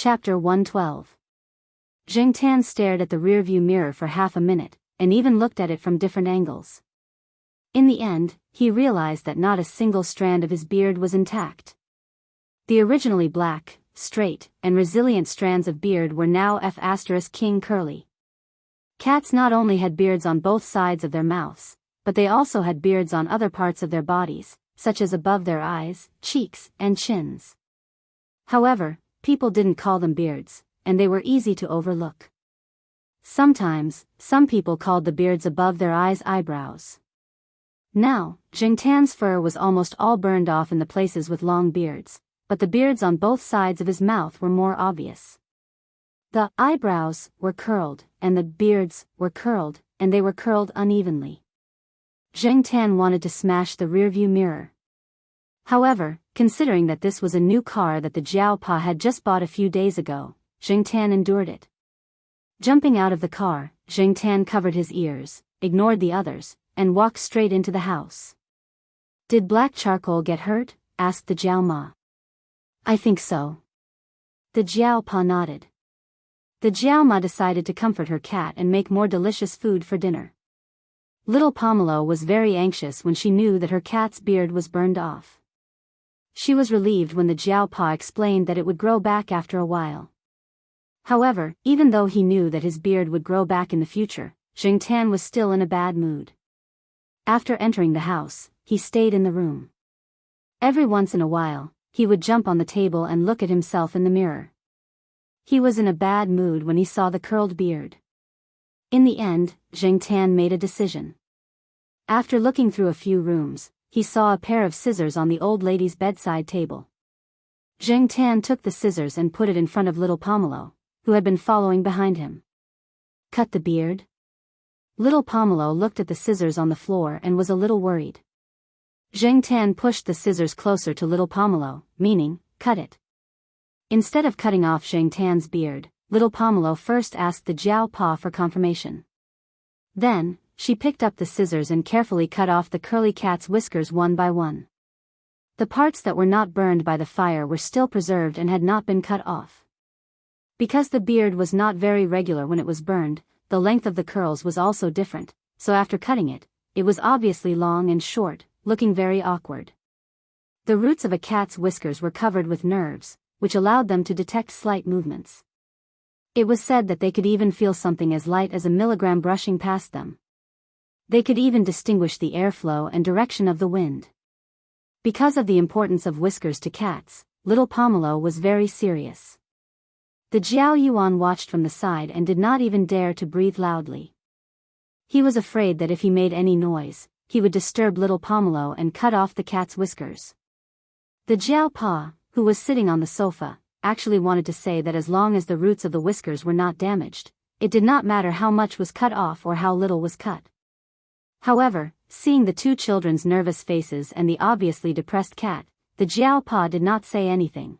Chapter 112. Zheng Tan stared at the rearview mirror for half a minute, and even looked at it from different angles. In the end, he realized that not a single strand of his beard was intact. The originally black, straight, and resilient strands of beard were now King curly. Cats not only had beards on both sides of their mouths, but they also had beards on other parts of their bodies, such as above their eyes, cheeks, and chins. However, people didn't call them beards, and they were easy to overlook. Sometimes, some people called the beards above their eyes eyebrows. Now, Zheng Tan's fur was almost all burned off in the places with long beards, but the beards on both sides of his mouth were more obvious. The eyebrows were curled, and the beards were curled, and they were curled unevenly. Zheng Tan wanted to smash the rearview mirror. However, considering that this was a new car that the Jiao Pa had just bought a few days ago, Zheng Tan endured it. Jumping out of the car, Zheng Tan covered his ears, ignored the others, and walked straight into the house. "Did Black Charcoal get hurt?" asked the Jiao Ma. "I think so." The Jiao Pa nodded. The Jiao Ma decided to comfort her cat and make more delicious food for dinner. Little Pomelo was very anxious when she knew that her cat's beard was burned off. She was relieved when the Jiao Pa explained that it would grow back after a while. However, even though he knew that his beard would grow back in the future, Zheng Tan was still in a bad mood. After entering the house, he stayed in the room. Every once in a while, he would jump on the table and look at himself in the mirror. He was in a bad mood when he saw the curled beard. In the end, Zheng Tan made a decision. After looking through a few rooms, he saw a pair of scissors on the old lady's bedside table. Zheng Tan took the scissors and put it in front of little Pomelo, who had been following behind him. "Cut the beard?" Little Pomelo looked at the scissors on the floor and was a little worried. Zheng Tan pushed the scissors closer to little Pomelo, meaning, "Cut it." Instead of cutting off Zheng Tan's beard, little Pomelo first asked the Jiao Pa for confirmation. Then, she picked up the scissors and carefully cut off the curly cat's whiskers one by one. The parts that were not burned by the fire were still preserved and had not been cut off. Because the beard was not very regular when it was burned, the length of the curls was also different, so after cutting it, it was obviously long and short, looking very awkward. The roots of a cat's whiskers were covered with nerves, which allowed them to detect slight movements. It was said that they could even feel something as light as a milligram brushing past them. They could even distinguish the airflow and direction of the wind. Because of the importance of whiskers to cats, little Pomelo was very serious. The Jiao Yuan watched from the side and did not even dare to breathe loudly. He was afraid that if he made any noise, he would disturb little Pomelo and cut off the cat's whiskers. The Jiao Pa, who was sitting on the sofa, actually wanted to say that as long as the roots of the whiskers were not damaged, it did not matter how much was cut off or how little was cut. However, seeing the two children's nervous faces and the obviously depressed cat, the Jiao Pa did not say anything.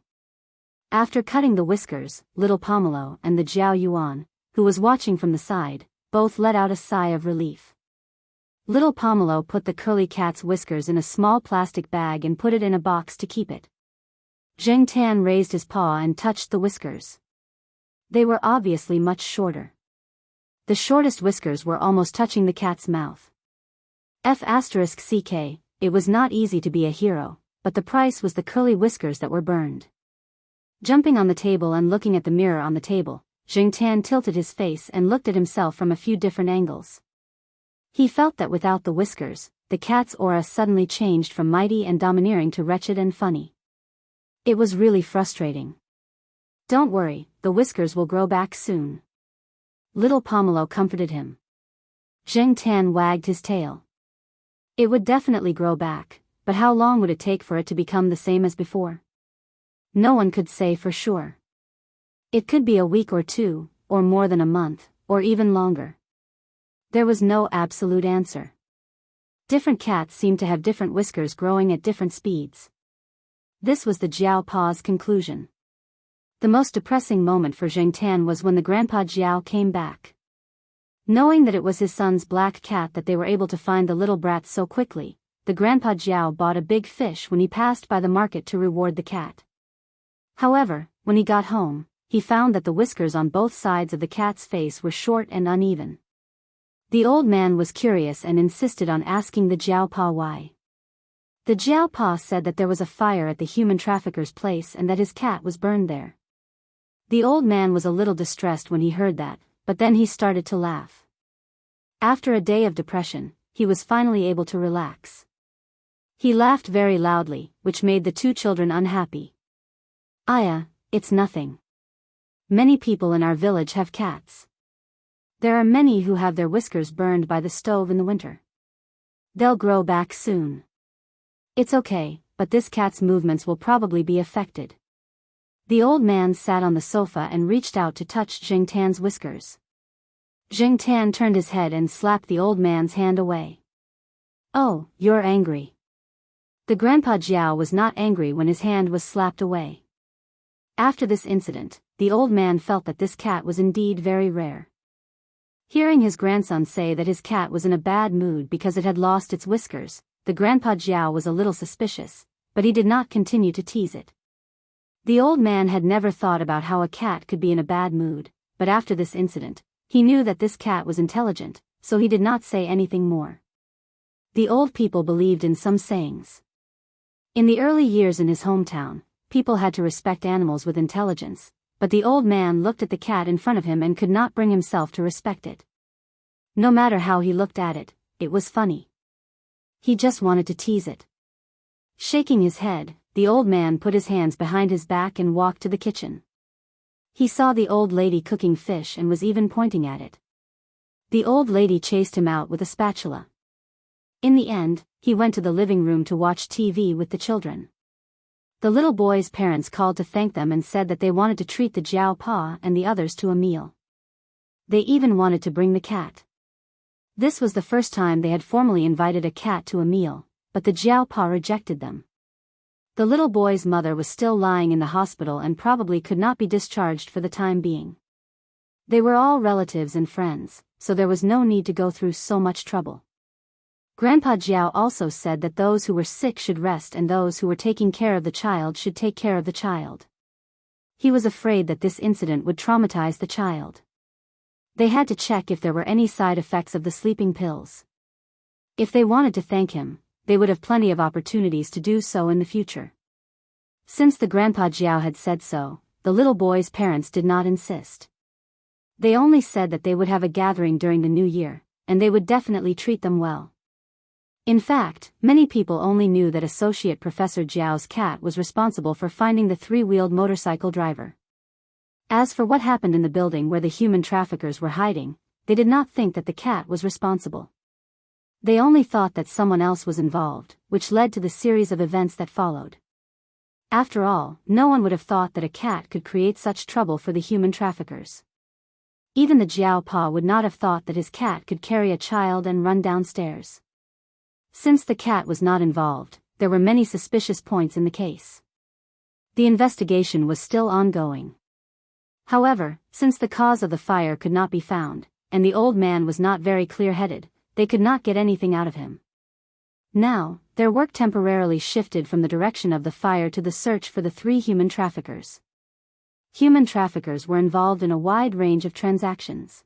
After cutting the whiskers, little Pomelo and the Jiao Yuan, who was watching from the side, both let out a sigh of relief. Little Pomelo put the curly cat's whiskers in a small plastic bag and put it in a box to keep it. Zheng Tan raised his paw and touched the whiskers. They were obviously much shorter. The shortest whiskers were almost touching the cat's mouth. It was not easy to be a hero, but the price was the curly whiskers that were burned. Jumping on the table and looking at the mirror on the table, Zheng Tan tilted his face and looked at himself from a few different angles. He felt that without the whiskers, the cat's aura suddenly changed from mighty and domineering to wretched and funny. It was really frustrating. "Don't worry, the whiskers will grow back soon." Little Pomelo comforted him. Zheng Tan wagged his tail. It would definitely grow back, but how long would it take for it to become the same as before? No one could say for sure. It could be a week or two, or more than a month, or even longer. There was no absolute answer. Different cats seemed to have different whiskers growing at different speeds. This was the Jiao Pa's conclusion. The most depressing moment for Zheng Tan was when the Grandpa Jiao came back. Knowing that it was his son's black cat that they were able to find the little brat so quickly, the Grandpa Jiao bought a big fish when he passed by the market to reward the cat. However, when he got home, he found that the whiskers on both sides of the cat's face were short and uneven. The old man was curious and insisted on asking the Jiaopa why. The Jiaopa said that there was a fire at the human trafficker's place and that his cat was burned there. The old man was a little distressed when he heard that, but then he started to laugh. After a day of depression, he was finally able to relax. He laughed very loudly, which made the two children unhappy. "Aya, it's nothing. Many people in our village have cats. There are many who have their whiskers burned by the stove in the winter. They'll grow back soon. It's okay, but this cat's movements will probably be affected." The old man sat on the sofa and reached out to touch Zheng Tan's whiskers. Zheng Tan turned his head and slapped the old man's hand away. "Oh, you're angry." The Grandpa Jiao was not angry when his hand was slapped away. After this incident, the old man felt that this cat was indeed very rare. Hearing his grandson say that his cat was in a bad mood because it had lost its whiskers, the Grandpa Jiao was a little suspicious, but he did not continue to tease it. The old man had never thought about how a cat could be in a bad mood, but after this incident, he knew that this cat was intelligent, so he did not say anything more. The old people believed in some sayings. In the early years in his hometown, people had to respect animals with intelligence, but the old man looked at the cat in front of him and could not bring himself to respect it. No matter how he looked at it, it was funny. He just wanted to tease it. Shaking his head, the old man put his hands behind his back and walked to the kitchen. He saw the old lady cooking fish and was even pointing at it. The old lady chased him out with a spatula. In the end, he went to the living room to watch TV with the children. The little boy's parents called to thank them and said that they wanted to treat the Jiao Pa and the others to a meal. They even wanted to bring the cat. This was the first time they had formally invited a cat to a meal, but the Jiao Pa rejected them. The little boy's mother was still lying in the hospital and probably could not be discharged for the time being. They were all relatives and friends, so there was no need to go through so much trouble. Grandpa Jiao also said that those who were sick should rest and those who were taking care of the child should take care of the child. He was afraid that this incident would traumatize the child. They had to check if there were any side effects of the sleeping pills. If they wanted to thank him, they would have plenty of opportunities to do so in the future. Since the Grandpa Jiao had said so, the little boy's parents did not insist. They only said that they would have a gathering during the new year, and they would definitely treat them well. In fact, many people only knew that Associate Professor Jiao's cat was responsible for finding the three-wheeled motorcycle driver. As for what happened in the building where the human traffickers were hiding, they did not think that the cat was responsible. They only thought that someone else was involved, which led to the series of events that followed. After all, no one would have thought that a cat could create such trouble for the human traffickers. Even the Jiao Pa would not have thought that his cat could carry a child and run downstairs. Since the cat was not involved, there were many suspicious points in the case. The investigation was still ongoing. However, since the cause of the fire could not be found, and the old man was not very clear-headed, they could not get anything out of him. Now, their work temporarily shifted from the direction of the fire to the search for the three human traffickers. Human traffickers were involved in a wide range of transactions.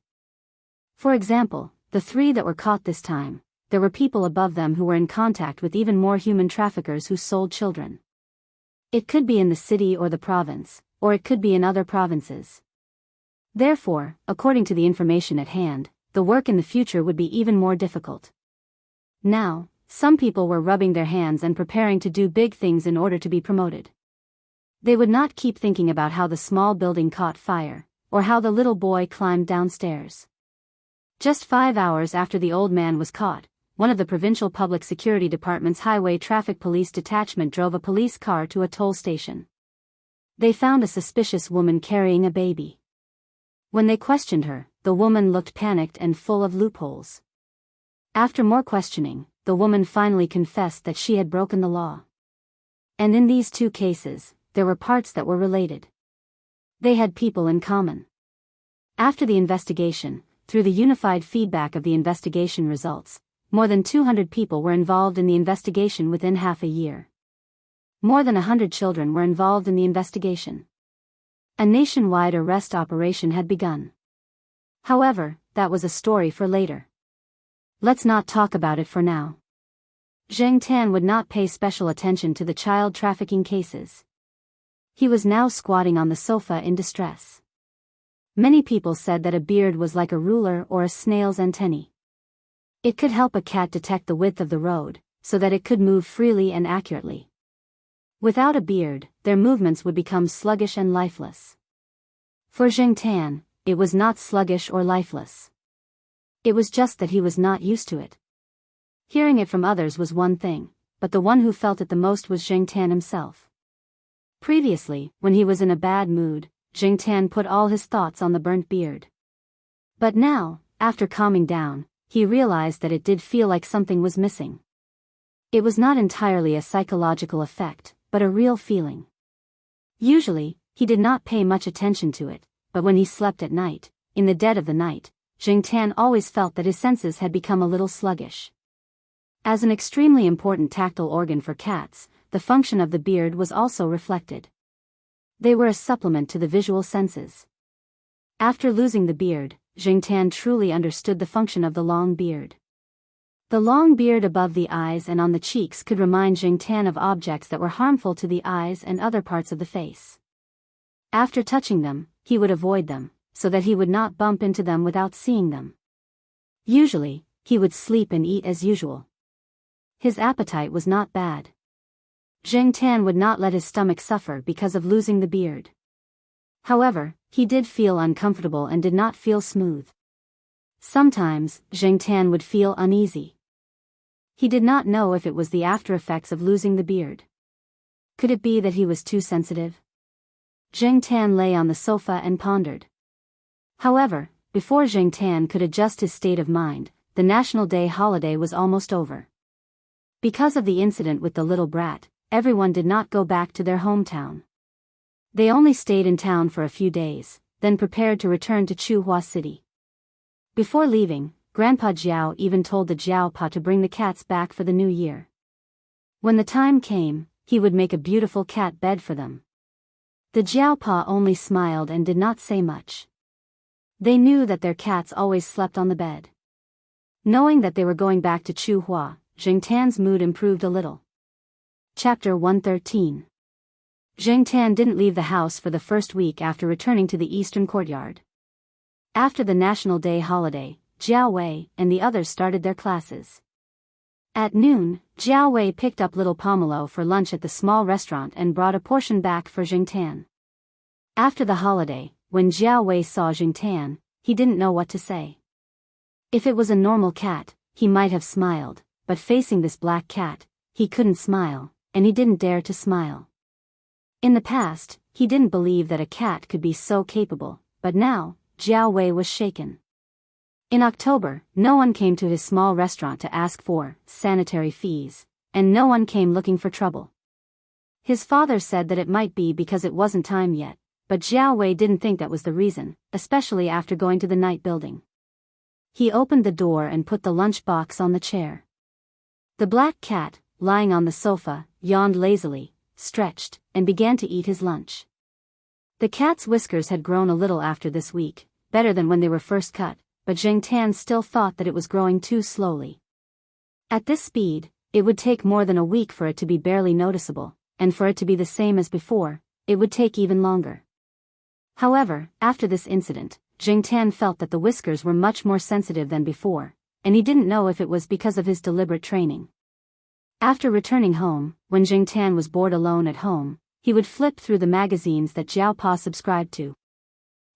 For example, the three that were caught this time, there were people above them who were in contact with even more human traffickers who sold children. It could be in the city or the province, or it could be in other provinces. Therefore, according to the information at hand, the work in the future would be even more difficult. Now, some people were rubbing their hands and preparing to do big things in order to be promoted. They would not keep thinking about how the small building caught fire, or how the little boy climbed downstairs. Just 5 hours after the old man was caught, one of the Provincial Public Security Department's Highway Traffic Police Detachment drove a police car to a toll station. They found a suspicious woman carrying a baby. When they questioned her, the woman looked panicked and full of loopholes. After more questioning, the woman finally confessed that she had broken the law. And in these two cases, there were parts that were related. They had people in common. After the investigation, through the unified feedback of the investigation results, more than 200 people were involved in the investigation within half a year. More than 100 children were involved in the investigation. A nationwide arrest operation had begun. However, that was a story for later. Let's not talk about it for now. Zheng Tan would not pay special attention to the child trafficking cases. He was now squatting on the sofa in distress. Many people said that a beard was like a ruler or a snail's antennae. It could help a cat detect the width of the road, so that it could move freely and accurately. Without a beard, their movements would become sluggish and lifeless. For Zheng Tan, it was not sluggish or lifeless. It was just that he was not used to it. Hearing it from others was one thing, but the one who felt it the most was Zheng Tan himself. Previously, when he was in a bad mood, Zheng Tan put all his thoughts on the burnt beard. But now, after calming down, he realized that it did feel like something was missing. It was not entirely a psychological effect, but a real feeling. Usually, he did not pay much attention to it, but when he slept at night, in the dead of the night, Zheng Tan always felt that his senses had become a little sluggish. As an extremely important tactile organ for cats, the function of the beard was also reflected. They were a supplement to the visual senses. After losing the beard, Zheng Tan truly understood the function of the long beard. The long beard above the eyes and on the cheeks could remind Zheng Tan of objects that were harmful to the eyes and other parts of the face. After touching them, he would avoid them, so that he would not bump into them without seeing them. Usually, he would sleep and eat as usual. His appetite was not bad. Zheng Tan would not let his stomach suffer because of losing the beard. However, he did feel uncomfortable and did not feel smooth. Sometimes, Zheng Tan would feel uneasy. He did not know if it was the after effects of losing the beard. Could it be that he was too sensitive? Zheng Tan lay on the sofa and pondered. However, before Zheng Tan could adjust his state of mind, the National Day holiday was almost over. Because of the incident with the little brat, everyone did not go back to their hometown. They only stayed in town for a few days, then prepared to return to Chuhua City. Before leaving, Grandpa Jiao even told the Jiaopa to bring the cats back for the new year. When the time came, he would make a beautiful cat bed for them. The Jiaopa only smiled and did not say much. They knew that their cats always slept on the bed. Knowing that they were going back to Chuhua, Zheng Tan's mood improved a little. Chapter 113. Zheng Tan didn't leave the house for the first week after returning to the eastern courtyard. After the National Day holiday, Jiao Wei and the others started their classes. At noon, Jiao Wei picked up little Pomelo for lunch at the small restaurant and brought a portion back for Zheng Tan. After the holiday, when Jiao Wei saw Zheng Tan, he didn't know what to say. If it was a normal cat, he might have smiled, but facing this black cat, he couldn't smile, and he didn't dare to smile. In the past, he didn't believe that a cat could be so capable, but now, Jiao Wei was shaken. In October, no one came to his small restaurant to ask for sanitary fees, and no one came looking for trouble. His father said that it might be because it wasn't time yet, but Jiao Wei didn't think that was the reason, especially after going to the night building. He opened the door and put the lunch box on the chair. The black cat, lying on the sofa, yawned lazily, stretched, and began to eat his lunch. The cat's whiskers had grown a little after this week, better than when they were first cut, but Zheng Tan still thought that it was growing too slowly. At this speed, it would take more than a week for it to be barely noticeable, and for it to be the same as before, it would take even longer. However, after this incident, Zheng Tan felt that the whiskers were much more sensitive than before, and he didn't know if it was because of his deliberate training. After returning home, when Zheng Tan was bored alone at home, he would flip through the magazines that Jiao Pa subscribed to.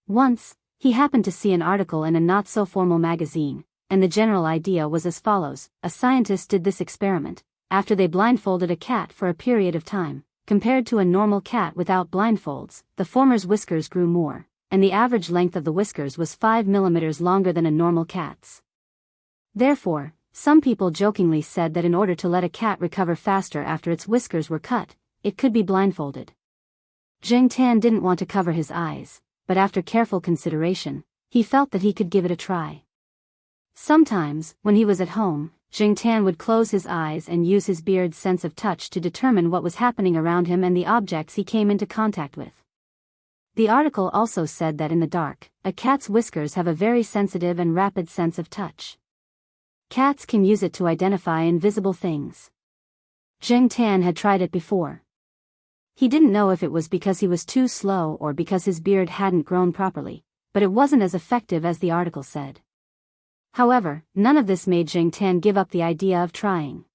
Once, he happened to see an article in a not-so-formal magazine, and the general idea was as follows: a scientist did this experiment. After they blindfolded a cat for a period of time, compared to a normal cat without blindfolds, the former's whiskers grew more, and the average length of the whiskers was 5 millimeters longer than a normal cat's. Therefore, some people jokingly said that in order to let a cat recover faster after its whiskers were cut, it could be blindfolded. Zheng Tan didn't want to cover his eyes, but after careful consideration, he felt that he could give it a try. Sometimes, when he was at home, Zheng Tan would close his eyes and use his beard's sense of touch to determine what was happening around him and the objects he came into contact with. The article also said that in the dark, a cat's whiskers have a very sensitive and rapid sense of touch. Cats can use it to identify invisible things. Zheng Tan had tried it before. He didn't know if it was because he was too slow or because his beard hadn't grown properly, but it wasn't as effective as the article said. However, none of this made Zheng Tan give up the idea of trying.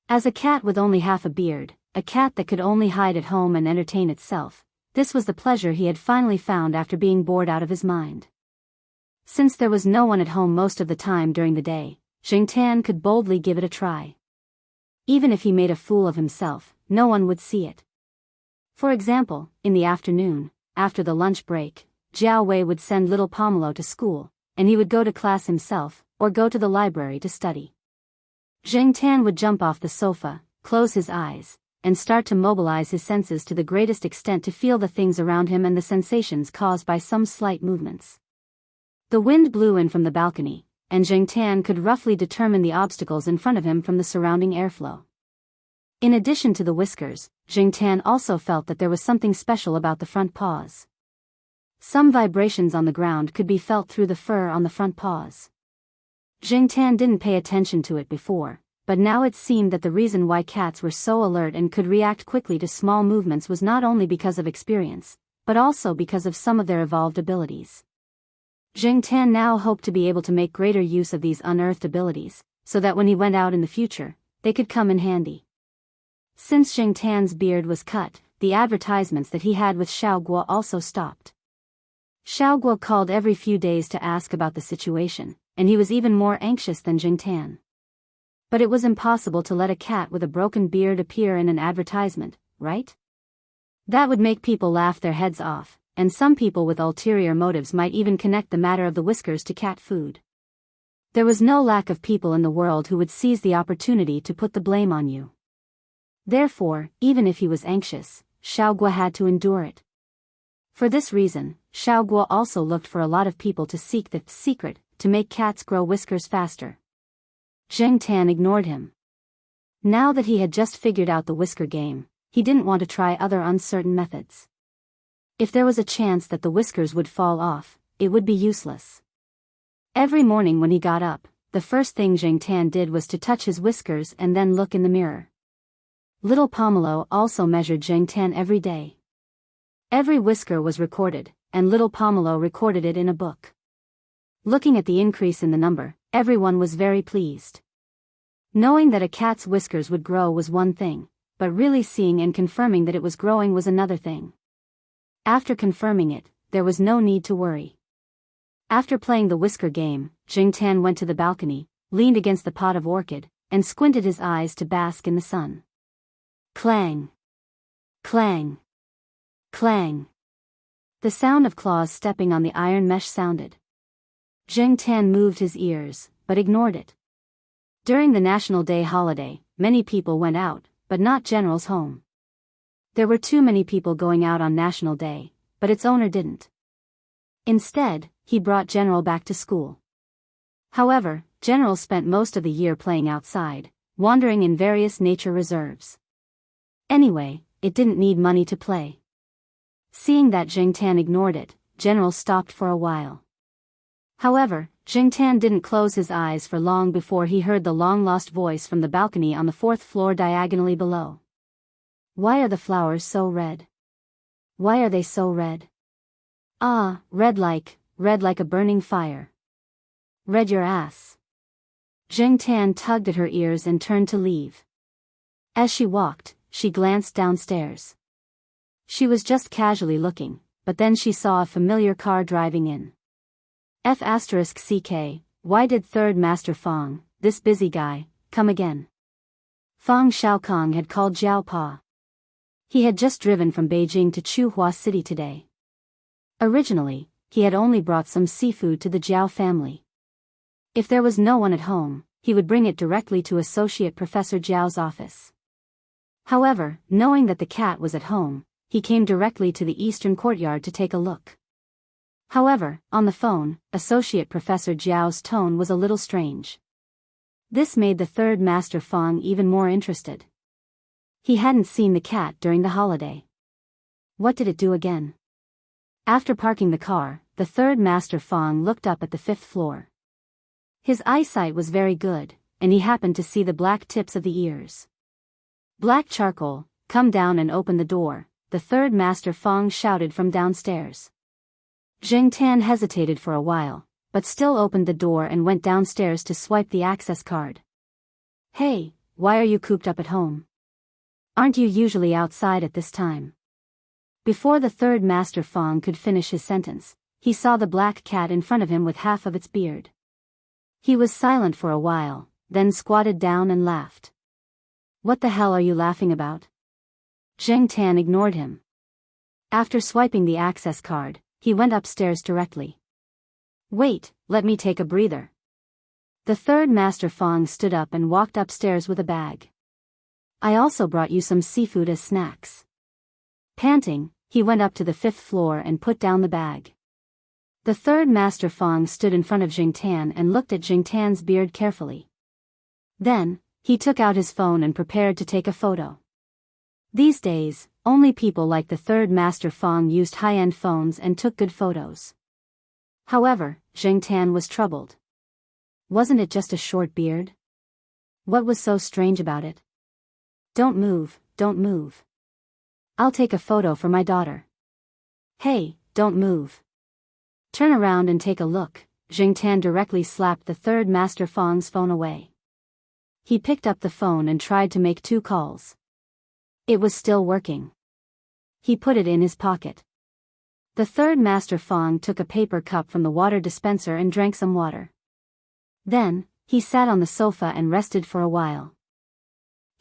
As a cat with only half a beard, a cat that could only hide at home and entertain itself, this was the pleasure he had finally found after being bored out of his mind. Since there was no one at home most of the time during the day, Zheng Tan could boldly give it a try. Even if he made a fool of himself, no one would see it. For example, in the afternoon, after the lunch break, Jiao Wei would send little Pomelo to school, and he would go to class himself, or go to the library to study. Zheng Tan would jump off the sofa, close his eyes, and start to mobilize his senses to the greatest extent to feel the things around him and the sensations caused by some slight movements. The wind blew in from the balcony, and Zheng Tan could roughly determine the obstacles in front of him from the surrounding airflow. In addition to the whiskers, Zheng Tan also felt that there was something special about the front paws. Some vibrations on the ground could be felt through the fur on the front paws. Zheng Tan didn't pay attention to it before, but now it seemed that the reason why cats were so alert and could react quickly to small movements was not only because of experience, but also because of some of their evolved abilities. Zheng Tan now hoped to be able to make greater use of these unearthed abilities, so that when he went out in the future, they could come in handy. Since Zheng Tan's beard was cut, the advertisements that he had with Xiao Guo also stopped. Xiao Guo called every few days to ask about the situation, and he was even more anxious than Zheng Tan. But it was impossible to let a cat with a broken beard appear in an advertisement, right? That would make people laugh their heads off, and some people with ulterior motives might even connect the matter of the whiskers to cat food. There was no lack of people in the world who would seize the opportunity to put the blame on you. Therefore, even if he was anxious, Xiao Guo had to endure it. For this reason, Xiao Guo also looked for a lot of people to seek the secret to make cats grow whiskers faster. Zheng Tan ignored him. Now that he had just figured out the whisker game, he didn't want to try other uncertain methods. If there was a chance that the whiskers would fall off, it would be useless. Every morning when he got up, the first thing Zheng Tan did was to touch his whiskers and then look in the mirror. Little Pomelo also measured Zheng Tan every day. Every whisker was recorded, and little Pomelo recorded it in a book. Looking at the increase in the number, everyone was very pleased. Knowing that a cat's whiskers would grow was one thing, but really seeing and confirming that it was growing was another thing. After confirming it, there was no need to worry. After playing the whisker game, Zheng Tan went to the balcony, leaned against the pot of orchid, and squinted his eyes to bask in the sun. Clang! Clang! Clang! The sound of claws stepping on the iron mesh sounded. Zheng Tan moved his ears, but ignored it. During the National Day holiday, many people went out, but not General's home. There were too many people going out on National Day, but its owner didn't. Instead, he brought General back to school. However, General spent most of the year playing outside, wandering in various nature reserves. Anyway, it didn't need money to play. Seeing that Zheng Tan ignored it, General stopped for a while. However, Zheng Tan didn't close his eyes for long before he heard the long-lost voice from the balcony on the 4th floor diagonally below. Why are the flowers so red? Why are they so red? Ah, red like a burning fire. Red your ass. Zheng Tan tugged at her ears and turned to leave. As she walked, she glanced downstairs. She was just casually looking, but then she saw a familiar car driving in. F***CK, why did Third Master Fang, this busy guy, come again? Fang Xiaokong had called Jiao Pa. He had just driven from Beijing to Chuhua City today. Originally, he had only brought some seafood to the Jiao family. If there was no one at home, he would bring it directly to Associate Professor Jiao's office. However, knowing that the cat was at home, he came directly to the eastern courtyard to take a look. However, on the phone, Associate Professor Jiao's tone was a little strange. This made the Third Master Fang even more interested. He hadn't seen the cat during the holiday. What did it do again? After parking the car, the third Master Fong looked up at the fifth floor. His eyesight was very good, and he happened to see the black tips of the ears. "Black charcoal, come down and open the door," the third Master Fong shouted from downstairs. Zheng Tan hesitated for a while, but still opened the door and went downstairs to swipe the access card. "Hey, why are you cooped up at home? Aren't you usually outside at this time?" Before the third Master Fong could finish his sentence, he saw the black cat in front of him with half of its beard. He was silent for a while, then squatted down and laughed. "What the hell are you laughing about?" Zheng Tan ignored him. After swiping the access card, he went upstairs directly. "Wait, let me take a breather." The third Master Fong stood up and walked upstairs with a bag. "I also brought you some seafood as snacks." Panting, he went up to the fifth floor and put down the bag. The third Master Fong stood in front of Zheng Tan and looked at Zheng Tan's beard carefully. Then, he took out his phone and prepared to take a photo. These days, only people like the third Master Fong used high-end phones and took good photos. However, Zheng Tan was troubled. Wasn't it just a short beard? What was so strange about it? "Don't move, don't move. I'll take a photo for my daughter." "Hey, don't move. Turn around and take a look." Zheng Tan directly slapped the third Master Fong's phone away. He picked up the phone and tried to make 2 calls. It was still working. He put it in his pocket. The third Master Fong took a paper cup from the water dispenser and drank some water. Then, he sat on the sofa and rested for a while.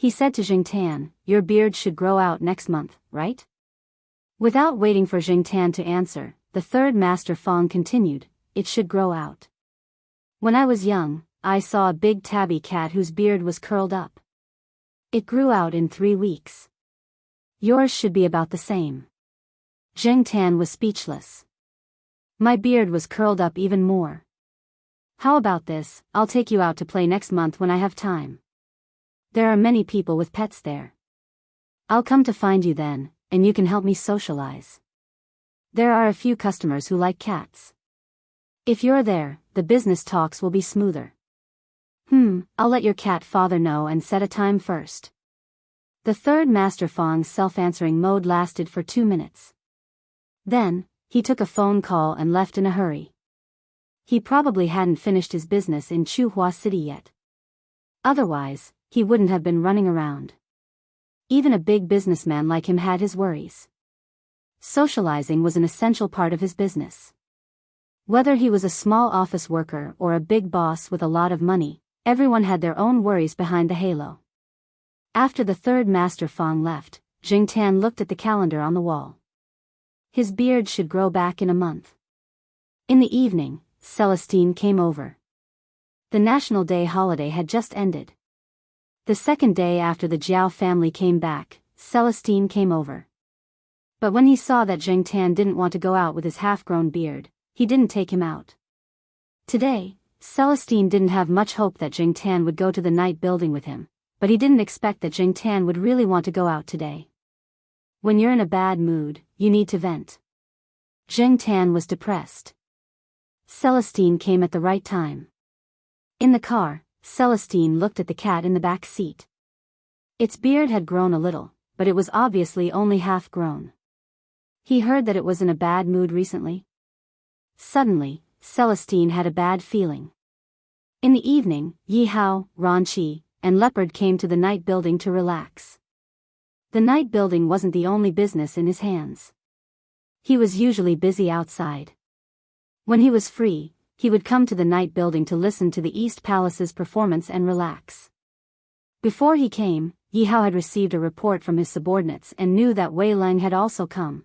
He said to Zheng Tan, "Your beard should grow out next month, right?" Without waiting for Zheng Tan to answer, the third Master Fong continued, "It should grow out. When I was young, I saw a big tabby cat whose beard was curled up. It grew out in 3 weeks. Yours should be about the same." Zheng Tan was speechless. "My beard was curled up even more. How about this, I'll take you out to play next month when I have time. There are many people with pets there. I'll come to find you then, and you can help me socialize. There are a few customers who like cats. If you're there, the business talks will be smoother." "I'll let your cat father know and set a time first." The third Master Fong's self-answering mode lasted for 2 minutes. Then, he took a phone call and left in a hurry. He probably hadn't finished his business in Chuhua City yet. Otherwise, he wouldn't have been running around. Even a big businessman like him had his worries. Socializing was an essential part of his business. Whether he was a small office worker or a big boss with a lot of money, everyone had their own worries behind the halo. After the third Master Fong left, Zheng Tan looked at the calendar on the wall. His beard should grow back in a month. In the evening, Celestine came over. The National Day holiday had just ended. The second day after the Jiao family came back, Celestine came over. But when he saw that Zheng Tan didn't want to go out with his half-grown beard, he didn't take him out. Today, Celestine didn't have much hope that Zheng Tan would go to the night building with him, but he didn't expect that Zheng Tan would really want to go out today. When you're in a bad mood, you need to vent. Zheng Tan was depressed. Celestine came at the right time. In the car, Celestine looked at the cat in the back seat. Its beard had grown a little, but it was obviously only half grown. He heard that it was in a bad mood recently. Suddenly, Celestine had a bad feeling. In the evening, Yi Hao, Ron Chi, and Leopard came to the night building to relax. The night building wasn't the only business in his hands. He was usually busy outside. When he was free, he would come to the night building to listen to the East Palace's performance and relax. Before he came, Yi Hao had received a report from his subordinates and knew that Wei Leng had also come.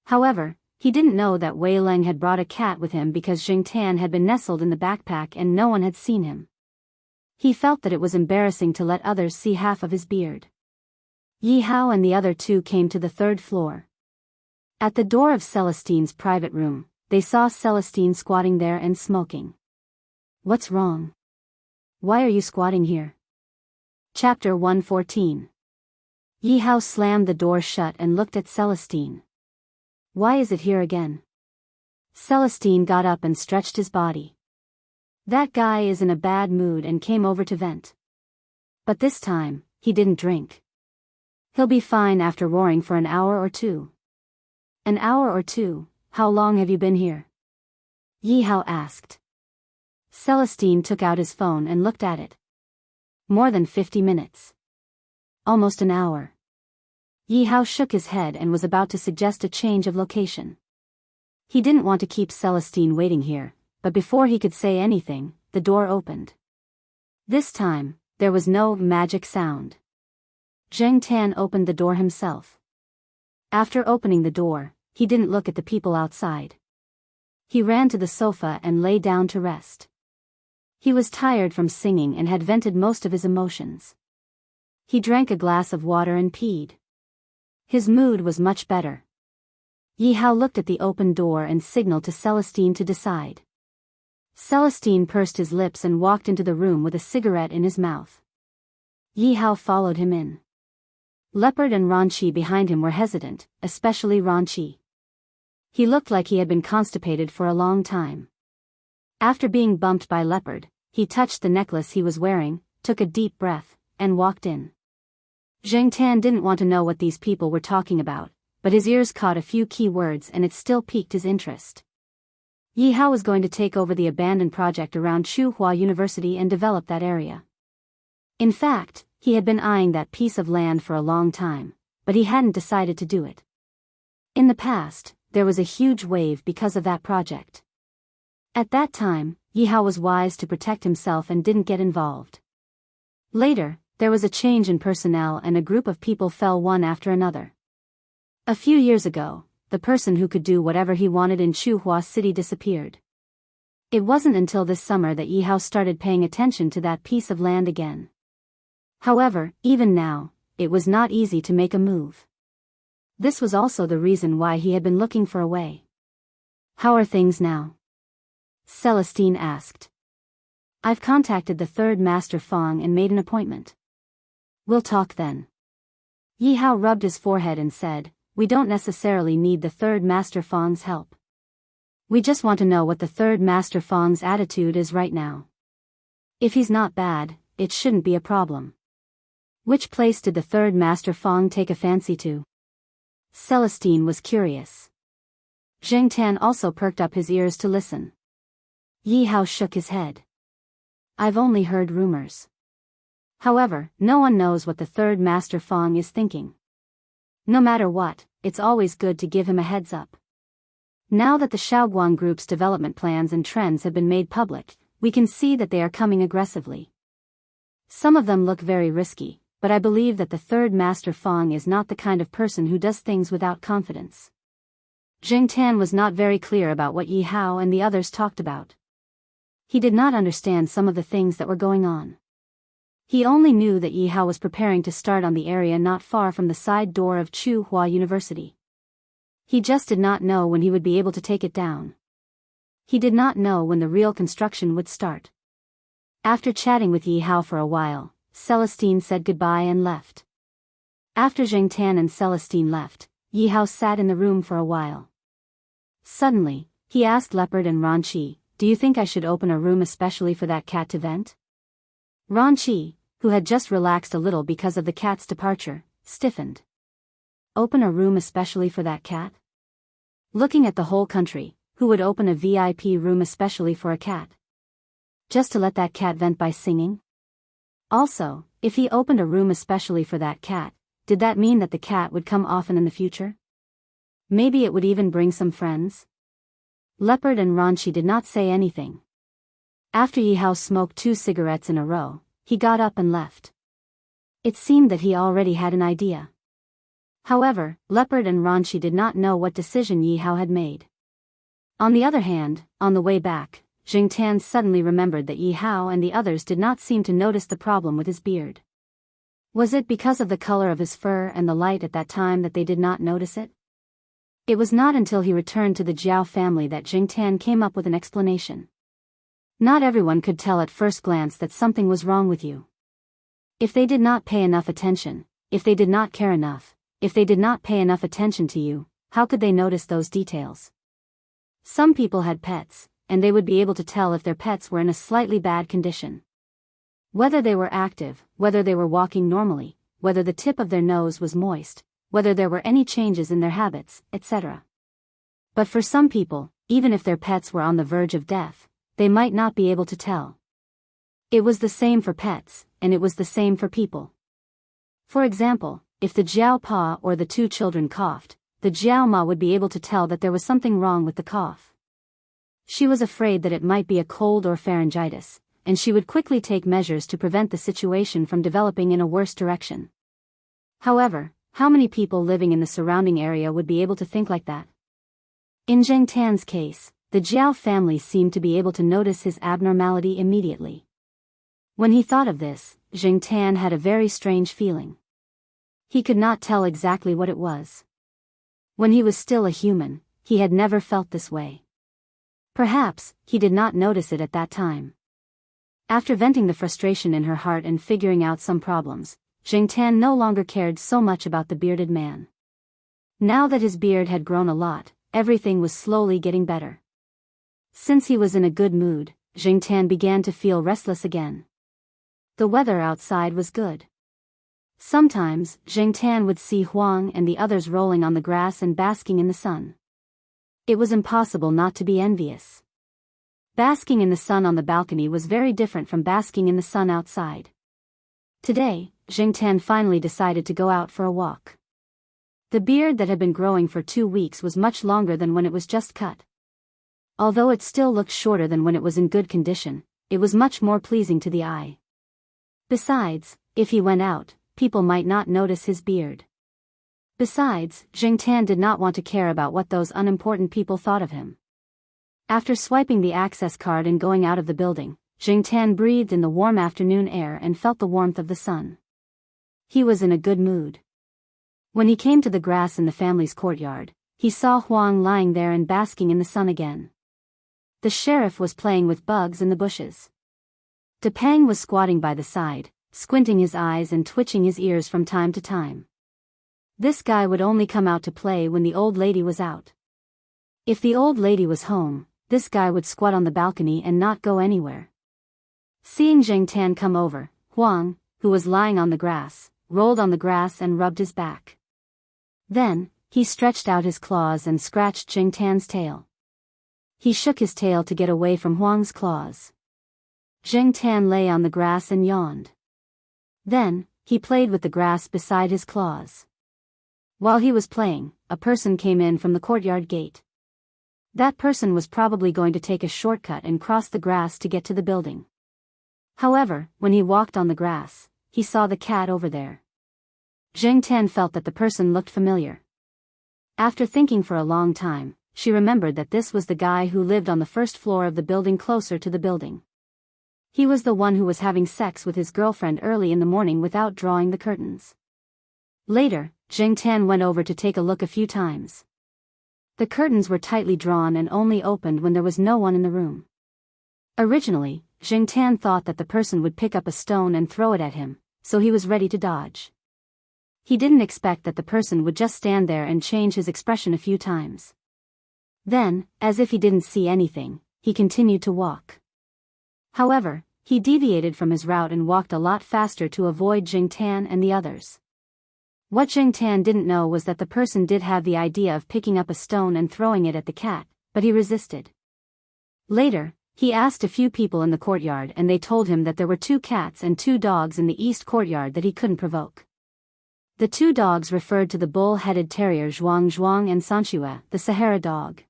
However, he didn't know that Wei Leng had brought a cat with him because Zheng Tan had been nestled in the backpack and no one had seen him. He felt that it was embarrassing to let others see half of his beard. Yi Hao and the other 2 came to the 3rd floor. At the door of Celestine's private room, they saw Celestine squatting there and smoking. "What's wrong? Why are you squatting here?" Chapter 114. Yi Hao slammed the door shut and looked at Celestine. Why is it here again? Celestine got up and stretched his body. That guy is in a bad mood and came over to vent. But this time, he didn't drink. He'll be fine after roaring for an hour or two. An hour or two? How long have you been here? Yi Hao asked. Celestine took out his phone and looked at it. More than 50 minutes. Almost an hour. Yi Hao shook his head and was about to suggest a change of location. He didn't want to keep Celestine waiting here, but before he could say anything, the door opened. This time, there was no magic sound. Zheng Tan opened the door himself. After opening the door, he didn't look at the people outside. He ran to the sofa and lay down to rest. He was tired from singing and had vented most of his emotions. He drank a glass of water and peed. His mood was much better. Yi Hao looked at the open door and signaled to Celestine to decide. Celestine pursed his lips and walked into the room with a cigarette in his mouth. Yi Hao followed him in. Leopard and Ranqi behind him were hesitant, especially Ranqi. He looked like he had been constipated for a long time. After being bumped by Leopard, he touched the necklace he was wearing, took a deep breath, and walked in. Zheng Tan didn't want to know what these people were talking about, but his ears caught a few key words and it still piqued his interest. Yi Hao was going to take over the abandoned project around Tsinghua University and develop that area. In fact, he had been eyeing that piece of land for a long time, but he hadn't decided to do it. In the past, there was a huge wave because of that project. At that time, Yi Hao was wise to protect himself and didn't get involved. Later, there was a change in personnel and a group of people fell one after another. A few years ago, the person who could do whatever he wanted in Tsinghua City disappeared. It wasn't until this summer that Yi Hao started paying attention to that piece of land again. However, even now, it was not easy to make a move. This was also the reason why he had been looking for a way. How are things now? Celestine asked. I've contacted the third Master Fong and made an appointment. We'll talk then. Yi Hao rubbed his forehead and said, we don't necessarily need the third Master Fong's help. We just want to know what the third Master Fong's attitude is right now. If he's not bad, it shouldn't be a problem. Which place did the third Master Fong take a fancy to? Celestine was curious. Zheng Tan also perked up his ears to listen. Yi Hao shook his head. I've only heard rumors. However, no one knows what the third Master Fong is thinking. No matter what, it's always good to give him a heads up. Now that the Shaoguang Group's development plans and trends have been made public, we can see that they are coming aggressively. Some of them look very risky, but I believe that the third Master Fong is not the kind of person who does things without confidence. Zheng Tan was not very clear about what Yi Hao and the others talked about. He did not understand some of the things that were going on. He only knew that Yi Hao was preparing to start on the area not far from the side door of Tsinghua University. He just did not know when he would be able to take it down. He did not know when the real construction would start. After chatting with Yi Hao for a while, Celestine said goodbye and left. After Zheng Tan and Celestine left, Yi Hao sat in the room for a while. Suddenly, he asked Leopard and Ranqi, do you think I should open a room especially for that cat to vent? Ranqi, who had just relaxed a little because of the cat's departure, stiffened. Open a room especially for that cat? Looking at the whole country, who would open a VIP room especially for a cat? Just to let that cat vent by singing? Also, if he opened a room especially for that cat, did that mean that the cat would come often in the future? Maybe it would even bring some friends? Leopard and Ranqi did not say anything. After Yi Hao smoked 2 cigarettes in a row, he got up and left. It seemed that he already had an idea. However, Leopard and Ranqi did not know what decision Yi Hao had made. On the other hand, on the way back, Zheng Tan suddenly remembered that Yi Hao and the others did not seem to notice the problem with his beard. Was it because of the color of his fur and the light at that time that they did not notice it? It was not until he returned to the Jiao family that Zheng Tan came up with an explanation. Not everyone could tell at first glance that something was wrong with you. If they did not pay enough attention, if they did not care enough, if they did not pay enough attention to you, how could they notice those details? Some people had pets, and they would be able to tell if their pets were in a slightly bad condition. Whether they were active, whether they were walking normally, whether the tip of their nose was moist, whether there were any changes in their habits, etc. But for some people, even if their pets were on the verge of death, they might not be able to tell. It was the same for pets, and it was the same for people. For example, if the Jiao Pa or the two children coughed, the Jiao Ma would be able to tell that there was something wrong with the cough. She was afraid that it might be a cold or pharyngitis, and she would quickly take measures to prevent the situation from developing in a worse direction. However, how many people living in the surrounding area would be able to think like that? In Zheng Tan's case, the Jiao family seemed to be able to notice his abnormality immediately. When he thought of this, Zheng Tan had a very strange feeling. He could not tell exactly what it was. When he was still a human, he had never felt this way. Perhaps, he did not notice it at that time. After venting the frustration in her heart and figuring out some problems, Zheng Tan no longer cared so much about the bearded man. Now that his beard had grown a lot, everything was slowly getting better. Since he was in a good mood, Zheng Tan began to feel restless again. The weather outside was good. Sometimes, Zheng Tan would see Huang and the others rolling on the grass and basking in the sun. It was impossible not to be envious. Basking in the sun on the balcony was very different from basking in the sun outside. Today, Zheng Tan finally decided to go out for a walk. The beard that had been growing for 2 weeks was much longer than when it was just cut. Although it still looked shorter than when it was in good condition, it was much more pleasing to the eye. Besides, if he went out, people might not notice his beard. Besides, Zheng Tan did not want to care about what those unimportant people thought of him. After swiping the access card and going out of the building, Zheng Tan breathed in the warm afternoon air and felt the warmth of the sun. He was in a good mood. When he came to the grass in the family's courtyard, he saw Huang lying there and basking in the sun again. The sheriff was playing with bugs in the bushes. Depang was squatting by the side, squinting his eyes and twitching his ears from time to time. This guy would only come out to play when the old lady was out. If the old lady was home, this guy would squat on the balcony and not go anywhere. Seeing Zheng Tan come over, Huang, who was lying on the grass, rolled on the grass and rubbed his back. Then, he stretched out his claws and scratched Zheng Tan's tail. He shook his tail to get away from Huang's claws. Zheng Tan lay on the grass and yawned. Then, he played with the grass beside his claws. While he was playing, a person came in from the courtyard gate. That person was probably going to take a shortcut and cross the grass to get to the building. However, when he walked on the grass, he saw the cat over there. Zheng Tan felt that the person looked familiar. After thinking for a long time, she remembered that this was the guy who lived on the first floor of the building closer to the building. He was the one who was having sex with his girlfriend early in the morning without drawing the curtains. Later, Zheng Tan went over to take a look a few times. The curtains were tightly drawn and only opened when there was no one in the room. Originally, Zheng Tan thought that the person would pick up a stone and throw it at him, so he was ready to dodge. He didn't expect that the person would just stand there and change his expression a few times. Then, as if he didn't see anything, he continued to walk. However, he deviated from his route and walked a lot faster to avoid Zheng Tan and the others. What Zheng Tan didn't know was that the person did have the idea of picking up a stone and throwing it at the cat, but he resisted. Later, he asked a few people in the courtyard and they told him that there were 2 cats and 2 dogs in the east courtyard that he couldn't provoke. The 2 dogs referred to the bull-headed terrier Zhuang Zhuang and Sanshua, the Sahara dog.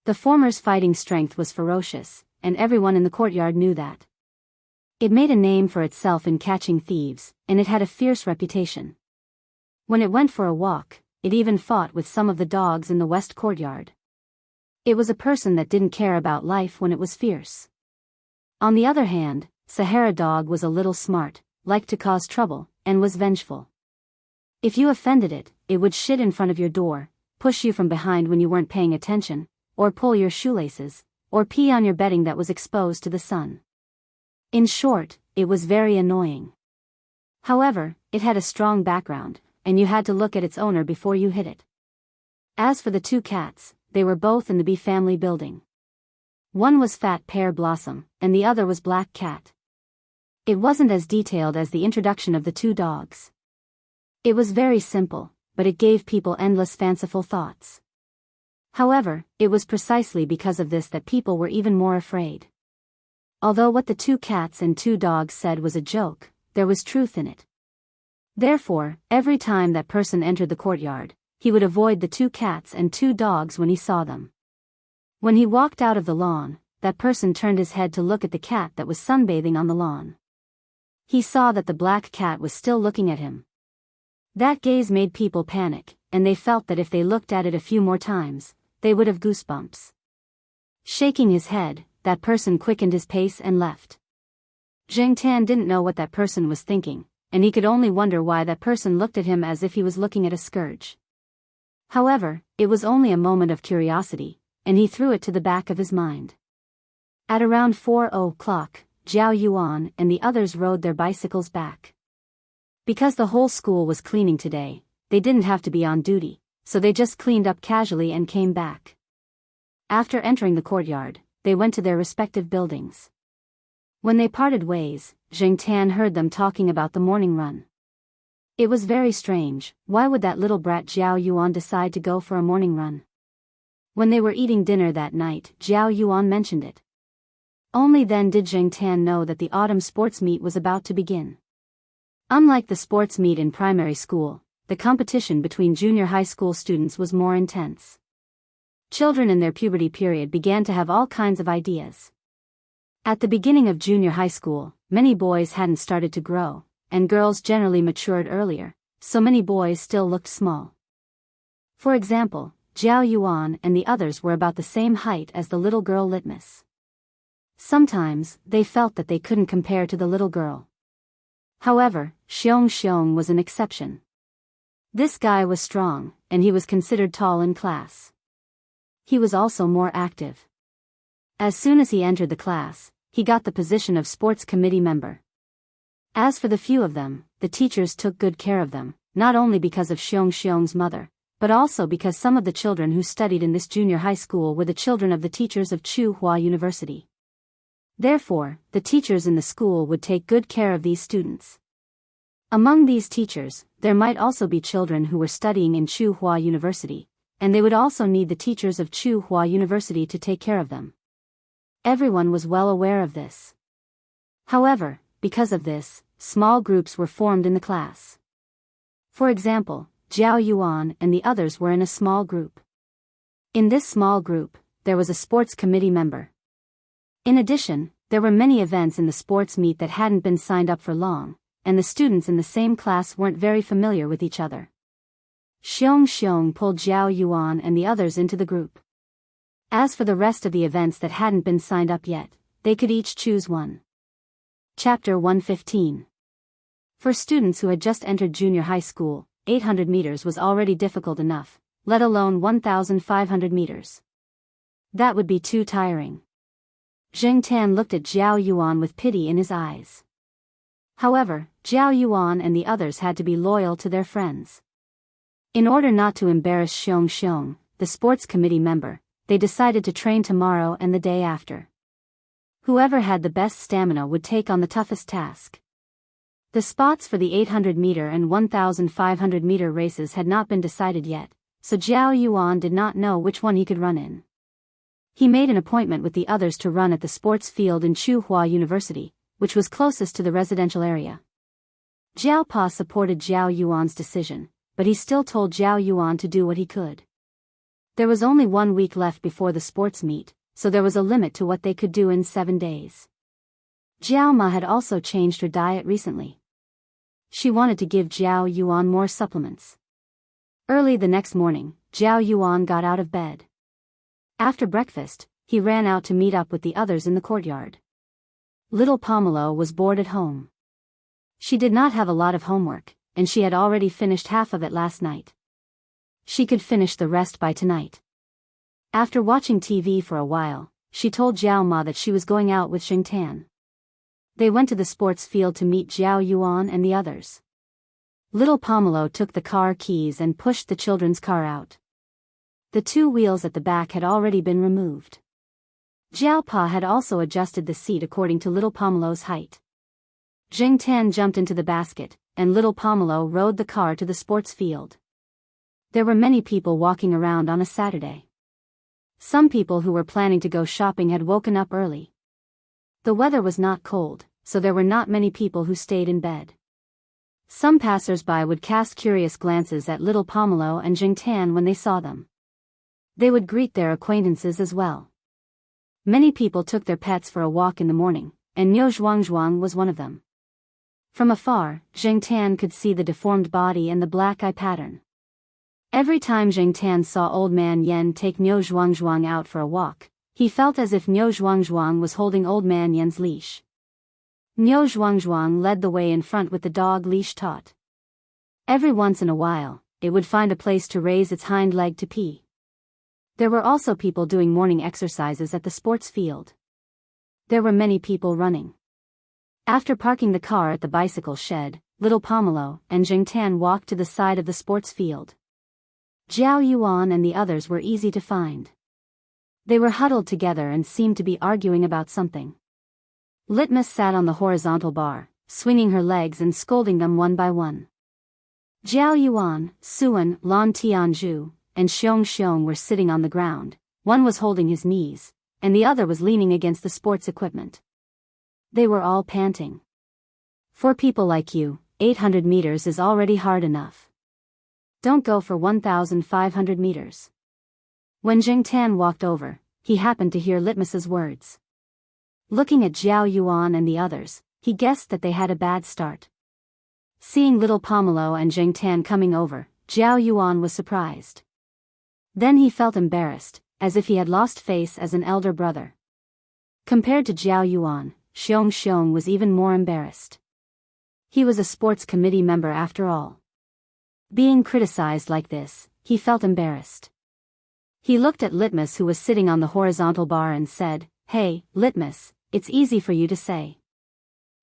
The former's fighting strength was ferocious, and everyone in the courtyard knew that. It made a name for itself in catching thieves, and it had a fierce reputation. When it went for a walk, it even fought with some of the dogs in the west courtyard. It was a person that didn't care about life when it was fierce. On the other hand, Sahara dog was a little smart, liked to cause trouble, and was vengeful. If you offended it, it would shit in front of your door, push you from behind when you weren't paying attention, or pull your shoelaces, or pee on your bedding that was exposed to the sun. In short, it was very annoying. However, it had a strong background, and you had to look at its owner before you hit it. As for the two cats, they were both in the Bee family building. One was Fat Pear Blossom, and the other was Black Cat. It wasn't as detailed as the introduction of the two dogs. It was very simple, but it gave people endless fanciful thoughts. However, it was precisely because of this that people were even more afraid. Although what the two cats and two dogs said was a joke, there was truth in it. Therefore, every time that person entered the courtyard, he would avoid the two cats and two dogs when he saw them. When he walked out of the lawn, that person turned his head to look at the cat that was sunbathing on the lawn. He saw that the black cat was still looking at him. That gaze made people panic, and they felt that if they looked at it a few more times, they would have goosebumps. Shaking his head, that person quickened his pace and left. Zheng Tan didn't know what that person was thinking, and he could only wonder why that person looked at him as if he was looking at a scourge. However, it was only a moment of curiosity, and he threw it to the back of his mind. At around 4:00, Zhao Yuan and the others rode their bicycles back. Because the whole school was cleaning today, they didn't have to be on duty, so they just cleaned up casually and came back. After entering the courtyard, they went to their respective buildings. When they parted ways, Zheng Tan heard them talking about the morning run. It was very strange. Why would that little brat Zhao Yuan decide to go for a morning run? When they were eating dinner that night, Zhao Yuan mentioned it. Only then did Zheng Tan know that the autumn sports meet was about to begin. Unlike the sports meet in primary school, the competition between junior high school students was more intense. Children in their puberty period began to have all kinds of ideas. At the beginning of junior high school, many boys hadn't started to grow, and girls generally matured earlier, so many boys still looked small. For example, Zhao Yuan and the others were about the same height as the little girl Litmus. Sometimes, they felt that they couldn't compare to the little girl. However, Xiong was an exception. This guy was strong, and he was considered tall in class. He was also more active. As soon as he entered the class, he got the position of sports committee member. As for the few of them, the teachers took good care of them, not only because of Xiong's mother, but also because some of the children who studied in this junior high school were the children of the teachers of Tsinghua University. Therefore, the teachers in the school would take good care of these students. Among these teachers, there might also be children who were studying in Tsinghua University, and they would also need the teachers of Tsinghua University to take care of them. Everyone was well aware of this. However, because of this, small groups were formed in the class. For example, Zhao Yuan and the others were in a small group. In this small group, there was a sports committee member. In addition, there were many events in the sports meet that hadn't been signed up for long, and the students in the same class weren't very familiar with each other. Xiong pulled Zhao Yuan and the others into the group. As for the rest of the events that hadn't been signed up yet, they could each choose one. Chapter 115. For students who had just entered junior high school, 800 meters was already difficult enough, let alone 1,500 meters. That would be too tiring. Zheng Tan looked at Zhao Yuan with pity in his eyes. However, Zhao Yuan and the others had to be loyal to their friends. In order not to embarrass Xiong, the sports committee member, they decided to train tomorrow and the day after. Whoever had the best stamina would take on the toughest task. The spots for the 800-meter and 1,500-meter races had not been decided yet, so Zhao Yuan did not know which one he could run in. He made an appointment with the others to run at the sports field in Tsinghua University, which was closest to the residential area. Zhao Pa supported Zhao Yuan's decision, but he still told Zhao Yuan to do what he could. There was only 1 week left before the sports meet, so there was a limit to what they could do in 7 days. Zhao Ma had also changed her diet recently. She wanted to give Zhao Yuan more supplements. Early the next morning, Zhao Yuan got out of bed. After breakfast, he ran out to meet up with the others in the courtyard. Little Pomelo was bored at home. She did not have a lot of homework, and she had already finished half of it last night. She could finish the rest by tonight. After watching TV for a while, she told Zhao Ma that she was going out with Zheng Tan. They went to the sports field to meet Zhao Yuan and the others. Little Pomelo took the car keys and pushed the children's car out. The two wheels at the back had already been removed. Jiao Pa had also adjusted the seat according to little Pomelo's height. Jing Tan jumped into the basket, and little Pomelo rode the car to the sports field. There were many people walking around on a Saturday. Some people who were planning to go shopping had woken up early. The weather was not cold, so there were not many people who stayed in bed. Some passers-by would cast curious glances at little Pomelo and Jing Tan when they saw them. They would greet their acquaintances as well. Many people took their pets for a walk in the morning, and Niu Zhuangzhuang was one of them. From afar, Jing Tan could see the deformed body and the black eye pattern. Every time Jing Tan saw Old Man Yen take Niu Zhuangzhuang out for a walk, he felt as if Niu Zhuangzhuang was holding Old Man Yen's leash. Niu Zhuangzhuang led the way in front with the dog leash taut. Every once in a while, it would find a place to raise its hind leg to pee. There were also people doing morning exercises at the sports field. There were many people running. After parking the car at the bicycle shed, little Pomelo and Jing Tan walked to the side of the sports field. Jiao Yuan and the others were easy to find. They were huddled together and seemed to be arguing about something. Litmus sat on the horizontal bar, swinging her legs and scolding them one by one. Jiao Yuan, Suan, Lan Tianzhu, and Xiong Xiong were sitting on the ground. One was holding his knees, and the other was leaning against the sports equipment. They were all panting. For people like you, 800 meters is already hard enough. Don't go for 1,500 meters. When Jing Tan walked over, he happened to hear Litmus's words. Looking at Jiao Yuan and the others, he guessed that they had a bad start. Seeing little Pomelo and Jing Tan coming over, Jiao Yuan was surprised. Then he felt embarrassed, as if he had lost face as an elder brother. Compared to Jiao Yuan, Xiong Xiong was even more embarrassed. He was a sports committee member after all. Being criticized like this, he felt embarrassed. He looked at Litmus, who was sitting on the horizontal bar, and said, "Hey, Litmus, it's easy for you to say.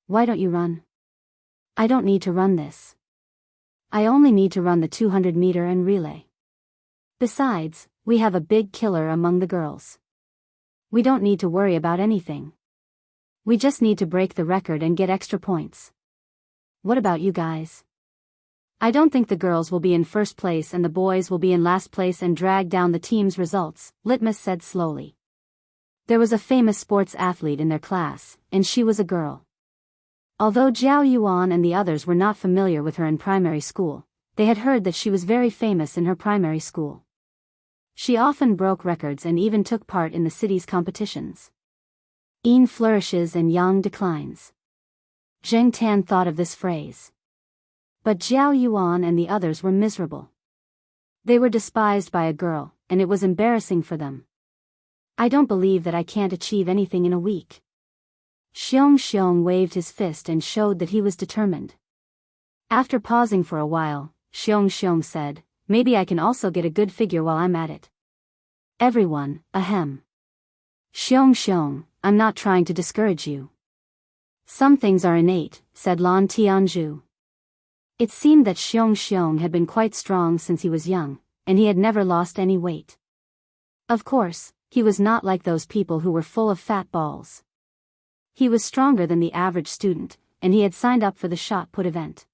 Why don't you run?" "I don't need to run this. I only need to run the 200-meter and relay. Besides, we have a big killer among the girls. We don't need to worry about anything. We just need to break the record and get extra points. What about you guys? I don't think the girls will be in first place and the boys will be in last place and drag down the team's results," Litmus said slowly. There was a famous sports athlete in their class, and she was a girl. Although Jiao Yuan and the others were not familiar with her in primary school, they had heard that she was very famous in her primary school. She often broke records and even took part in the city's competitions. Yin flourishes and Yang declines. Jing Tan thought of this phrase. But Jiao Yuan and the others were miserable. They were despised by a girl, and it was embarrassing for them. "I don't believe that I can't achieve anything in a week." Xiong Xiong waved his fist and showed that he was determined. After pausing for a while, Xiong Xiong said, "Maybe I can also get a good figure while I'm at it." Everyone, ahem. "Xiong Xiong, I'm not trying to discourage you. Some things are innate," said Lan Tianzhu. It seemed that Xiong Xiong had been quite strong since he was young, and he had never lost any weight. Of course, he was not like those people who were full of fat balls. He was stronger than the average student, and he had signed up for the shot put event.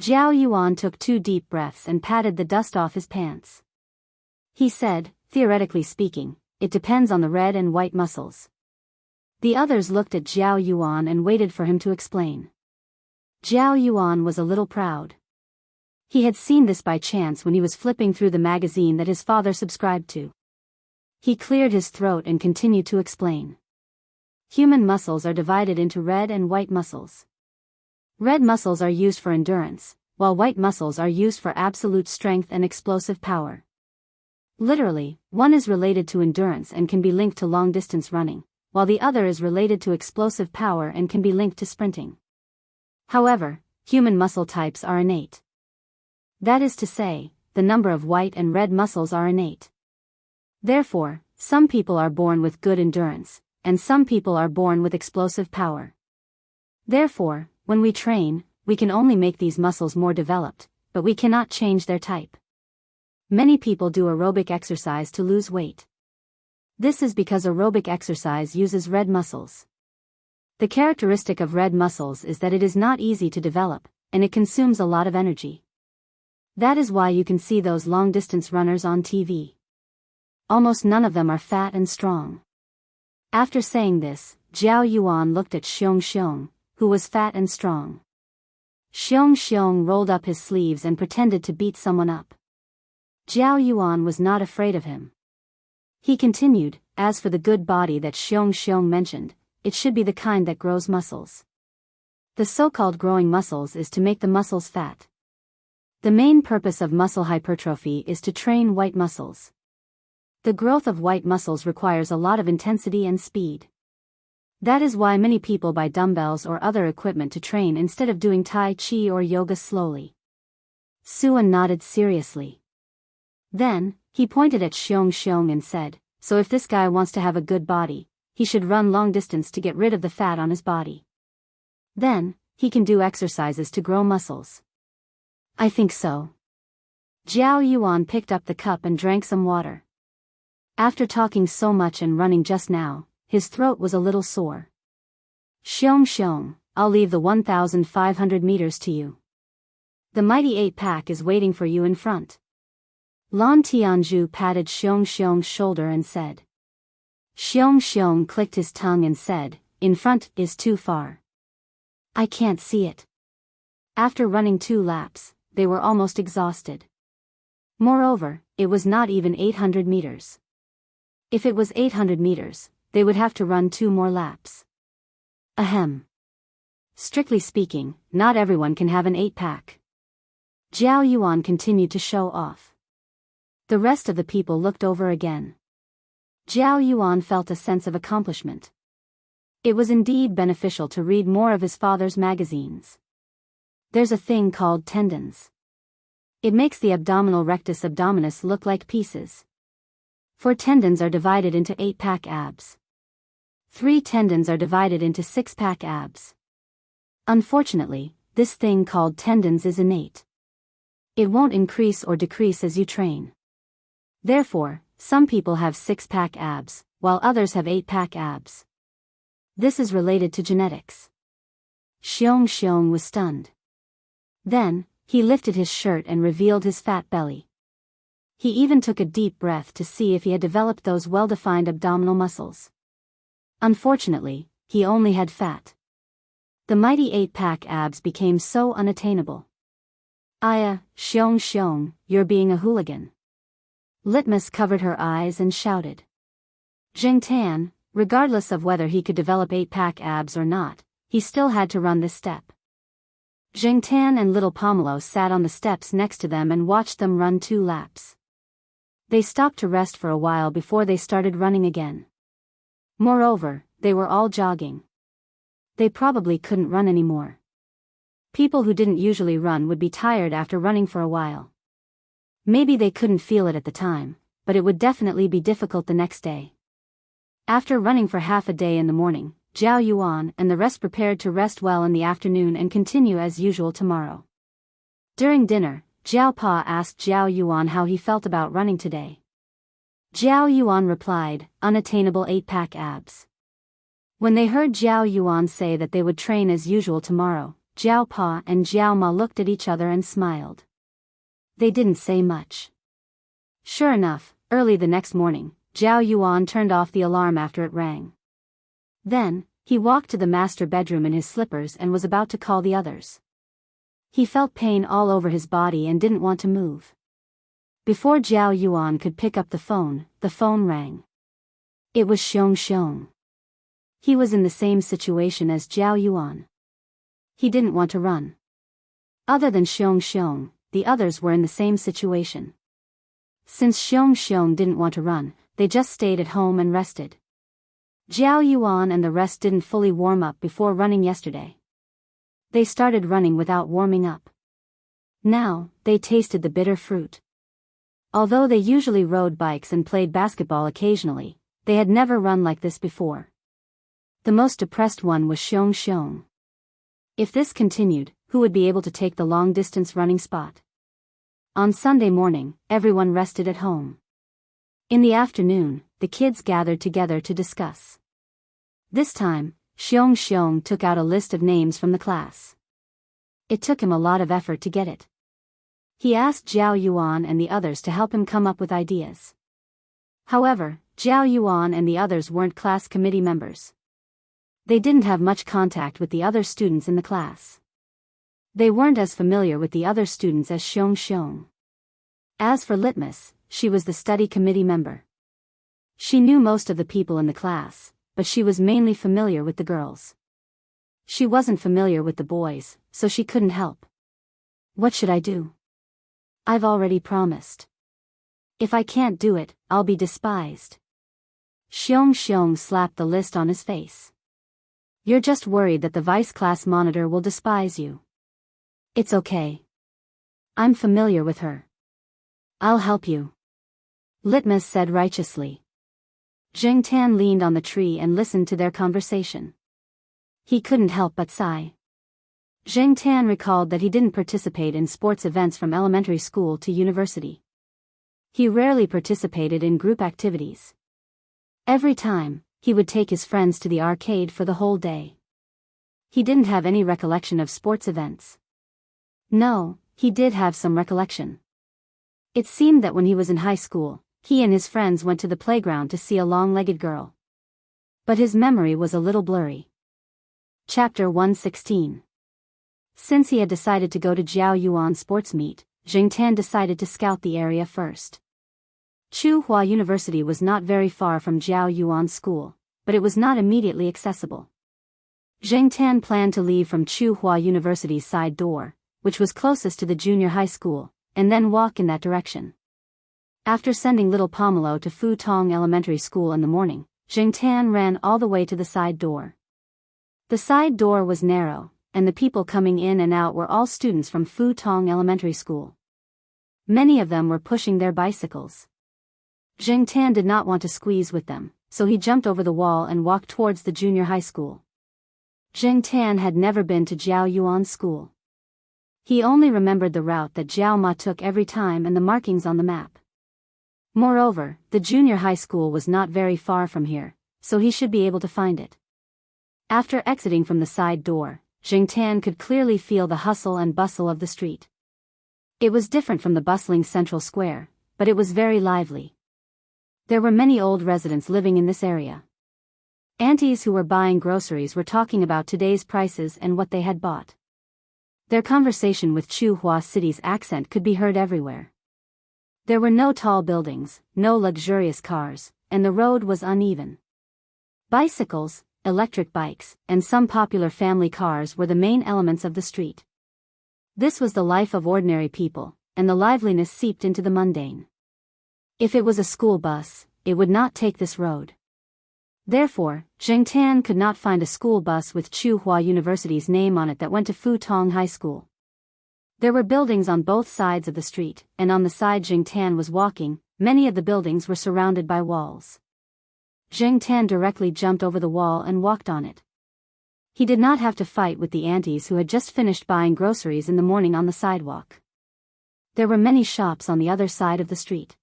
Jiao Yuan took 2 deep breaths and patted the dust off his pants. He said, "Theoretically speaking, it depends on the red and white muscles." The others looked at Jiao Yuan and waited for him to explain. Jiao Yuan was a little proud. He had seen this by chance when he was flipping through the magazine that his father subscribed to. He cleared his throat and continued to explain. Human muscles are divided into red and white muscles. Red muscles are used for endurance, while white muscles are used for absolute strength and explosive power. Literally, one is related to endurance and can be linked to long-distance running, while the other is related to explosive power and can be linked to sprinting. However, human muscle types are innate. That is to say, the number of white and red muscles are innate. Therefore, some people are born with good endurance, and some people are born with explosive power. Therefore, when we train, we can only make these muscles more developed, but we cannot change their type. Many people do aerobic exercise to lose weight. This is because aerobic exercise uses red muscles. The characteristic of red muscles is that it is not easy to develop, and it consumes a lot of energy. That is why you can see those long-distance runners on TV. Almost none of them are fat and strong. After saying this, Zhao Yuan looked at Xiong Xiong, who was fat and strong. Xiong Xiong rolled up his sleeves and pretended to beat someone up. Zhao Yuan was not afraid of him. He continued, as for the good body that Xiong Xiong mentioned, it should be the kind that grows muscles. The so-called growing muscles is to make the muscles fat. The main purpose of muscle hypertrophy is to train white muscles. The growth of white muscles requires a lot of intensity and speed. That is why many people buy dumbbells or other equipment to train instead of doing Tai Chi or yoga slowly. Suan nodded seriously. Then, he pointed at Xiong Xiong and said, so if this guy wants to have a good body, he should run long distance to get rid of the fat on his body. Then, he can do exercises to grow muscles. I think so. Zhao Yuan picked up the cup and drank some water. After talking so much and running just now, his throat was a little sore. Xiong Xiong, I'll leave the 1,500 meters to you. The mighty 8-pack is waiting for you in front. Lan Tianzhu patted Xiong Xiong's shoulder and said. Xiong Xiong clicked his tongue and said, in front is too far. I can't see it. After running 2 laps, they were almost exhausted. Moreover, it was not even 800 meters. If it was 800 meters, they would have to run 2 more laps. Ahem. Strictly speaking, not everyone can have an 8-pack. Zhao Yuan continued to show off. The rest of the people looked over again. Zhao Yuan felt a sense of accomplishment. It was indeed beneficial to read more of his father's magazines. There's a thing called tendons. It makes the abdominal rectus abdominis look like pieces. 4 tendons are divided into 8-pack abs. 3 tendons are divided into 6-pack abs. Unfortunately, this thing called tendons is innate. It won't increase or decrease as you train. Therefore, some people have 6-pack abs, while others have 8-pack abs. This is related to genetics. Xiong Xiong was stunned. Then, he lifted his shirt and revealed his fat belly. He even took a deep breath to see if he had developed those well-defined abdominal muscles. Unfortunately, he only had fat. The mighty 8-pack abs became so unattainable. Aya, Xiong Xiong, you're being a hooligan. Litmus covered her eyes and shouted. Zheng Tan, regardless of whether he could develop 8-pack abs or not, he still had to run this step. Zheng Tan and little Pomelo sat on the steps next to them and watched them run 2 laps. They stopped to rest for a while before they started running again. Moreover, they were all jogging. They probably couldn't run anymore. People who didn't usually run would be tired after running for a while. Maybe they couldn't feel it at the time, but it would definitely be difficult the next day. After running for half a day in the morning, Zhao Yuan and the rest prepared to rest well in the afternoon and continue as usual tomorrow. During dinner, Zhao Pa asked Zhao Yuan how he felt about running today. Zhao Yuan replied, unattainable 8-pack abs. When they heard Zhao Yuan say that they would train as usual tomorrow, Zhao Pa and Zhao Ma looked at each other and smiled. They didn't say much. Sure enough, early the next morning, Zhao Yuan turned off the alarm after it rang. Then, he walked to the master bedroom in his slippers and was about to call the others. He felt pain all over his body and didn't want to move. Before Zhao Yuan could pick up the phone rang. It was Xiong Xiong. He was in the same situation as Zhao Yuan. He didn't want to run. Other than Xiong Xiong, the others were in the same situation. Since Xiong Xiong didn't want to run, they just stayed at home and rested. Zhao Yuan and the rest didn't fully warm up before running yesterday. They started running without warming up. Now, they tasted the bitter fruit. Although they usually rode bikes and played basketball occasionally, they had never run like this before. The most depressed one was Xiong Xiong. If this continued, who would be able to take the long-distance running spot? On Sunday morning, everyone rested at home. In the afternoon, the kids gathered together to discuss. This time, Xiong took out a list of names from the class. It took him a lot of effort to get it. He asked Zhao Yuan and the others to help him come up with ideas. However, Zhao Yuan and the others weren't class committee members. They didn't have much contact with the other students in the class. They weren't as familiar with the other students as Xiong. As for Litmus, she was the study committee member. She knew most of the people in the class, but she was mainly familiar with the girls. She wasn't familiar with the boys, so she couldn't help. What should I do? I've already promised. If I can't do it, I'll be despised. Xiong slapped the list on his face. You're just worried that the vice class monitor will despise you. It's okay. I'm familiar with her. I'll help you. Litmus said righteously. Jiangtan leaned on the tree and listened to their conversation. He couldn't help but sigh. Jiangtan recalled that he didn't participate in sports events from elementary school to university. He rarely participated in group activities. Every time, he would take his friends to the arcade for the whole day. He didn't have any recollection of sports events. No, he did have some recollection. It seemed that when he was in high school, he and his friends went to the playground to see a long-legged girl. But his memory was a little blurry. Chapter 116. Since he had decided to go to Zhao Yuan sports meet, Jiangtan decided to scout the area first. Tsinghua University was not very far from Zhao Yuan's school, but it was not immediately accessible. Jiangtan planned to leave from Tsinghua University's side door, which was closest to the junior high school, and then walk in that direction. After sending little Pomelo to Futong Elementary School in the morning, Jiangtan ran all the way to the side door. The side door was narrow, and the people coming in and out were all students from Futong Elementary School. Many of them were pushing their bicycles. Jiangtan did not want to squeeze with them, so he jumped over the wall and walked towards the junior high school. Jiangtan had never been to Zhao Yuan's school. He only remembered the route that Zhao Ma took every time and the markings on the map. Moreover, the junior high school was not very far from here, so he should be able to find it. After exiting from the side door, Jiangtan could clearly feel the hustle and bustle of the street. It was different from the bustling central square, but it was very lively. There were many old residents living in this area. Aunties who were buying groceries were talking about today's prices and what they had bought. Their conversation with Tsinghua City's accent could be heard everywhere. There were no tall buildings, no luxurious cars, and the road was uneven. Bicycles, electric bikes, and some popular family cars were the main elements of the street. This was the life of ordinary people, and the liveliness seeped into the mundane. If it was a school bus, it would not take this road. Therefore, Jiangtan could not find a school bus with Tsinghua University's name on it that went to Futong High School. There were buildings on both sides of the street, and on the side Jiangtan was walking, many of the buildings were surrounded by walls. Jiangtan directly jumped over the wall and walked on it. He did not have to fight with the aunties who had just finished buying groceries in the morning on the sidewalk. There were many shops on the other side of the street.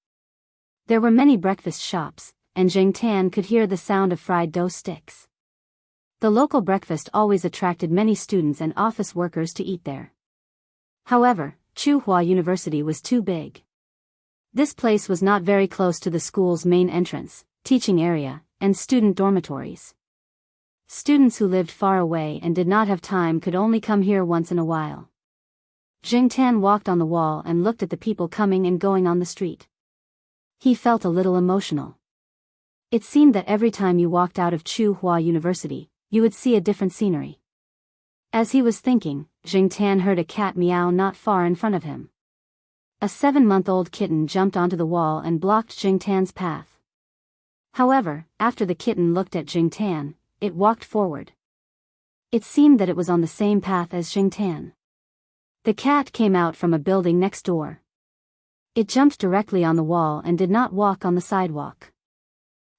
There were many breakfast shops, and Jiangtan could hear the sound of fried dough sticks. The local breakfast always attracted many students and office workers to eat there. However, Tsinghua University was too big. This place was not very close to the school's main entrance, teaching area, and student dormitories. Students who lived far away and did not have time could only come here once in a while. Jiangtan walked on the wall and looked at the people coming and going on the street. He felt a little emotional. It seemed that every time you walked out of Tsinghua University, you would see a different scenery. As he was thinking, Jiangtan heard a cat meow not far in front of him. A 7-month-old kitten jumped onto the wall and blocked Jiangtan's path. However, after the kitten looked at Jiangtan, it walked forward. It seemed that it was on the same path as Jiangtan. The cat came out from a building next door. It jumped directly on the wall and did not walk on the sidewalk.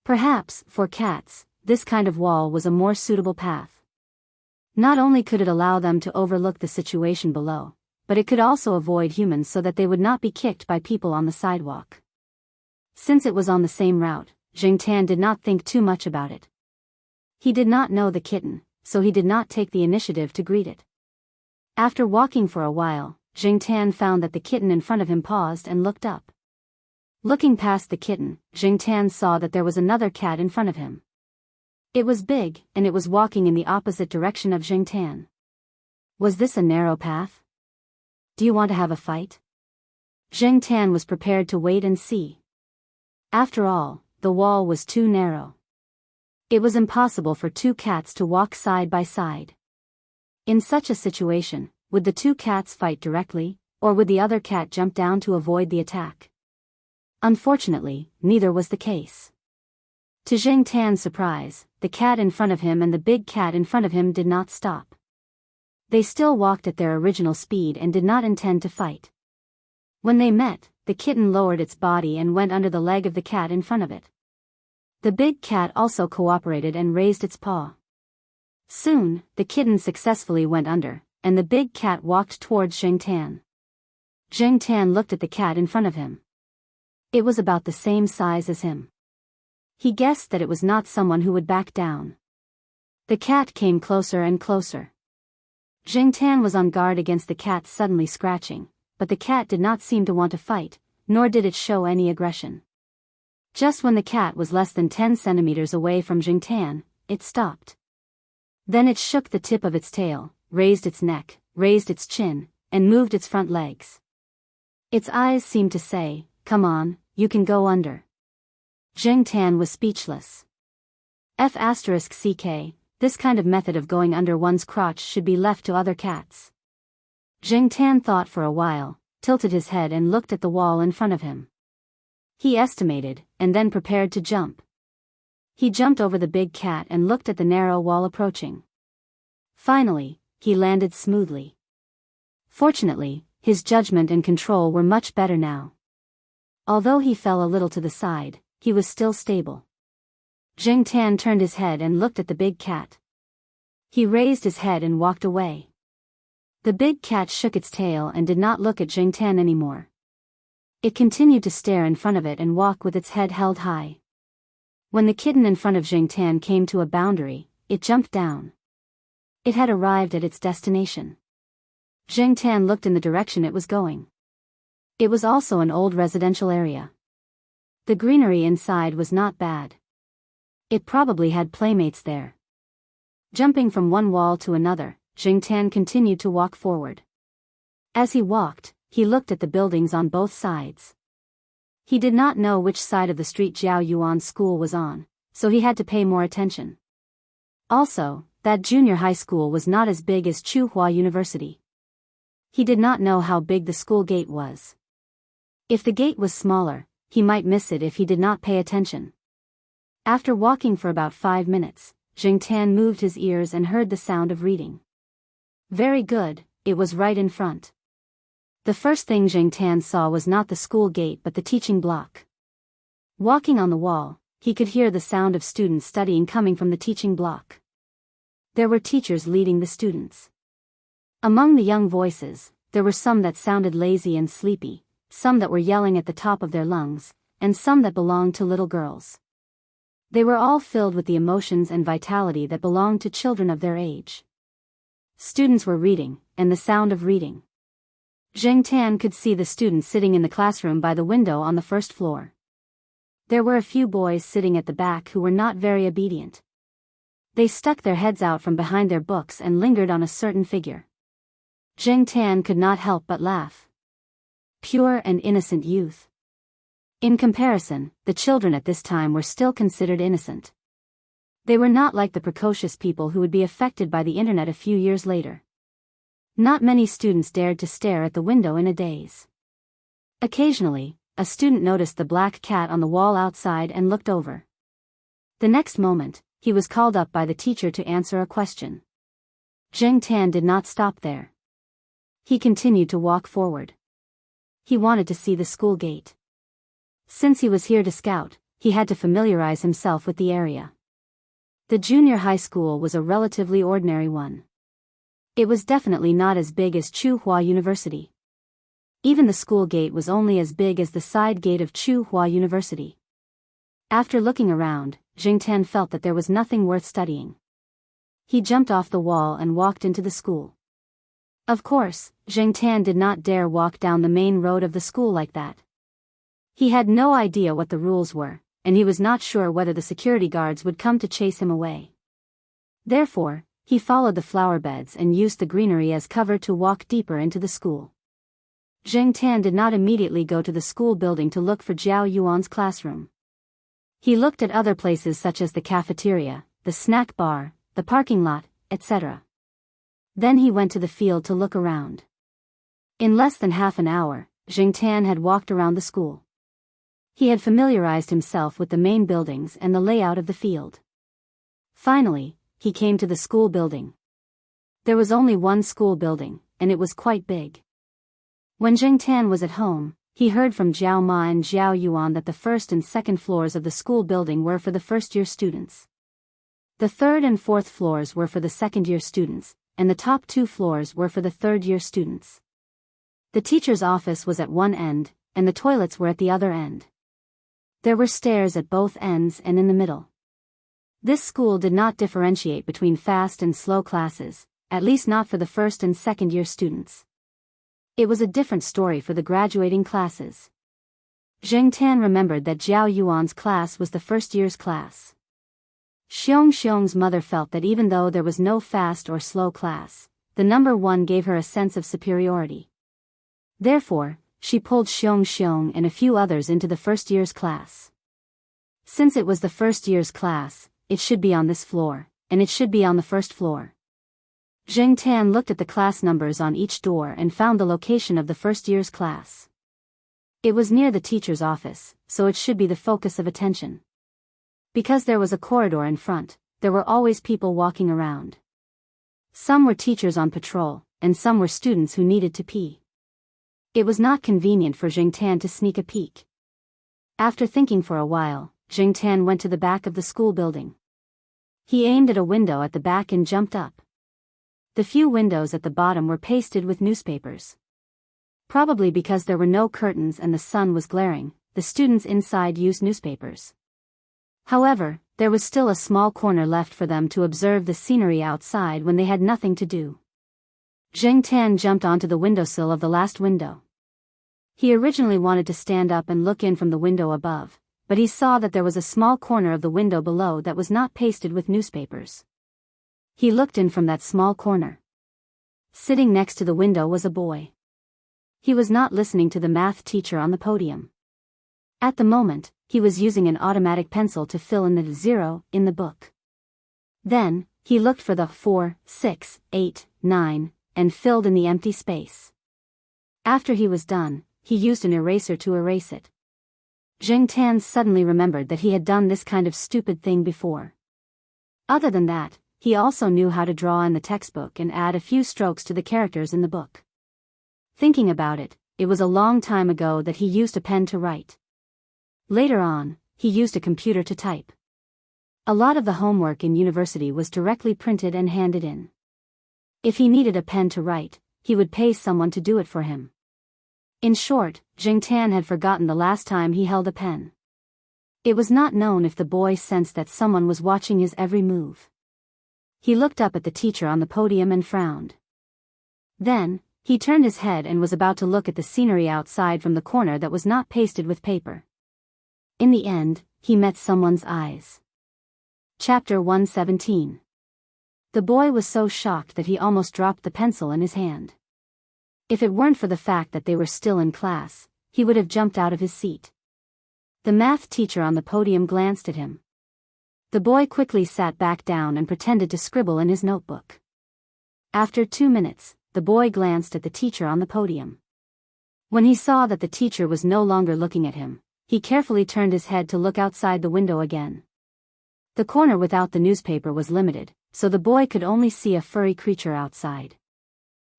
Perhaps, for cats, this kind of wall was a more suitable path. Not only could it allow them to overlook the situation below, but it could also avoid humans so that they would not be kicked by people on the sidewalk. Since it was on the same route, Jiangtan did not think too much about it. He did not know the kitten, so he did not take the initiative to greet it. After walking for a while, Jiangtan found that the kitten in front of him paused and looked up. Looking past the kitten, Jiangtan saw that there was another cat in front of him. It was big, and it was walking in the opposite direction of Jiangtan. Was this a narrow path? Do you want to have a fight? Jiangtan was prepared to wait and see. After all, the wall was too narrow. It was impossible for two cats to walk side by side. In such a situation, would the two cats fight directly, or would the other cat jump down to avoid the attack? Unfortunately, neither was the case. To Jiangtan's surprise, the cat in front of him and the big cat in front of him did not stop. They still walked at their original speed and did not intend to fight. When they met, the kitten lowered its body and went under the leg of the cat in front of it. The big cat also cooperated and raised its paw. Soon, the kitten successfully went under, and the big cat walked towards Jiangtan. Jiangtan looked at the cat in front of him. It was about the same size as him. He guessed that it was not someone who would back down. The cat came closer and closer. Jiangtan was on guard against the cat suddenly scratching, but the cat did not seem to want to fight, nor did it show any aggression. Just when the cat was less than 10 centimeters away from Jiangtan, it stopped. Then it shook the tip of its tail, raised its neck, raised its chin, and moved its front legs. Its eyes seemed to say, "Come on, you can go under." Jiangtan was speechless. F***ck, this kind of method of going under one's crotch should be left to other cats. Jiangtan thought for a while, tilted his head and looked at the wall in front of him. He estimated, and then prepared to jump. He jumped over the big cat and looked at the narrow wall approaching. Finally, he landed smoothly. Fortunately, his judgment and control were much better now. Although he fell a little to the side, he was still stable. Jiangtan turned his head and looked at the big cat. He raised his head and walked away. The big cat shook its tail and did not look at Jiangtan anymore. It continued to stare in front of it and walk with its head held high. When the kitten in front of Jiangtan came to a boundary, it jumped down. It had arrived at its destination. Jiangtan looked in the direction it was going. It was also an old residential area. The greenery inside was not bad. It probably had playmates there. Jumping from one wall to another, Jiangtan continued to walk forward. As he walked, he looked at the buildings on both sides. He did not know which side of the street Jiao Yuan's school was on, so he had to pay more attention. Also, that junior high school was not as big as Tsinghua University. He did not know how big the school gate was. If the gate was smaller, he might miss it if he did not pay attention. After walking for about 5 minutes, Jiangtan moved his ears and heard the sound of reading. Very good, it was right in front. The first thing Jiangtan saw was not the school gate but the teaching block. Walking on the wall, he could hear the sound of students studying coming from the teaching block. There were teachers leading the students. Among the young voices, there were some that sounded lazy and sleepy, some that were yelling at the top of their lungs, and some that belonged to little girls. They were all filled with the emotions and vitality that belonged to children of their age. Students were reading, and the sound of reading. Jiangtan could see the students sitting in the classroom by the window on the first floor. There were a few boys sitting at the back who were not very obedient. They stuck their heads out from behind their books and lingered on a certain figure. Jiangtan could not help but laugh. Pure and innocent youth. In comparison, the children at this time were still considered innocent. They were not like the precocious people who would be affected by the internet a few years later. Not many students dared to stare at the window in a daze. Occasionally, a student noticed the black cat on the wall outside and looked over. The next moment, he was called up by the teacher to answer a question. Jiangtan did not stop there. He continued to walk forward. He wanted to see the school gate. Since he was here to scout, he had to familiarize himself with the area. The junior high school was a relatively ordinary one. It was definitely not as big as Tsinghua University. Even the school gate was only as big as the side gate of Tsinghua University. After looking around, Jingtan felt that there was nothing worth studying. He jumped off the wall and walked into the school. Of course, Jingtan did not dare walk down the main road of the school like that. He had no idea what the rules were, and he was not sure whether the security guards would come to chase him away. Therefore, he followed the flower beds and used the greenery as cover to walk deeper into the school. Jingtan did not immediately go to the school building to look for Zhao Yuan's classroom. He looked at other places such as the cafeteria, the snack bar, the parking lot, etc. Then he went to the field to look around. In less than half an hour, Jingtan had walked around the school. He had familiarized himself with the main buildings and the layout of the field. Finally, he came to the school building. There was only one school building, and it was quite big. When Jingtan was at home, he heard from Zhao Ma and Zhao Yuan that the first and second floors of the school building were for the first-year students. The third and fourth floors were for the second-year students, and the top 2 floors were for the third-year students. The teacher's office was at one end, and the toilets were at the other end. There were stairs at both ends and in the middle. This school did not differentiate between fast and slow classes, at least not for the first and second-year students. It was a different story for the graduating classes. Jingtan remembered that Zhao Yuan's class was the first year's class. Xiong's mother felt that even though there was no fast or slow class, the number 1 gave her a sense of superiority. Therefore, she pulled Xiong and a few others into the first year's class. Since it was the first year's class, it should be on this floor, and it should be on the first floor. Jingtan looked at the class numbers on each door and found the location of the first year's class. It was near the teacher's office, so it should be the focus of attention. Because there was a corridor in front, there were always people walking around. Some were teachers on patrol, and some were students who needed to pee. It was not convenient for Jingtan to sneak a peek. After thinking for a while, Jingtan went to the back of the school building. He aimed at a window at the back and jumped up. The few windows at the bottom were pasted with newspapers. Probably because there were no curtains and the sun was glaring, the students inside used newspapers. However, there was still a small corner left for them to observe the scenery outside when they had nothing to do. Jingtan jumped onto the windowsill of the last window. He originally wanted to stand up and look in from the window above, but he saw that there was a small corner of the window below that was not pasted with newspapers. He looked in from that small corner. Sitting next to the window was a boy. He was not listening to the math teacher on the podium. At the moment, he was using an automatic pencil to fill in the 0 in the book. Then, he looked for the 4, 6, 8, 9, and filled in the empty space. After he was done, he used an eraser to erase it. Jingtan suddenly remembered that he had done this kind of stupid thing before. Other than that, he also knew how to draw in the textbook and add a few strokes to the characters in the book. Thinking about it, it was a long time ago that he used a pen to write. Later on, he used a computer to type. A lot of the homework in university was directly printed and handed in. If he needed a pen to write, he would pay someone to do it for him. In short, Jingtan had forgotten the last time he held a pen. It was not known if the boy sensed that someone was watching his every move. He looked up at the teacher on the podium and frowned. Then, he turned his head and was about to look at the scenery outside from the corner that was not pasted with paper. In the end, he met someone's eyes. Chapter 117. The boy was so shocked that he almost dropped the pencil in his hand. If it weren't for the fact that they were still in class, he would have jumped out of his seat. The math teacher on the podium glanced at him. The boy quickly sat back down and pretended to scribble in his notebook. After 2 minutes, the boy glanced at the teacher on the podium. When he saw that the teacher was no longer looking at him, he carefully turned his head to look outside the window again. The corner without the newspaper was limited, so the boy could only see a furry creature outside.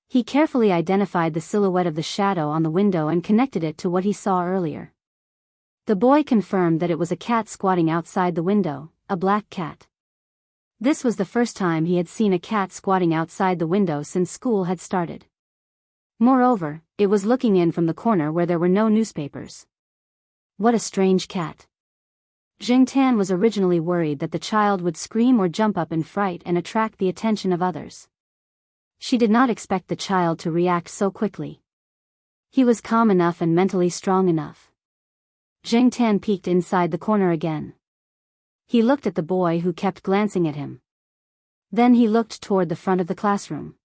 He carefully identified the silhouette of the shadow on the window and connected it to what he saw earlier. The boy confirmed that it was a cat squatting outside the window, a black cat. This was the first time he had seen a cat squatting outside the window since school had started. Moreover, it was looking in from the corner where there were no newspapers. What a strange cat. Jing Tan was originally worried that the child would scream or jump up in fright and attract the attention of others. She did not expect the child to react so quickly. He was calm enough and mentally strong enough. Jing Tan peeked inside the corner again. He looked at the boy who kept glancing at him. Then he looked toward the front of the classroom.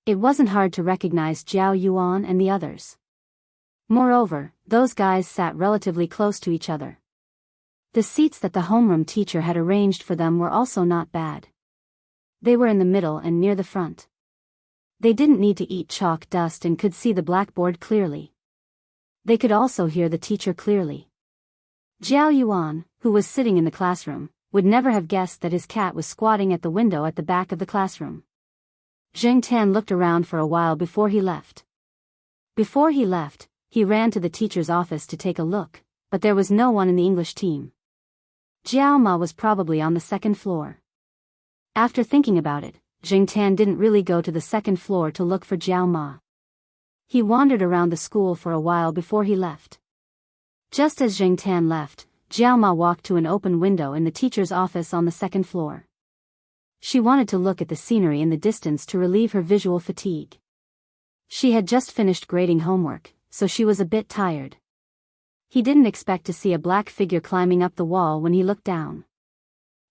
It wasn't hard to recognize Jiao Yuan and the others. Moreover, those guys sat relatively close to each other. The seats that the homeroom teacher had arranged for them were also not bad. They were in the middle and near the front. They didn't need to eat chalk dust and could see the blackboard clearly. They could also hear the teacher clearly. Jiao Yuan, who was sitting in the classroom, would never have guessed that his cat was squatting at the window at the back of the classroom. Jing Tan looked around for a while before he left. Before he left, he ran to the teacher's office to take a look, but there was no one in the English team. Jiao Ma was probably on the second floor. After thinking about it, Jing Tan didn't really go to the second floor to look for Jiao Ma. He wandered around the school for a while before he left. Just as Jing Tan left, Jiao Ma walked to an open window in the teacher's office on the second floor. She wanted to look at the scenery in the distance to relieve her visual fatigue. She had just finished grading homework, so she was a bit tired. He didn't expect to see a black figure climbing up the wall when he looked down.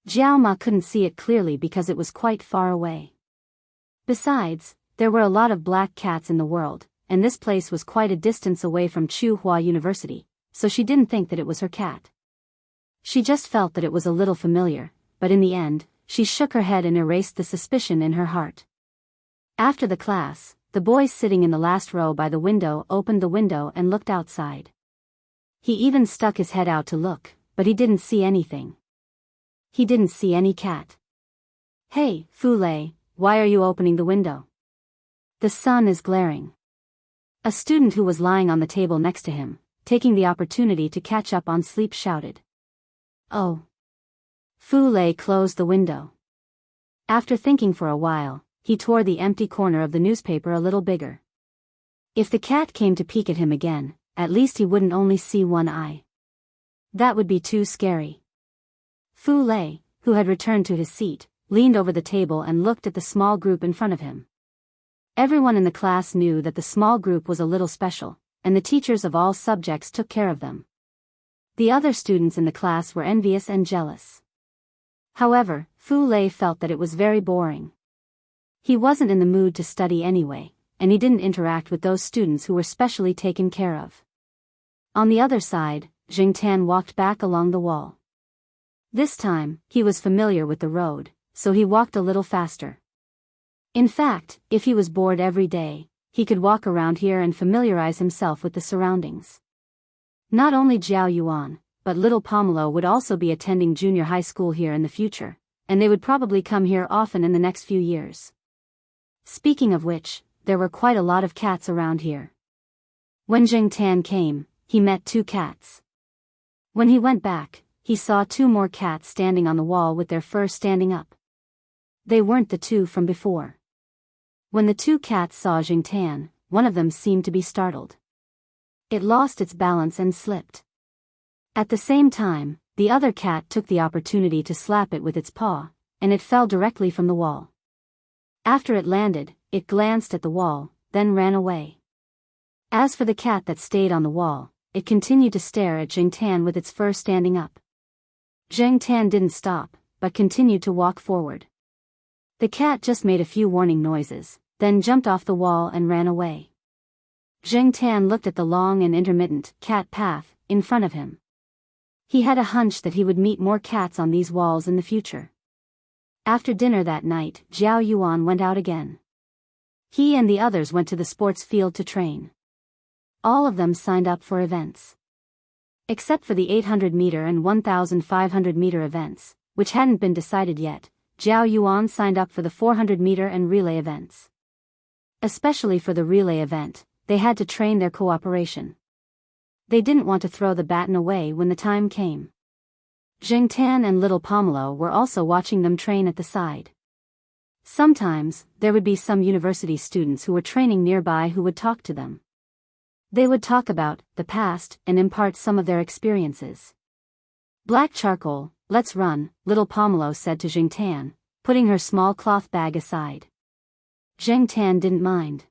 Jiao Ma couldn't see it clearly because it was quite far away. Besides, there were a lot of black cats in the world, and this place was quite a distance away from Tsinghua University, so she didn't think that it was her cat. She just felt that it was a little familiar, but in the end, she shook her head and erased the suspicion in her heart. After the class, the boy sitting in the last row by the window opened the window and looked outside. He even stuck his head out to look, but he didn't see anything. He didn't see any cat. "Hey, Fu Lei, why are you opening the window? The sun is glaring." A student who was lying on the table next to him, taking the opportunity to catch up on sleep, shouted. "Oh." Fu Lei closed the window. After thinking for a while, he tore the empty corner of the newspaper a little bigger. If the cat came to peek at him again, at least he wouldn't only see one eye. That would be too scary. Fu Lei, who had returned to his seat, leaned over the table and looked at the small group in front of him. Everyone in the class knew that the small group was a little special, and the teachers of all subjects took care of them. The other students in the class were envious and jealous. However, Fu Lei felt that it was very boring. He wasn't in the mood to study anyway, and he didn't interact with those students who were specially taken care of. On the other side, Jing Tan walked back along the wall. This time, he was familiar with the road, so he walked a little faster. In fact, if he was bored every day, he could walk around here and familiarize himself with the surroundings. Not only Jiao Yuan, but little Pomelo would also be attending junior high school here in the future, and they would probably come here often in the next few years. Speaking of which, there were quite a lot of cats around here. When Jing Tan came, he met 2 cats. When he went back, he saw 2 more cats standing on the wall with their fur standing up. They weren't the 2 from before. When the 2 cats saw Jing Tan, one of them seemed to be startled. It lost its balance and slipped. At the same time, the other cat took the opportunity to slap it with its paw, and it fell directly from the wall. After it landed, it glanced at the wall, then ran away. As for the cat that stayed on the wall, it continued to stare at Jing Tan with its fur standing up. Jing Tan didn't stop, but continued to walk forward. The cat just made a few warning noises, then jumped off the wall and ran away. Jing Tan looked at the long and intermittent cat path in front of him. He had a hunch that he would meet more cats on these walls in the future. After dinner that night, Jiao Yuan went out again. He and the others went to the sports field to train. All of them signed up for events. Except for the 800-meter and 1,500-meter events, which hadn't been decided yet, Jiao Yuan signed up for the 400-meter and relay events. Especially for the relay event, they had to train their cooperation. They didn't want to throw the baton away when the time came. Zheng Tan and little Pomelo were also watching them train at the side. Sometimes, there would be some university students who were training nearby who would talk to them. They would talk about the past and impart some of their experiences. Black charcoal, let's run, little Pomelo said to Zheng Tan, putting her small cloth bag aside. Zheng Tan didn't mind.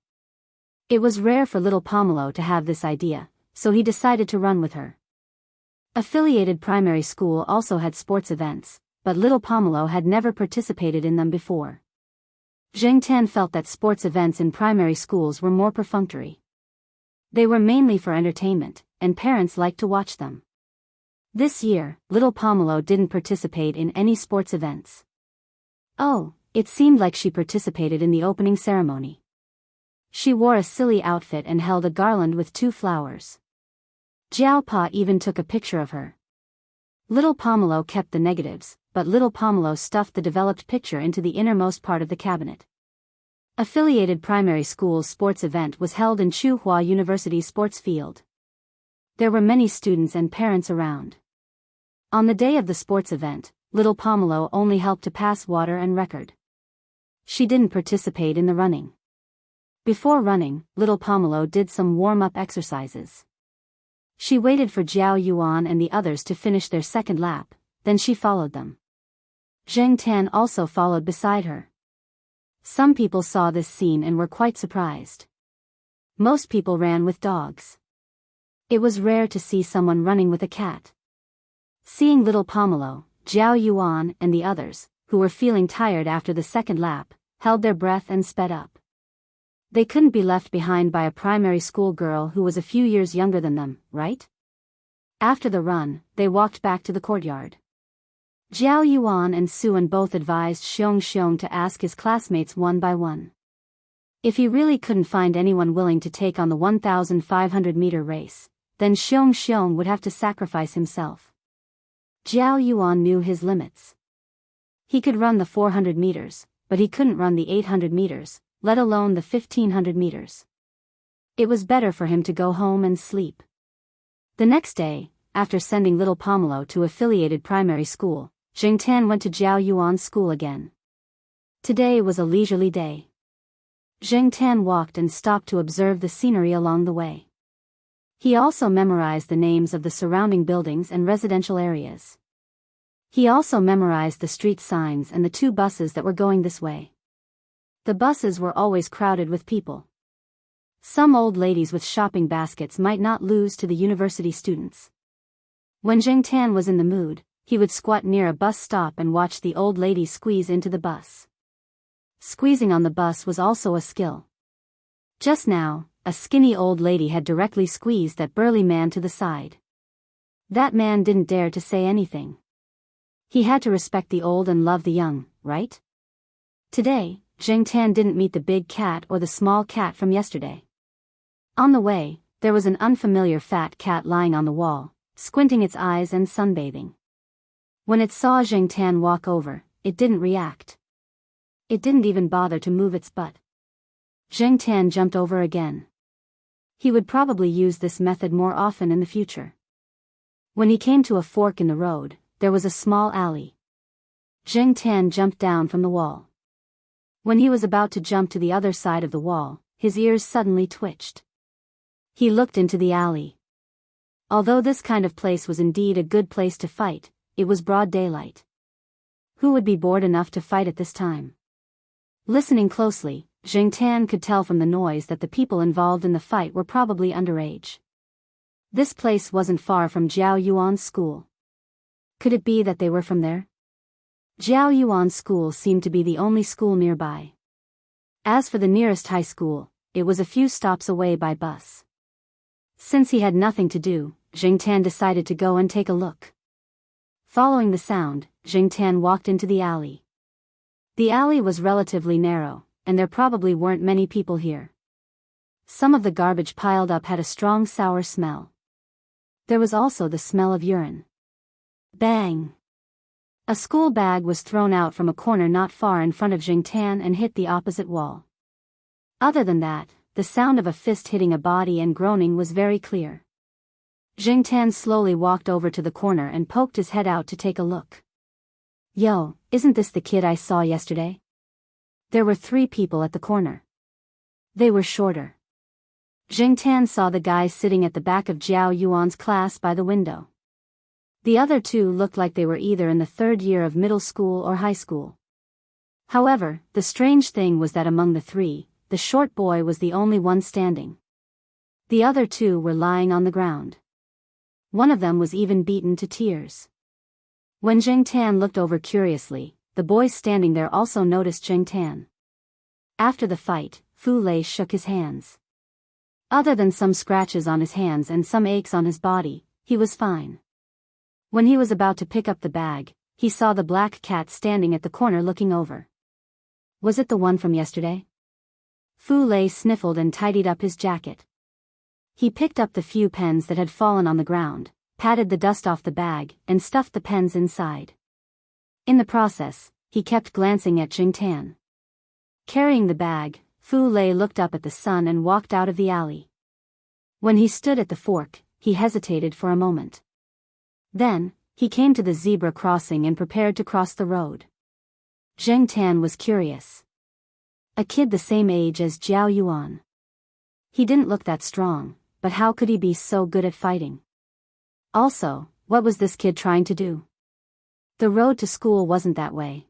It was rare for little Pomelo to have this idea, so he decided to run with her. Affiliated primary school also had sports events, but little Pomelo had never participated in them before. Zheng Tan felt that sports events in primary schools were more perfunctory. They were mainly for entertainment, and parents liked to watch them. This year, little Pomelo didn't participate in any sports events. Oh, it seemed like she participated in the opening ceremony. She wore a silly outfit and held a garland with 2 flowers. Jiao Pa even took a picture of her. Little Pomelo kept the negatives, but little Pomelo stuffed the developed picture into the innermost part of the cabinet. Affiliated primary school's sports event was held in Tsinghua University's sports field. There were many students and parents around. On the day of the sports event, little Pomelo only helped to pass water and record. She didn't participate in the running. Before running, little Pomelo did some warm-up exercises. She waited for Jiao Yuan and the others to finish their second lap, then she followed them. Zheng Tan also followed beside her. Some people saw this scene and were quite surprised. Most people ran with dogs. It was rare to see someone running with a cat. Seeing little Pomelo, Jiao Yuan and the others, who were feeling tired after the second lap, held their breath and sped up. They couldn't be left behind by a primary school girl who was a few years younger than them, right? After the run, they walked back to the courtyard. Jiao Yuan and Suan both advised Xiong to ask his classmates one by one. If he really couldn't find anyone willing to take on the 1,500-meter race, then Xiong would have to sacrifice himself. Jiao Yuan knew his limits. He could run the 400 meters, but he couldn't run the 800 meters, let alone the 1,500 meters. It was better for him to go home and sleep. The next day, after sending little Pomelo to affiliated primary school, Zheng Tan went to Jiao Yuan's school again. Today was a leisurely day. Zheng Tan walked and stopped to observe the scenery along the way. He also memorized the names of the surrounding buildings and residential areas. He also memorized the street signs and the 2 buses that were going this way. The buses were always crowded with people. Some old ladies with shopping baskets might not lose to the university students. When Zheng Tan was in the mood, he would squat near a bus stop and watch the old ladies squeeze into the bus. Squeezing on the bus was also a skill. Just now, a skinny old lady had directly squeezed that burly man to the side. That man didn't dare to say anything. He had to respect the old and love the young, right? Today, Zheng Tan didn't meet the big cat or the small cat from yesterday. On the way, there was an unfamiliar fat cat lying on the wall, squinting its eyes and sunbathing. When it saw Zheng Tan walk over, it didn't react. It didn't even bother to move its butt. Zheng Tan jumped over again. He would probably use this method more often in the future. When he came to a fork in the road, there was a small alley. Zheng Tan jumped down from the wall. When he was about to jump to the other side of the wall, his ears suddenly twitched. He looked into the alley. Although this kind of place was indeed a good place to fight, it was broad daylight. Who would be bored enough to fight at this time? Listening closely, Zheng Tan could tell from the noise that the people involved in the fight were probably underage. This place wasn't far from Jiao Yuan's school. Could it be that they were from there? Jiao Yuan's school seemed to be the only school nearby. As for the nearest high school, it was a few stops away by bus. Since he had nothing to do, Zheng Tan decided to go and take a look. Following the sound, Zheng Tan walked into the alley. The alley was relatively narrow, and there probably weren't many people here. Some of the garbage piled up had a strong sour smell. There was also the smell of urine. Bang! A school bag was thrown out from a corner not far in front of Zheng Tan and hit the opposite wall. Other than that, the sound of a fist hitting a body and groaning was very clear. Jiangtan slowly walked over to the corner and poked his head out to take a look. Yo, isn't this the kid I saw yesterday? There were 3 people at the corner. They were shorter. Jiangtan saw the guy sitting at the back of Jiao Yuan's class by the window. The other 2 looked like they were either in the 3rd year of middle school or high school. However, the strange thing was that among the 3, the short boy was the only one standing. The other 2 were lying on the ground. One of them was even beaten to tears. When Jiangtan looked over curiously, the boys standing there also noticed Jiangtan. After the fight, Fu Lei shook his hands. Other than some scratches on his hands and some aches on his body, he was fine. When he was about to pick up the bag, he saw the black cat standing at the corner looking over. Was it the one from yesterday? Fu Lei sniffled and tidied up his jacket. He picked up the few pens that had fallen on the ground, patted the dust off the bag, and stuffed the pens inside. In the process, he kept glancing at Jiangtan. Carrying the bag, Fu Lei looked up at the sun and walked out of the alley. When he stood at the fork, he hesitated for a moment. Then, he came to the zebra crossing and prepared to cross the road. Jiangtan was curious. A kid the same age as Jiao Yuan. He didn't look that strong, but how could he be so good at fighting? Also, what was this kid trying to do? The road to school wasn't that way.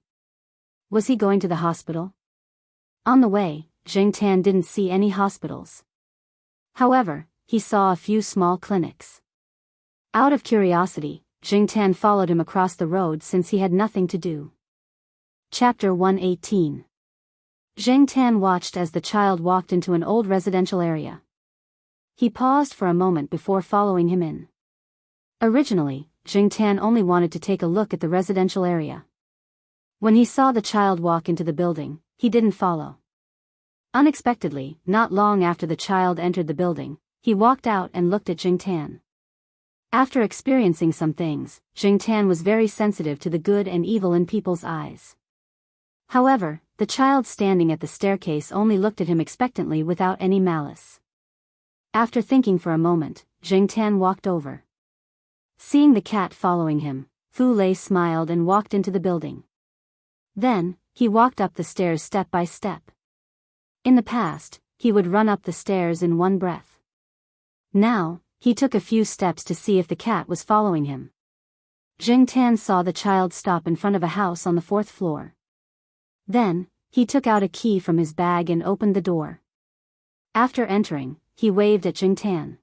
Was he going to the hospital? On the way, Jiangtan didn't see any hospitals. However, he saw a few small clinics. Out of curiosity, Jiangtan followed him across the road since he had nothing to do. Chapter 118. Jiangtan watched as the child walked into an old residential area. He paused for a moment before following him in. Originally, Jiangtan only wanted to take a look at the residential area. When he saw the child walk into the building, he didn't follow. Unexpectedly, not long after the child entered the building, he walked out and looked at Jiangtan. After experiencing some things, Jiangtan was very sensitive to the good and evil in people's eyes. However, the child standing at the staircase only looked at him expectantly without any malice. After thinking for a moment, Jiangtan walked over. Seeing the cat following him, Fu Lei smiled and walked into the building. Then, he walked up the stairs step by step. In the past, he would run up the stairs in one breath. Now, he took a few steps to see if the cat was following him. Jiangtan saw the child stop in front of a house on the 4th floor. Then, he took out a key from his bag and opened the door. After entering, he waved at Jiangtan.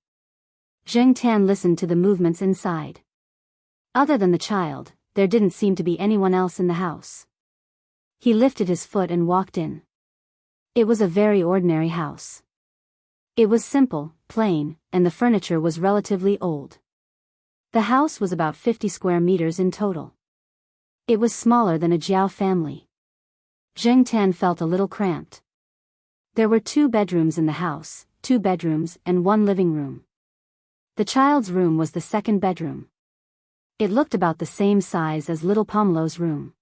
Jiangtan listened to the movements inside. Other than the child, there didn't seem to be anyone else in the house. He lifted his foot and walked in. It was a very ordinary house. It was simple, plain, and the furniture was relatively old. The house was about 50 square meters in total. It was smaller than a Jiao family. Jiangtan felt a little cramped. There were 2 bedrooms in the house, 2 bedrooms and 1 living room. The child's room was the 2nd bedroom. It looked about the same size as little Pomelo's room.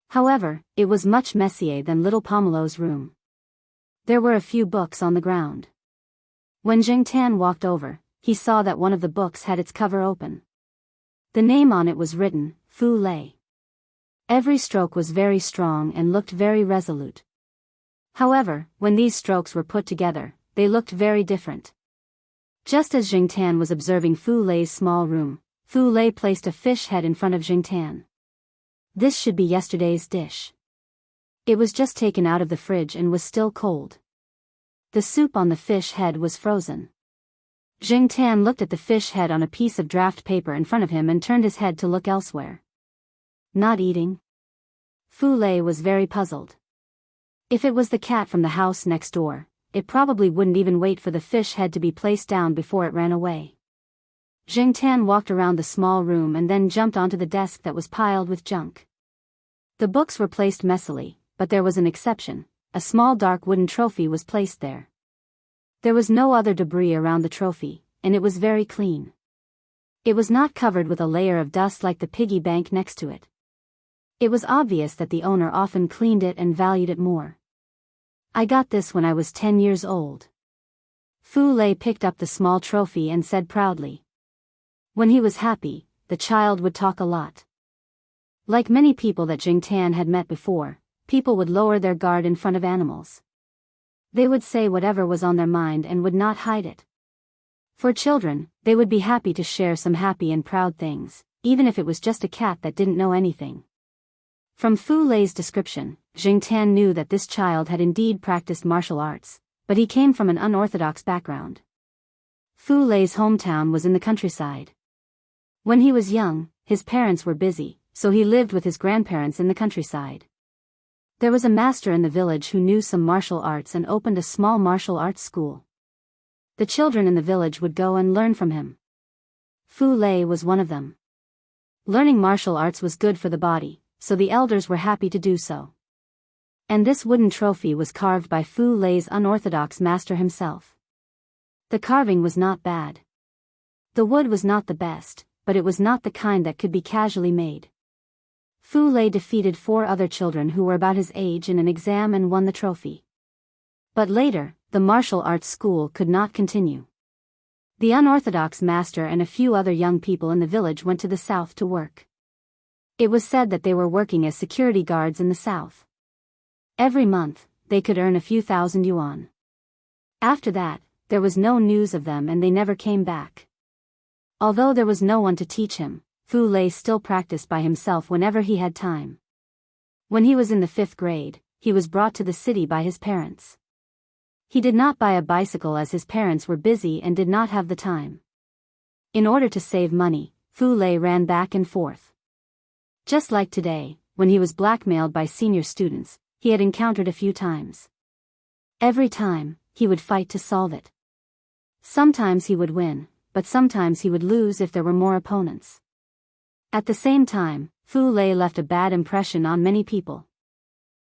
However, it was much messier than little Pomelo's room. There were a few books on the ground. When Jiangtan walked over, he saw that one of the books had its cover open. The name on it was written, Fu Lei. Every stroke was very strong and looked very resolute. However, when these strokes were put together, they looked very different. Just as Jiangtan was observing Fu Lei's small room, Fu Lei placed a fish head in front of Jiangtan. This should be yesterday's dish. It was just taken out of the fridge and was still cold. The soup on the fish head was frozen. Jiangtan looked at the fish head on a piece of draft paper in front of him and turned his head to look elsewhere. Not eating? Fu Lei was very puzzled. If it was the cat from the house next door, it probably wouldn't even wait for the fish head to be placed down before it ran away. Jiangtan walked around the small room and then jumped onto the desk that was piled with junk. The books were placed messily, but there was an exception. A small dark wooden trophy was placed there. There was no other debris around the trophy, and it was very clean. It was not covered with a layer of dust like the piggy bank next to it. It was obvious that the owner often cleaned it and valued it more. I got this when I was 10 years old. Fu Lei picked up the small trophy and said proudly. When he was happy, the child would talk a lot. Like many people that Jingtan had met before, people would lower their guard in front of animals. They would say whatever was on their mind and would not hide it. For children, they would be happy to share some happy and proud things, even if it was just a cat that didn't know anything. From Fu Lei's description, Jingtan knew that this child had indeed practiced martial arts, but he came from an unorthodox background. Fu Lei's hometown was in the countryside. When he was young, his parents were busy, so he lived with his grandparents in the countryside. There was a master in the village who knew some martial arts and opened a small martial arts school. The children in the village would go and learn from him. Fu Lei was one of them. Learning martial arts was good for the body, so the elders were happy to do so. And this wooden trophy was carved by Fu Lei's unorthodox master himself. The carving was not bad. The wood was not the best, but it was not the kind that could be casually made. Fu Lei defeated 4 other children who were about his age in an exam and won the trophy. But later, the martial arts school could not continue. The unorthodox master and a few other young people in the village went to the south to work. It was said that they were working as security guards in the south. Every month, they could earn a few thousand yuan. After that, there was no news of them and they never came back. Although there was no one to teach him, Fu Lei still practiced by himself whenever he had time. When he was in the 5th grade, he was brought to the city by his parents. He did not buy a bicycle as his parents were busy and did not have the time. In order to save money, Fu Lei ran back and forth. Just like today, when he was blackmailed by senior students, he had encountered a few times. Every time, he would fight to solve it. Sometimes he would win, but sometimes he would lose if there were more opponents. At the same time, Fu Lei left a bad impression on many people.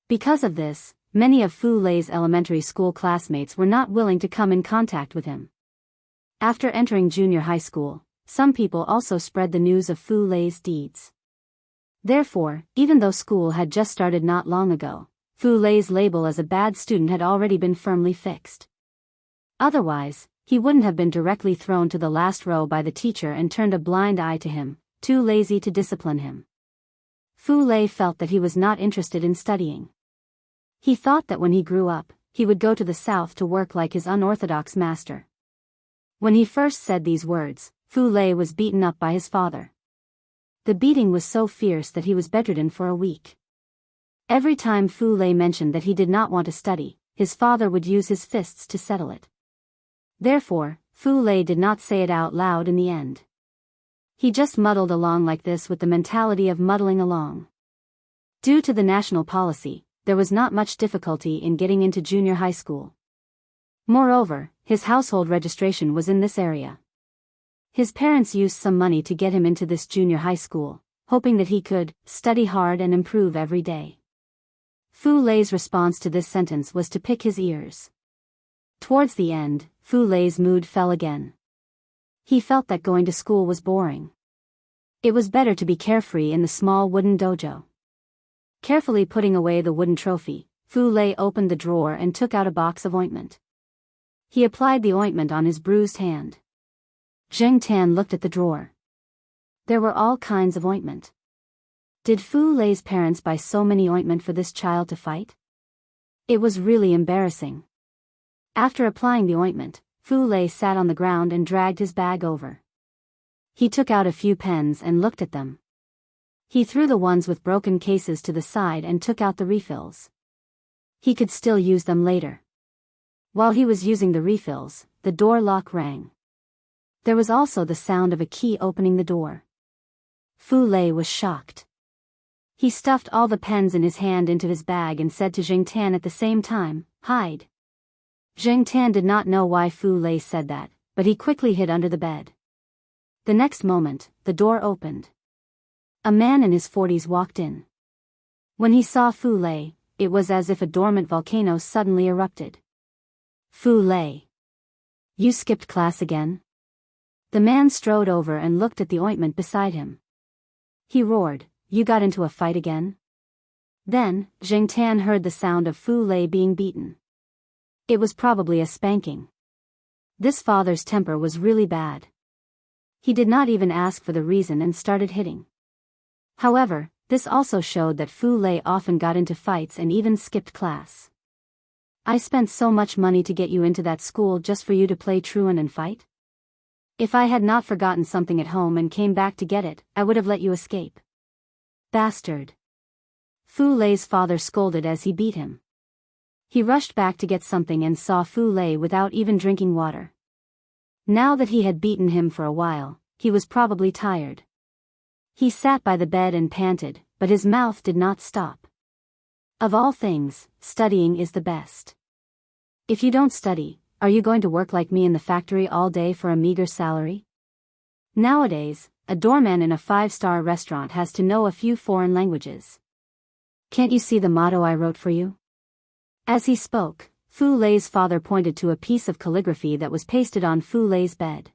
Because of this, many of Fu Lei's elementary school classmates were not willing to come in contact with him. After entering junior high school, some people also spread the news of Fu Lei's deeds. Therefore, even though school had just started not long ago, Fu Lei's label as a bad student had already been firmly fixed. Otherwise, he wouldn't have been directly thrown to the last row by the teacher and turned a blind eye to him, too lazy to discipline him. Fu Lei felt that he was not interested in studying. He thought that when he grew up, he would go to the south to work like his unorthodox master. When he first said these words, Fu Lei was beaten up by his father. The beating was so fierce that he was bedridden for a week. Every time Fu Lei mentioned that he did not want to study, his father would use his fists to settle it. Therefore, Fu Lei did not say it out loud in the end. He just muddled along like this with the mentality of muddling along. Due to the national policy, there was not much difficulty in getting into junior high school. Moreover, his household registration was in this area. His parents used some money to get him into this junior high school, hoping that he could study hard and improve every day. Fu Lei's response to this sentence was to pick his ears. Towards the end, Fu Lei's mood fell again. He felt that going to school was boring. It was better to be carefree in the small wooden dojo. Carefully putting away the wooden trophy, Fu Lei opened the drawer and took out a box of ointment. He applied the ointment on his bruised hand. Zheng Tan looked at the drawer. There were all kinds of ointment. Did Fu Lei's parents buy so many ointment for this child to fight? It was really embarrassing. After applying the ointment, Fu Lei sat on the ground and dragged his bag over. He took out a few pens and looked at them. He threw the ones with broken cases to the side and took out the refills. He could still use them later. While he was using the refills, the door lock rang. There was also the sound of a key opening the door. Fu Lei was shocked. He stuffed all the pens in his hand into his bag and said to Zheng Tan at the same time, "Hide." Zheng Tan did not know why Fu Lei said that, but he quickly hid under the bed. The next moment, the door opened. A man in his 40s walked in. When he saw Fu Lei, it was as if a dormant volcano suddenly erupted. "Fu Lei. You skipped class again?" The man strode over and looked at the ointment beside him. He roared, "You got into a fight again?" Then, Zheng Tan heard the sound of Fu Lei being beaten. It was probably a spanking. This father's temper was really bad. He did not even ask for the reason and started hitting. However, this also showed that Fu Lei often got into fights and even skipped class. I spent so much money to get you into that school just for you to play truant and fight? If I had not forgotten something at home and came back to get it, I would have let you escape. Bastard. Fu Lei's father scolded as he beat him. He rushed back to get something and saw Fu Lei without even drinking water. Now that he had beaten him for a while, he was probably tired. He sat by the bed and panted, but his mouth did not stop. Of all things, studying is the best. If you don't study, are you going to work like me in the factory all day for a meager salary? Nowadays, a doorman in a 5-star restaurant has to know a few foreign languages. Can't you see the motto I wrote for you? As he spoke, Fu Lei's father pointed to a piece of calligraphy that was pasted on Fu Lei's bed.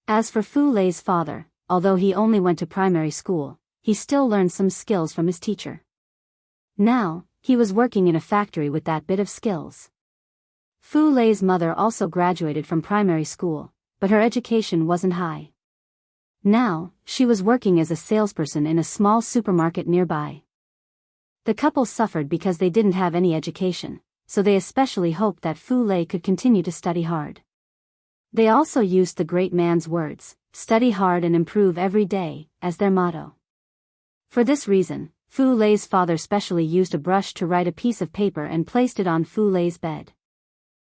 As for Fu Lei's father, although he only went to primary school, he still learned some skills from his teacher. Now, he was working in a factory with that bit of skills. Fu Lei's mother also graduated from primary school, but her education wasn't high. Now, she was working as a salesperson in a small supermarket nearby. The couple suffered because they didn't have any education, so they especially hoped that Fu Lei could continue to study hard. They also used the great man's words, "Study hard and improve every day," as their motto. For this reason, Fu Lei's father specially used a brush to write a piece of paper and placed it on Fu Lei's bed.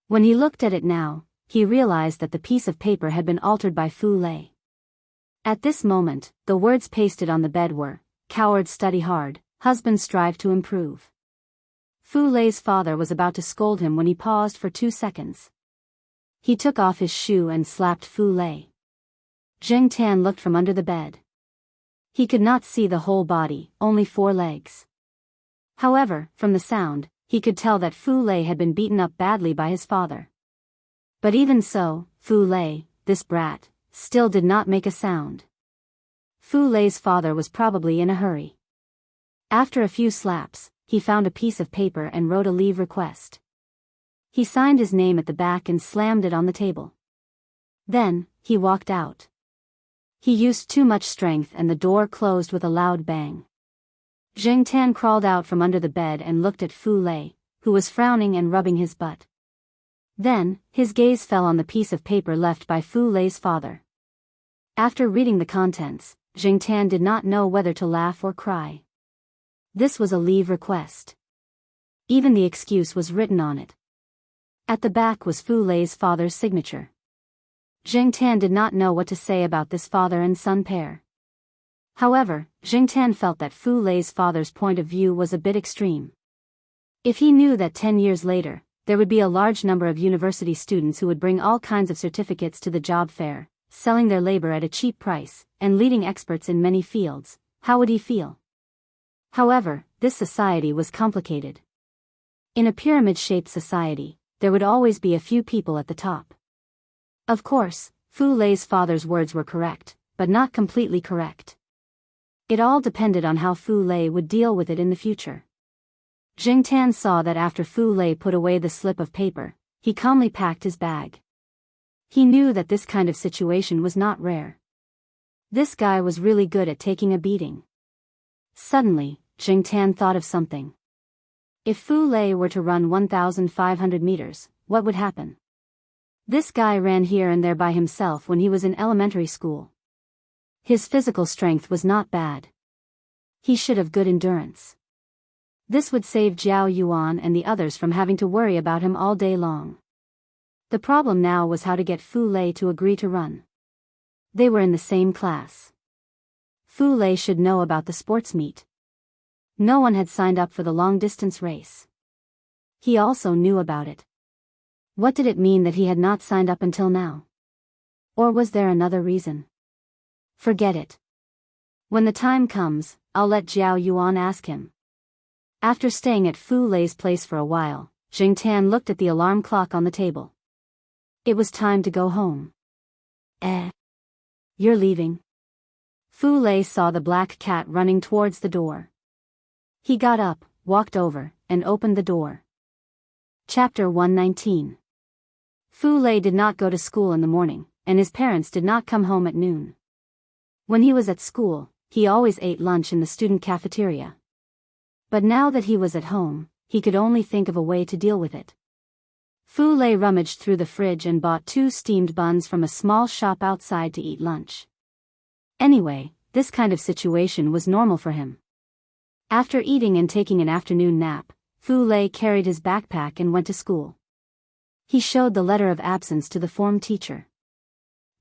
When he looked at it now, he realized that the piece of paper had been altered by Fu Lei. At this moment, the words pasted on the bed were, "Cowards study hard, husbands strive to improve." Fu Lei's father was about to scold him when he paused for 2 seconds. He took off his shoe and slapped Fu Lei. Zheng Tan looked from under the bed. He could not see the whole body, only 4 legs. However, from the sound, he could tell that Fu Lei had been beaten up badly by his father. But even so, Fu Lei, this brat, still did not make a sound. Fu Lei's father was probably in a hurry. After a few slaps, he found a piece of paper and wrote a leave request. He signed his name at the back and slammed it on the table. Then, he walked out. He used too much strength and the door closed with a loud bang. Zheng Tan crawled out from under the bed and looked at Fu Lei, who was frowning and rubbing his butt. Then, his gaze fell on the piece of paper left by Fu Lei's father. After reading the contents, Zheng Tan did not know whether to laugh or cry. This was a leave request. Even the excuse was written on it. At the back was Fu Lei's father's signature. Zheng Tan did not know what to say about this father and son pair. However, Zheng Tan felt that Fu Lei's father's point of view was a bit extreme. If he knew that 10 years later, there would be a large number of university students who would bring all kinds of certificates to the job fair, selling their labor at a cheap price, and leading experts in many fields, how would he feel? However, this society was complicated. In a pyramid-shaped society, there would always be a few people at the top. Of course, Fu Lei's father's words were correct, but not completely correct. It all depended on how Fu Lei would deal with it in the future. Zheng Tan saw that after Fu Lei put away the slip of paper, he calmly packed his bag. He knew that this kind of situation was not rare. This guy was really good at taking a beating. Suddenly, Zheng Tan thought of something. If Fu Lei were to run 1,500 meters, what would happen? This guy ran here and there by himself when he was in elementary school. His physical strength was not bad. He should have good endurance. This would save Jiao Yuan and the others from having to worry about him all day long. The problem now was how to get Fu Lei to agree to run. They were in the same class. Fu Lei should know about the sports meet. No one had signed up for the long-distance race. He also knew about it. What did it mean that he had not signed up until now? Or was there another reason? Forget it. When the time comes, I'll let Jiao Yuan ask him. After staying at Fu Lei's place for a while, Zheng Tan looked at the alarm clock on the table. It was time to go home. You're leaving? Fu Lei saw the black cat running towards the door. He got up, walked over, and opened the door. Chapter 119. Fu Lei did not go to school in the morning, and his parents did not come home at noon. When he was at school, he always ate lunch in the student cafeteria. But now that he was at home, he could only think of a way to deal with it. Fu Lei rummaged through the fridge and bought 2 steamed buns from a small shop outside to eat lunch. Anyway, this kind of situation was normal for him. After eating and taking an afternoon nap, Fu Lei carried his backpack and went to school. He showed the letter of absence to the form teacher.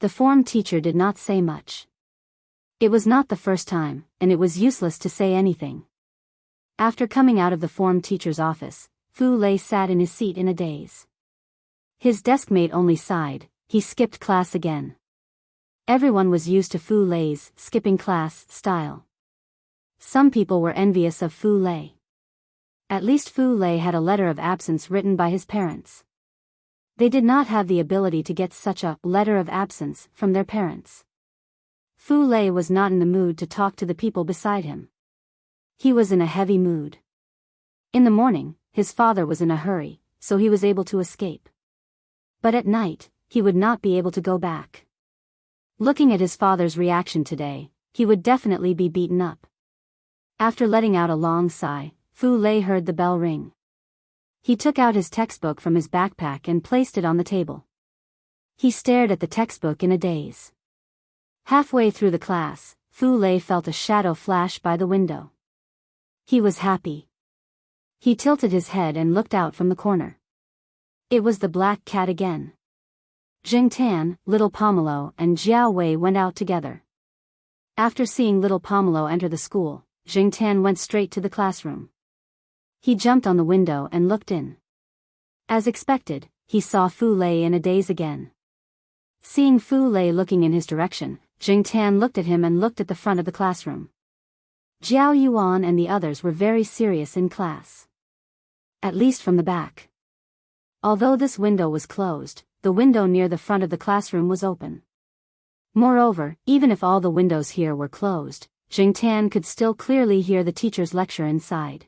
The form teacher did not say much. It was not the first time, and it was useless to say anything. After coming out of the form teacher's office, Fu Lei sat in his seat in a daze. His deskmate only sighed. He skipped class again. Everyone was used to Fu Lei's skipping class style. Some people were envious of Fu Lei. At least Fu Lei had a letter of absence written by his parents. They did not have the ability to get such a letter of absence from their parents. Fu Lei was not in the mood to talk to the people beside him. He was in a heavy mood. In the morning, his father was in a hurry, so he was able to escape. But at night, he would not be able to go back. Looking at his father's reaction today, he would definitely be beaten up. After letting out a long sigh, Fu Lei heard the bell ring. He took out his textbook from his backpack and placed it on the table. He stared at the textbook in a daze. Halfway through the class, Fu Lei felt a shadow flash by the window. He was happy. He tilted his head and looked out from the corner. It was the black cat again. Jing Tan, Little Pomelo, and Jiao Wei went out together. After seeing Little Pomelo enter the school, Jing Tan went straight to the classroom. He jumped on the window and looked in. As expected, he saw Fu Lei in a daze again. Seeing Fu Lei looking in his direction, Jing Tan looked at him and looked at the front of the classroom. Jiao Yuan and the others were very serious in class. At least from the back. Although this window was closed, the window near the front of the classroom was open. Moreover, even if all the windows here were closed, Jing Tan could still clearly hear the teacher's lecture inside.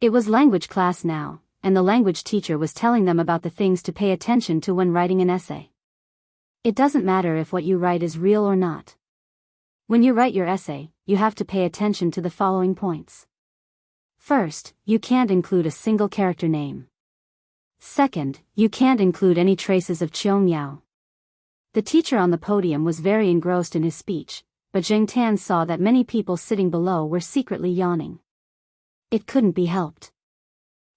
It was language class now, and the language teacher was telling them about the things to pay attention to when writing an essay. It doesn't matter if what you write is real or not. When you write your essay, you have to pay attention to the following points. First, you can't include a single character name. Second, you can't include any traces of Qiong. The teacher on the podium was very engrossed in his speech, but Jing Tan saw that many people sitting below were secretly yawning. It couldn't be helped.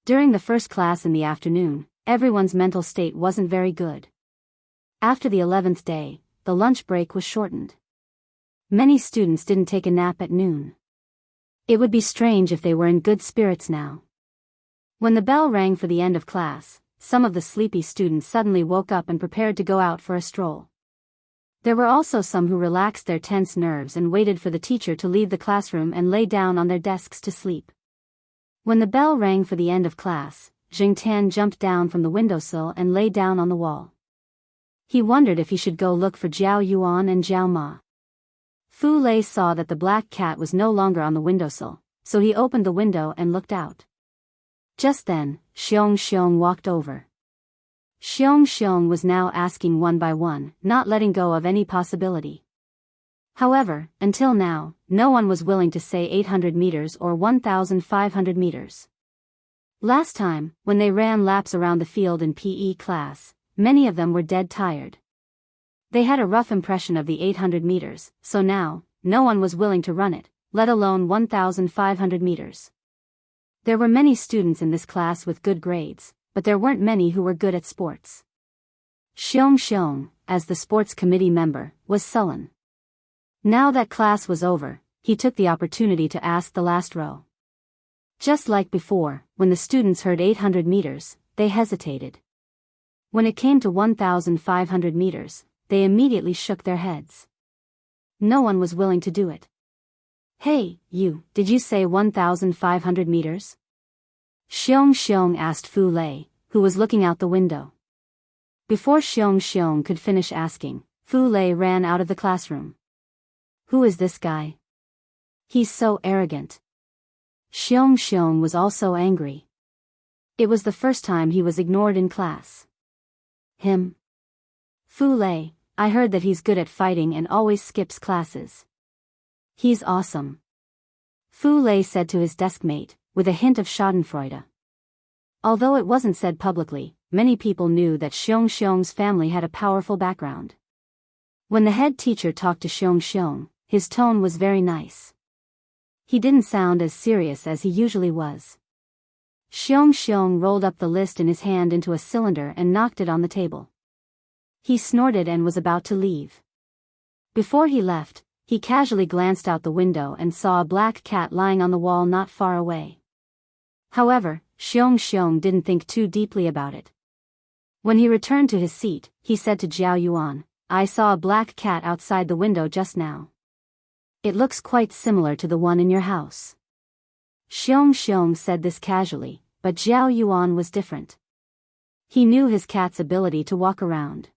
During the first class in the afternoon, everyone's mental state wasn't very good. After the 11th day, the lunch break was shortened. Many students didn't take a nap at noon. It would be strange if they were in good spirits now. When the bell rang for the end of class, some of the sleepy students suddenly woke up and prepared to go out for a stroll. There were also some who relaxed their tense nerves and waited for the teacher to leave the classroom and lay down on their desks to sleep. When the bell rang for the end of class, Jing Tan jumped down from the windowsill and lay down on the wall. He wondered if he should go look for Jiao Yuan and Jiao Ma. Fu Lei saw that the black cat was no longer on the windowsill, so he opened the window and looked out. Just then, Xiong walked over. Xiong was now asking one by one, not letting go of any possibility. However, until now, no one was willing to say 800 meters or 1,500 meters. Last time, when they ran laps around the field in PE class, many of them were dead tired. They had a rough impression of the 800 meters, so now, no one was willing to run it, let alone 1,500 meters. There were many students in this class with good grades, but there weren't many who were good at sports. Xiong, as the sports committee member, was sullen. Now that class was over, he took the opportunity to ask the last row. Just like before, when the students heard 800 meters, they hesitated. When it came to 1,500 meters, they immediately shook their heads. No one was willing to do it. Hey, you, did you say 1,500 meters? Xiong asked Fu Lei, who was looking out the window. Before Xiong could finish asking, Fu Lei ran out of the classroom. Who is this guy? He's so arrogant. Xiong was also angry. It was the first time he was ignored in class. Him? Fu Lei, I heard that he's good at fighting and always skips classes. He's awesome. Fu Lei said to his deskmate, with a hint of schadenfreude. Although it wasn't said publicly, many people knew that Xiong's family had a powerful background. When the head teacher talked to Xiong, his tone was very nice. He didn't sound as serious as he usually was. Xiong rolled up the list in his hand into a cylinder and knocked it on the table. He snorted and was about to leave. Before he left, he casually glanced out the window and saw a black cat lying on the wall not far away. However, Xiong didn't think too deeply about it. When he returned to his seat, he said to Jiao Yuan, "I saw a black cat outside the window just now. It looks quite similar to the one in your house." Xiong said this casually, but Jiao Yuan was different. He knew his cat's ability to walk around.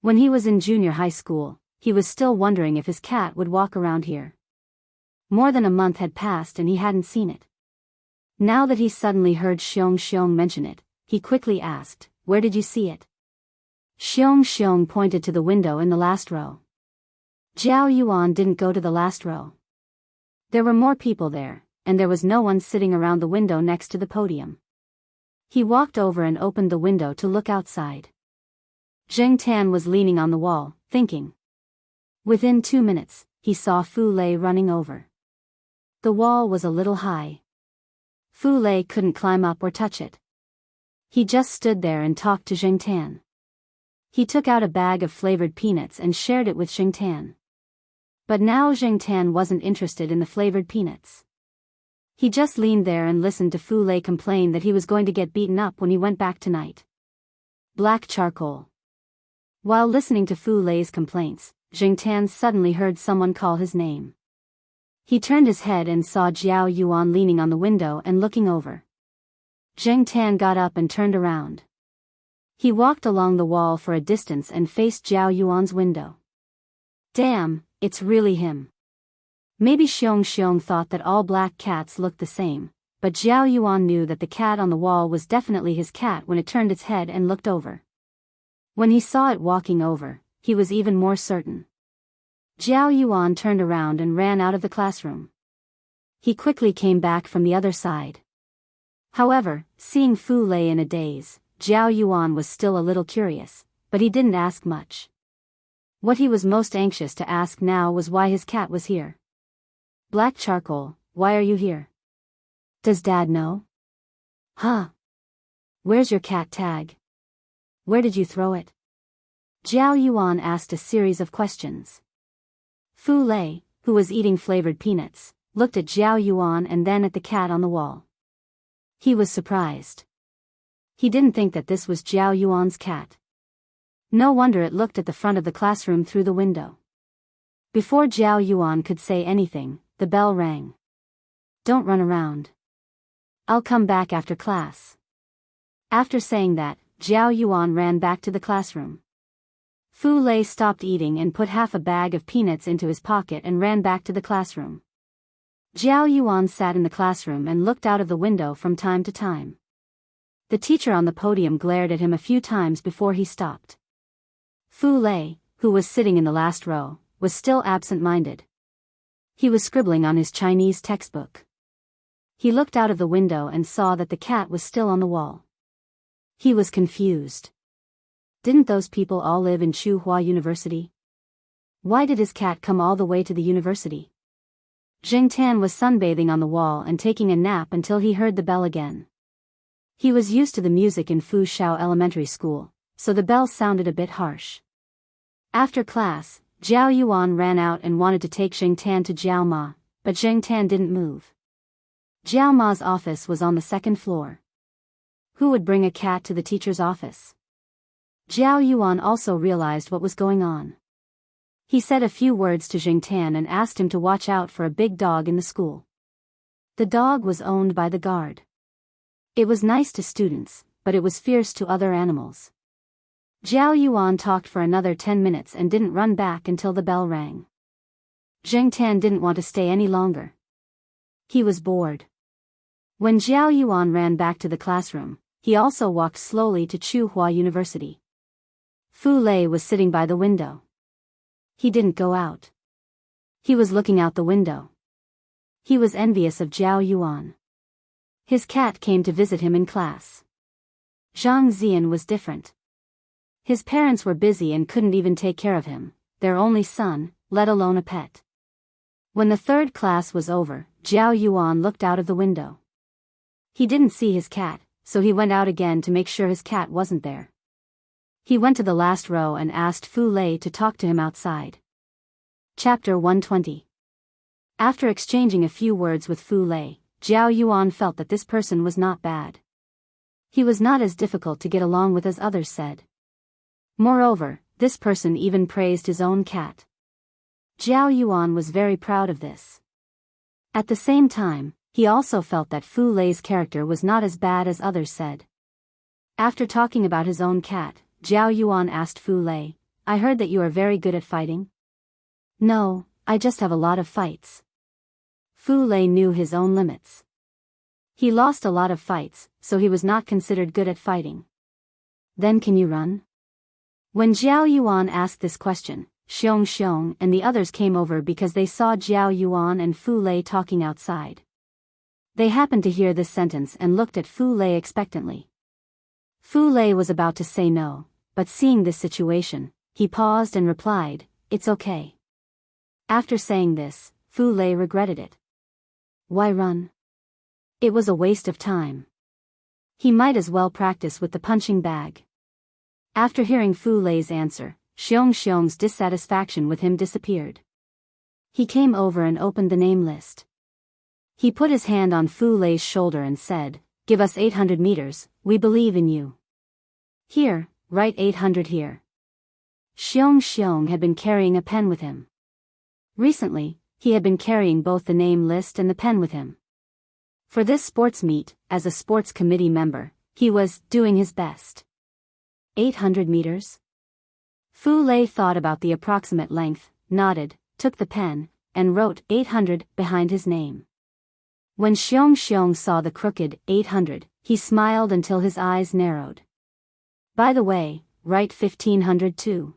When he was in junior high school, he was still wondering if his cat would walk around here. More than a month had passed and he hadn't seen it. Now that he suddenly heard Xiong mention it, he quickly asked, "Where did you see it?" Xiong pointed to the window in the last row. Jiao Yuan didn't go to the last row. There were more people there, and there was no one sitting around the window next to the podium. He walked over and opened the window to look outside. Zheng Tan was leaning on the wall, thinking. Within 2 minutes, he saw Fu Lei running over. The wall was a little high. Fu Lei couldn't climb up or touch it. He just stood there and talked to Zheng Tan. He took out a bag of flavored peanuts and shared it with Zheng Tan. But now Zheng Tan wasn't interested in the flavored peanuts. He just leaned there and listened to Fu Lei complain that he was going to get beaten up when he went back tonight. Black charcoal. While listening to Fu Lei's complaints, Zheng Tan suddenly heard someone call his name. He turned his head and saw Jiao Yuan leaning on the window and looking over. Zheng Tan got up and turned around. He walked along the wall for a distance and faced Jiao Yuan's window. Damn, it's really him. Maybe Xiong thought that all black cats looked the same, but Jiao Yuan knew that the cat on the wall was definitely his cat when it turned its head and looked over. When he saw it walking over, he was even more certain. Jiao Yuan turned around and ran out of the classroom. He quickly came back from the other side. However, seeing Fu Lei in a daze, Jiao Yuan was still a little curious, but he didn't ask much. What he was most anxious to ask now was why his cat was here. Black charcoal, why are you here? Does Dad know? Huh? Where's your cat tag? Where did you throw it? Jiao Yuan asked a series of questions. Fu Lei, who was eating flavored peanuts, looked at Jiao Yuan and then at the cat on the wall. He was surprised. He didn't think that this was Jiao Yuan's cat. No wonder it looked at the front of the classroom through the window. Before Jiao Yuan could say anything, the bell rang. Don't run around. I'll come back after class. After saying that, Jiao Yuan ran back to the classroom. Fu Lei stopped eating and put half a bag of peanuts into his pocket and ran back to the classroom. Jiao Yuan sat in the classroom and looked out of the window from time to time. The teacher on the podium glared at him a few times before he stopped. Fu Lei, who was sitting in the last row, was still absent-minded. He was scribbling on his Chinese textbook. He looked out of the window and saw that the cat was still on the wall. He was confused. Didn't those people all live in Tsinghua University? Why did his cat come all the way to the university? Zheng Tan was sunbathing on the wall and taking a nap until he heard the bell again. He was used to the music in Fu Shao Elementary School, so the bell sounded a bit harsh. After class, Jiao Yuan ran out and wanted to take Zheng Tan to Jiao Ma, but Zheng Tan didn't move. Jiao Ma's office was on the second floor. Who would bring a cat to the teacher's office? Jiao Yuan also realized what was going on. He said a few words to Zheng Tan and asked him to watch out for a big dog in the school. The dog was owned by the guard. It was nice to students, but it was fierce to other animals. Jiao Yuan talked for another 10 minutes and didn't run back until the bell rang. Zheng Tan didn't want to stay any longer. He was bored. When Jiao Yuan ran back to the classroom, he also walked slowly to Tsinghua University. Fu Lei was sitting by the window. He didn't go out. He was looking out the window. He was envious of Zhao Yuan. His cat came to visit him in class. Zhang Zian was different. His parents were busy and couldn't even take care of him, their only son, let alone a pet. When the third class was over, Zhao Yuan looked out of the window. He didn't see his cat, so he went out again to make sure his cat wasn't there. He went to the last row and asked Fu Lei to talk to him outside. Chapter 120. After exchanging a few words with Fu Lei, Zhao Yuan felt that this person was not bad. He was not as difficult to get along with as others said. Moreover, this person even praised his own cat. Zhao Yuan was very proud of this. At the same time, he also felt that Fu Lei's character was not as bad as others said. After talking about his own cat, Zhao Yuan asked Fu Lei, "I heard that you are very good at fighting?" "No, I just have a lot of fights." Fu Lei knew his own limits. He lost a lot of fights, so he was not considered good at fighting. "Then can you run?" When Zhao Yuan asked this question, Xiong and the others came over because they saw Zhao Yuan and Fu Lei talking outside. They happened to hear this sentence and looked at Fu Lei expectantly. Fu Lei was about to say no, but seeing this situation, he paused and replied, "It's okay." After saying this, Fu Lei regretted it. Why run? It was a waste of time. He might as well practice with the punching bag. After hearing Fu Lei's answer, Xiong's dissatisfaction with him disappeared. He came over and opened the name list. He put his hand on Fu Lei's shoulder and said, "Give us 800 meters, we believe in you." "Here, write 800 here." Xiong had been carrying a pen with him. Recently, he had been carrying both the name list and the pen with him. For this sports meet, as a sports committee member, he was doing his best. 800 meters? Fu Lei thought about the approximate length, nodded, took the pen, and wrote 800 behind his name. When Xiong saw the crooked 800, he smiled until his eyes narrowed. "By the way, write 1500 too."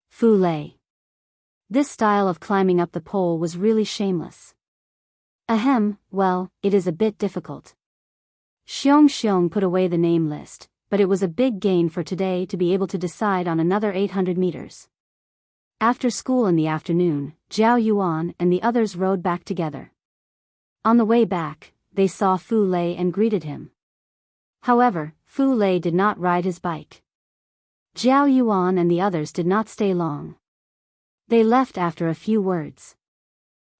Fu Lei. This style of climbing up the pole was really shameless. Ahem, well, it is a bit difficult. Xiong put away the name list, but it was a big gain for today to be able to decide on another 800 meters. After school in the afternoon, Zhao Yuan and the others rode back together. On the way back, they saw Fu Lei and greeted him. However, Fu Lei did not ride his bike. Zhao Yuan and the others did not stay long. They left after a few words.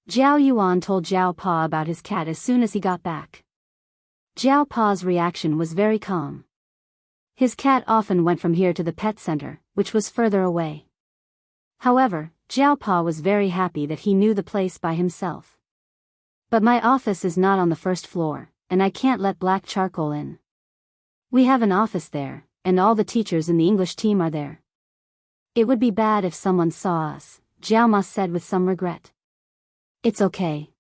Zhao Yuan told Zhao Pa about his cat as soon as he got back. Zhao Pa's reaction was very calm. His cat often went from here to the pet center, which was further away. However, Zhao Pa was very happy that he knew the place by himself. "But my office is not on the first floor, and I can't let black charcoal in. We have an office there, and all the teachers in the English team are there. It would be bad if someone saw us," Zhao Ma said with some regret. "It's okay."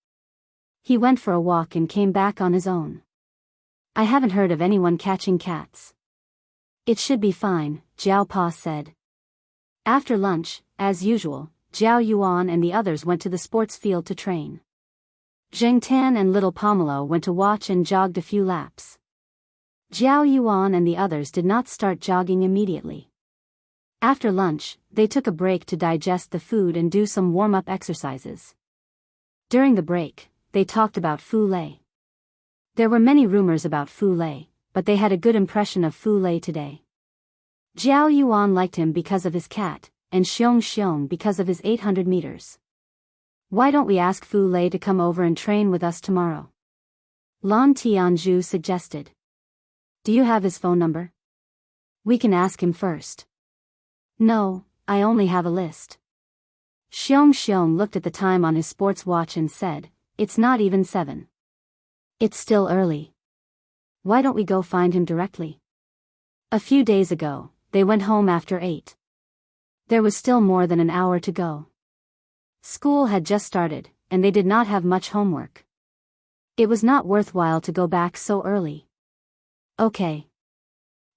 He went for a walk and came back on his own. "I haven't heard of anyone catching cats." "It should be fine," Zhao Pa said. After lunch, as usual, Zhao Yuan and the others went to the sports field to train. Zheng Tan and little Pomelo went to watch and jogged a few laps. Zhao Yuan and the others did not start jogging immediately. After lunch, they took a break to digest the food and do some warm-up exercises. During the break, they talked about Fu Lei. There were many rumors about Fu Lei, but they had a good impression of Fu Lei today. Zhao Yuan liked him because of his cat, and Xiong because of his 800 meters. "Why don't we ask Fu Lei to come over and train with us tomorrow?" Lan Tianzhu suggested. "Do you have his phone number? We can ask him first." "No, I only have a list." Xiong looked at the time on his sports watch and said, "It's not even 7. It's still early. Why don't we go find him directly?" A few days ago, they went home after 8. There was still more than an hour to go. School had just started, and they did not have much homework. It was not worthwhile to go back so early. "Okay.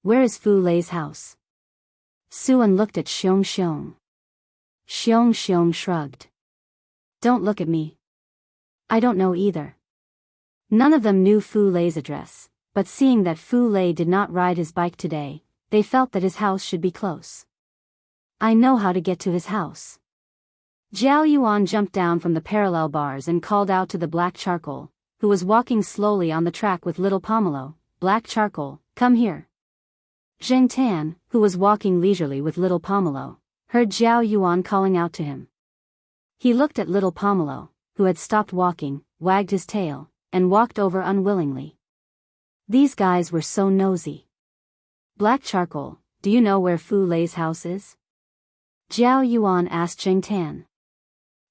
Where is Fu Lei's house?" Suan looked at Xiong Xiong. Xiong Xiong shrugged. Don't look at me. I don't know either. None of them knew Fu Lei's address, but seeing that Fu Lei did not ride his bike today, they felt that his house should be close. I know how to get to his house. Zhao Yuan jumped down from the parallel bars and called out to the Black Charcoal, who was walking slowly on the track with little Pomelo. Black Charcoal, come here. Zheng Tan, who was walking leisurely with little Pomelo, heard Zhao Yuan calling out to him. He looked at little Pomelo, who had stopped walking, wagged his tail, and walked over unwillingly. These guys were so nosy. Black Charcoal, do you know where Fu Lei's house is? Zhao Yuan asked Zheng Tan.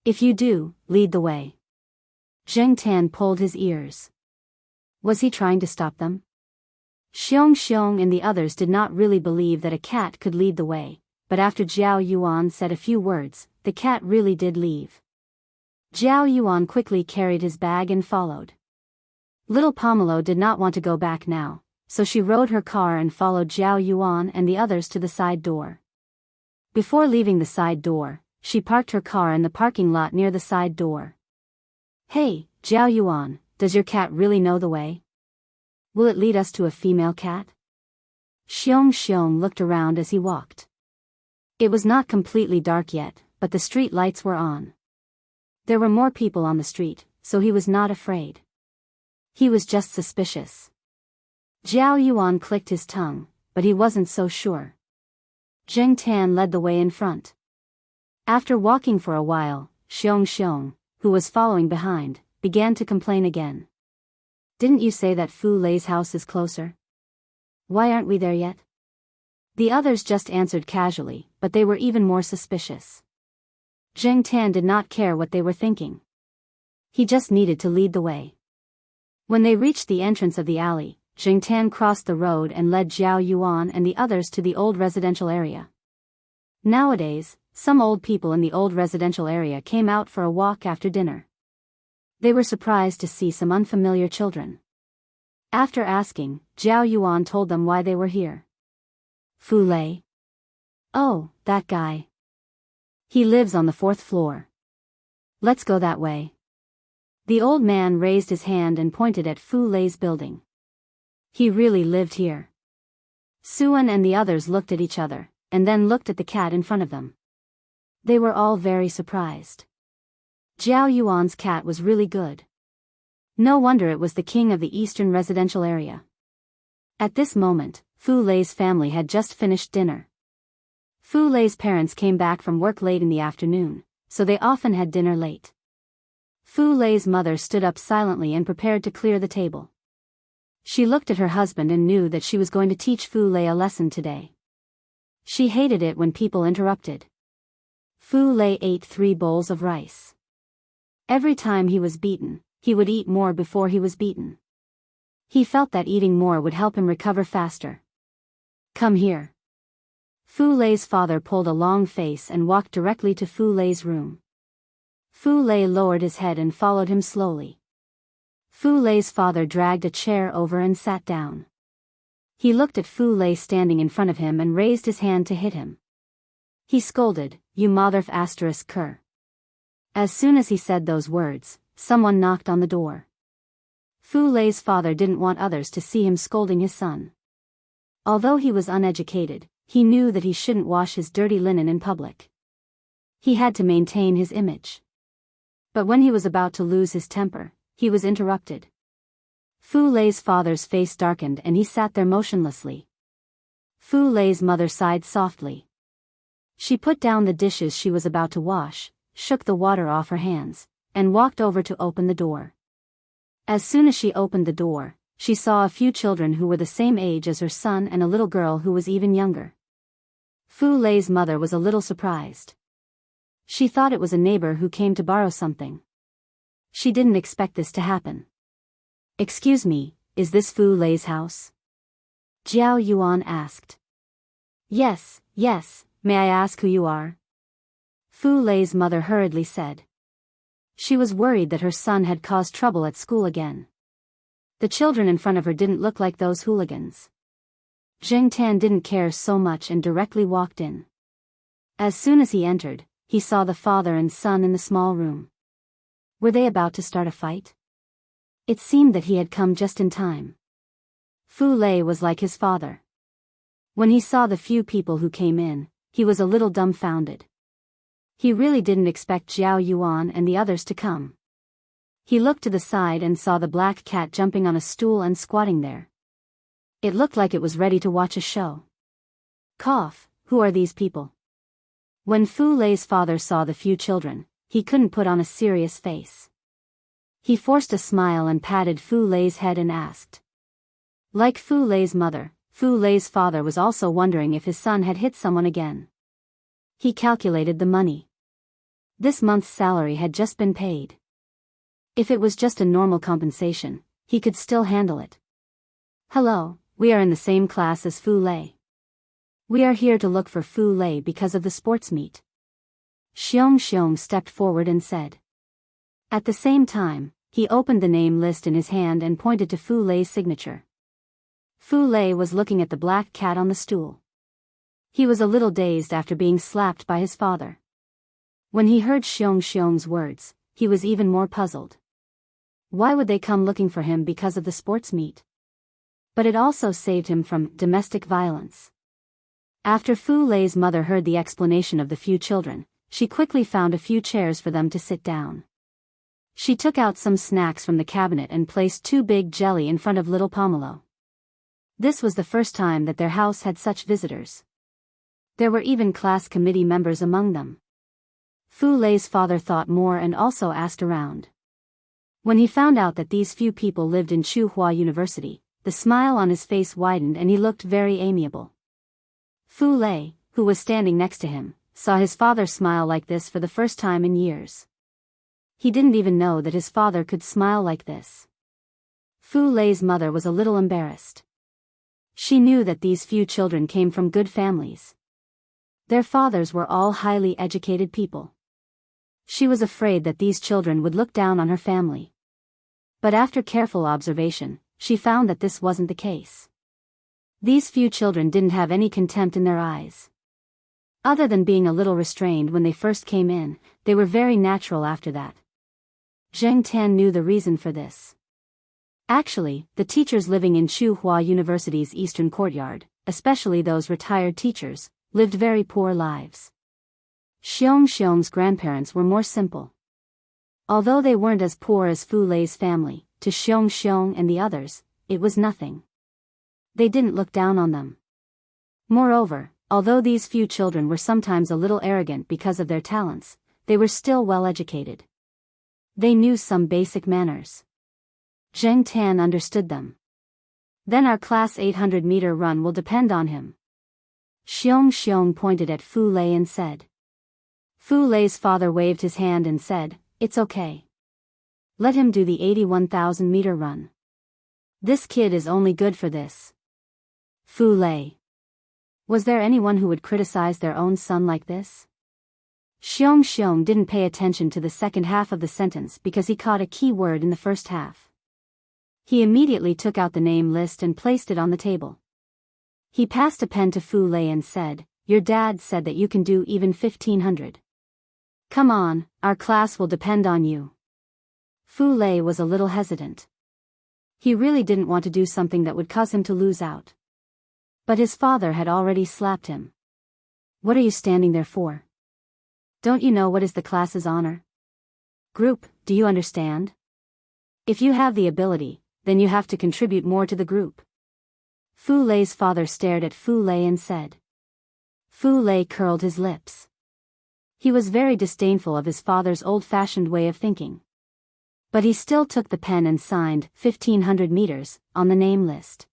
If you do, lead the way. Zheng Tan pulled his ears. Was he trying to stop them? Xiong Xiong and the others did not really believe that a cat could lead the way, but after Zhao Yuan said a few words, the cat really did leave. Zhao Yuan quickly carried his bag and followed. Little Pomelo did not want to go back now, so she rode her car and followed Zhao Yuan and the others to the side door. Before leaving the side door, she parked her car in the parking lot near the side door. Hey, Zhao Yuan, does your cat really know the way? Will it lead us to a female cat? Xiong Xiong looked around as he walked. It was not completely dark yet, but the street lights were on. There were more people on the street, so he was not afraid. He was just suspicious. Zhao Yuan clicked his tongue, but he wasn't so sure. Zheng Tan led the way in front. After walking for a while, Xiong Xiong, who was following behind, began to complain again. Didn't you say that Fu Lei's house is closer? Why aren't we there yet? The others just answered casually, but they were even more suspicious. Zheng Tan did not care what they were thinking. He just needed to lead the way. When they reached the entrance of the alley, Zheng Tan crossed the road and led Zhao Yuan and the others to the old residential area. Nowadays, some old people in the old residential area came out for a walk after dinner. They were surprised to see some unfamiliar children. After asking, Zhao Yuan told them why they were here. Fu Lei? Oh, that guy. He lives on the 4th floor. Let's go that way. The old man raised his hand and pointed at Fu Lei's building. He really lived here. Suan and the others looked at each other, and then looked at the cat in front of them. They were all very surprised. Zhao Yuan's cat was really good. No wonder it was the king of the eastern residential area. At this moment, Fu Lei's family had just finished dinner. Fu Lei's parents came back from work late in the afternoon, so they often had dinner late. Fu Lei's mother stood up silently and prepared to clear the table. She looked at her husband and knew that she was going to teach Fu Lei a lesson today. She hated it when people interrupted. Fu Lei ate 3 bowls of rice. Every time he was beaten, he would eat more before he was beaten. He felt that eating more would help him recover faster. Come here. Fu Lei's father pulled a long face and walked directly to Fu Lei's room. Fu Lei lowered his head and followed him slowly. Fu Lei's father dragged a chair over and sat down. He looked at Fu Lei standing in front of him and raised his hand to hit him. He scolded, "You motherf asterisk cur." As soon as he said those words, someone knocked on the door. Fu Lei's father didn't want others to see him scolding his son. Although he was uneducated, he knew that he shouldn't wash his dirty linen in public. He had to maintain his image. But when he was about to lose his temper, he was interrupted. Fu Lei's father's face darkened and he sat there motionlessly. Fu Lei's mother sighed softly. She put down the dishes she was about to wash, shook the water off her hands, and walked over to open the door. As soon as she opened the door, she saw a few children who were the same age as her son and a little girl who was even younger. Fu Lei's mother was a little surprised. She thought it was a neighbor who came to borrow something. She didn't expect this to happen. "Excuse me, is this Fu Lei's house?" Zhao Yuan asked. Yes, may I ask who you are?" Fu Lei's mother hurriedly said. She was worried that her son had caused trouble at school again. The children in front of her didn't look like those hooligans. Zheng Tan didn't care so much and directly walked in. As soon as he entered, he saw the father and son in the small room. Were they about to start a fight? It seemed that he had come just in time. Fu Lei was like his father. When he saw the few people who came in, he was a little dumbfounded. He really didn't expect Zhao Yuan and the others to come. He looked to the side and saw the black cat jumping on a stool and squatting there. It looked like it was ready to watch a show. Cough, who are these people? When Fu Lei's father saw the few children, he couldn't put on a serious face. He forced a smile and patted Fu Lei's head and asked. Like Fu Lei's mother, Fu Lei's father was also wondering if his son had hit someone again. He calculated the money. This month's salary had just been paid. If it was just a normal compensation, he could still handle it. Hello, we are in the same class as Fu Lei. We are here to look for Fu Lei because of the sports meet. Xiong stepped forward and said. At the same time, he opened the name list in his hand and pointed to Fu Lei's signature. Fu Lei was looking at the black cat on the stool. He was a little dazed after being slapped by his father. When he heard Xiong's words, he was even more puzzled. Why would they come looking for him because of the sports meet? But it also saved him from domestic violence. After Fu Lei's mother heard the explanation of the few children, she quickly found a few chairs for them to sit down. She took out some snacks from the cabinet and placed 2 big jelly in front of little Pomelo. This was the first time that their house had such visitors. There were even class committee members among them. Fu Lei's father thought more and also asked around. When he found out that these few people lived in Tsinghua University, the smile on his face widened and he looked very amiable. Fu Lei, who was standing next to him, saw his father smile like this for the first time in years. He didn't even know that his father could smile like this. Fu Lei's mother was a little embarrassed. She knew that these few children came from good families. Their fathers were all highly educated people. She was afraid that these children would look down on her family. But after careful observation, she found that this wasn't the case. These few children didn't have any contempt in their eyes. Other than being a little restrained when they first came in, they were very natural after that. Zheng Tan knew the reason for this. Actually, the teachers living in Tsinghua University's eastern courtyard, especially those retired teachers, lived very poor lives. Xiong's grandparents were more simple. Although they weren't as poor as Fu Lei's family, to Xiong and the others, it was nothing. They didn't look down on them. Moreover, although these few children were sometimes a little arrogant because of their talents, they were still well educated. They knew some basic manners. Zheng Tan understood them. Then our class 800-meter run will depend on him. Xiong pointed at Fu Lei and said. Fu Lei's father waved his hand and said, "It's okay. Let him do the 81,000-meter run. This kid is only good for this." Fu Lei. Was there anyone who would criticize their own son like this? Xiong didn't pay attention to the second half of the sentence because he caught a key word in the first half. He immediately took out the name list and placed it on the table. He passed a pen to Fu Lei and said, "Your dad said that you can do even 1500. Come on, our class will depend on you." Fu Lei was a little hesitant. He really didn't want to do something that would cause him to lose out. But his father had already slapped him. "What are you standing there for? Don't you know what is the class's honor? Group, do you understand? If you have the ability, then you have to contribute more to the group." Fu Lei's father stared at Fu Lei and said. Fu Lei curled his lips. He was very disdainful of his father's old-fashioned way of thinking. But he still took the pen and signed 1500 meters on the name list.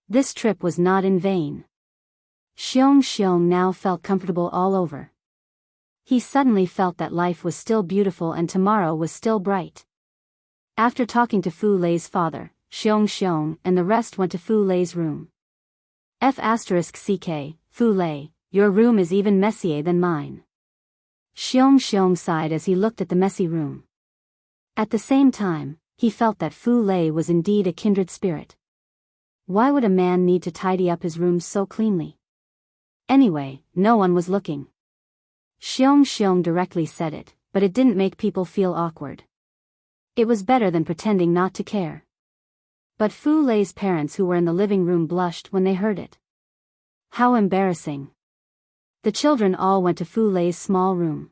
This trip was not in vain. Xiong now felt comfortable all over. He suddenly felt that life was still beautiful and tomorrow was still bright. After talking to Fu Lei's father, Xiong and the rest went to Fu Lei's room. F***ck, Fu Lei, your room is even messier than mine. Xiong sighed as he looked at the messy room. At the same time, he felt that Fu Lei was indeed a kindred spirit. Why would a man need to tidy up his room so cleanly? Anyway, no one was looking. Xiong directly said it, but it didn't make people feel awkward. It was better than pretending not to care. But Fu Lei's parents who were in the living room blushed when they heard it. How embarrassing. The children all went to Fu Lei's small room.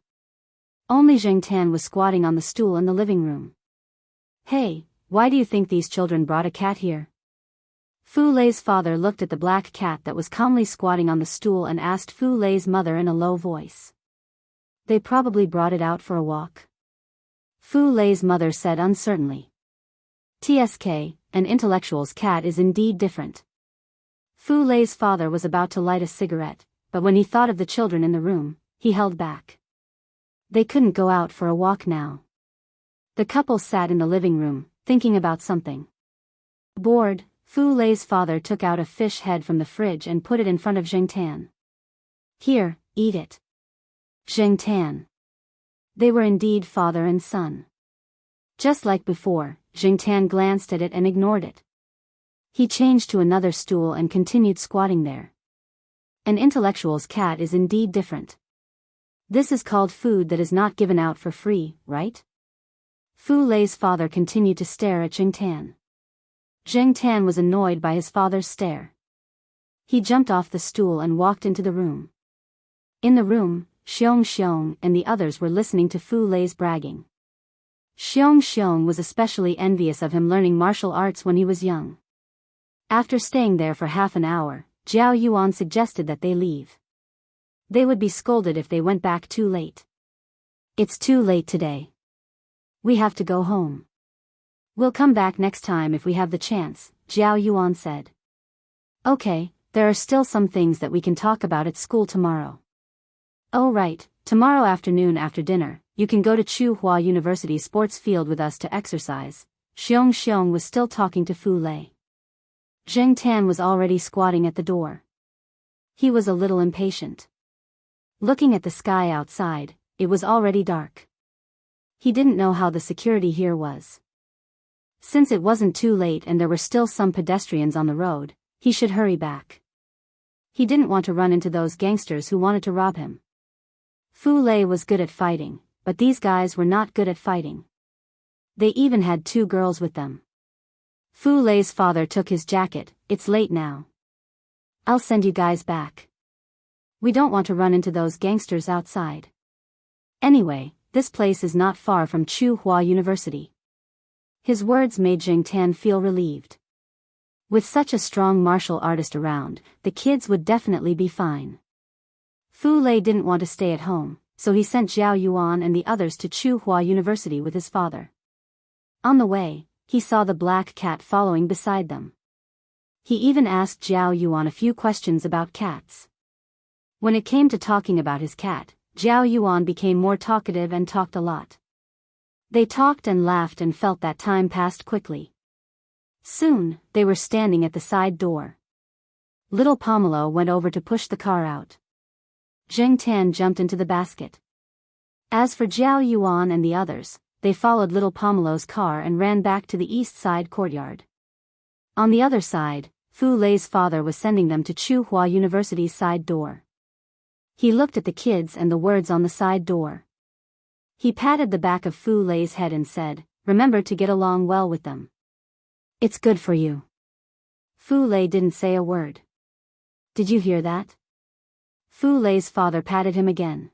Only Zheng Tan was squatting on the stool in the living room. Hey, why do you think these children brought a cat here? Fu Lei's father looked at the black cat that was calmly squatting on the stool and asked Fu Lei's mother in a low voice. They probably brought it out for a walk. Fu Lei's mother said uncertainly. TSK, an intellectual's cat is indeed different. Fu Lei's father was about to light a cigarette, but when he thought of the children in the room, he held back. They couldn't go out for a walk now. The couple sat in the living room, thinking about something. Bored, Fu Lei's father took out a fish head from the fridge and put it in front of Zheng Tan. Here, eat it. Zheng Tan. They were indeed father and son. Just like before, Zheng Tan glanced at it and ignored it. He changed to another stool and continued squatting there. An intellectual's cat is indeed different. This is called food that is not given out for free, right? Fu Lei's father continued to stare at Zheng Tan. Zheng Tan was annoyed by his father's stare. He jumped off the stool and walked into the room. In the room, Xiong and the others were listening to Fu Lei's bragging. Xiong was especially envious of him learning martial arts when he was young. After staying there for half an hour, Jiao Yuan suggested that they leave. They would be scolded if they went back too late. It's too late today. We have to go home. We'll come back next time if we have the chance, Jiao Yuan said. Okay, there are still some things that we can talk about at school tomorrow. Oh right, tomorrow afternoon after dinner, you can go to Tsinghua University sports field with us to exercise. Xiong was still talking to Fu Lei. Zheng Tan was already squatting at the door. He was a little impatient. Looking at the sky outside, it was already dark. He didn't know how the security here was. Since it wasn't too late and there were still some pedestrians on the road, he should hurry back. He didn't want to run into those gangsters who wanted to rob him. Fu Lei was good at fighting, but these guys were not good at fighting. They even had 2 girls with them. Fu Lei's father took his jacket. It's late now. I'll send you guys back. We don't want to run into those gangsters outside. Anyway, this place is not far from Tsinghua University. His words made Zheng Tan feel relieved. With such a strong martial artist around, the kids would definitely be fine. Fu Lei didn't want to stay at home, so he sent Jiao Yuan and the others to Tsinghua University with his father. On the way, he saw the black cat following beside them. He even asked Jiao Yuan a few questions about cats. When it came to talking about his cat, Jiao Yuan became more talkative and talked a lot. They talked and laughed and felt that time passed quickly. Soon, they were standing at the side door. Little Pomelo went over to push the car out. Zheng Tan jumped into the basket. As for Jiao Yuan and the others, they followed little Pomelo's car and ran back to the east side courtyard. On the other side, Fu Lei's father was sending them to Tsinghua University's side door. He looked at the kids and the words on the side door. He patted the back of Fu Lei's head and said, "Remember to get along well with them. It's good for you." Fu Lei didn't say a word. Did you hear that? Fu Lei's father patted him again.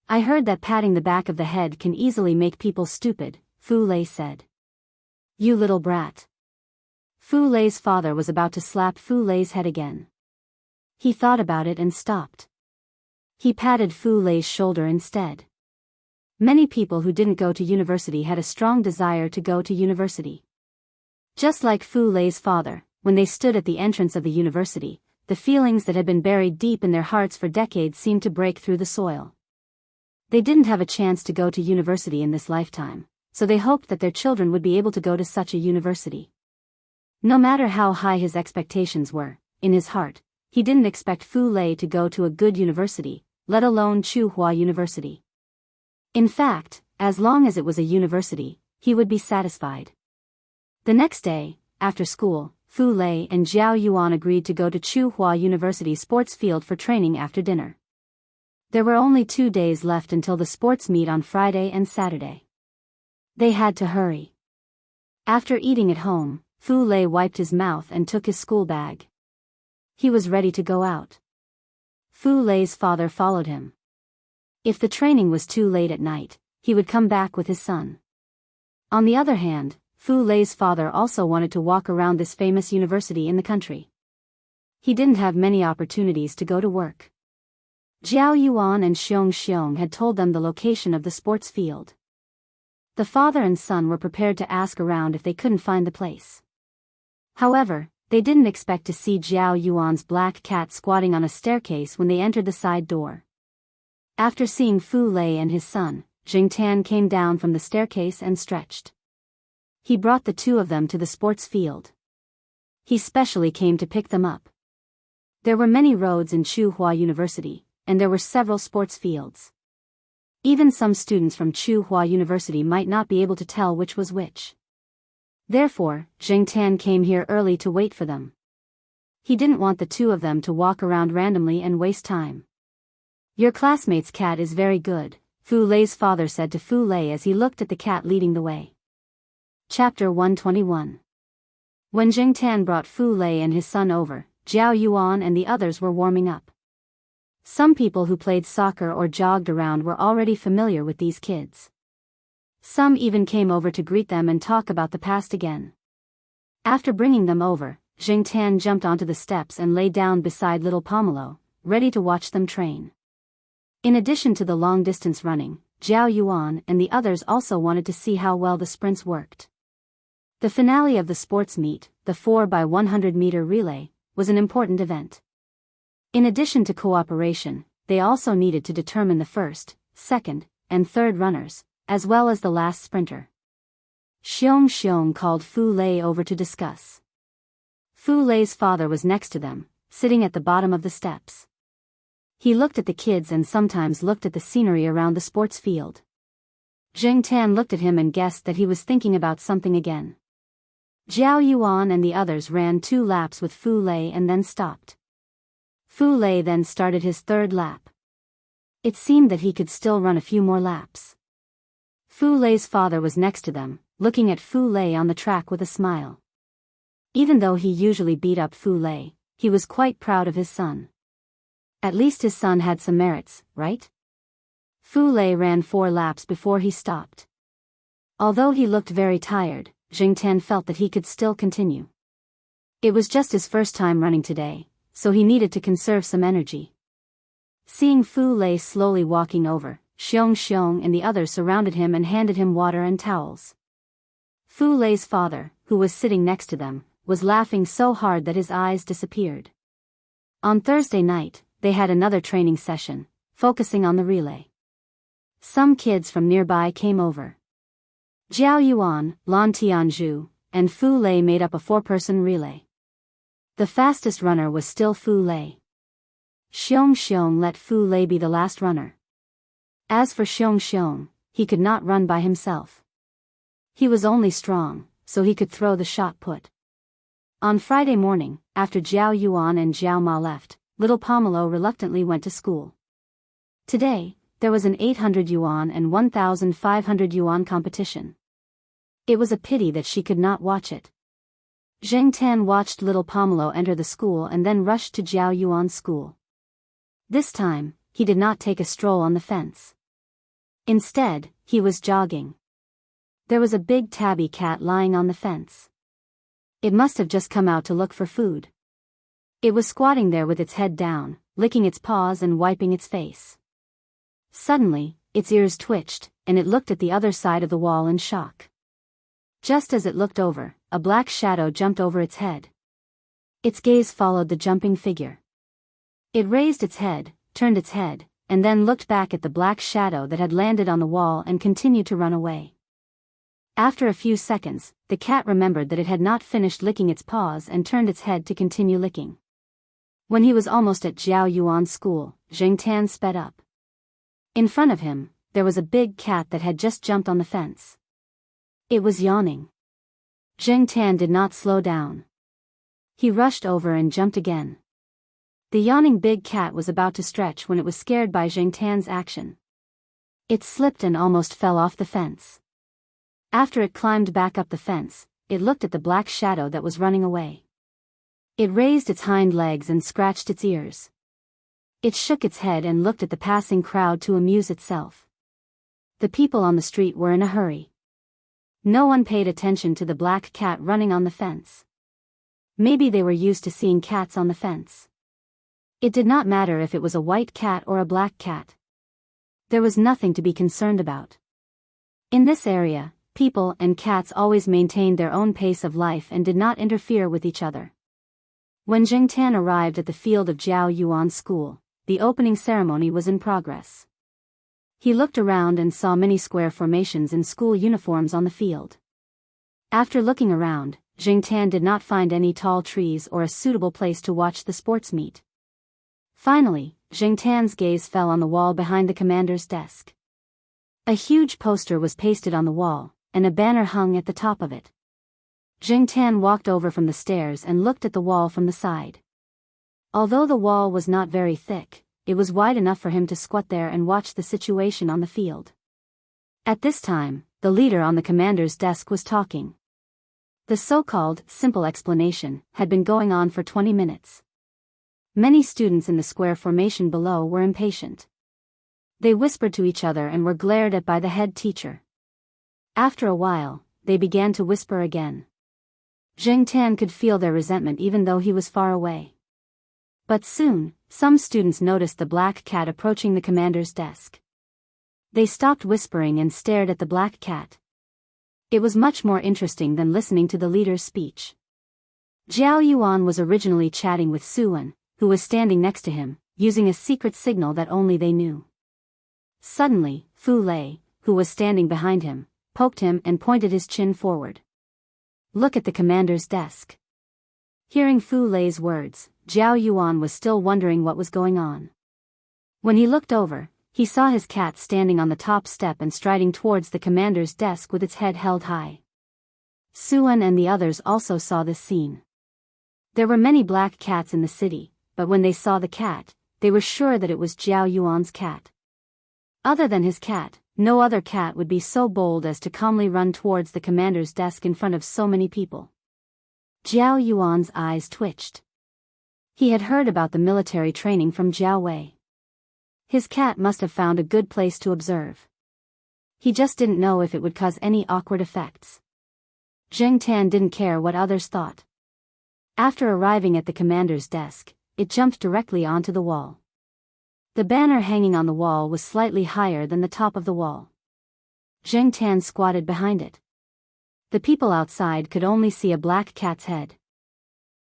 I heard that patting the back of the head can easily make people stupid, Fu Lei said. You little brat. Fu Lei's father was about to slap Fu Lei's head again. He thought about it and stopped. He patted Fu Lei's shoulder instead. Many people who didn't go to university had a strong desire to go to university. Just like Fu Lei's father, when they stood at the entrance of the university, the feelings that had been buried deep in their hearts for decades seemed to break through the soil. They didn't have a chance to go to university in this lifetime, so they hoped that their children would be able to go to such a university. No matter how high his expectations were, in his heart, he didn't expect Fu Lei to go to a good university, let alone Tsinghua University. In fact, as long as it was a university, he would be satisfied. The next day, after school, Fu Lei and Zhao Yuan agreed to go to Tsinghua University sports field for training after dinner. There were only 2 days left until the sports meet on Friday and Saturday. They had to hurry. After eating at home, Fu Lei wiped his mouth and took his school bag. He was ready to go out. Fu Lei's father followed him. If the training was too late at night, he would come back with his son. On the other hand, Fu Lei's father also wanted to walk around this famous university in the country. He didn't have many opportunities to go to work. Zhao Yuan and Xiong Xiong had told them the location of the sports field. The father and son were prepared to ask around if they couldn't find the place. However, they didn't expect to see Zhao Yuan's black cat squatting on a staircase when they entered the side door. After seeing Fu Lei and his son, Jingtan came down from the staircase and stretched. He brought the two of them to the sports field. He specially came to pick them up. There were many roads in Tsinghua University, and there were several sports fields. Even some students from Tsinghua University might not be able to tell which was which. Therefore, Jingtan came here early to wait for them. He didn't want the two of them to walk around randomly and waste time. "Your classmate's cat is very good," Fu Lei's father said to Fu Lei as he looked at the cat leading the way. Chapter 121. When Jingtan brought Fu Lei and his son over, Zhao Yuan and the others were warming up. Some people who played soccer or jogged around were already familiar with these kids. Some even came over to greet them and talk about the past again. After bringing them over, Jingtan jumped onto the steps and lay down beside little Pomelo, ready to watch them train. In addition to the long-distance running, Zhao Yuan and the others also wanted to see how well the sprints worked. The finale of the sports meet, the 4x100-meter relay, was an important event. In addition to cooperation, they also needed to determine the first, second, and third runners, as well as the last sprinter. Xiong Xiong called Fu Lei over to discuss. Fu Lei's father was next to them, sitting at the bottom of the steps. He looked at the kids and sometimes looked at the scenery around the sports field. Jingtan looked at him and guessed that he was thinking about something again. Zhao Yuan and the others ran 2 laps with Fu Lei and then stopped. Fu Lei then started his 3rd lap. It seemed that he could still run a few more laps. Fu Lei's father was next to them, looking at Fu Lei on the track with a smile. Even though he usually beat up Fu Lei, he was quite proud of his son. At least his son had some merits, right? Fu Lei ran 4 laps before he stopped. Although he looked very tired, Jingtan felt that he could still continue. It was just his first time running today, so he needed to conserve some energy. Seeing Fu Lei slowly walking over, Xiong Xiong and the others surrounded him and handed him water and towels. Fu Lei's father, who was sitting next to them, was laughing so hard that his eyes disappeared. On Thursday night, they had another training session, focusing on the relay. Some kids from nearby came over. Zhao Yuan, Lan Tianzhu, and Fu Lei made up a 4-person relay. The fastest runner was still Fu Lei. Xiong Xiong let Fu Lei be the last runner. As for Xiong Xiong, he could not run by himself. He was only strong, so he could throw the shot put. On Friday morning, after Zhao Yuan and Zhao Ma left, little Pomelo reluctantly went to school. Today, there was an 800 yuan and 1,500 yuan competition. It was a pity that she could not watch it. Jingtan watched little Pomelo enter the school and then rushed to Zhao Yuan's school. This time, he did not take a stroll on the fence. Instead, he was jogging. There was a big tabby cat lying on the fence. It must have just come out to look for food. It was squatting there with its head down, licking its paws and wiping its face. Suddenly, its ears twitched, and it looked at the other side of the wall in shock. Just as it looked over, a black shadow jumped over its head. Its gaze followed the jumping figure. It raised its head, turned its head, and then looked back at the black shadow that had landed on the wall and continued to run away. After a few seconds, the cat remembered that it had not finished licking its paws and turned its head to continue licking. When he was almost at Zhao Yuan's school, Jingtan sped up. In front of him, there was a big cat that had just jumped on the fence. It was yawning. Jingtan did not slow down. He rushed over and jumped again. The yawning big cat was about to stretch when it was scared by Zheng Tan's action. It slipped and almost fell off the fence. After it climbed back up the fence, it looked at the black shadow that was running away. It raised its hind legs and scratched its ears. It shook its head and looked at the passing crowd to amuse itself. The people on the street were in a hurry. No one paid attention to the black cat running on the fence. Maybe they were used to seeing cats on the fence. It did not matter if it was a white cat or a black cat. There was nothing to be concerned about. In this area, people and cats always maintained their own pace of life and did not interfere with each other. When Zheng Tan arrived at the field of Jiao Yuan's school, the opening ceremony was in progress. He looked around and saw many square formations in school uniforms on the field. After looking around, Zheng Tan did not find any tall trees or a suitable place to watch the sports meet. Finally, Zheng Tan's gaze fell on the wall behind the commander's desk. A huge poster was pasted on the wall, and a banner hung at the top of it. Zheng Tan walked over from the stairs and looked at the wall from the side. Although the wall was not very thick, it was wide enough for him to squat there and watch the situation on the field. At this time, the leader on the commander's desk was talking. The so-called simple explanation had been going on for 20 minutes. Many students in the square formation below were impatient. They whispered to each other and were glared at by the head teacher. After a while, they began to whisper again. Zheng Tan could feel their resentment even though he was far away. But soon, some students noticed the black cat approaching the commander's desk. They stopped whispering and stared at the black cat. It was much more interesting than listening to the leader's speech. Jiao Yuan was originally chatting with Suan, who was standing next to him, using a secret signal that only they knew. Suddenly, Fu Lei, who was standing behind him, poked him and pointed his chin forward. "Look at the commander's desk." Hearing Fu Lei's words, Jiao Yuan was still wondering what was going on. When he looked over, he saw his cat standing on the top step and striding towards the commander's desk with its head held high. Suan and the others also saw this scene. There were many black cats in the city, but when they saw the cat, they were sure that it was Jiao Yuan's cat. Other than his cat, no other cat would be so bold as to calmly run towards the commander's desk in front of so many people. Jiao Yuan's eyes twitched. He had heard about the military training from Jiao Wei. His cat must have found a good place to observe. He just didn't know if it would cause any awkward effects. Zheng Tan didn't care what others thought. After arriving at the commander's desk, it jumped directly onto the wall. The banner hanging on the wall was slightly higher than the top of the wall. Zheng Tan squatted behind it. The people outside could only see a black cat's head.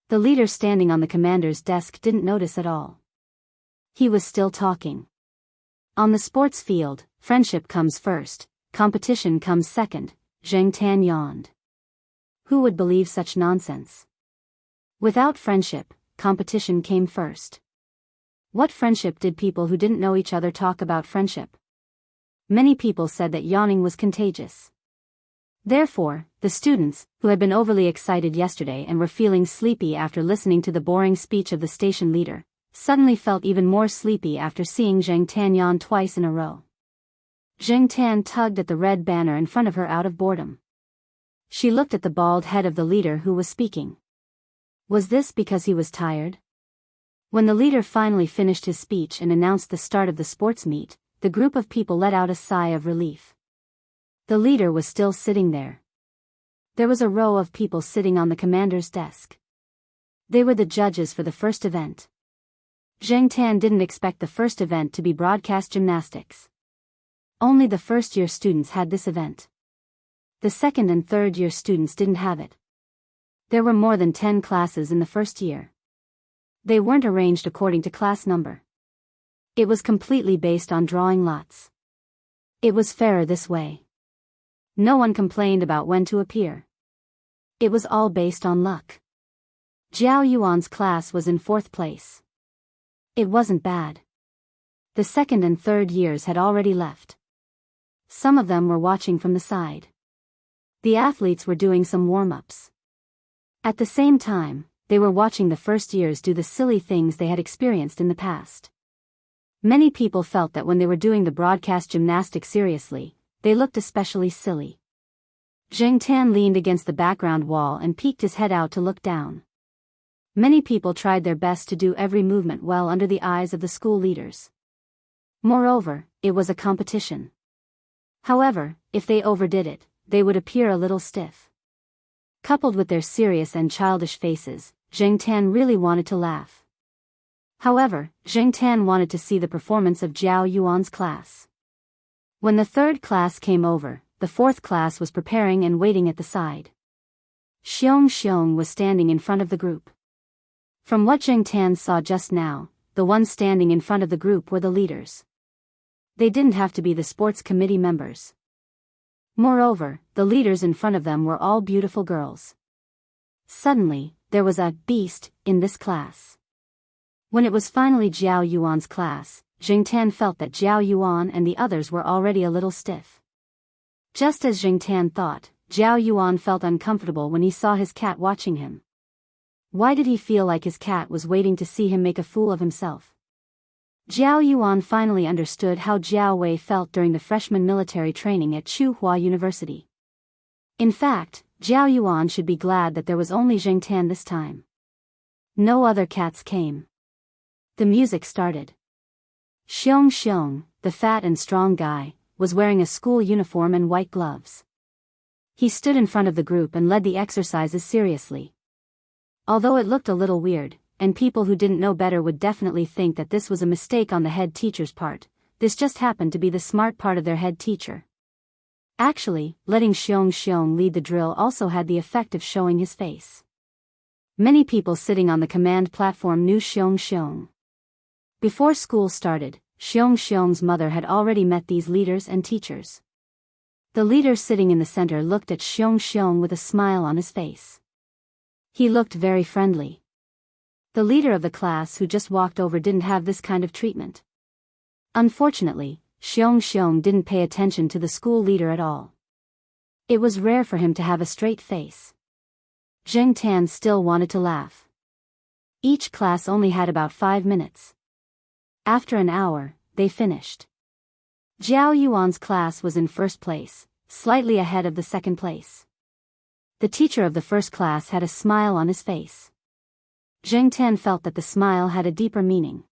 The leader standing on the commander's desk didn't notice at all. He was still talking. On the sports field, friendship comes first, competition comes second, Zheng Tan yawned. Who would believe such nonsense? Without friendship, competition came first. What friendship did people who didn't know each other talk about friendship? Many people said that yawning was contagious. Therefore, the students, who had been overly excited yesterday and were feeling sleepy after listening to the boring speech of the station leader, suddenly felt even more sleepy after seeing Zheng Tan yawn twice in a row. Zheng Tan tugged at the red banner in front of her out of boredom. She looked at the bald head of the leader who was speaking. Was this because he was tired? When the leader finally finished his speech and announced the start of the sports meet, the group of people let out a sigh of relief. The leader was still sitting there. There was a row of people sitting on the commander's desk. They were the judges for the first event. Zheng Tan didn't expect the first event to be broadcast gymnastics. Only the first-year students had this event. The second and third-year students didn't have it. There were more than 10 classes in the first year. They weren't arranged according to class number. It was completely based on drawing lots. It was fairer this way. No one complained about when to appear. It was all based on luck. Jiao Yuan's class was in 4th place. It wasn't bad. The second and third years had already left. Some of them were watching from the side. The athletes were doing some warm-ups. At the same time, they were watching the first years do the silly things they had experienced in the past. Many people felt that when they were doing the broadcast gymnastics seriously, they looked especially silly. Zheng Tan leaned against the background wall and peeked his head out to look down. Many people tried their best to do every movement well under the eyes of the school leaders. Moreover, it was a competition. However, if they overdid it, they would appear a little stiff. Coupled with their serious and childish faces, Zheng Tan really wanted to laugh. However, Zheng Tan wanted to see the performance of Zhao Yuan's class. When the third class came over, the fourth class was preparing and waiting at the side. Xiong was standing in front of the group. From what Zheng Tan saw just now, the ones standing in front of the group were the leaders. They didn't have to be the sports committee members. Moreover, the leaders in front of them were all beautiful girls. Suddenly, there was a beast in this class. When it was finally Zhao Yuan's class, Zheng Tan felt that Zhao Yuan and the others were already a little stiff. Just as Zheng Tan thought, Zhao Yuan felt uncomfortable when he saw his cat watching him. Why did he feel like his cat was waiting to see him make a fool of himself? Zhao Yuan finally understood how Jiao Wei felt during the freshman military training at Tsinghua University. In fact, Zhao Yuan should be glad that there was only Zheng Tan this time. No other cats came. The music started. Xiong, the fat and strong guy, was wearing a school uniform and white gloves. He stood in front of the group and led the exercises seriously. Although it looked a little weird, and people who didn't know better would definitely think that this was a mistake on the head teacher's part, this just happened to be the smart part of their head teacher. Actually, letting Xiong lead the drill also had the effect of showing his face. Many people sitting on the command platform knew Xiong. Before school started, Xiong's mother had already met these leaders and teachers. The leader sitting in the center looked at Xiong with a smile on his face. He looked very friendly. The leader of the class who just walked over didn't have this kind of treatment. Unfortunately, Xiong didn't pay attention to the school leader at all. It was rare for him to have a straight face. Zheng Tan still wanted to laugh. Each class only had about 5 minutes. After an hour, they finished. Zhao Yuan's class was in first place, slightly ahead of the second place. The teacher of the first class had a smile on his face. Zheng Tan felt that the smile had a deeper meaning.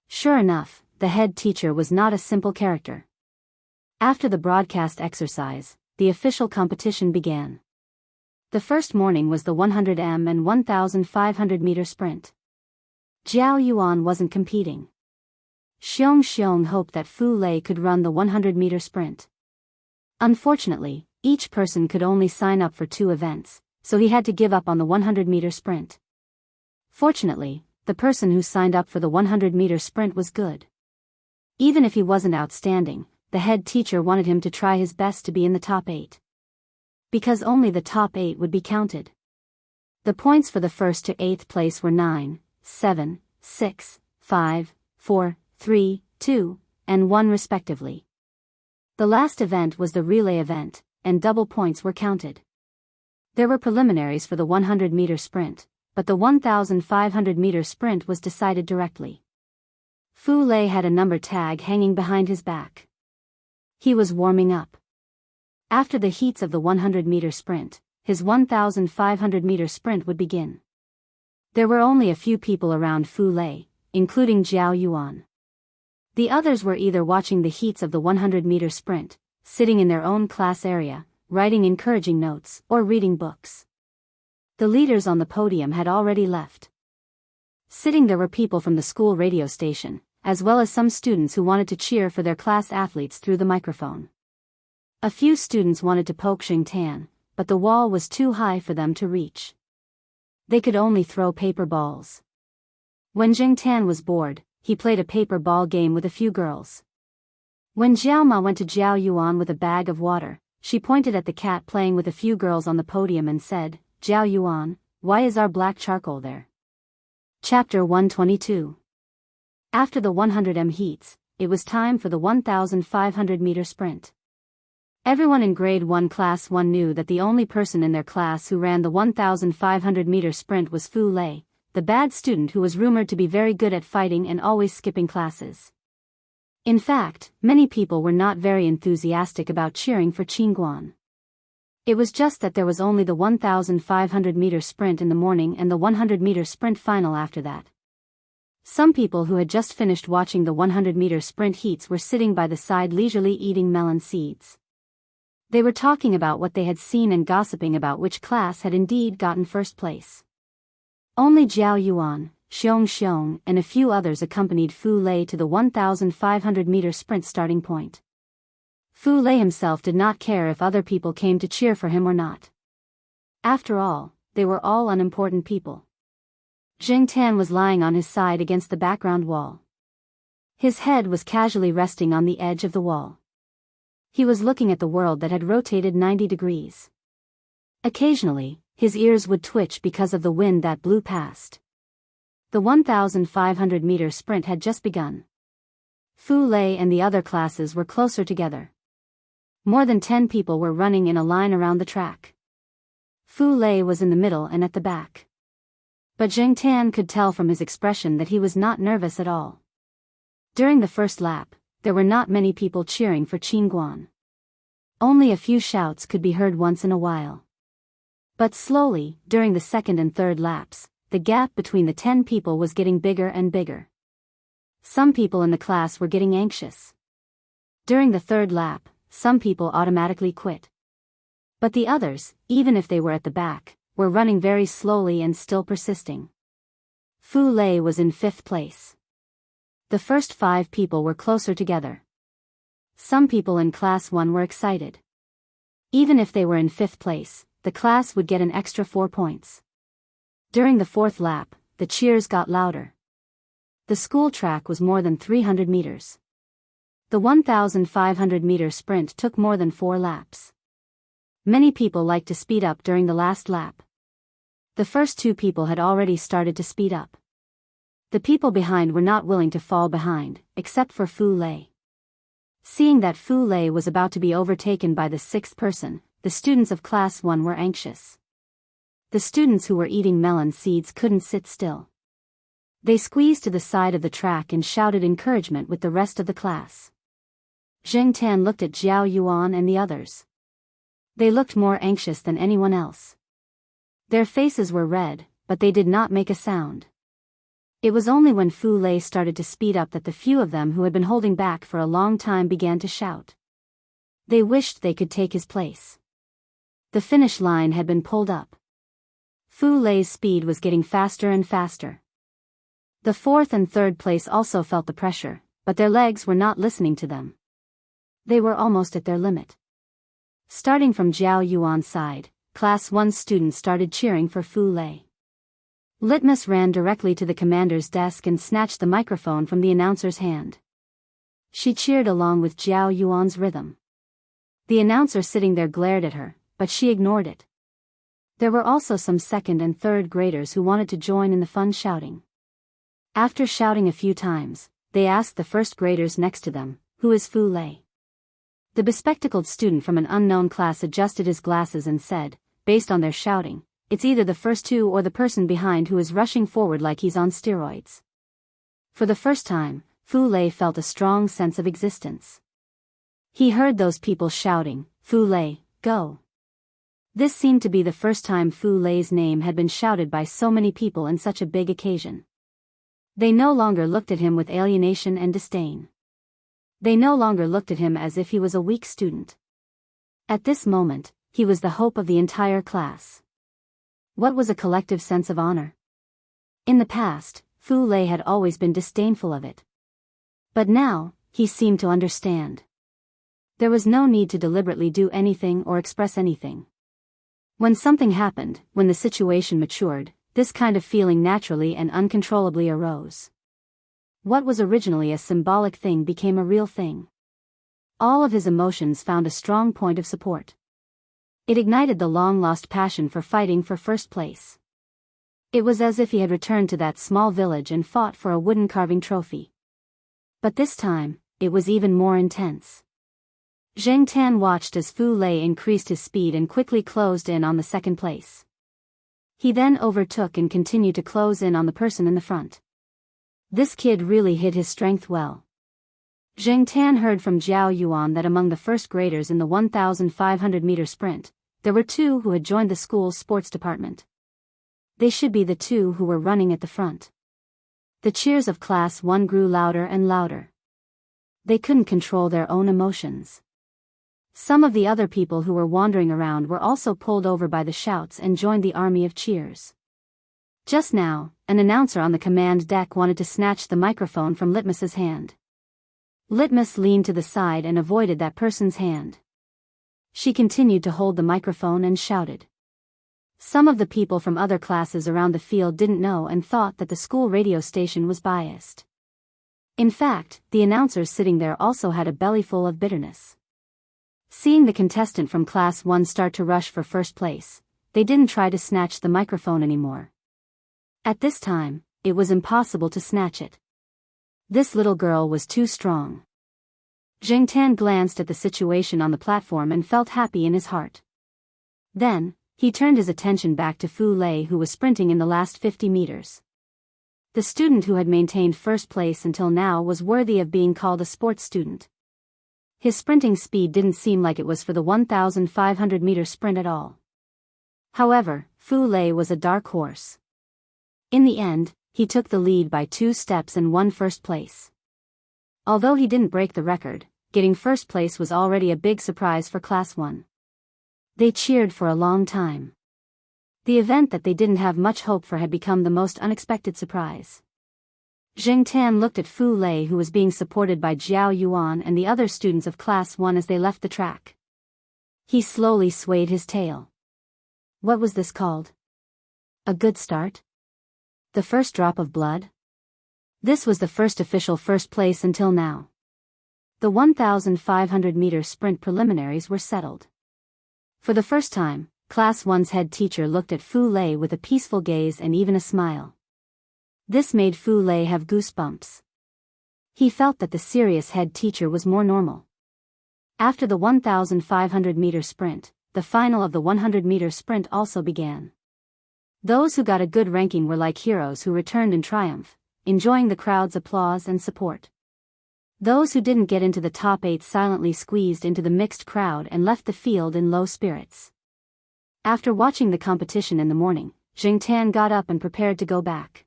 Sure enough, the head teacher was not a simple character. After the broadcast exercise, the official competition began. The first morning was the 100m and 1,500-meter sprint. Zhao Yuan wasn't competing. Xiong hoped that Fu Lei could run the 100-meter sprint. Unfortunately, each person could only sign up for 2 events, so he had to give up on the 100-meter sprint. Fortunately, the person who signed up for the 100-meter sprint was good. Even if he wasn't outstanding, the head teacher wanted him to try his best to be in the top 8. Because only the top 8 would be counted. The points for the first to 8th place were 9, 7, 6, 5, 4, 3, 2, and 1 respectively. The last event was the relay event, and double points were counted. There were preliminaries for the 100-meter sprint, but the 1,500-meter sprint was decided directly. Fu Lei had a number tag hanging behind his back. He was warming up. After the heats of the 100-meter sprint, his 1,500-meter sprint would begin. There were only a few people around Fu Lei, including Zhao Yuan. The others were either watching the heats of the 100-meter sprint, sitting in their own class area, writing encouraging notes, or reading books. The leaders on the podium had already left. Sitting there were people from the school radio station, as well as some students who wanted to cheer for their class athletes through the microphone. A few students wanted to poke Zheng Tan, but the wall was too high for them to reach. They could only throw paper balls. When Zheng Tan was bored, he played a paper ball game with a few girls. When Jiao Ma went to Zhao Yuan with a bag of water, she pointed at the cat playing with a few girls on the podium and said, "Zhao Yuan, why is our black charcoal there?" Chapter 122. After the 100m heats, it was time for the 1,500-meter sprint. Everyone in Grade 1 Class 1 knew that the only person in their class who ran the 1,500-meter sprint was Fu Lei, the bad student who was rumored to be very good at fighting and always skipping classes. In fact, many people were not very enthusiastic about cheering for Qingguan. It was just that there was only the 1,500-meter sprint in the morning and the 100-meter sprint final after that. Some people who had just finished watching the 100-meter sprint heats were sitting by the side leisurely eating melon seeds. They were talking about what they had seen and gossiping about which class had indeed gotten first place. Only Jiao Yuan, Xiong Xiong, and a few others accompanied Fu Lei to the 1,500-meter sprint starting point. Fu Lei himself did not care if other people came to cheer for him or not. After all, they were all unimportant people. Jing Tan was lying on his side against the background wall. His head was casually resting on the edge of the wall. He was looking at the world that had rotated 90 degrees. Occasionally, his ears would twitch because of the wind that blew past. The 1,500-meter sprint had just begun. Fu Lei and the other classes were closer together. More than 10 people were running in a line around the track. Fu Lei was in the middle and at the back. But Jing Tan could tell from his expression that he was not nervous at all. During the first lap, there were not many people cheering for Qingguan. Only a few shouts could be heard once in a while. But slowly, during the second and third laps, the gap between the 10 people was getting bigger and bigger. Some people in the class were getting anxious. During the third lap, some people automatically quit. But the others, even if they were at the back, were running very slowly and still persisting. Fu Lei was in 5th place. The first 5 people were closer together. Some people in Class 1 were excited. Even if they were in 5th place, the class would get an extra 4 points. During the 4th lap, the cheers got louder. The school track was more than 300 meters. The 1,500-meter sprint took more than 4 laps. Many people liked to speed up during the last lap. The first 2 people had already started to speed up. The people behind were not willing to fall behind, except for Fu Lei. Seeing that Fu Lei was about to be overtaken by the 6th person, the students of Class 1 were anxious. The students who were eating melon seeds couldn't sit still. They squeezed to the side of the track and shouted encouragement with the rest of the class. Jing Tan looked at Jiao Yuan and the others. They looked more anxious than anyone else. Their faces were red, but they did not make a sound. It was only when Fu Lei started to speed up that the few of them who had been holding back for a long time began to shout. They wished they could take his place. The finish line had been pulled up. Fu Lei's speed was getting faster and faster. The 4th and 3rd place also felt the pressure, but their legs were not listening to them. They were almost at their limit. Starting from Jiao Yuan's side, Class 1 students started cheering for Fu Lei. Litmus ran directly to the commander's desk and snatched the microphone from the announcer's hand. She cheered along with Jiao Yuan's rhythm. The announcer sitting there glared at her, but she ignored it. There were also some 2nd and 3rd graders who wanted to join in the fun shouting. After shouting a few times, they asked the 1st graders next to them, "Who is Fu Lei?" The bespectacled student from an unknown class adjusted his glasses and said, based on their shouting, "It's either the first 2 or the person behind who is rushing forward like he's on steroids." For the first time, Fu Lei felt a strong sense of existence. He heard those people shouting, "Fu Lei, go!" This seemed to be the first time Fu Lei's name had been shouted by so many people in such a big occasion. They no longer looked at him with alienation and disdain. They no longer looked at him as if he was a weak student. At this moment, he was the hope of the entire class. What was a collective sense of honor? In the past, Fu Lei had always been disdainful of it. But now, he seemed to understand. There was no need to deliberately do anything or express anything. When something happened, when the situation matured, this kind of feeling naturally and uncontrollably arose. What was originally a symbolic thing became a real thing. All of his emotions found a strong point of support. It ignited the long-lost passion for fighting for first place. It was as if he had returned to that small village and fought for a wooden carving trophy. But this time, it was even more intense. Zheng Tan watched as Fu Lei increased his speed and quickly closed in on the second place. He then overtook and continued to close in on the person in the front. This kid really hid his strength well. Zheng Tan heard from Jiao Yuan that among the first graders in the 1,500-meter sprint, there were 2 who had joined the school's sports department. They should be the 2 who were running at the front. The cheers of Class 1 grew louder and louder. They couldn't control their own emotions. Some of the other people who were wandering around were also pulled over by the shouts and joined the army of cheers. Just now, an announcer on the command deck wanted to snatch the microphone from Litmus's hand. Litmus leaned to the side and avoided that person's hand. She continued to hold the microphone and shouted. Some of the people from other classes around the field didn't know and thought that the school radio station was biased. In fact, the announcers sitting there also had a bellyful of bitterness. Seeing the contestant from Class 1 start to rush for first place, they didn't try to snatch the microphone anymore. At this time, it was impossible to snatch it. This little girl was too strong. Zheng Tan glanced at the situation on the platform and felt happy in his heart. Then, he turned his attention back to Fu Lei, who was sprinting in the last 50 meters. The student who had maintained first place until now was worthy of being called a sports student. His sprinting speed didn't seem like it was for the 1,500-meter sprint at all. However, Fu Lei was a dark horse. In the end, he took the lead by 2 steps and won first place. Although he didn't break the record, getting first place was already a big surprise for Class 1. They cheered for a long time. The event that they didn't have much hope for had become the most unexpected surprise. Zheng Tan looked at Fu Lei, who was being supported by Jiao Yuan and the other students of Class 1 as they left the track. He slowly swayed his tail. What was this called? A good start? The first drop of blood? This was the first official first place until now. The 1,500-meter sprint preliminaries were settled. For the first time, Class 1's head teacher looked at Fu Lei with a peaceful gaze and even a smile. This made Fu Lei have goosebumps. He felt that the serious head teacher was more normal. After the 1,500-meter sprint, the final of the 100-meter sprint also began. Those who got a good ranking were like heroes who returned in triumph, enjoying the crowd's applause and support. Those who didn't get into the top 8 silently squeezed into the mixed crowd and left the field in low spirits. After watching the competition in the morning, Zheng Tan got up and prepared to go back.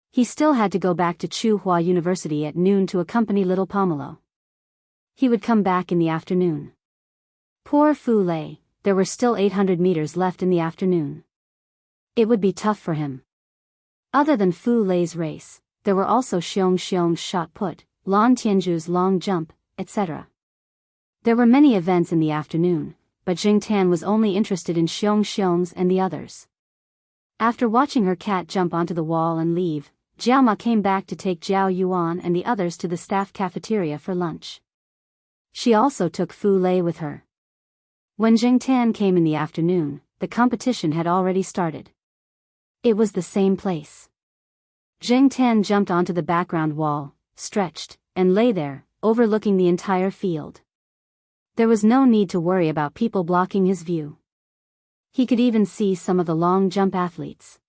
He still had to go back to Tsinghua University at noon to accompany little Pomelo. He would come back in the afternoon. Poor Fu Lei, there were still 800 meters left in the afternoon. It would be tough for him. Other than Fu Lei's race, there were also Xiong Xiong's shot put, Lan Tianzhu's long jump, etc. There were many events in the afternoon, but Zheng Tan was only interested in Xiong Xiong's and the others. After watching her cat jump onto the wall and leave, Jiao Ma came back to take Jiao Yuan and the others to the staff cafeteria for lunch. She also took Fu Lei with her. When Zheng Tan came in the afternoon, the competition had already started. It was the same place. Zheng Tan jumped onto the background wall, stretched, and lay there, overlooking the entire field. There was no need to worry about people blocking his view. He could even see some of the long jump athletes.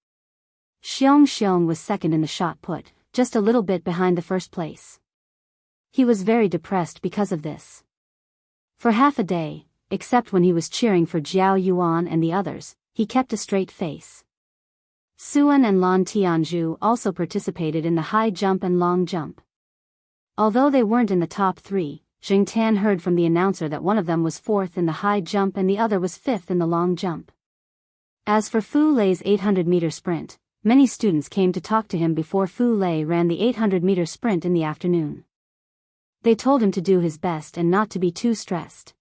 Xiong Xiong was second in the shot put, just a little bit behind the first place. He was very depressed because of this. For half a day, except when he was cheering for Jiao Yuan and the others, he kept a straight face. Suan and Lan Tianzhu also participated in the high jump and long jump. Although they weren't in the top 3, Zheng Tan heard from the announcer that one of them was 4th in the high jump and the other was 5th in the long jump. As for Fu Lei's 800-meter sprint, many students came to talk to him before Fu Lei ran the 800-meter sprint in the afternoon. They told him to do his best and not to be too stressed.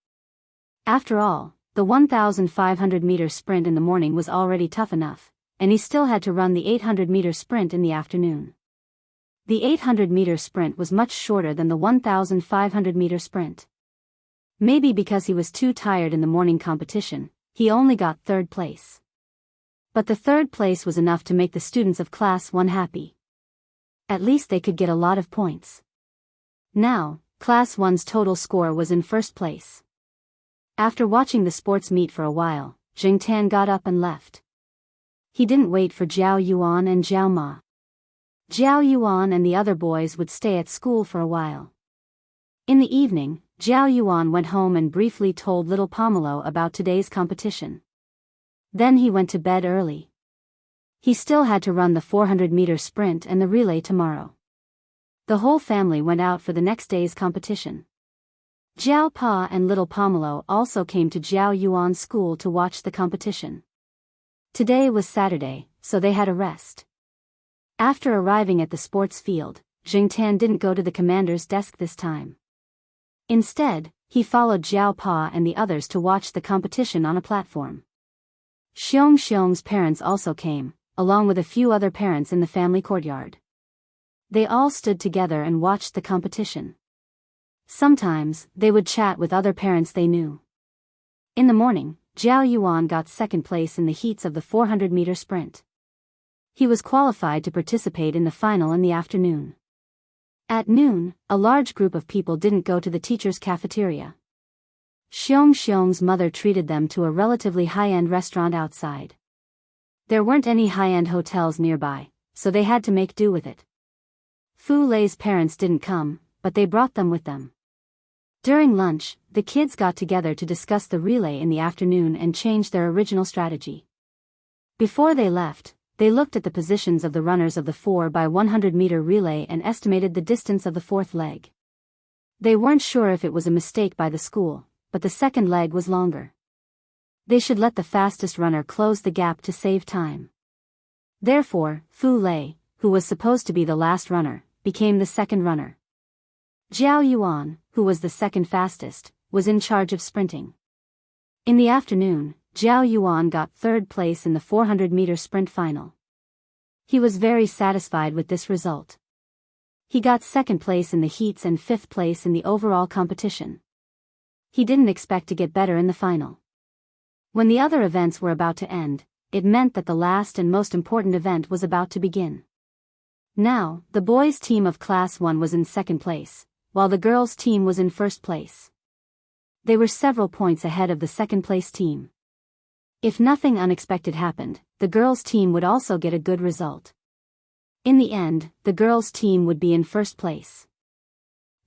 After all, the 1,500-meter sprint in the morning was already tough enough, and he still had to run the 800-meter sprint in the afternoon. The 800-meter sprint was much shorter than the 1,500-meter sprint. Maybe because he was too tired in the morning competition, he only got 3rd place. But the 3rd place was enough to make the students of Class 1 happy. At least they could get a lot of points. Now, Class 1's total score was in first place. After watching the sports meet for a while, Jingtan got up and left. He didn't wait for Jiao Yuan and Jiao Ma. Jiao Yuan and the other boys would stay at school for a while. In the evening, Jiao Yuan went home and briefly told little Pomelo about today's competition. Then he went to bed early. He still had to run the 400-meter sprint and the relay tomorrow. The whole family went out for the next day's competition. Jiao Pa and little Pomelo also came to Jiao Yuan's school to watch the competition. Today was Saturday, so they had a rest. After arriving at the sports field, Jingtan didn't go to the commander's desk this time. Instead, he followed Jiao Pa and the others to watch the competition on a platform. Xiong's parents also came, along with a few other parents in the family courtyard. They all stood together and watched the competition. Sometimes, they would chat with other parents they knew. In the morning, Jiao Yuan got second place in the heats of the 400-meter sprint. He was qualified to participate in the final in the afternoon. At noon, a large group of people didn't go to the teacher's cafeteria. Xiong's mother treated them to a relatively high-end restaurant outside. There weren't any high-end hotels nearby, so they had to make do with it. Fu Lei's parents didn't come, but they brought them with them. During lunch, the kids got together to discuss the relay in the afternoon and change their original strategy. Before they left, they looked at the positions of the runners of the 4x100-meter relay and estimated the distance of the fourth leg. They weren't sure if it was a mistake by the school, but the second leg was longer. They should let the fastest runner close the gap to save time. Therefore, Fu Lei, who was supposed to be the last runner, became the second runner. Jiao Yuan, who was the second fastest, was in charge of sprinting. In the afternoon, Jiao Yuan got third place in the 400-meter sprint final. He was very satisfied with this result. He got second place in the heats and fifth place in the overall competition. He didn't expect to get better in the final. When the other events were about to end, it meant that the last and most important event was about to begin. Now, the boys' team of Class 1 was in second place, while the girls' team was in first place. They were several points ahead of the second-place team. If nothing unexpected happened, the girls' team would also get a good result. In the end, the girls' team would be in first place.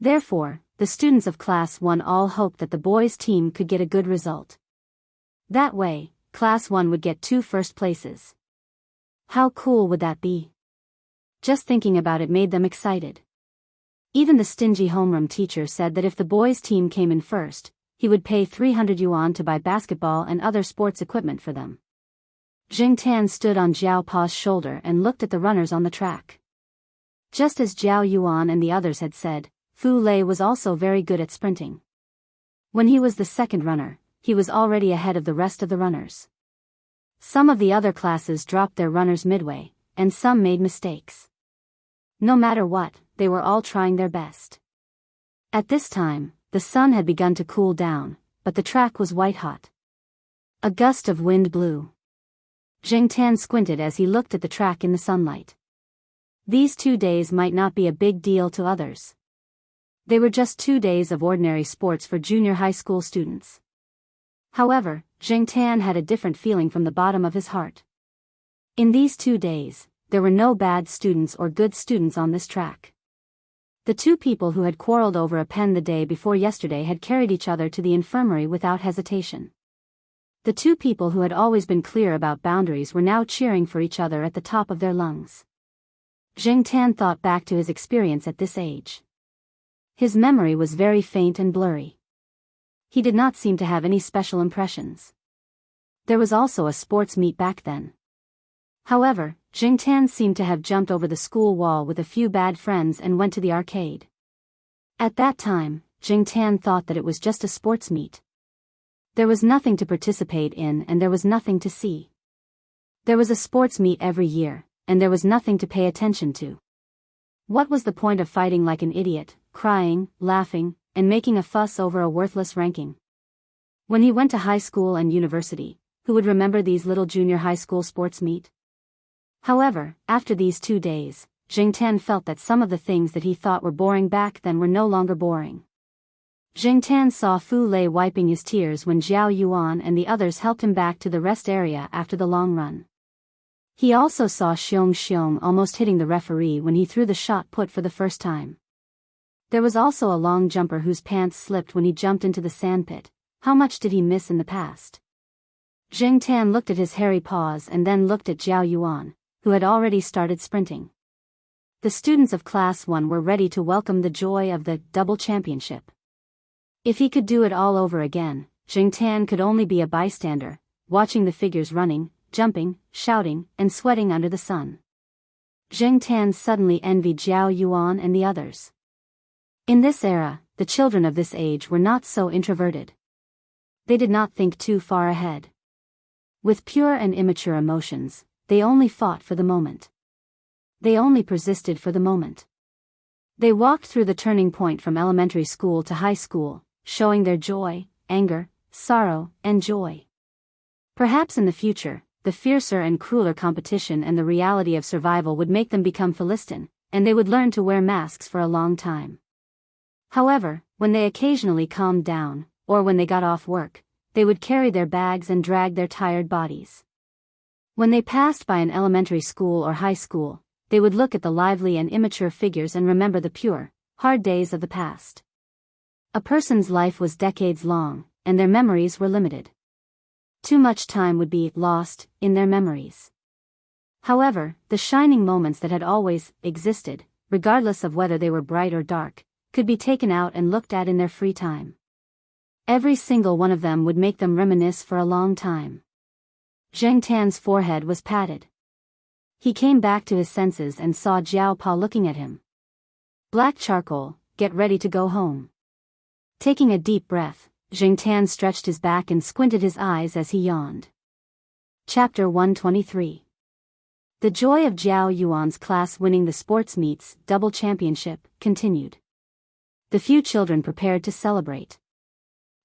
Therefore, the students of Class 1 all hoped that the boys' team could get a good result. That way, Class 1 would get 2 first places. How cool would that be? Just thinking about it made them excited. Even the stingy homeroom teacher said that if the boys' team came in first, he would pay 300 yuan to buy basketball and other sports equipment for them. Jingtan stood on Jiao Pa's shoulder and looked at the runners on the track. Just as Jiao Yuan and the others had said, Fu Lei was also very good at sprinting. When he was the second runner, he was already ahead of the rest of the runners. Some of the other classes dropped their runners midway, and some made mistakes. No matter what, they were all trying their best. At this time, the sun had begun to cool down, but the track was white-hot. A gust of wind blew. Jingtan squinted as he looked at the track in the sunlight. These 2 days might not be a big deal to others. They were just 2 days of ordinary sports for junior high school students. However, Jingtan had a different feeling from the bottom of his heart. In these 2 days, there were no bad students or good students on this track. The 2 people who had quarreled over a pen the day before yesterday had carried each other to the infirmary without hesitation. The 2 people who had always been clear about boundaries were now cheering for each other at the top of their lungs. Jingtan thought back to his experience at this age. His memory was very faint and blurry. He did not seem to have any special impressions. There was also a sports meet back then. However, Jingtan seemed to have jumped over the school wall with a few bad friends and went to the arcade. At that time, Jingtan thought that it was just a sports meet. There was nothing to participate in and there was nothing to see. There was a sports meet every year, and there was nothing to pay attention to. What was the point of fighting like an idiot, crying, laughing, and making a fuss over a worthless ranking? When he went to high school and university, who would remember these little junior high school sports meet? However, after these 2 days, Jingtan felt that some of the things that he thought were boring back then were no longer boring. Jingtan saw Fu Lei wiping his tears when Zhao Yuan and the others helped him back to the rest area after the long run. He also saw Xiong Xiong almost hitting the referee when he threw the shot put for the first time. There was also a long jumper whose pants slipped when he jumped into the sandpit. How much did he miss in the past? Jingtan looked at his hairy paws and then looked at Zhao Yuan, who had already started sprinting. The students of Class 1 were ready to welcome the joy of the double championship. If he could do it all over again, Jingtan could only be a bystander, watching the figures running, jumping, shouting, and sweating under the sun. Jingtan suddenly envied Zhao Yuan and the others. In this era, the children of this age were not so introverted. They did not think too far ahead. With pure and immature emotions, they only fought for the moment. They only persisted for the moment. They walked through the turning point from elementary school to high school, showing their joy, anger, sorrow, and joy. Perhaps in the future, the fiercer and crueler competition and the reality of survival would make them become Philistine, and they would learn to wear masks for a long time. However, when they occasionally calmed down, or when they got off work, they would carry their bags and drag their tired bodies. When they passed by an elementary school or high school, they would look at the lively and immature figures and remember the pure, hard days of the past. A person's life was decades long, and their memories were limited. Too much time would be lost in their memories. However, the shining moments that had always existed, regardless of whether they were bright or dark, could be taken out and looked at in their free time. Every single one of them would make them reminisce for a long time. Zheng Tan's forehead was patted. He came back to his senses and saw Jiao Pa looking at him. Black charcoal, get ready to go home. Taking a deep breath, Zheng Tan stretched his back and squinted his eyes as he yawned. Chapter 123. The joy of Zhao Yuan's class winning the sports meets double championship continued. The few children prepared to celebrate.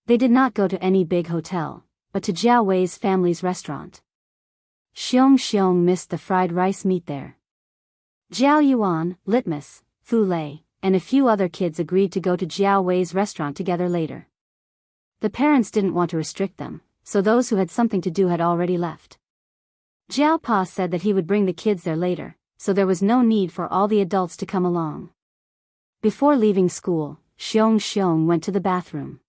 They did not go to any big hotel, but to Jiao Wei's family's restaurant. Xiong Xiong missed the fried rice meat there. Zhao Yuan, Litmus, Fu Lei, and a few other kids agreed to go to Jiao Wei's restaurant together later. The parents didn't want to restrict them, so those who had something to do had already left. Jiao Pa said that he would bring the kids there later, so there was no need for all the adults to come along. Before leaving school, Xiong Xiong went to the bathroom.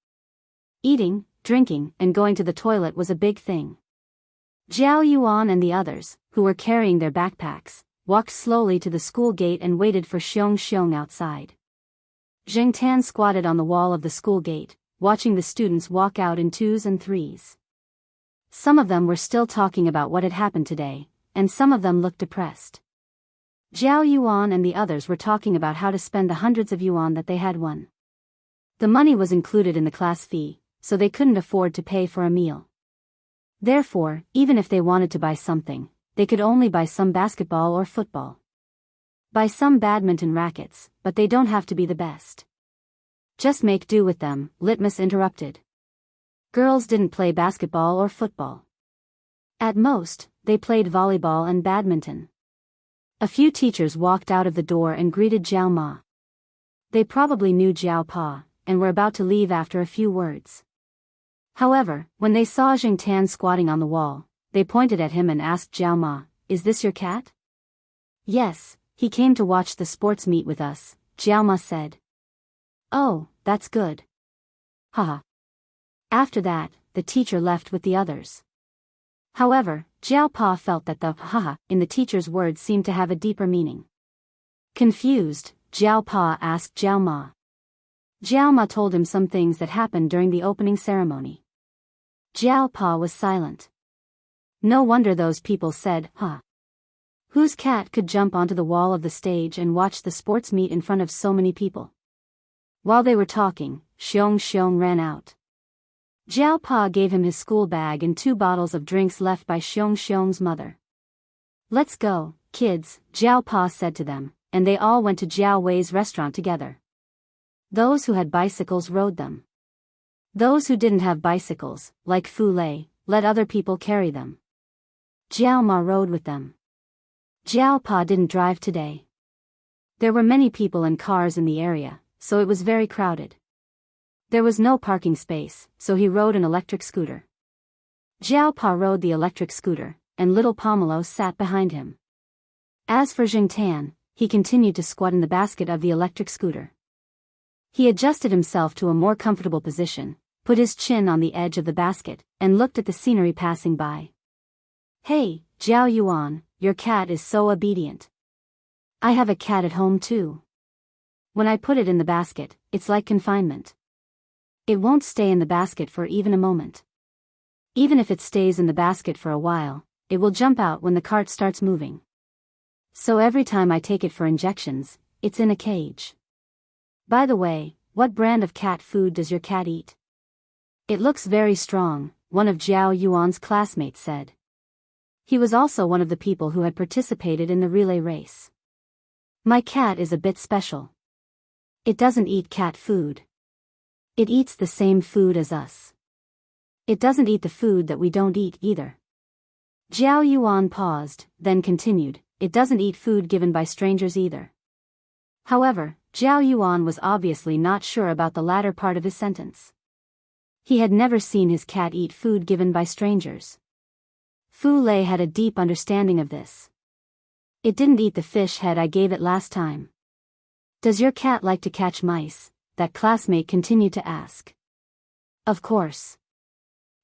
Eating, drinking, and going to the toilet was a big thing. Zhao Yuan and the others, who were carrying their backpacks, walked slowly to the school gate and waited for Xiong Xiong outside. Zheng Tan squatted on the wall of the school gate, watching the students walk out in twos and threes. Some of them were still talking about what had happened today, and some of them looked depressed. Zhao Yuan and the others were talking about how to spend the hundreds of yuan that they had won. The money was included in the class fee, so they couldn't afford to pay for a meal. Therefore, even if they wanted to buy something, they could only buy some basketball or football. Buy some badminton rackets, but they don't have to be the best. Just make do with them, Litmus interrupted. Girls didn't play basketball or football. At most, they played volleyball and badminton. A few teachers walked out of the door and greeted Jiao Ma. They probably knew Jiao Pa, and were about to leave after a few words. However, when they saw Zheng Tan squatting on the wall, they pointed at him and asked Jiao Ma, "Is this your cat?" "Yes, he came to watch the sports meet with us," Jiao Ma said. "Oh, that's good. Haha." After that, the teacher left with the others. However, Jiao Pa felt that the haha in the teacher's words seemed to have a deeper meaning. Confused, Jiao Pa asked Jiao Ma. Jiao Ma told him some things that happened during the opening ceremony. Jiao Pa was silent. No wonder those people said, "Huh." Whose cat could jump onto the wall of the stage and watch the sports meet in front of so many people? While they were talking, Xiong Xiong ran out. Jiao Pa gave him his school bag and 2 bottles of drinks left by Xiong Xiong's mother. "Let's go, kids," Jiao Pa said to them, and they all went to Jiao Wei's restaurant together. Those who had bicycles rode them. Those who didn't have bicycles, like Fu Lei, let other people carry them. Jiao Ma rode with them. Jiao Pa didn't drive today. There were many people and cars in the area, so it was very crowded. There was no parking space, so he rode an electric scooter. Jiao Pa rode the electric scooter, and little Pomelo sat behind him. As for Jingtan, he continued to squat in the basket of the electric scooter. He adjusted himself to a more comfortable position, put his chin on the edge of the basket, and looked at the scenery passing by. Hey, Jiao Yuan, your cat is so obedient. I have a cat at home too. When I put it in the basket, it's like confinement. It won't stay in the basket for even a moment. Even if it stays in the basket for a while, it will jump out when the cart starts moving. So every time I take it for injections, it's in a cage. By the way, what brand of cat food does your cat eat? It looks very strong, one of Jiao Yuan's classmates said. He was also one of the people who had participated in the relay race. My cat is a bit special. It doesn't eat cat food. It eats the same food as us. It doesn't eat the food that we don't eat either. Jiao Yuan paused, then continued, it doesn't eat food given by strangers either. However, Jiao Yuan was obviously not sure about the latter part of his sentence. He had never seen his cat eat food given by strangers. Fu Lei had a deep understanding of this. It didn't eat the fish head I gave it last time. Does your cat like to catch mice? That classmate continued to ask. Of course.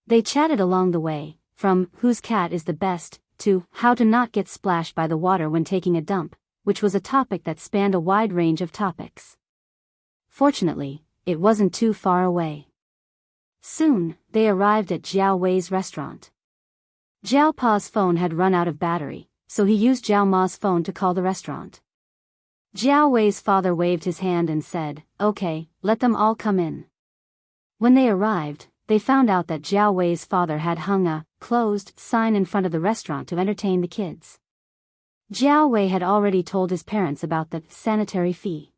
They chatted along the way, from whose cat is the best, to how to not get splashed by the water when taking a dump, which was a topic that spanned a wide range of topics. Fortunately, it wasn't too far away. Soon, they arrived at Jiao Wei's restaurant. Jiao Pa's phone had run out of battery, so he used Jiao Ma's phone to call the restaurant. Jiao Wei's father waved his hand and said, okay, let them all come in. When they arrived, they found out that Jiao Wei's father had hung a closed sign in front of the restaurant to entertain the kids. Jiao Wei had already told his parents about the sanitary fee.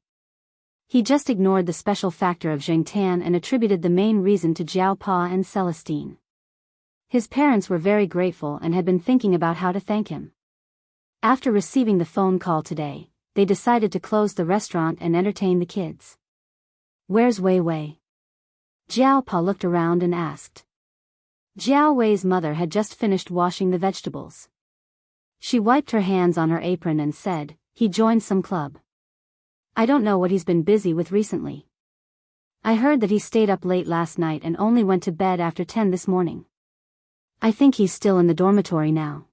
He just ignored the special factor of Jingtan and attributed the main reason to Jiao Pa and Celestine. His parents were very grateful and had been thinking about how to thank him. After receiving the phone call today, they decided to close the restaurant and entertain the kids. Where's Wei Wei? Jiao Pa looked around and asked. Jiao Wei's mother had just finished washing the vegetables. She wiped her hands on her apron and said, he joined some club. I don't know what he's been busy with recently. I heard that he stayed up late last night and only went to bed after 10 this morning. I think he's still in the dormitory now.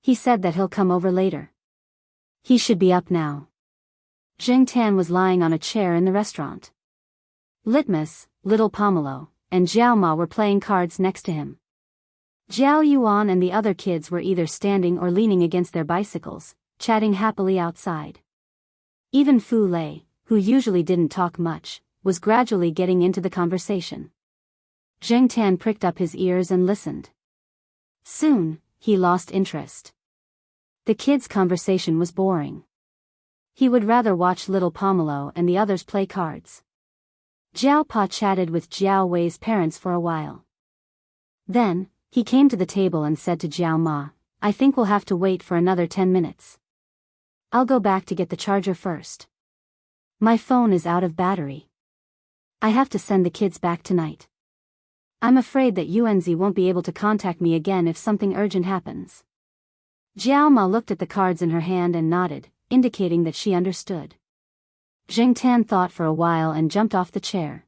He said that he'll come over later. He should be up now. Jingtan was lying on a chair in the restaurant. Litmus, little Pomelo, and Jiao Ma were playing cards next to him. Jiao Yuan and the other kids were either standing or leaning against their bicycles, chatting happily outside. Even Fu Lei, who usually didn't talk much, was gradually getting into the conversation. Jingtan pricked up his ears and listened. Soon, he lost interest. The kids' conversation was boring. He would rather watch little Pomelo and the others play cards. Jiao Pa chatted with Jiao Wei's parents for a while. Then, he came to the table and said to Jiao Ma, I think we'll have to wait for another 10 minutes. I'll go back to get the charger first. My phone is out of battery. I have to send the kids back tonight. I'm afraid that Yuanzi won't be able to contact me again if something urgent happens. Jiao Ma looked at the cards in her hand and nodded, indicating that she understood. Jingtan thought for a while and jumped off the chair.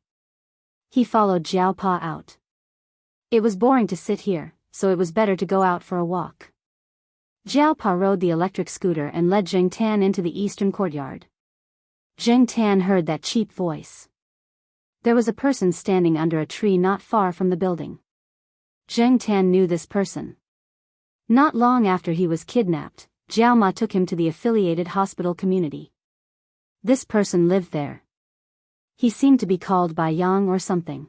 He followed Jiao Pa out. It was boring to sit here, so it was better to go out for a walk. Jiao Pa rode the electric scooter and led Jingtan into the eastern courtyard. Jingtan heard that cheap voice. There was a person standing under a tree not far from the building. Jingtan knew this person. Not long after he was kidnapped, Jiao Ma took him to the affiliated hospital community. This person lived there. He seemed to be called Biyao or something.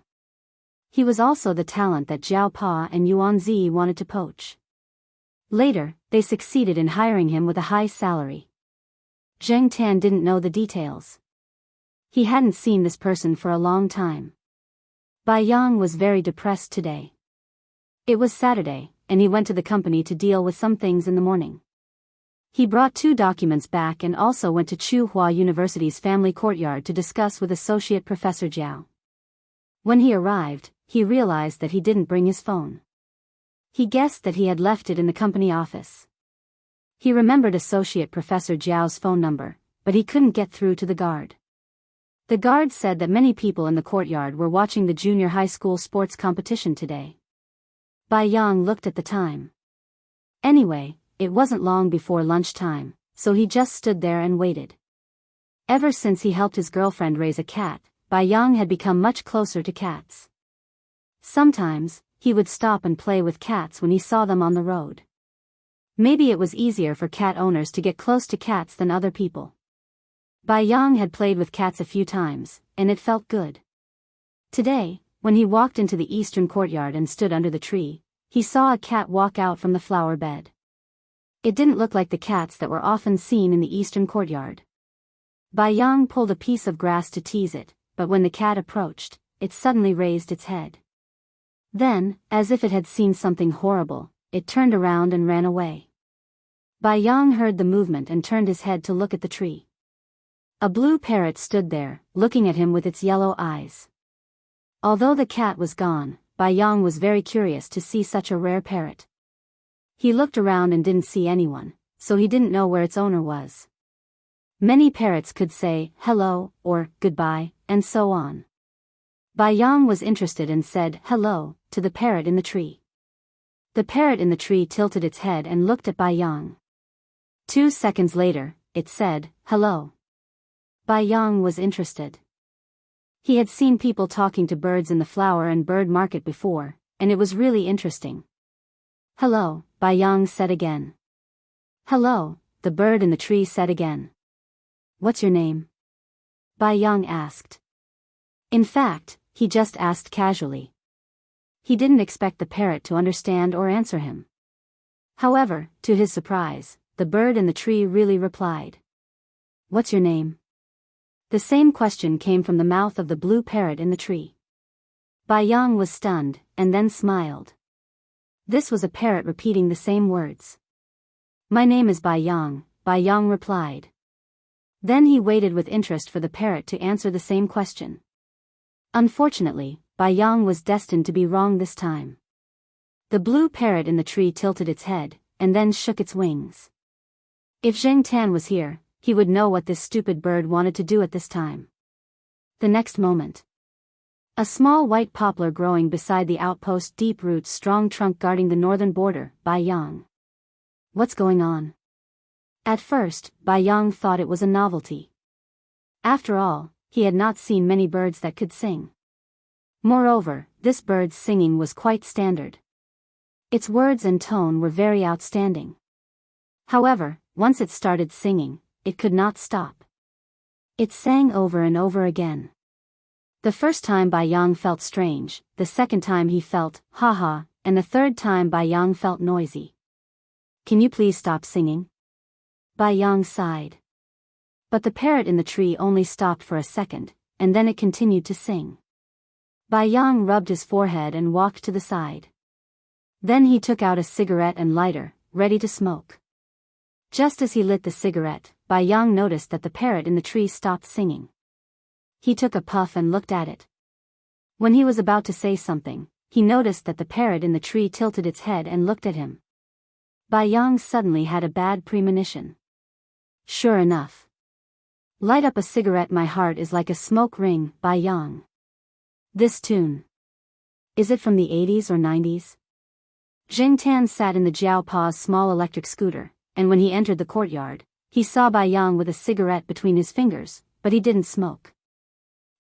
He was also the talent that Jiao Pa and Yuanzi wanted to poach. Later, they succeeded in hiring him with a high salary. Jingtan didn't know the details. He hadn't seen this person for a long time. Biyao was very depressed today. It was Saturday, and he went to the company to deal with some things in the morning. He brought 2 documents back and also went to Tsinghua University's family courtyard to discuss with Associate Professor Jiao. When he arrived, he realized that he didn't bring his phone. He guessed that he had left it in the company office. He remembered Associate Professor Jiao's phone number, but he couldn't get through to the guard. The guard said that many people in the courtyard were watching the junior high school sports competition today. Biyao looked at the time. Anyway, it wasn't long before lunchtime, so he just stood there and waited. Ever since he helped his girlfriend raise a cat, Biyao had become much closer to cats. Sometimes, he would stop and play with cats when he saw them on the road. Maybe it was easier for cat owners to get close to cats than other people. Biyao had played with cats a few times, and it felt good. Today, when he walked into the eastern courtyard and stood under the tree, he saw a cat walk out from the flower bed. It didn't look like the cats that were often seen in the eastern courtyard. Biyao pulled a piece of grass to tease it, but when the cat approached, it suddenly raised its head. Then, as if it had seen something horrible, it turned around and ran away. Biyao heard the movement and turned his head to look at the tree. A blue parrot stood there, looking at him with its yellow eyes. Although the cat was gone, Biyao was very curious to see such a rare parrot. He looked around and didn't see anyone, so he didn't know where its owner was. Many parrots could say hello or goodbye, and so on. Biyao was interested and said hello to the parrot in the tree. The parrot in the tree tilted its head and looked at Biyao. 2 seconds later, it said, hello. Biyao was interested. He had seen people talking to birds in the flower and bird market before, and it was really interesting. Hello, Biyao said again. Hello, the bird in the tree said again. What's your name? Biyao asked. In fact, he just asked casually. He didn't expect the parrot to understand or answer him. However, to his surprise, the bird in the tree really replied. What's your name? The same question came from the mouth of the blue parrot in the tree. Biyao was stunned, and then smiled. This was a parrot repeating the same words. My name is Biyao, Biyao replied. Then he waited with interest for the parrot to answer the same question. Unfortunately, Biyao was destined to be wrong this time. The blue parrot in the tree tilted its head, and then shook its wings. If Zheng Tan was here, he would know what this stupid bird wanted to do at this time. The next moment. A small white poplar growing beside the outpost, deep roots, strong trunk guarding the northern border, Biyao. What's going on? At first, Biyao thought it was a novelty. After all, he had not seen many birds that could sing. Moreover, this bird's singing was quite standard. Its words and tone were very outstanding. However, once it started singing, it could not stop. It sang over and over again. The first time Biyao felt strange, the second time he felt, haha, and the third time Biyao felt noisy. Can you please stop singing? Biyao sighed. But the parrot in the tree only stopped for a second, and then it continued to sing. Biyao rubbed his forehead and walked to the side. Then he took out a cigarette and lighter, ready to smoke. Just as he lit the cigarette, Biyao noticed that the parrot in the tree stopped singing. He took a puff and looked at it. When he was about to say something, he noticed that the parrot in the tree tilted its head and looked at him. Biyao suddenly had a bad premonition. Sure enough. Light up a cigarette, my heart is like a smoke ring, Biyao. This tune. Is it from the 80s or 90s? Zheng Tan sat in the Jiao Pa's small electric scooter, and when he entered the courtyard, he saw Biyao with a cigarette between his fingers, but he didn't smoke.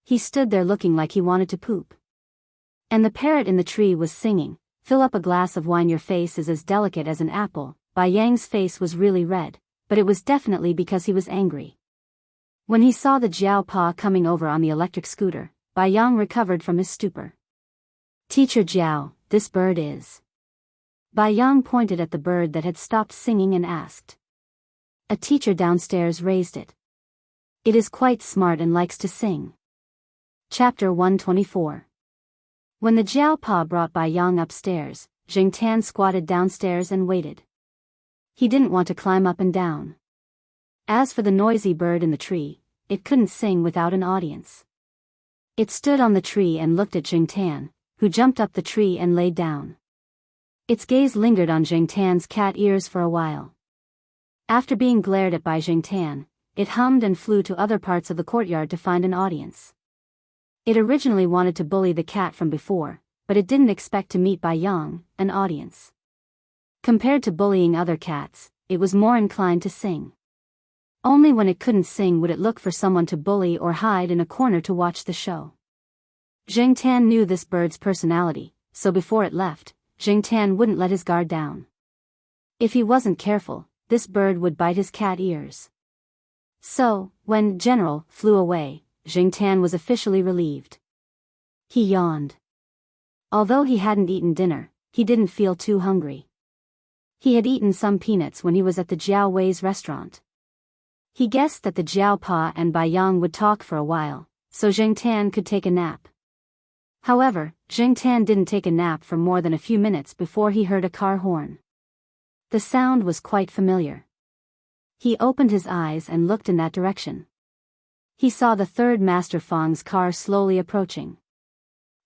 He stood there looking like he wanted to poop. And the parrot in the tree was singing, fill up a glass of wine, your face is as delicate as an apple. Biyao's face was really red, but it was definitely because he was angry. When he saw the Jiao Pa coming over on the electric scooter, Biyao recovered from his stupor. Teacher Jiao, this bird is. Biyao pointed at the bird that had stopped singing and asked. A teacher downstairs raised it. It is quite smart and likes to sing. Chapter 124. When the Jiao Pa brought Biyao upstairs, Zheng Tan squatted downstairs and waited. He didn't want to climb up and down. As for the noisy bird in the tree, it couldn't sing without an audience. It stood on the tree and looked at Jingtan, who jumped up the tree and laid down. Its gaze lingered on Jingtan's cat ears for a while. After being glared at by Jingtan, it hummed and flew to other parts of the courtyard to find an audience. It originally wanted to bully the cat from before, but it didn't expect to meet Biyao, an audience. Compared to bullying other cats, it was more inclined to sing. Only when it couldn't sing would it look for someone to bully or hide in a corner to watch the show. Jingtan knew this bird's personality, so before it left, Jingtan wouldn't let his guard down. If he wasn't careful, this bird would bite his cat ears. So, when General flew away, Jingtan was officially relieved. He yawned. Although he hadn't eaten dinner, he didn't feel too hungry. He had eaten some peanuts when he was at the Jiao Wei's restaurant. He guessed that the Jiao Pa and Biyao would talk for a while, so Jingtan could take a nap. However, Jingtan didn't take a nap for more than a few minutes before he heard a car horn. The sound was quite familiar. He opened his eyes and looked in that direction. He saw the third Master Fang's car slowly approaching.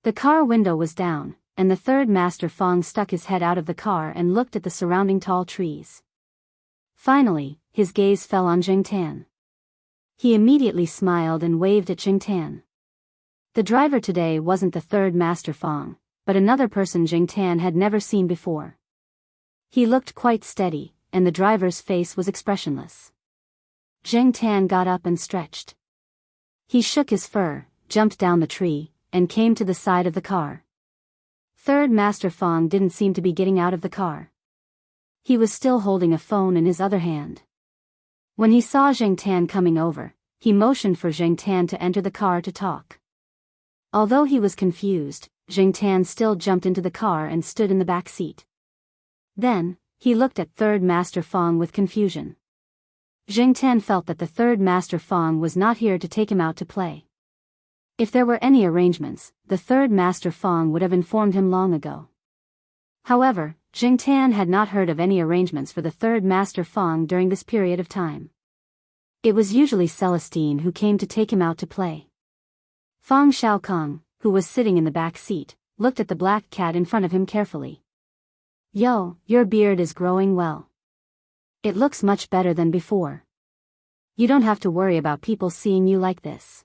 The car window was down, and the third Master Fang stuck his head out of the car and looked at the surrounding tall trees. Finally, his gaze fell on Jingtan. He immediately smiled and waved at Jingtan. The driver today wasn't the third Master Fang, but another person Jingtan had never seen before. He looked quite steady, and the driver's face was expressionless. Jingtan got up and stretched. He shook his fur, jumped down the tree, and came to the side of the car. Third Master Fang didn't seem to be getting out of the car. He was still holding a phone in his other hand. When he saw Jingtan coming over, he motioned for Jingtan to enter the car to talk. Although he was confused, Jingtan still jumped into the car and stood in the back seat. Then, he looked at Third Master Fang with confusion. Jingtan felt that the Third Master Fang was not here to take him out to play. If there were any arrangements, the Third Master Fang would have informed him long ago. However, Jingtan had not heard of any arrangements for the Third Master Fang during this period of time. It was usually Celestine who came to take him out to play. Fang Xiaokong, who was sitting in the back seat, looked at the black cat in front of him carefully. "Yo, your beard is growing well. It looks much better than before. You don't have to worry about people seeing you like this."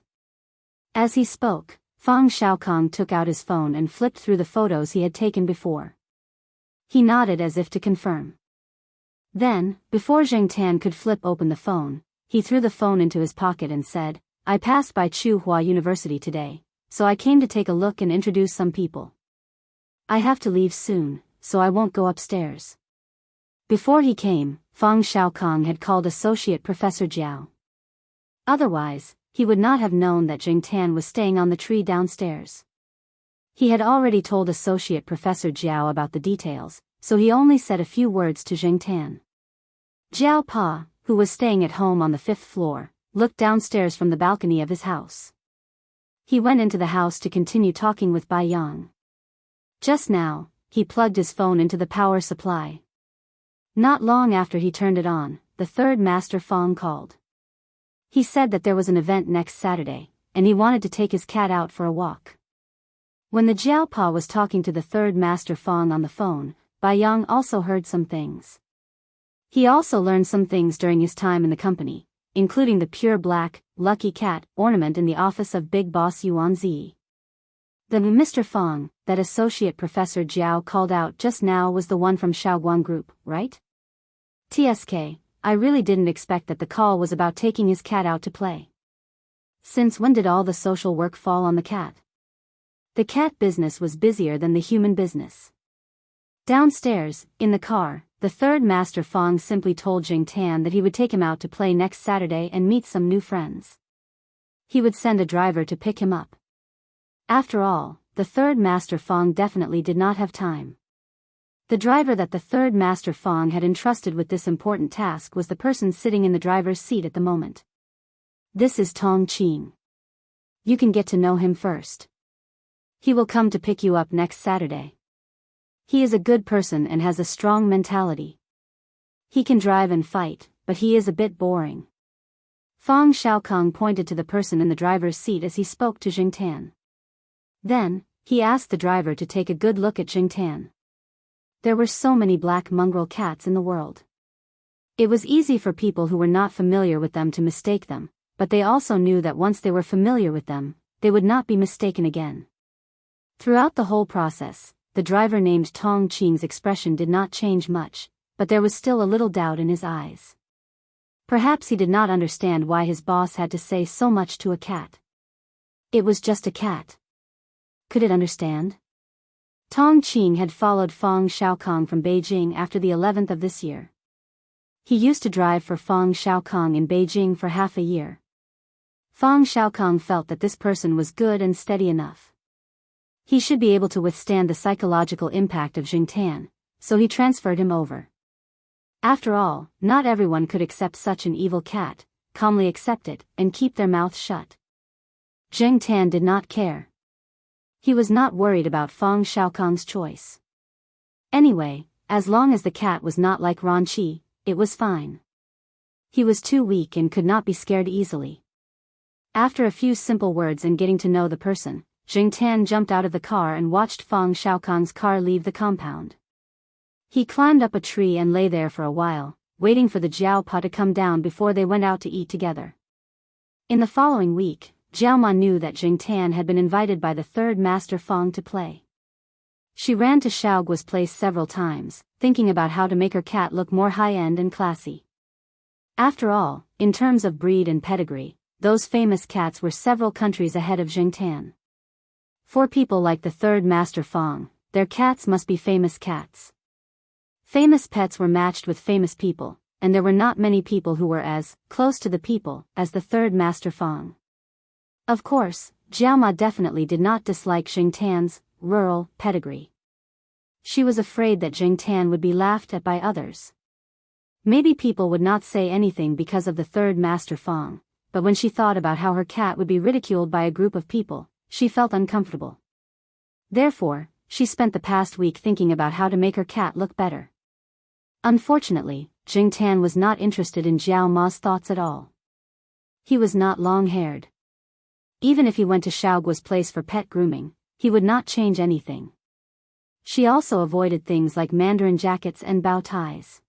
As he spoke, Fang Xiaokong took out his phone and flipped through the photos he had taken before. He nodded as if to confirm. Then, before Jingtan could flip open the phone, he threw the phone into his pocket and said, "I passed by Tsinghua University today, so I came to take a look and introduce some people. I have to leave soon, so I won't go upstairs." Before he came, Fang Xiaokong had called Associate Professor Jiao. Otherwise, he would not have known that Jingtan was staying on the tree downstairs. He had already told Associate Professor Jiao about the details, so he only said a few words to Jingtan. Jiao Pa, who was staying at home on the 5th floor, looked downstairs from the balcony of his house. He went into the house to continue talking with Biyao. Just now, he plugged his phone into the power supply. Not long after he turned it on, the Third Master Fang called. He said that there was an event next Saturday, and he wanted to take his cat out for a walk. When the Jiao Pa was talking to the Third Master Fang on the phone, Biyao also heard some things. He also learned some things during his time in the company, including the pure black, lucky cat ornament in the office of Big Boss Yuanzi. The Mr. Fang, that Associate Professor Jiao called out just now was the one from Shaoguang Group, right? TSK, I really didn't expect that the call was about taking his cat out to play. Since when did all the social work fall on the cat? The cat business was busier than the human business. Downstairs, in the car, the Third Master Fang simply told Jingtan that he would take him out to play next Saturday and meet some new friends. He would send a driver to pick him up. After all, the Third Master Fang definitely did not have time. The driver that the Third Master Fang had entrusted with this important task was the person sitting in the driver's seat at the moment. This is Tong Qing. You can get to know him first. He will come to pick you up next Saturday. He is a good person and has a strong mentality. He can drive and fight, but he is a bit boring. Fang Xiaokong pointed to the person in the driver's seat as he spoke to Jingtan. Then, he asked the driver to take a good look at Jingtan. There were so many black mongrel cats in the world. It was easy for people who were not familiar with them to mistake them, but they also knew that once they were familiar with them, they would not be mistaken again. Throughout the whole process, the driver named Tong Qing's expression did not change much, but there was still a little doubt in his eyes. Perhaps he did not understand why his boss had to say so much to a cat. It was just a cat. Could it understand? Tong Qing had followed Fang Xiaokong from Beijing after the 11th of this year. He used to drive for Fang Xiaokong in Beijing for half a year. Fang Xiaokong felt that this person was good and steady enough. He should be able to withstand the psychological impact of Jingtan, so he transferred him over. After all, not everyone could accept such an evil cat, calmly accept it, and keep their mouth shut. Jingtan did not care. He was not worried about Fang Xiaokong's choice. Anyway, as long as the cat was not like Ranqi, it was fine. He was too weak and could not be scared easily. After a few simple words and getting to know the person, Jingtan jumped out of the car and watched Fang Xiaokong's car leave the compound. He climbed up a tree and lay there for a while, waiting for the Jiao Pa to come down before they went out to eat together. In the following week, Jiao Ma knew that Jingtan had been invited by the third master Fang to play. She ran to Xiaoguo's place several times, thinking about how to make her cat look more high-end and classy. After all, in terms of breed and pedigree, those famous cats were several countries ahead of Jingtan. For people like the third master Fang, their cats must be famous cats. Famous pets were matched with famous people, and there were not many people who were as close to the people as the third master Fang. Of course, Jiao Ma definitely did not dislike Jingtan's rural pedigree. She was afraid that Jingtan would be laughed at by others. Maybe people would not say anything because of the third master Fang, but when she thought about how her cat would be ridiculed by a group of people, she felt uncomfortable. Therefore, she spent the past week thinking about how to make her cat look better. Unfortunately, Jingtan was not interested in Jiao Ma's thoughts at all. He was not long-haired. Even if he went to Xiaoguo's place for pet grooming, he would not change anything. She also avoided things like mandarin jackets and bow ties.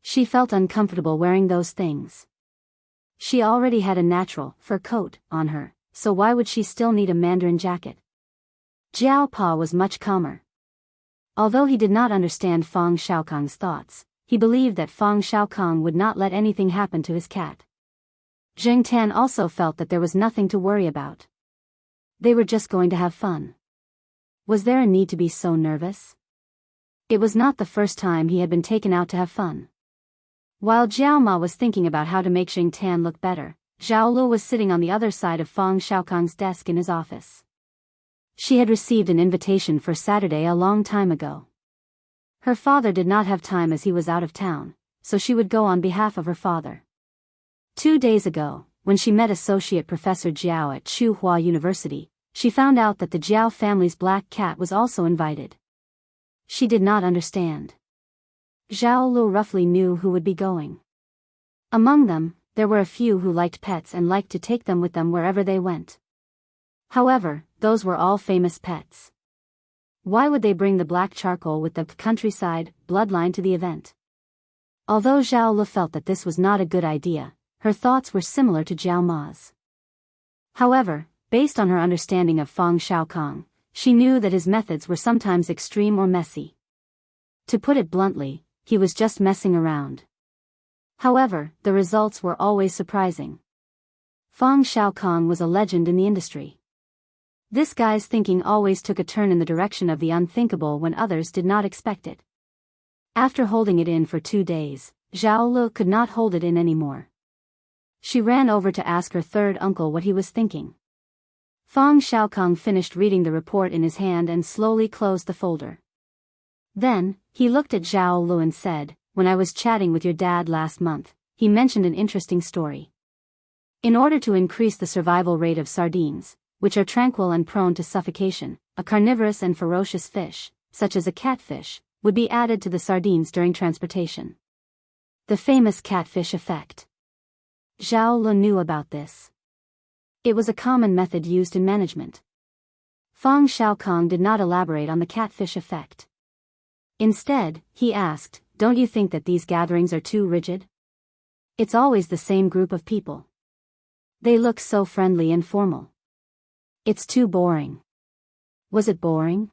She felt uncomfortable wearing those things. She already had a natural fur coat on her, so why would she still need a mandarin jacket? Jiao Pa was much calmer. Although he did not understand Fang Xiaokong's thoughts, he believed that Fang Xiaokong would not let anything happen to his cat. Jingtan also felt that there was nothing to worry about. They were just going to have fun. Was there a need to be so nervous? It was not the first time he had been taken out to have fun. While Jiao Ma was thinking about how to make Jingtan look better, Zhao Lu was sitting on the other side of Fang Xiaokong's desk in his office. She had received an invitation for Saturday a long time ago. Her father did not have time as he was out of town, so she would go on behalf of her father. 2 days ago, when she met Associate Professor Jiao at Tsinghua University, she found out that the Jiao family's black cat was also invited. She did not understand. Zhao Lu roughly knew who would be going. Among them, there were a few who liked pets and liked to take them with them wherever they went. However, those were all famous pets. Why would they bring the black charcoal with the countryside bloodline to the event? Although Zhao Lu felt that this was not a good idea, her thoughts were similar to Jiao Ma's. However, based on her understanding of Fang Xiaokong, she knew that his methods were sometimes extreme or messy. To put it bluntly, he was just messing around. However, the results were always surprising. Fang Xiaokong was a legend in the industry. This guy's thinking always took a turn in the direction of the unthinkable when others did not expect it. After holding it in for 2 days, Zhao Lu could not hold it in anymore. She ran over to ask her third uncle what he was thinking. Fang Xiaokong finished reading the report in his hand and slowly closed the folder. Then, he looked at Zhao Lu and said, "When I was chatting with your dad last month, he mentioned an interesting story. In order to increase the survival rate of sardines, which are tranquil and prone to suffocation, a carnivorous and ferocious fish, such as a catfish, would be added to the sardines during transportation. The famous catfish effect. Zhao Lu knew about this. It was a common method used in management. Fang Xiaokong did not elaborate on the catfish effect. Instead, he asked, "Don't you think that these gatherings are too rigid? It's always the same group of people. They look so friendly and formal. It's too boring." Was it boring?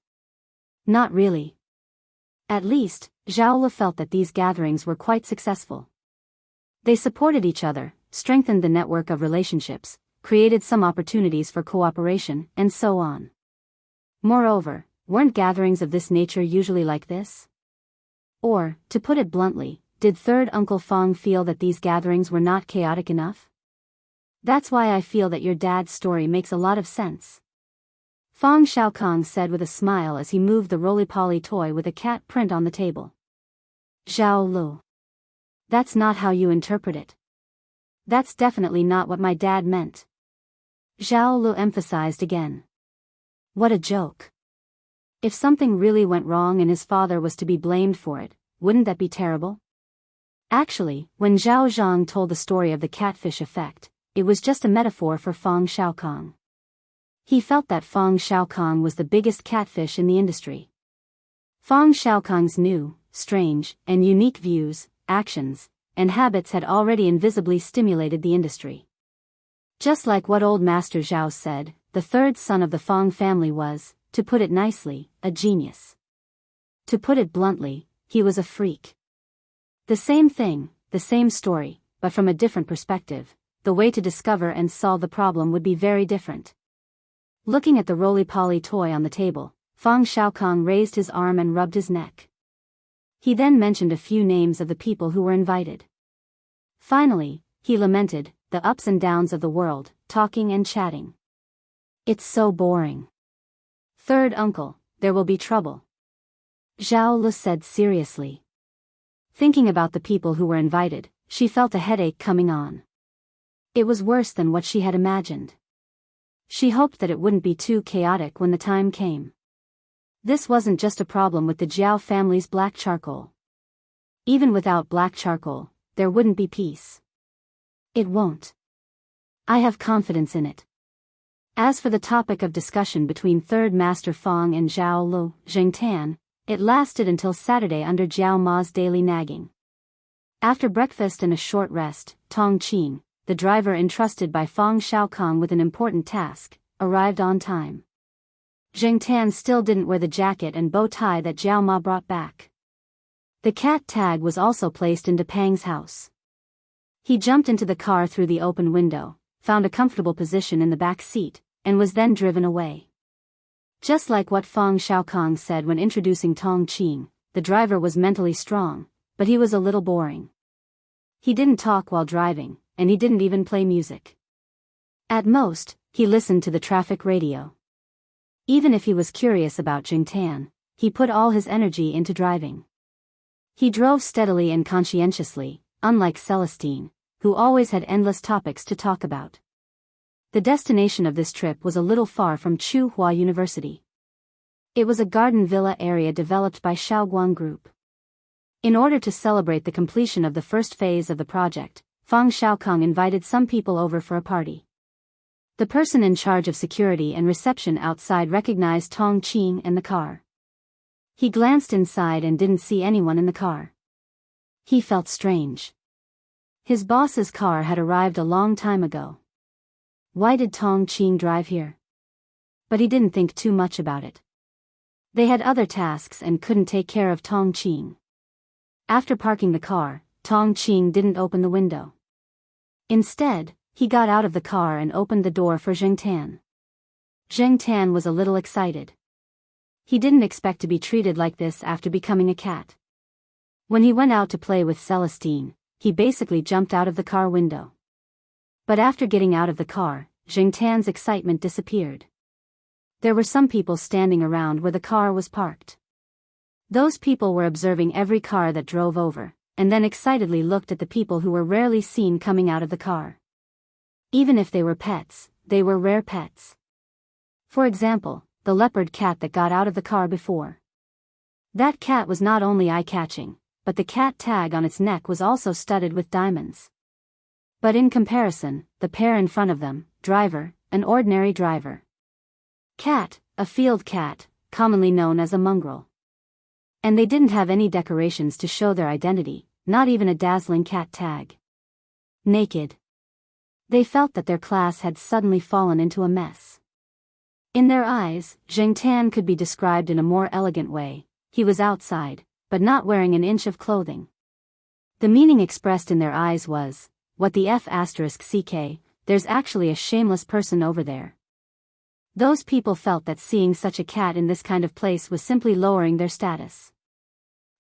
Not really. At least, Zhao Lu felt that these gatherings were quite successful. They supported each other, strengthened the network of relationships, created some opportunities for cooperation, and so on. Moreover, weren't gatherings of this nature usually like this? Or, to put it bluntly, did third Uncle Fang feel that these gatherings were not chaotic enough? That's why I feel that your dad's story makes a lot of sense. Fang Xiaokong said with a smile as he moved the roly-poly toy with a cat print on the table. Zhao Lu. That's not how you interpret it. That's definitely not what my dad meant. Zhao Lu emphasized again. What a joke. If something really went wrong and his father was to be blamed for it, wouldn't that be terrible? Actually, when Zhao Zhang told the story of the catfish effect, it was just a metaphor for Fang Xiaokong. He felt that Fang Xiaokong was the biggest catfish in the industry. Fang Xiaokong's new, strange, and unique views, actions, and habits had already invisibly stimulated the industry. Just like what old Master Zhao said, the third son of the Fang family was, to put it nicely, a genius. To put it bluntly, he was a freak. The same thing, the same story, but from a different perspective, the way to discover and solve the problem would be very different. Looking at the roly-poly toy on the table, Fang Xiaokong raised his arm and rubbed his neck. He then mentioned a few names of the people who were invited. Finally, he lamented, the ups and downs of the world, talking and chatting. It's so boring. Third uncle, there will be trouble. Zhao Lu said seriously. Thinking about the people who were invited, she felt a headache coming on. It was worse than what she had imagined. She hoped that it wouldn't be too chaotic when the time came. This wasn't just a problem with the Jiao family's black charcoal. Even without black charcoal, there wouldn't be peace. It won't. I have confidence in it. As for the topic of discussion between Third Master Fang and Zhao Lu, Zhengtan, it lasted until Saturday under Jiao Ma's daily nagging. After breakfast and a short rest, Tong Qing, the driver entrusted by Fang Xiaokong with an important task, arrived on time. Zhengtan still didn't wear the jacket and bow tie that Jiao Ma brought back. The cat tag was also placed into Pang's house. He jumped into the car through the open window, found a comfortable position in the back seat, and was then driven away. Just like what Fang Xiaokong said when introducing Tong Qing, the driver was mentally strong, but he was a little boring. He didn't talk while driving, and he didn't even play music. At most, he listened to the traffic radio. Even if he was curious about Jingtan, he put all his energy into driving. He drove steadily and conscientiously, unlike Celestine, who always had endless topics to talk about. The destination of this trip was a little far from Tsinghua University. It was a garden villa area developed by Shaoguang Group. In order to celebrate the completion of the first phase of the project, Fang Xiaokong invited some people over for a party. The person in charge of security and reception outside recognized Tong Qing and the car. He glanced inside and didn't see anyone in the car. He felt strange. His boss's car had arrived a long time ago. Why did Tong Qing drive here? But he didn't think too much about it. They had other tasks and couldn't take care of Tong Qing. After parking the car, Tong Qing didn't open the window. Instead, he got out of the car and opened the door for Zhengtan. Zhengtan was a little excited. He didn't expect to be treated like this after becoming a cat. When he went out to play with Celestine, he basically jumped out of the car window. But after getting out of the car, Zhengtan's excitement disappeared. There were some people standing around where the car was parked. Those people were observing every car that drove over, and then excitedly looked at the people who were rarely seen coming out of the car. Even if they were pets, they were rare pets. For example, the leopard cat that got out of the car before. That cat was not only eye-catching, but the cat tag on its neck was also studded with diamonds. But in comparison, the pair in front of them, driver, an ordinary driver. Cat, a field cat, commonly known as a mongrel. And they didn't have any decorations to show their identity, not even a dazzling cat tag. Naked. They felt that their class had suddenly fallen into a mess. In their eyes, Zheng Tan could be described in a more elegant way. He was outside, but not wearing an inch of clothing. The meaning expressed in their eyes was, what the F***ck, there's actually a shameless person over there. Those people felt that seeing such a cat in this kind of place was simply lowering their status.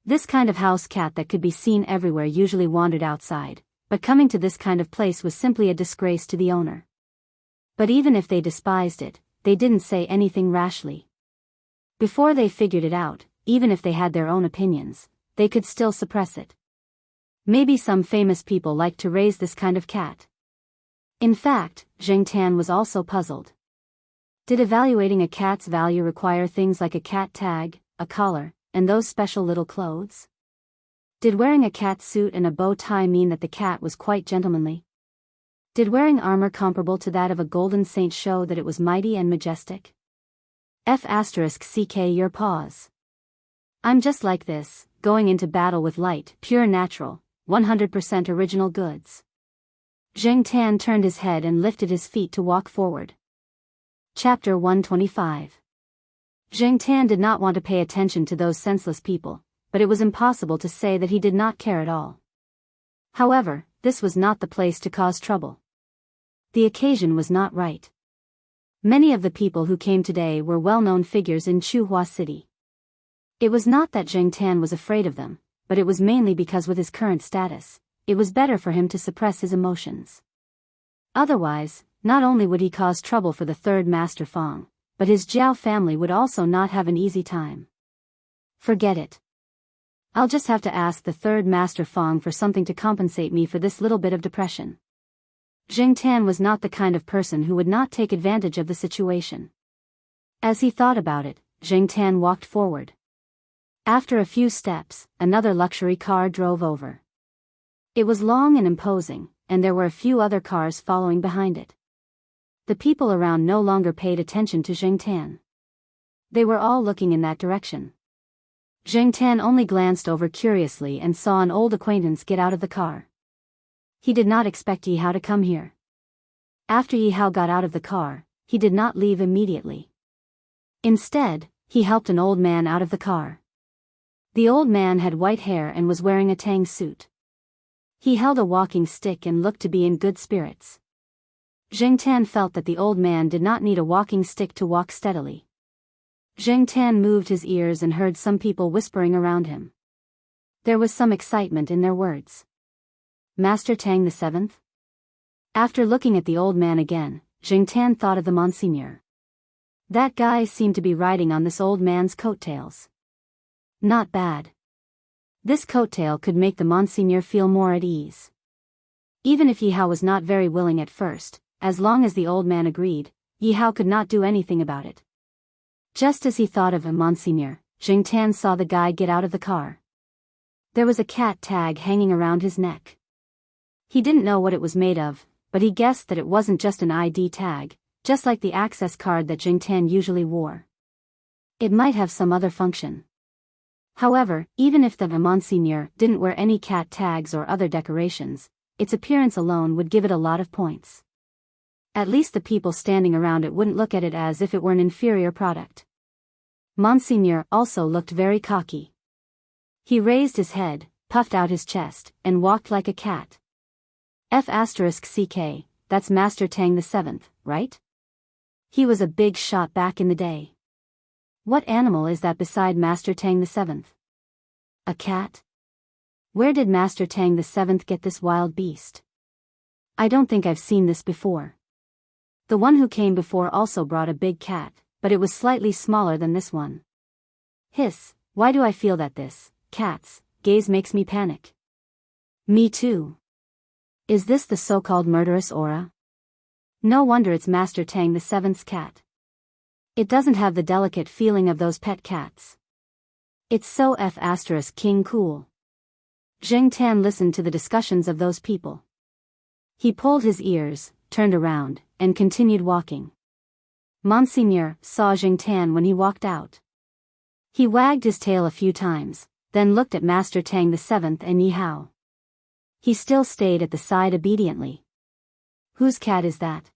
This kind of house cat that could be seen everywhere usually wandered outside, but coming to this kind of place was simply a disgrace to the owner. But even if they despised it, they didn't say anything rashly. Before they figured it out, even if they had their own opinions, they could still suppress it. Maybe some famous people like to raise this kind of cat. In fact, Zheng Tan was also puzzled. Did evaluating a cat's value require things like a cat tag, a collar, and those special little clothes? Did wearing a cat suit and a bow tie mean that the cat was quite gentlemanly? Did wearing armor comparable to that of a golden saint show that it was mighty and majestic? F***ck your pause. I'm just like this, going into battle with light, pure natural, 100% original goods. Zheng Tan turned his head and lifted his feet to walk forward. Chapter 125. Zheng Tan did not want to pay attention to those senseless people, but it was impossible to say that he did not care at all. However, this was not the place to cause trouble. The occasion was not right. Many of the people who came today were well-known figures in Chuhua City. It was not that Zheng Tan was afraid of them, but it was mainly because with his current status, it was better for him to suppress his emotions. Otherwise, not only would he cause trouble for the third Master Fong, but his Jiao family would also not have an easy time. Forget it. I'll just have to ask the third Master Fong for something to compensate me for this little bit of depression. Zheng Tan was not the kind of person who would not take advantage of the situation. As he thought about it, Zheng Tan walked forward. After a few steps, another luxury car drove over. It was long and imposing, and there were a few other cars following behind it. The people around no longer paid attention to Zheng Tan. They were all looking in that direction. Zheng Tan only glanced over curiously and saw an old acquaintance get out of the car. He did not expect Yi Hao to come here. After Yi Hao got out of the car, he did not leave immediately. Instead, he helped an old man out of the car. The old man had white hair and was wearing a tang suit. He held a walking stick and looked to be in good spirits. Zheng Tan felt that the old man did not need a walking stick to walk steadily. Zheng Tan moved his ears and heard some people whispering around him. There was some excitement in their words. Master Tang the Seventh? After looking at the old man again, Zheng Tan thought of the Monsignor. That guy seemed to be riding on this old man's coattails. Not bad. This coattail could make the Monsignor feel more at ease. Even if Yi Hao was not very willing at first, as long as the old man agreed, Yi Hao could not do anything about it. Just as he thought of a Monsignor, Zheng Tan saw the guy get out of the car. There was a cat tag hanging around his neck. He didn't know what it was made of, but he guessed that it wasn't just an ID tag, just like the access card that Zheng Tan usually wore. It might have some other function. However, even if the Monsignor didn't wear any cat tags or other decorations, its appearance alone would give it a lot of points. At least the people standing around it wouldn't look at it as if it were an inferior product. Monsignor also looked very cocky. He raised his head, puffed out his chest, and walked like a cat. F***ck, that's Master Tang the Seventh, right? He was a big shot back in the day. What animal is that beside Master Tang the Seventh? A cat? Where did Master Tang the Seventh get this wild beast? I don't think I've seen this before. The one who came before also brought a big cat, but it was slightly smaller than this one. Hiss, why do I feel that this, cat's, gaze makes me panic? Me too. Is this the so-called murderous aura? No wonder it's Master Tang the Seventh's cat. It doesn't have the delicate feeling of those pet cats. It's so F***king cool. Zheng Tan listened to the discussions of those people. He pulled his ears, turned around, and continued walking. Monseigneur saw Zheng Tan when he walked out. He wagged his tail a few times, then looked at Master Tang the Seventh and Yi Hao. He still stayed at the side obediently. Whose cat is that?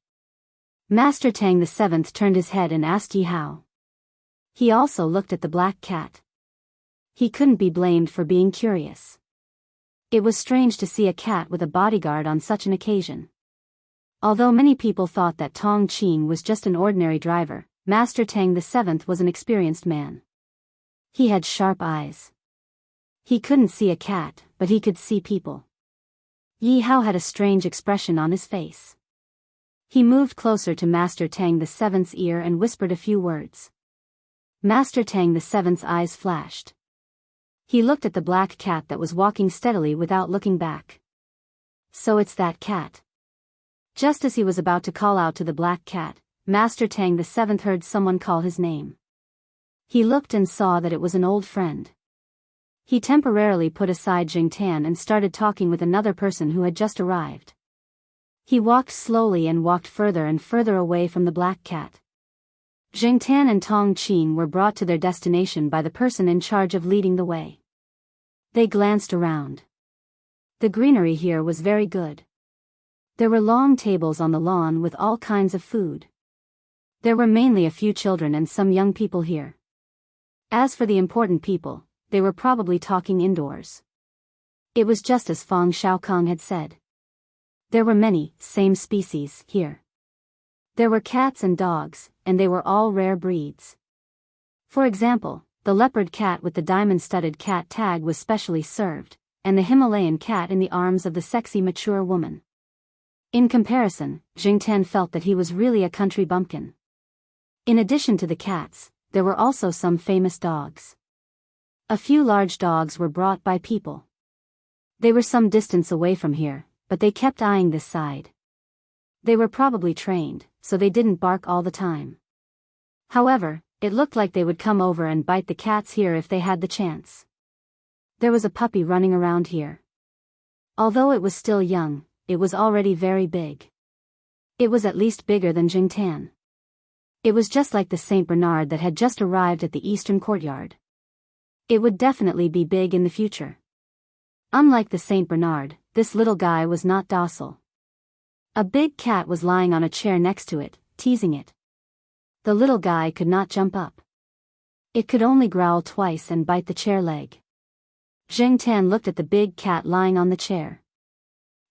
Master Tang the Seventh turned his head and asked Yi Hao. He also looked at the black cat. He couldn't be blamed for being curious. It was strange to see a cat with a bodyguard on such an occasion. Although many people thought that Tong Qing was just an ordinary driver, Master Tang the Seventh was an experienced man. He had sharp eyes. He couldn't see a cat, but he could see people. Yi Hao had a strange expression on his face. He moved closer to Master Tang the Seventh's ear and whispered a few words. Master Tang the Seventh's eyes flashed. He looked at the black cat that was walking steadily without looking back. So it's that cat. Just as he was about to call out to the black cat, Master Tang the Seventh heard someone call his name. He looked and saw that it was an old friend. He temporarily put aside Zheng Tan and started talking with another person who had just arrived. He walked slowly and walked further and further away from the black cat. Zheng Tan and Tong Qing were brought to their destination by the person in charge of leading the way. They glanced around. The greenery here was very good. There were long tables on the lawn with all kinds of food. There were mainly a few children and some young people here. As for the important people, they were probably talking indoors. It was just as Fang Xiaokong had said. There were many, same species, here. There were cats and dogs, and they were all rare breeds. For example, the leopard cat with the diamond-studded cat tag was specially served, and the Himalayan cat in the arms of the sexy mature woman. In comparison, Zheng Tan felt that he was really a country bumpkin. In addition to the cats, there were also some famous dogs. A few large dogs were brought by people. They were some distance away from here, but they kept eyeing this side. They were probably trained, so they didn't bark all the time. However, it looked like they would come over and bite the cats here if they had the chance. There was a puppy running around here. Although it was still young, it was already very big. It was at least bigger than Zheng Tan. It was just like the Saint Bernard that had just arrived at the eastern courtyard. It would definitely be big in the future. Unlike the Saint Bernard, this little guy was not docile. A big cat was lying on a chair next to it, teasing it. The little guy could not jump up. It could only growl twice and bite the chair leg. Zheng Tan looked at the big cat lying on the chair.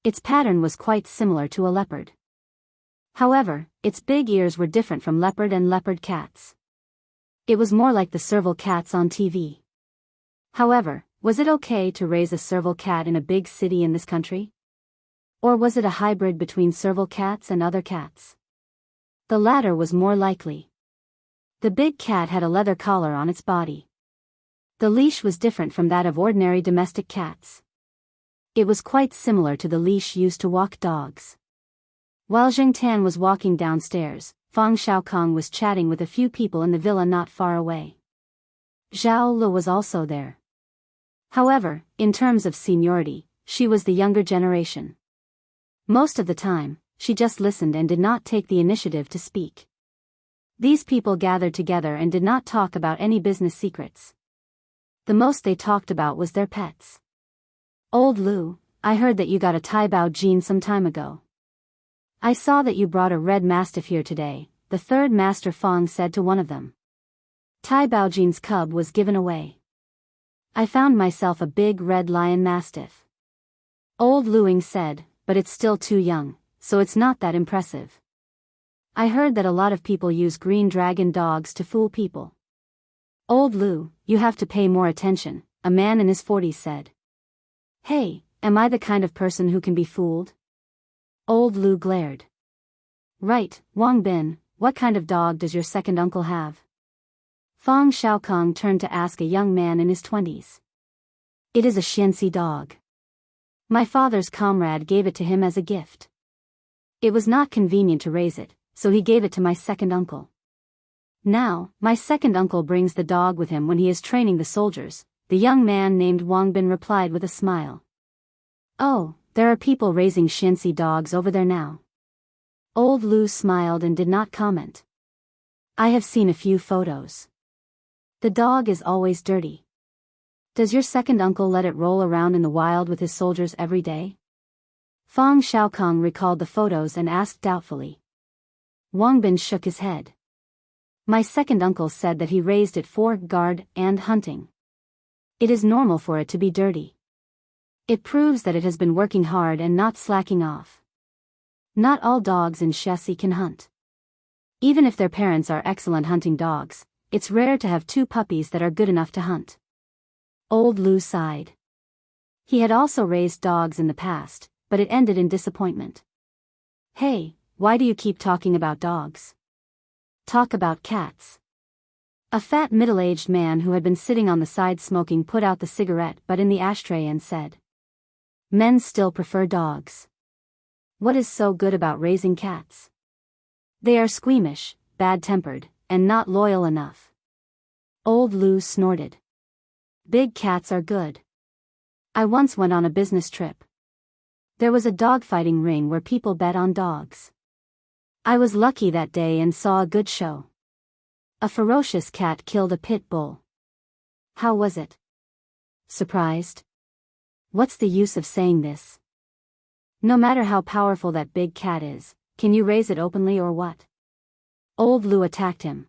Its pattern was quite similar to a leopard. However, its big ears were different from leopard and leopard cats. It was more like the serval cats on TV. However, was it okay to raise a serval cat in a big city in this country? Or was it a hybrid between serval cats and other cats? The latter was more likely. The big cat had a leather collar on its body. The leash was different from that of ordinary domestic cats. It was quite similar to the leash used to walk dogs. While Zheng Tan was walking downstairs, Fang Xiaokong was chatting with a few people in the villa not far away. Zhao Le was also there. However, in terms of seniority, she was the younger generation. Most of the time, she just listened and did not take the initiative to speak. These people gathered together and did not talk about any business secrets. The most they talked about was their pets. Old Lu, I heard that you got a Taibao gene some time ago. I saw that you brought a red mastiff here today, the third Master Fang said to one of them. Taibao gene's cub was given away. I found myself a big red lion mastiff. Old Luing said, but it's still too young, so it's not that impressive. I heard that a lot of people use green dragon dogs to fool people. Old Lu, you have to pay more attention, a man in his 40s said. Hey, am I the kind of person who can be fooled? Old Lu glared. Right, Wang Bin, what kind of dog does your second uncle have? Fang Xiaokong turned to ask a young man in his 20s. It is a Xianxi dog. My father's comrade gave it to him as a gift. It was not convenient to raise it, so he gave it to my second uncle. Now, my second uncle brings the dog with him when he is training the soldiers, the young man named Wang Bin replied with a smile. Oh, there are people raising Shinsi dogs over there now. Old Lu smiled and did not comment. I have seen a few photos. The dog is always dirty. Does your second uncle let it roll around in the wild with his soldiers every day? Fang Xiaokong recalled the photos and asked doubtfully. Wang Bin shook his head. My second uncle said that he raised it for guard and hunting. It is normal for it to be dirty. It proves that it has been working hard and not slacking off. Not all dogs in Shesi can hunt. Even if their parents are excellent hunting dogs, it's rare to have two puppies that are good enough to hunt. Old Lu sighed. He had also raised dogs in the past, but it ended in disappointment. Hey, why do you keep talking about dogs? Talk about cats. A fat middle-aged man who had been sitting on the side smoking put out the cigarette butt in the ashtray and said. Men still prefer dogs. What is so good about raising cats? They are squeamish, bad-tempered, and not loyal enough. Old Lu snorted. Big cats are good. I once went on a business trip. There was a dogfighting ring where people bet on dogs. I was lucky that day and saw a good show. A ferocious cat killed a pit bull. How was it? Surprised? What's the use of saying this? No matter how powerful that big cat is, can you raise it openly or what? Old Lu attacked him.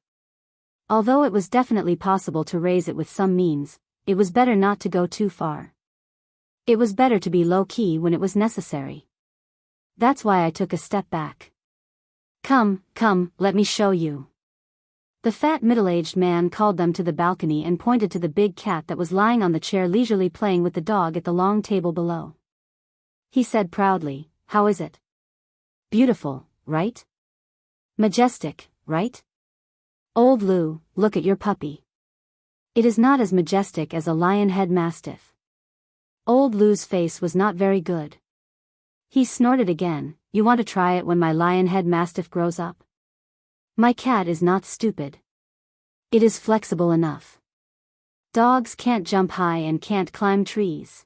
Although it was definitely possible to raise it with some means, it was better not to go too far. It was better to be low-key when it was necessary. That's why I took a step back. Come, let me show you. The fat middle-aged man called them to the balcony and pointed to the big cat that was lying on the chair leisurely playing with the dog at the long table below. He said proudly, how is it? Beautiful, right? Majestic, right? Old Lu, look at your puppy. It is not as majestic as a lion-head mastiff. Old Lu's face was not very good. He snorted again, you want to try it when my lion-head mastiff grows up? My cat is not stupid. It is flexible enough. Dogs can't jump high and can't climb trees.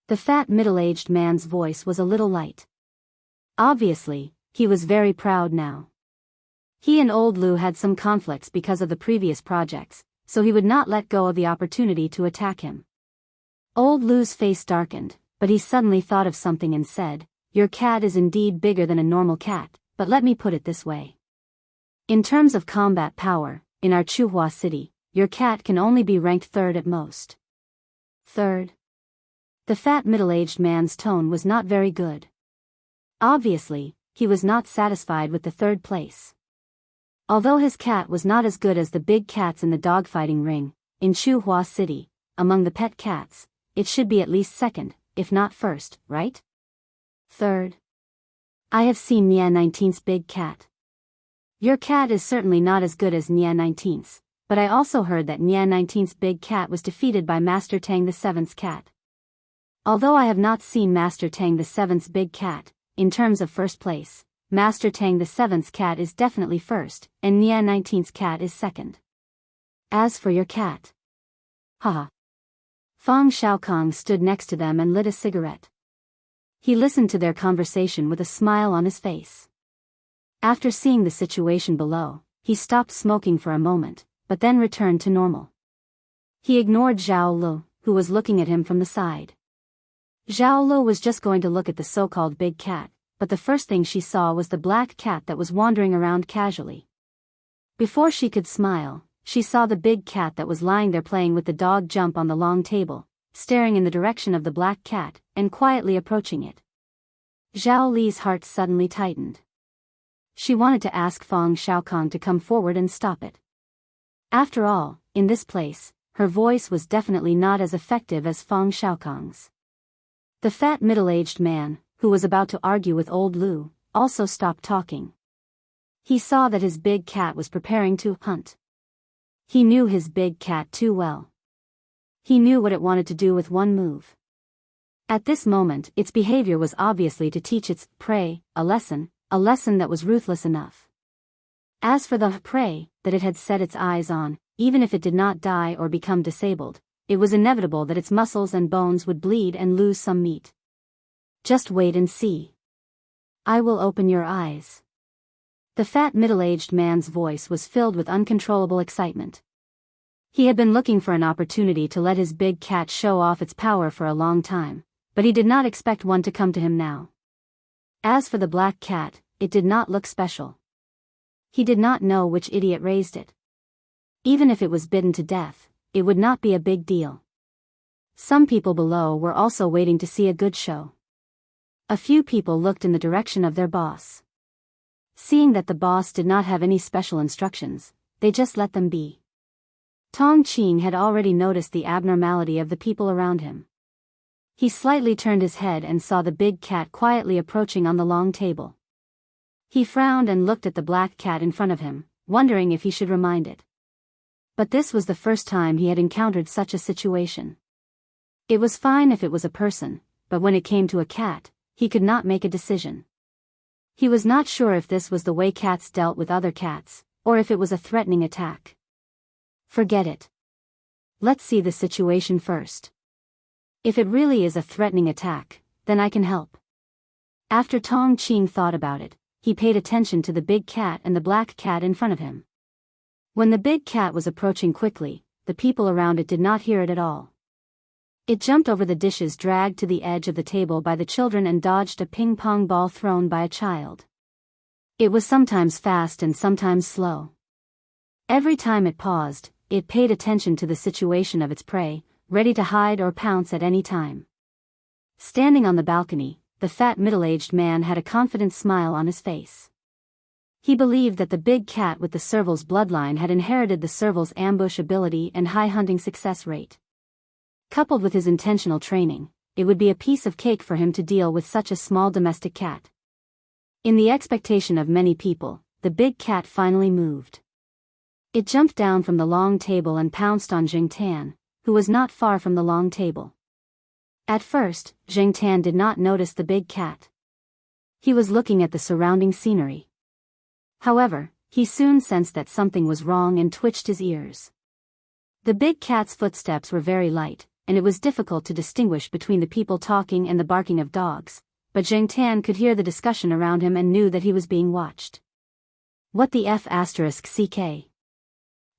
The fat middle-aged man's voice was a little light. Obviously, he was very proud now. He and Old Lu had some conflicts because of the previous projects, so he would not let go of the opportunity to attack him. Old Lu's face darkened, but he suddenly thought of something and said, your cat is indeed bigger than a normal cat, but let me put it this way. In terms of combat power, in our Chuhua city, your cat can only be ranked third at most. Third? The fat middle-aged man's tone was not very good. Obviously, he was not satisfied with the third place. Although his cat was not as good as the big cats in the dogfighting ring, in Chuhua city, among the pet cats, it should be at least second, if not first, right? Third. I have seen Nia 19's big cat. Your cat is certainly not as good as Nia 19's, but I also heard that Nia 19's big cat was defeated by Master Tang the Seventh's cat. Although I have not seen Master Tang the Seventh's big cat, in terms of first place, Master Tang the Seventh's cat is definitely first, and Nia 19's cat is second. As for your cat. Haha. Fang Xiaokong stood next to them and lit a cigarette. He listened to their conversation with a smile on his face. After seeing the situation below, he stopped smoking for a moment, but then returned to normal. He ignored Zhao Lu, who was looking at him from the side. Zhao Lu was just going to look at the so-called big cat, but the first thing she saw was the black cat that was wandering around casually. Before she could smile, she saw the big cat that was lying there playing with the dog jump on the long table, staring in the direction of the black cat, and quietly approaching it. Zhao Li's heart suddenly tightened. She wanted to ask Fang Xiaokong to come forward and stop it. After all, in this place, her voice was definitely not as effective as Fang Xiaokong's. The fat middle-aged man, who was about to argue with Old Lu, also stopped talking. He saw that his big cat was preparing to hunt. He knew his big cat too well. He knew what it wanted to do with one move. At this moment, its behavior was obviously to teach its prey a lesson that was ruthless enough. As for the prey that it had set its eyes on, even if it did not die or become disabled, it was inevitable that its muscles and bones would bleed and lose some meat. Just wait and see. I will open your eyes. The fat middle-aged man's voice was filled with uncontrollable excitement. He had been looking for an opportunity to let his big cat show off its power for a long time, but he did not expect one to come to him now. As for the black cat, it did not look special. He did not know which idiot raised it. Even if it was bitten to death, it would not be a big deal. Some people below were also waiting to see a good show. A few people looked in the direction of their boss. Seeing that the boss did not have any special instructions, they just let them be. Tong Qing had already noticed the abnormality of the people around him. He slightly turned his head and saw the big cat quietly approaching on the long table. He frowned and looked at the black cat in front of him, wondering if he should remind it. But this was the first time he had encountered such a situation. It was fine if it was a person, but when it came to a cat, he could not make a decision. He was not sure if this was the way cats dealt with other cats, or if it was a threatening attack. Forget it. Let's see the situation first. If it really is a threatening attack, then I can help. After Tong Qing thought about it, he paid attention to the big cat and the black cat in front of him. When the big cat was approaching quickly, the people around it did not hear it at all. It jumped over the dishes dragged to the edge of the table by the children and dodged a ping-pong ball thrown by a child. It was sometimes fast and sometimes slow. Every time it paused, it paid attention to the situation of its prey, ready to hide or pounce at any time. Standing on the balcony, the fat middle-aged man had a confident smile on his face. He believed that the big cat with the serval's bloodline had inherited the serval's ambush ability and high hunting success rate. Coupled with his intentional training, it would be a piece of cake for him to deal with such a small domestic cat. In the expectation of many people, the big cat finally moved. It jumped down from the long table and pounced on Jing Tan, who was not far from the long table. At first, Jing Tan did not notice the big cat. He was looking at the surrounding scenery. However, he soon sensed that something was wrong and twitched his ears. The big cat's footsteps were very light, and it was difficult to distinguish between the people talking and the barking of dogs, but Jing Tan could hear the discussion around him and knew that he was being watched. What the F***ck?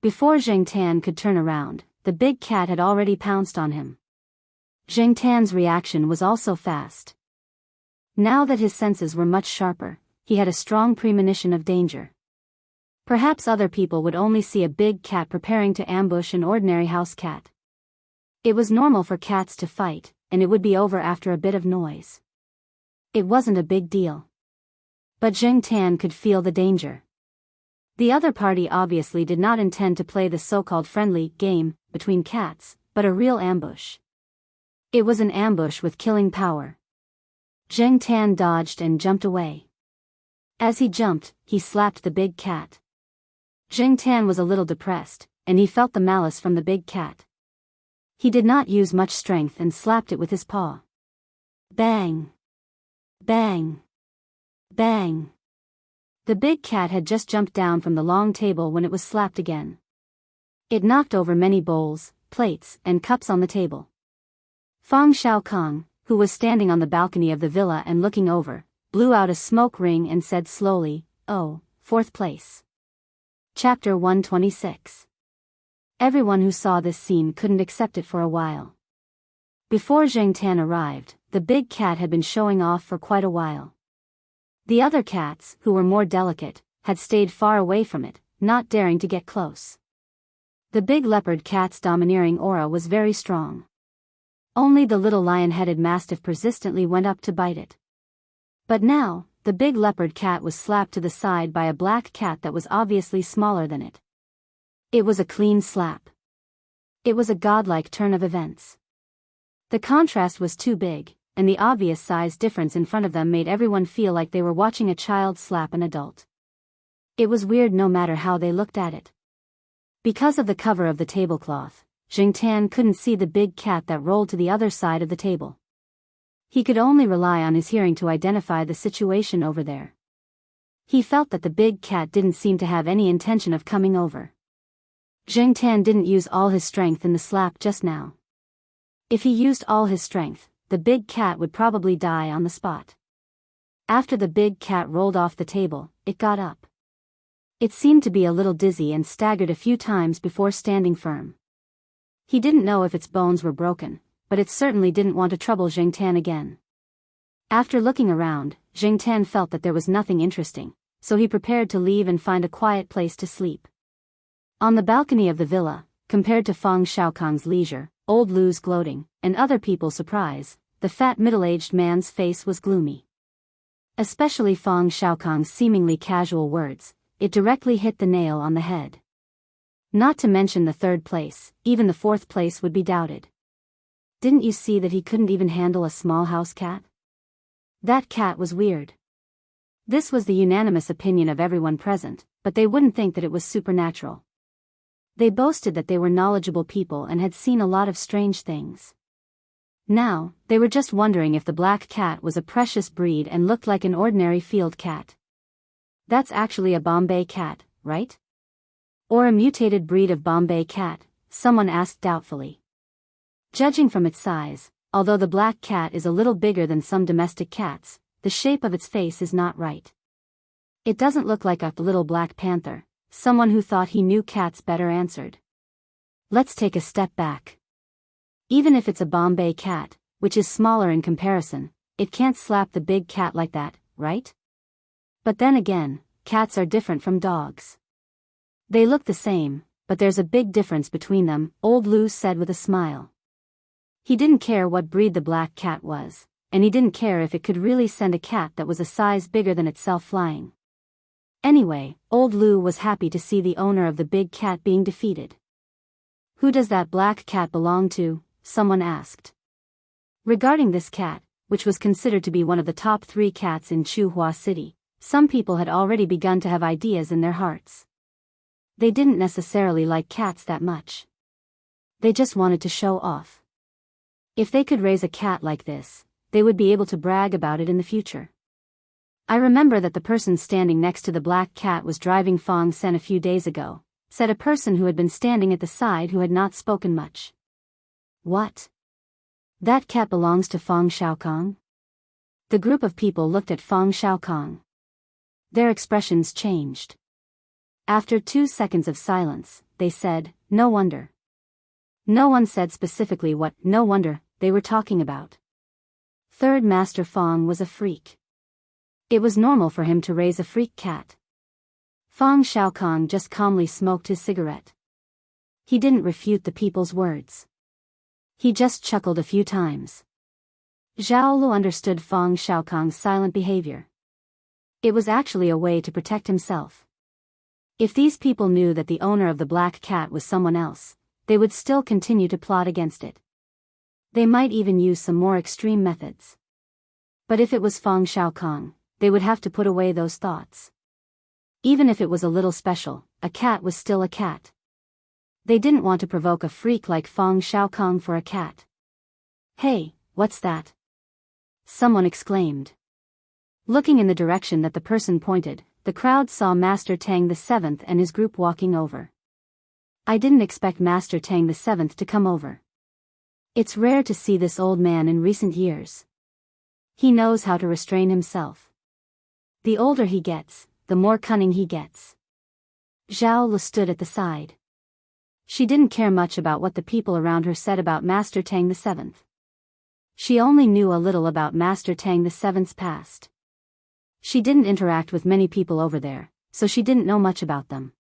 Before Jing Tan could turn around, the big cat had already pounced on him. Jing Tan's reaction was also fast. Now that his senses were much sharper, he had a strong premonition of danger. Perhaps other people would only see a big cat preparing to ambush an ordinary house cat. It was normal for cats to fight, and it would be over after a bit of noise. It wasn't a big deal. But Jing Tan could feel the danger. The other party obviously did not intend to play the so-called friendly game between cats, but a real ambush. It was an ambush with killing power. Jing Tan dodged and jumped away. As he jumped, he slapped the big cat. Jing Tan was a little depressed, and he felt the malice from the big cat. He did not use much strength and slapped it with his paw. Bang! Bang! Bang! The big cat had just jumped down from the long table when it was slapped again. It knocked over many bowls, plates, and cups on the table. Fang Xiaokong, who was standing on the balcony of the villa and looking over, blew out a smoke ring and said slowly, "Oh, fourth place." Chapter 126. Everyone who saw this scene couldn't accept it for a while. Before Jing Tan arrived, the big cat had been showing off for quite a while. The other cats, who were more delicate, had stayed far away from it, not daring to get close. The big leopard cat's domineering aura was very strong. Only the little lion-headed mastiff persistently went up to bite it. But now, the big leopard cat was slapped to the side by a black cat that was obviously smaller than it. It was a clean slap. It was a godlike turn of events. The contrast was too big, and the obvious size difference in front of them made everyone feel like they were watching a child slap an adult. It was weird no matter how they looked at it. Because of the cover of the tablecloth, Jing Tan couldn't see the big cat that rolled to the other side of the table. He could only rely on his hearing to identify the situation over there. He felt that the big cat didn't seem to have any intention of coming over. Jing Tan didn't use all his strength in the slap just now. If he used all his strength, the big cat would probably die on the spot. After the big cat rolled off the table, it got up. It seemed to be a little dizzy and staggered a few times before standing firm. He didn't know if its bones were broken, but it certainly didn't want to trouble Jing Tan again. After looking around, Jing Tan felt that there was nothing interesting, so he prepared to leave and find a quiet place to sleep. On the balcony of the villa, compared to Fang Xiaokang's leisure, old Lu's gloating, and other people's surprise, the fat middle-aged man's face was gloomy. Especially Fang Xiaokang's seemingly casual words, it directly hit the nail on the head. Not to mention the third place, even the fourth place would be doubted. Didn't you see that he couldn't even handle a small house cat? That cat was weird. This was the unanimous opinion of everyone present, but they wouldn't think that it was supernatural. They boasted that they were knowledgeable people and had seen a lot of strange things. Now, they were just wondering if the black cat was a precious breed and looked like an ordinary field cat. That's actually a Bombay cat, right? Or a mutated breed of Bombay cat, someone asked doubtfully. Judging from its size, although the black cat is a little bigger than some domestic cats, the shape of its face is not right. It doesn't look like a little black panther, someone who thought he knew cats better answered. Let's take a step back. Even if it's a Bombay cat, which is smaller in comparison, it can't slap the big cat like that, right? But then again, cats are different from dogs. They look the same, but there's a big difference between them, old Lu said with a smile. He didn't care what breed the black cat was, and he didn't care if it could really send a cat that was a size bigger than itself flying. Anyway, old Lu was happy to see the owner of the big cat being defeated. Who does that black cat belong to? Someone asked. Regarding this cat, which was considered to be one of the top 3 cats in Chuhua City, some people had already begun to have ideas in their hearts. They didn't necessarily like cats that much. They just wanted to show off. If they could raise a cat like this, they would be able to brag about it in the future. I remember that the person standing next to the black cat was driving Fang Sen a few days ago, said a person who had been standing at the side who had not spoken much. What? That cat belongs to Fang Xiaokang? The group of people looked at Fang Xiaokang. Their expressions changed. After 2 seconds of silence, they said, "No wonder." No one said specifically what "no wonder" they were talking about. Third Master Fang was a freak. It was normal for him to raise a freak cat. Fang Xiaokang just calmly smoked his cigarette. He didn't refute the people's words. He just chuckled a few times. Zhao Lu understood Fang Xiaokang's silent behavior. It was actually a way to protect himself. If these people knew that the owner of the black cat was someone else, they would still continue to plot against it. They might even use some more extreme methods. But if it was Fang Xiaokang, they would have to put away those thoughts. Even if it was a little special, a cat was still a cat. They didn't want to provoke a freak like Fang Xiaokang for a cat. "Hey, what's that?" someone exclaimed. Looking in the direction that the person pointed, the crowd saw Master Tang the Seventh and his group walking over. I didn't expect Master Tang the Seventh to come over. It's rare to see this old man in recent years. He knows how to restrain himself. The older he gets, the more cunning he gets. Zhao Lu stood at the side. She didn't care much about what the people around her said about Master Tang the Seventh. She only knew a little about Master Tang the Seventh's past. She didn't interact with many people over there, so she didn't know much about them.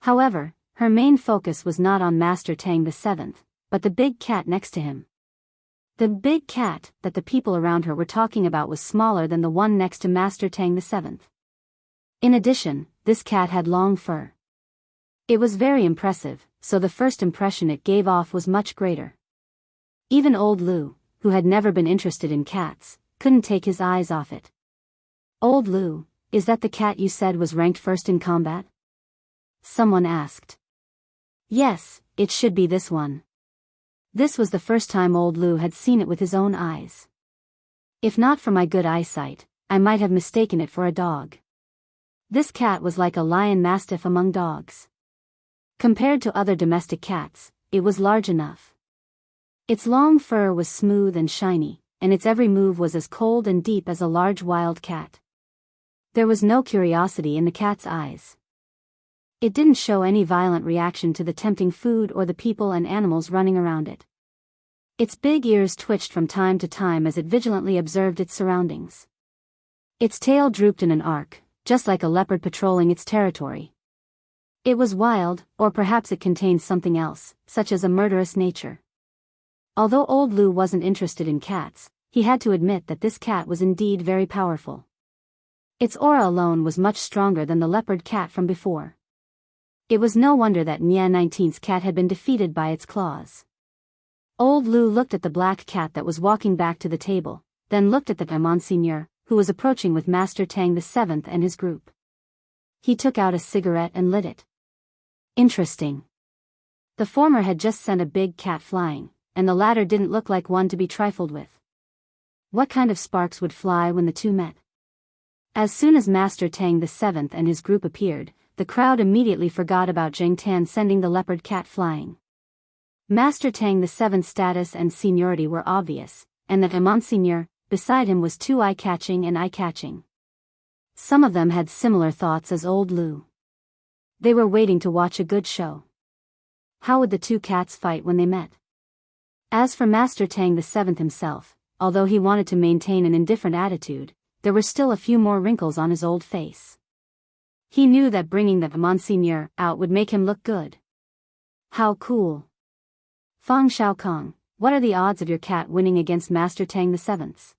However, her main focus was not on Master Tang the Seventh, but the big cat next to him. The big cat that the people around her were talking about was smaller than the one next to Master Tang the Seventh. In addition, this cat had long fur. It was very impressive, so the first impression it gave off was much greater. Even old Lu, who had never been interested in cats, couldn't take his eyes off it. "Old Lu, is that the cat you said was ranked first in combat?" someone asked. "Yes, it should be this one." This was the first time old Lu had seen it with his own eyes. "If not for my good eyesight, I might have mistaken it for a dog." This cat was like a lion mastiff among dogs. Compared to other domestic cats, it was large enough. Its long fur was smooth and shiny, and its every move was as cold and deep as a large wild cat. There was no curiosity in the cat's eyes. It didn't show any violent reaction to the tempting food or the people and animals running around it. Its big ears twitched from time to time as it vigilantly observed its surroundings. Its tail drooped in an arc, just like a leopard patrolling its territory. It was wild, or perhaps it contained something else, such as a murderous nature. Although old Lu wasn't interested in cats, he had to admit that this cat was indeed very powerful. Its aura alone was much stronger than the leopard cat from before. It was no wonder that Nian 19's cat had been defeated by its claws. Old Lu looked at the black cat that was walking back to the table, then looked at the Monsignor, who was approaching with Master Tang VII and his group. He took out a cigarette and lit it. Interesting. The former had just sent a big cat flying, and the latter didn't look like one to be trifled with. What kind of sparks would fly when the two met? As soon as Master Tang VII and his group appeared, the crowd immediately forgot about Zheng Tan sending the leopard cat flying. Master Tang VII's status and seniority were obvious, and the Monsignor beside him was too eye-catching and eye-catching. Some of them had similar thoughts as old Lu. They were waiting to watch a good show. How would the two cats fight when they met? As for Master Tang VII himself, although he wanted to maintain an indifferent attitude, there were still a few more wrinkles on his old face. He knew that bringing the Monsignor out would make him look good. How cool. Fang Xiaokong, what are the odds of your cat winning against Master Tang VII's?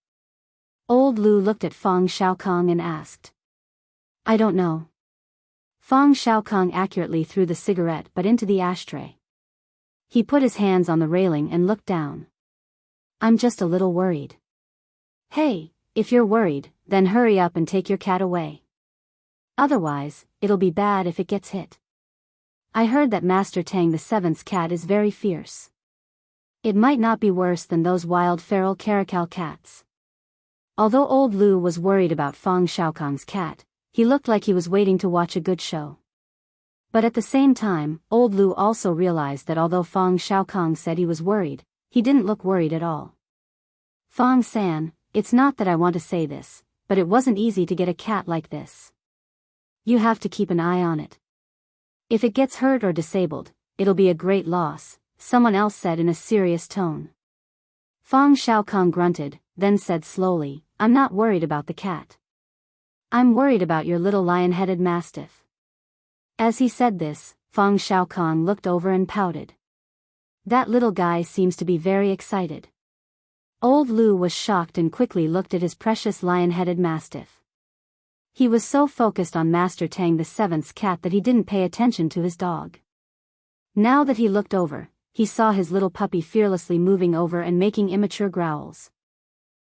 Old Lu looked at Fang Xiaokong and asked. I don't know. Fang Xiaokong accurately threw the cigarette butt into the ashtray. He put his hands on the railing and looked down. I'm just a little worried. Hey, if you're worried, then hurry up and take your cat away. Otherwise, it'll be bad if it gets hit. I heard that Master Tang VII's cat is very fierce. It might not be worse than those wild feral caracal cats. Although old Lu was worried about Fang Xiaokong's cat, he looked like he was waiting to watch a good show. But at the same time, old Lu also realized that although Fang Xiaokong said he was worried, he didn't look worried at all. Fang San, it's not that I want to say this, but it wasn't easy to get a cat like this. You have to keep an eye on it. If it gets hurt or disabled, it'll be a great loss, someone else said in a serious tone. Fang Xiaokong grunted, then said slowly, I'm not worried about the cat. I'm worried about your little lion-headed mastiff. As he said this, Fang Xiaokong looked over and pouted. That little guy seems to be very excited. Old Lu was shocked and quickly looked at his precious lion-headed mastiff. He was so focused on Master Tang VII's cat that he didn't pay attention to his dog. Now that he looked over, he saw his little puppy fearlessly moving over and making immature growls.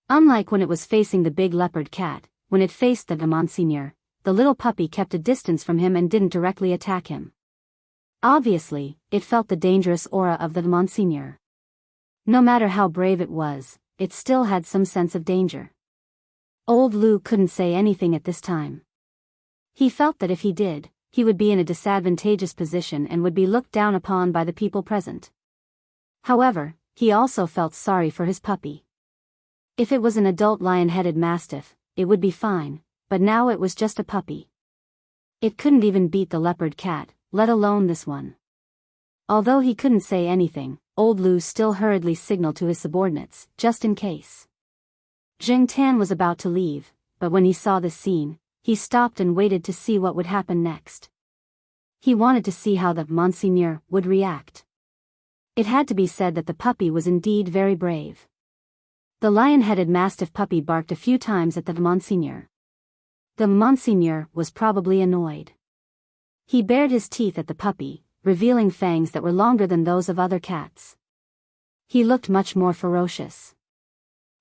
Unlike when it was facing the big leopard cat, when it faced the Monsignor, the little puppy kept a distance from him and didn't directly attack him. Obviously, it felt the dangerous aura of the Monsignor. No matter how brave it was, it still had some sense of danger. Old Lu couldn't say anything at this time. He felt that if he did, he would be in a disadvantageous position and would be looked down upon by the people present. However, he also felt sorry for his puppy. If it was an adult lion-headed mastiff, it would be fine, but now it was just a puppy. It couldn't even beat the leopard cat, let alone this one. Although he couldn't say anything, old Lu still hurriedly signaled to his subordinates, just in case. Zheng Tan was about to leave, but when he saw this scene, he stopped and waited to see what would happen next. He wanted to see how the Monsignor would react. It had to be said that the puppy was indeed very brave. The lion-headed mastiff puppy barked a few times at the Monsignor. The Monsignor was probably annoyed. He bared his teeth at the puppy, revealing fangs that were longer than those of other cats. He looked much more ferocious.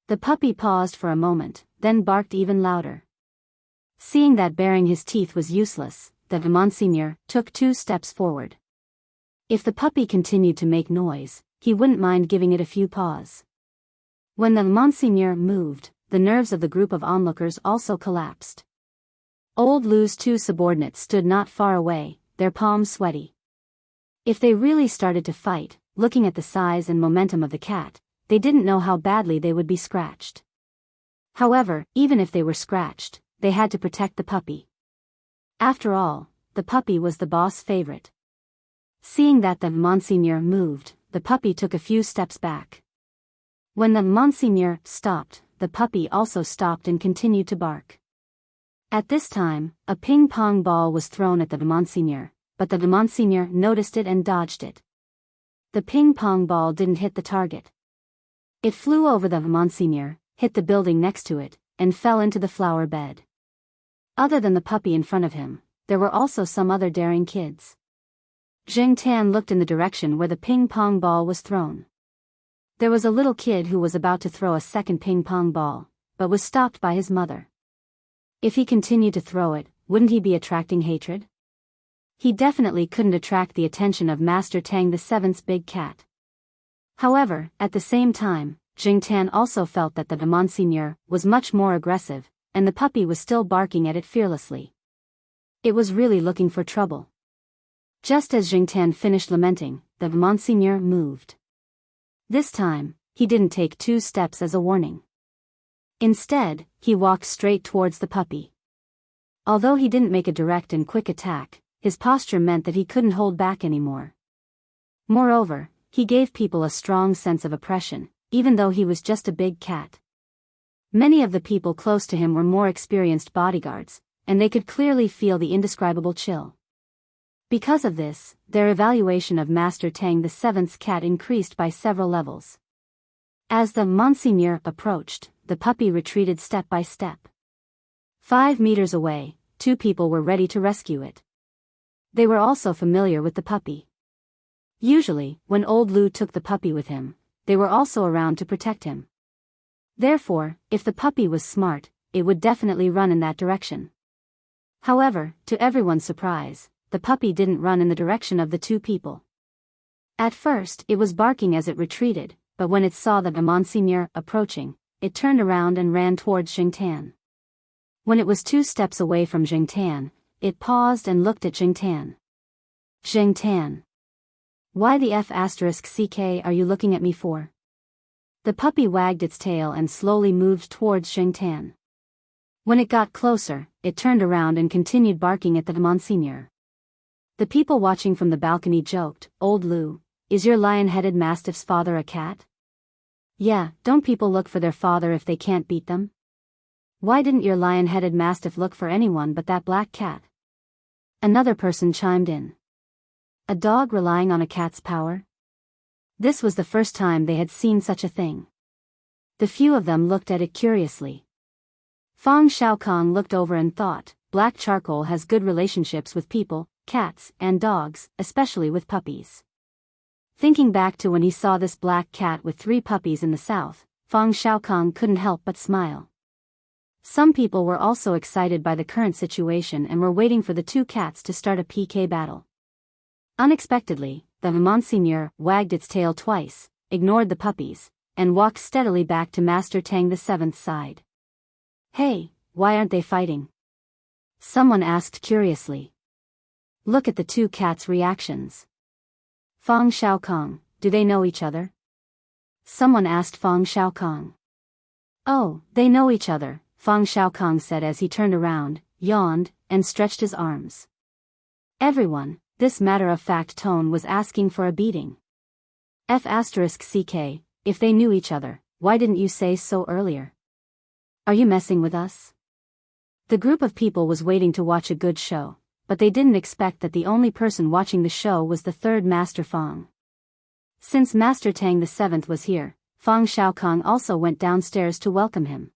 The puppy paused for a moment, then barked even louder. Seeing that baring his teeth was useless, the Monsignor took 2 steps forward. If the puppy continued to make noise, he wouldn't mind giving it a few paws. When the Monsignor moved, the nerves of the group of onlookers also collapsed. Old Lu's 2 subordinates stood not far away, their palms sweaty. If they really started to fight, looking at the size and momentum of the cat, they didn't know how badly they would be scratched. However, even if they were scratched, they had to protect the puppy. After all, the puppy was the boss favorite. Seeing that the Monseigneur moved, the puppy took a few steps back. When the Monseigneur stopped, the puppy also stopped and continued to bark. At this time, a ping-pong ball was thrown at the Monseigneur, but the Monseigneur noticed it and dodged it. The ping-pong ball didn't hit the target. It flew over the Monseigneur, hit the building next to it, and fell into the flower bed. Other than the puppy in front of him, there were also some other daring kids. Jing Tan looked in the direction where the ping-pong ball was thrown. There was a little kid who was about to throw a second ping-pong ball, but was stopped by his mother. If he continued to throw it, wouldn't he be attracting hatred? He definitely couldn't attract the attention of Master Tang the Seventh's big cat. However, at the same time, Jing Tan also felt that the Monseigneur was much more aggressive, and the puppy was still barking at it fearlessly. It was really looking for trouble. Just as Jing Tan finished lamenting, the Monseigneur moved. This time, he didn't take 2 steps as a warning. Instead, he walked straight towards the puppy. Although he didn't make a direct and quick attack, his posture meant that he couldn't hold back anymore. Moreover, he gave people a strong sense of oppression, even though he was just a big cat. Many of the people close to him were more experienced bodyguards, and they could clearly feel the indescribable chill. Because of this, their evaluation of Master Tang the Seventh's cat increased by several levels. As the Monseigneur approached, the puppy retreated step by step. 5 meters away, 2 people were ready to rescue it. They were also familiar with the puppy. Usually, when old Lu took the puppy with him, they were also around to protect him. Therefore, if the puppy was smart, it would definitely run in that direction. However, to everyone's surprise, the puppy didn't run in the direction of the 2 people. At first, it was barking as it retreated, but when it saw the Monseigneur approaching, it turned around and ran towards Jing Tan. When it was 2 steps away from Jing Tan, it paused and looked at Jing Tan. Jing Tan. Why the F***ck are you looking at me for? The puppy wagged its tail and slowly moved towards Jing Tan. When it got closer, it turned around and continued barking at the Monseigneur. The people watching from the balcony joked, "Old Lu, is your lion-headed mastiff's father a cat?" "Yeah, don't people look for their father if they can't beat them? Why didn't your lion-headed mastiff look for anyone but that black cat?" Another person chimed in. A dog relying on a cat's power? This was the first time they had seen such a thing. The few of them looked at it curiously. Fang Xiaokong looked over and thought, black charcoal has good relationships with people, cats, and dogs, especially with puppies. Thinking back to when he saw this black cat with 3 puppies in the south, Fang Xiaokong couldn't help but smile. Some people were also excited by the current situation and were waiting for the 2 cats to start a PK battle. Unexpectedly, the Monseigneur wagged its tail twice, ignored the puppies, and walked steadily back to Master Tang the Seventh's side. "Hey, why aren't they fighting?" someone asked curiously. Look at the 2 cats' reactions. Fang Xiaokong, do they know each other? Someone asked Fang Xiaokong. "Oh, they know each other," Fang Xiaokong said as he turned around, yawned, and stretched his arms. Everyone, this matter-of-fact tone was asking for a beating. F***ck, if they knew each other, why didn't you say so earlier? Are you messing with us? The group of people was waiting to watch a good show, but they didn't expect that the only person watching the show was the 3rd Master Fang. Since Master Tang the Seventh was here, Fang Xiaokong also went downstairs to welcome him.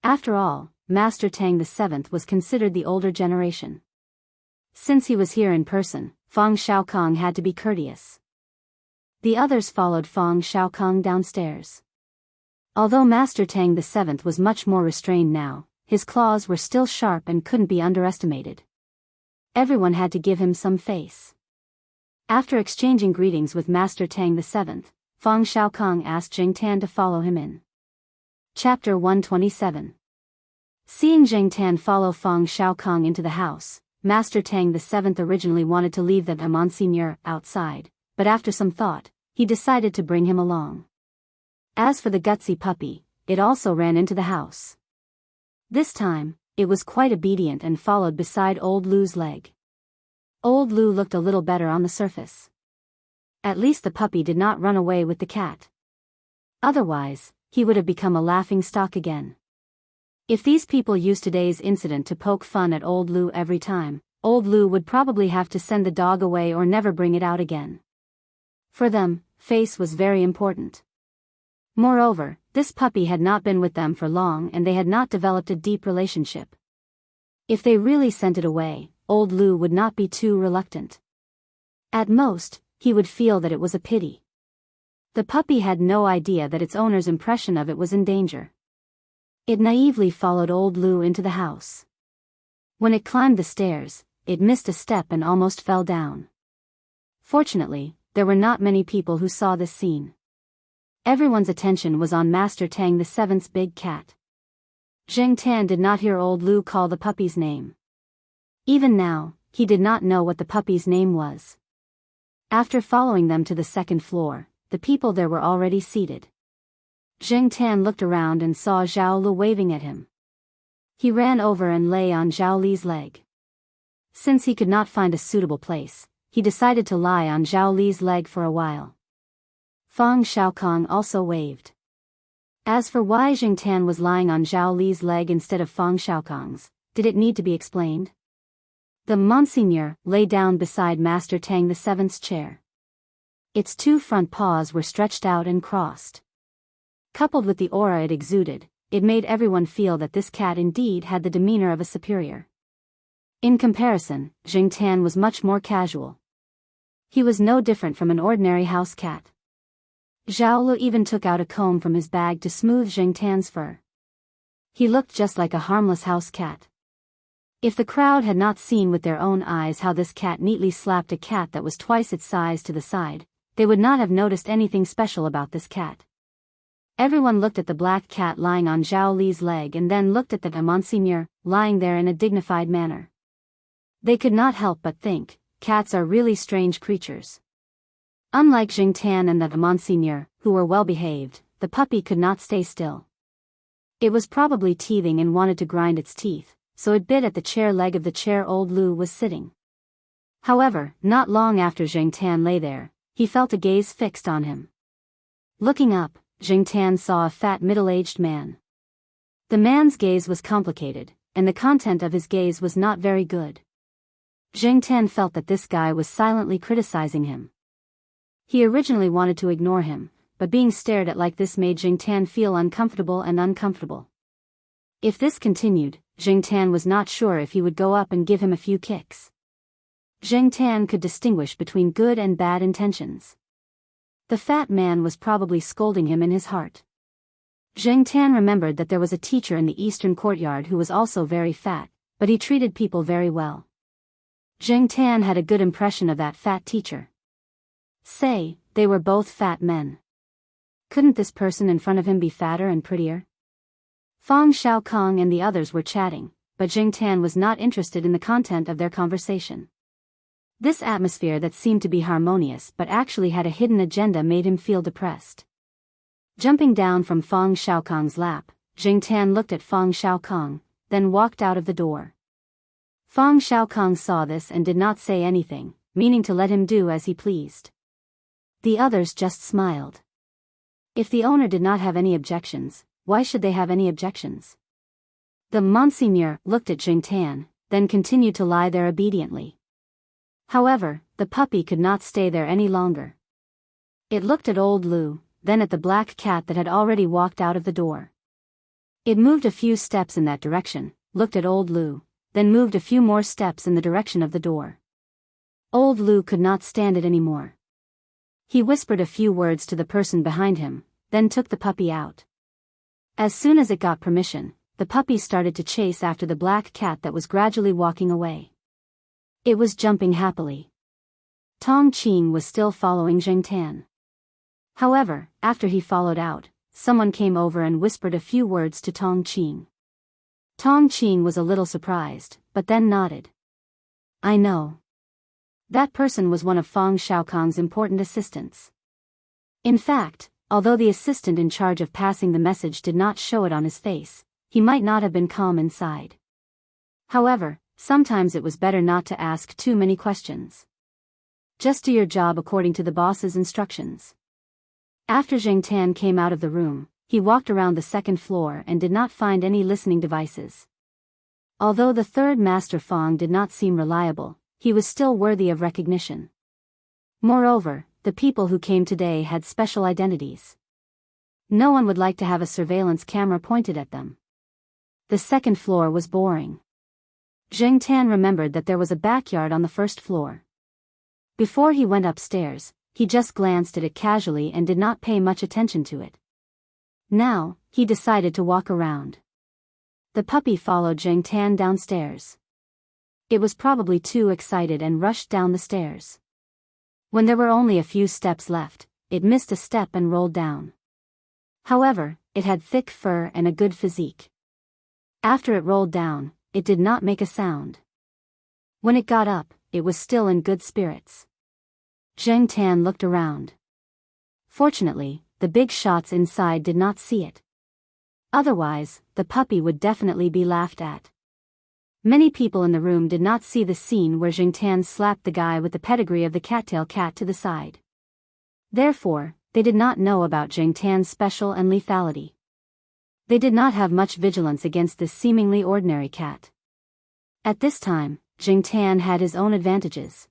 After all, Master Tang the Seventh was considered the older generation. Since he was here in person, Fang Xiaokong had to be courteous. The others followed Fang Xiaokong downstairs. Although Master Tang the Seventh was much more restrained now, his claws were still sharp and couldn't be underestimated. Everyone had to give him some face. After exchanging greetings with Master Tang the Seventh, Fang Xiaokong asked Jing Tan to follow him in. Chapter 127. Seeing Jing Tan follow Fang Xiaokong into the house, Master Tang the Seventh originally wanted to leave the Monseigneur outside, but after some thought, he decided to bring him along. As for the gutsy puppy, it also ran into the house. This time, it was quite obedient and followed beside Old Lu's leg. Old Lu looked a little better on the surface. At least the puppy did not run away with the cat. Otherwise, he would have become a laughing stock again. If these people used today's incident to poke fun at Old Lu every time, Old Lu would probably have to send the dog away or never bring it out again. For them, face was very important. Moreover, this puppy had not been with them for long and they had not developed a deep relationship. If they really sent it away, Old Lu would not be too reluctant. At most, he would feel that it was a pity. The puppy had no idea that its owner's impression of it was in danger. It naively followed Old Lu into the house. When it climbed the stairs, it missed a step and almost fell down. Fortunately, there were not many people who saw this scene. Everyone's attention was on Master Tang the Seventh's big cat. Zheng Tan did not hear Old Lu call the puppy's name. Even now, he did not know what the puppy's name was. After following them to the second floor, the people there were already seated. Zheng Tan looked around and saw Zhao Li waving at him. He ran over and lay on Zhao Li's leg. Since he could not find a suitable place, he decided to lie on Zhao Li's leg for a while. Fang Xiaokong also waved. As for why Zheng Tan was lying on Zhao Li's leg instead of Fang Xiaokong's, did it need to be explained? The Monseigneur lay down beside Master Tang the Seventh's chair. Its two front paws were stretched out and crossed. Coupled with the aura it exuded, it made everyone feel that this cat indeed had the demeanor of a superior. In comparison, Zheng Tan was much more casual. He was no different from an ordinary house cat. Zhao Lu even took out a comb from his bag to smooth Zheng Tan's fur. He looked just like a harmless house cat. If the crowd had not seen with their own eyes how this cat neatly slapped a cat that was twice its size to the side, they would not have noticed anything special about this cat. Everyone looked at the black cat lying on Zhao Li's leg and then looked at the Monseigneur, lying there in a dignified manner. They could not help but think, cats are really strange creatures. Unlike Zheng Tan and the Monseigneur, who were well behaved, the puppy could not stay still. It was probably teething and wanted to grind its teeth, so it bit at the chair leg of the chair Old Lu was sitting. However, not long after Zheng Tan lay there, he felt a gaze fixed on him. Looking up, Zheng Tan saw a fat middle-aged man. The man's gaze was complicated, and the content of his gaze was not very good. Zheng Tan felt that this guy was silently criticizing him. He originally wanted to ignore him, but being stared at like this made Zheng Tan feel uncomfortable and uncomfortable. If this continued, Zheng Tan was not sure if he would go up and give him a few kicks. Zheng Tan could distinguish between good and bad intentions. The fat man was probably scolding him in his heart. Zheng Tan remembered that there was a teacher in the eastern courtyard who was also very fat, but he treated people very well. Zheng Tan had a good impression of that fat teacher. Say, they were both fat men. Couldn't this person in front of him be fatter and prettier? Fang Xiaokong and the others were chatting, but Zheng Tan was not interested in the content of their conversation. This atmosphere that seemed to be harmonious but actually had a hidden agenda made him feel depressed. Jumping down from Fang Xiaokong's lap, Zheng Tan looked at Fang Xiaokong, then walked out of the door. Fang Xiaokong saw this and did not say anything, meaning to let him do as he pleased. The others just smiled. If the owner did not have any objections, why should they have any objections? The Monseigneur looked at Zheng Tan, then continued to lie there obediently. However, the puppy could not stay there any longer. It looked at Old Lu, then at the black cat that had already walked out of the door. It moved a few steps in that direction, looked at Old Lu, then moved a few more steps in the direction of the door. Old Lu could not stand it anymore. He whispered a few words to the person behind him, then took the puppy out. As soon as it got permission, the puppy started to chase after the black cat that was gradually walking away. It was jumping happily. Tong Qing was still following Zheng Tan. However, after he followed out, someone came over and whispered a few words to Tong Qing. Tong Qing was a little surprised, but then nodded. I know. That person was one of Fang Xiaokong's important assistants. In fact, although the assistant in charge of passing the message did not show it on his face, he might not have been calm inside. However, sometimes it was better not to ask too many questions. Just do your job according to the boss's instructions. After Zheng Tan came out of the room, he walked around the second floor and did not find any listening devices. Although the third Master Fong did not seem reliable, he was still worthy of recognition. Moreover, the people who came today had special identities. No one would like to have a surveillance camera pointed at them. The second floor was boring. Zheng Tan remembered that there was a backyard on the first floor. Before he went upstairs, he just glanced at it casually and did not pay much attention to it. Now, he decided to walk around. The puppy followed Zheng Tan downstairs. It was probably too excited and rushed down the stairs. When there were only a few steps left, it missed a step and rolled down. However, it had thick fur and a good physique. After it rolled down, it did not make a sound. When it got up, it was still in good spirits. Zheng Tan looked around. Fortunately, the big shots inside did not see it. Otherwise, the puppy would definitely be laughed at. Many people in the room did not see the scene where Zheng Tan slapped the guy with the pedigree of the cattail cat to the side. Therefore, they did not know about Zheng Tan's special and lethality. They did not have much vigilance against this seemingly ordinary cat. At this time, Zheng Tan had his own advantages.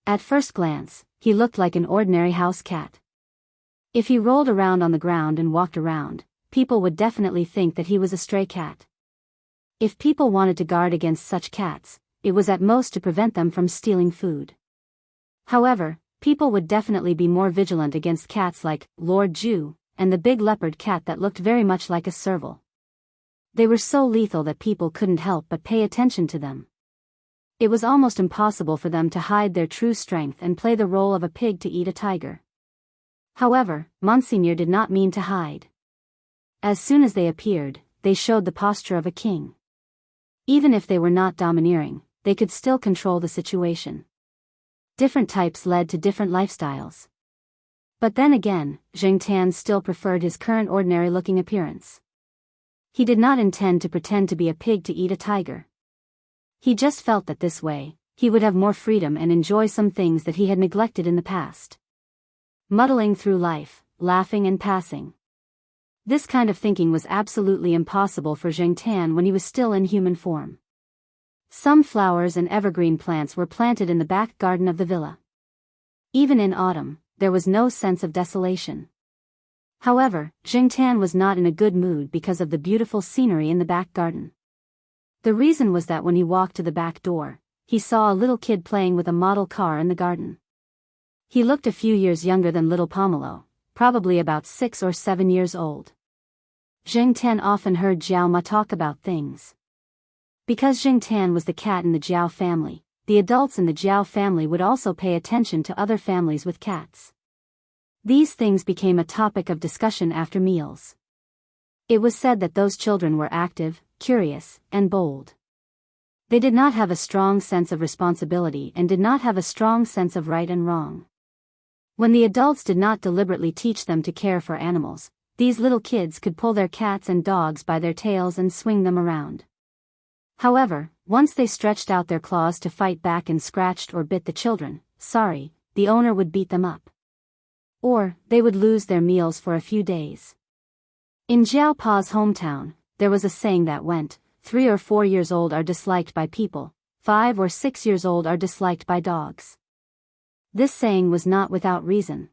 At first glance, he looked like an ordinary house cat. If he rolled around on the ground and walked around, people would definitely think that he was a stray cat. If people wanted to guard against such cats, it was at most to prevent them from stealing food. However, people would definitely be more vigilant against cats like Lord Zhu and the big leopard cat that looked very much like a serval. They were so lethal that people couldn't help but pay attention to them. It was almost impossible for them to hide their true strength and play the role of a pig to eat a tiger. However, Monseigneur did not mean to hide. As soon as they appeared, they showed the posture of a king. Even if they were not domineering, they could still control the situation. Different types led to different lifestyles. But then again, Zheng Tan still preferred his current ordinary-looking appearance. He did not intend to pretend to be a pig to eat a tiger. He just felt that this way, he would have more freedom and enjoy some things that he had neglected in the past. Muddling through life, laughing and passing. This kind of thinking was absolutely impossible for Zheng Tan when he was still in human form. Some flowers and evergreen plants were planted in the back garden of the villa. Even in autumn, there was no sense of desolation. However, Zheng Tan was not in a good mood because of the beautiful scenery in the back garden. The reason was that when he walked to the back door, he saw a little kid playing with a model car in the garden. He looked a few years younger than little Pomelo, probably about 6 or 7 years old. Zheng Tan often heard Jiao Ma talk about things. Because Zheng Tan was the cat in the Jiao family, the adults in the Jiao family would also pay attention to other families with cats. These things became a topic of discussion after meals. It was said that those children were active, curious, and bold. They did not have a strong sense of responsibility and did not have a strong sense of right and wrong. When the adults did not deliberately teach them to care for animals, these little kids could pull their cats and dogs by their tails and swing them around. However, once they stretched out their claws to fight back and scratched or bit the children, the owner would beat them up. Or, they would lose their meals for a few days. In Jiao Pa's hometown, there was a saying that went, 3 or 4 years old are disliked by people, 5 or 6 years old are disliked by dogs. This saying was not without reason.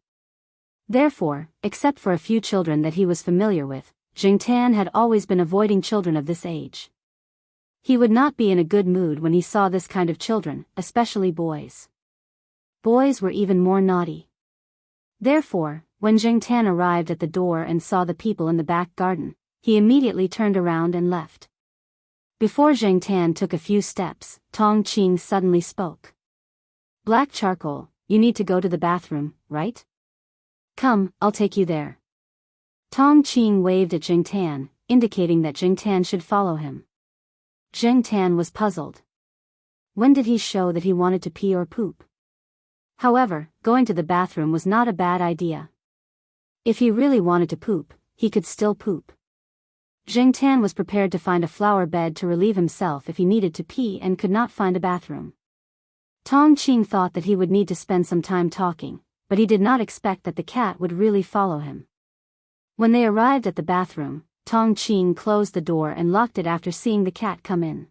Therefore, except for a few children that he was familiar with, Zheng Tan had always been avoiding children of this age. He would not be in a good mood when he saw this kind of children, especially boys. Boys were even more naughty. Therefore, when Zheng Tan arrived at the door and saw the people in the back garden, he immediately turned around and left. Before Zheng Tan took a few steps, Tong Qing suddenly spoke. "Black charcoal, you need to go to the bathroom, right? Come, I'll take you there." Tong Qing waved at Zheng Tan, indicating that Zheng Tan should follow him. Zheng Tan was puzzled. When did he show that he wanted to pee or poop? However, going to the bathroom was not a bad idea. If he really wanted to poop, he could still poop. Zheng Tan was prepared to find a flower bed to relieve himself if he needed to pee and could not find a bathroom. Tong Qing thought that he would need to spend some time talking, but he did not expect that the cat would really follow him. When they arrived at the bathroom, Tong Qing closed the door and locked it after seeing the cat come in.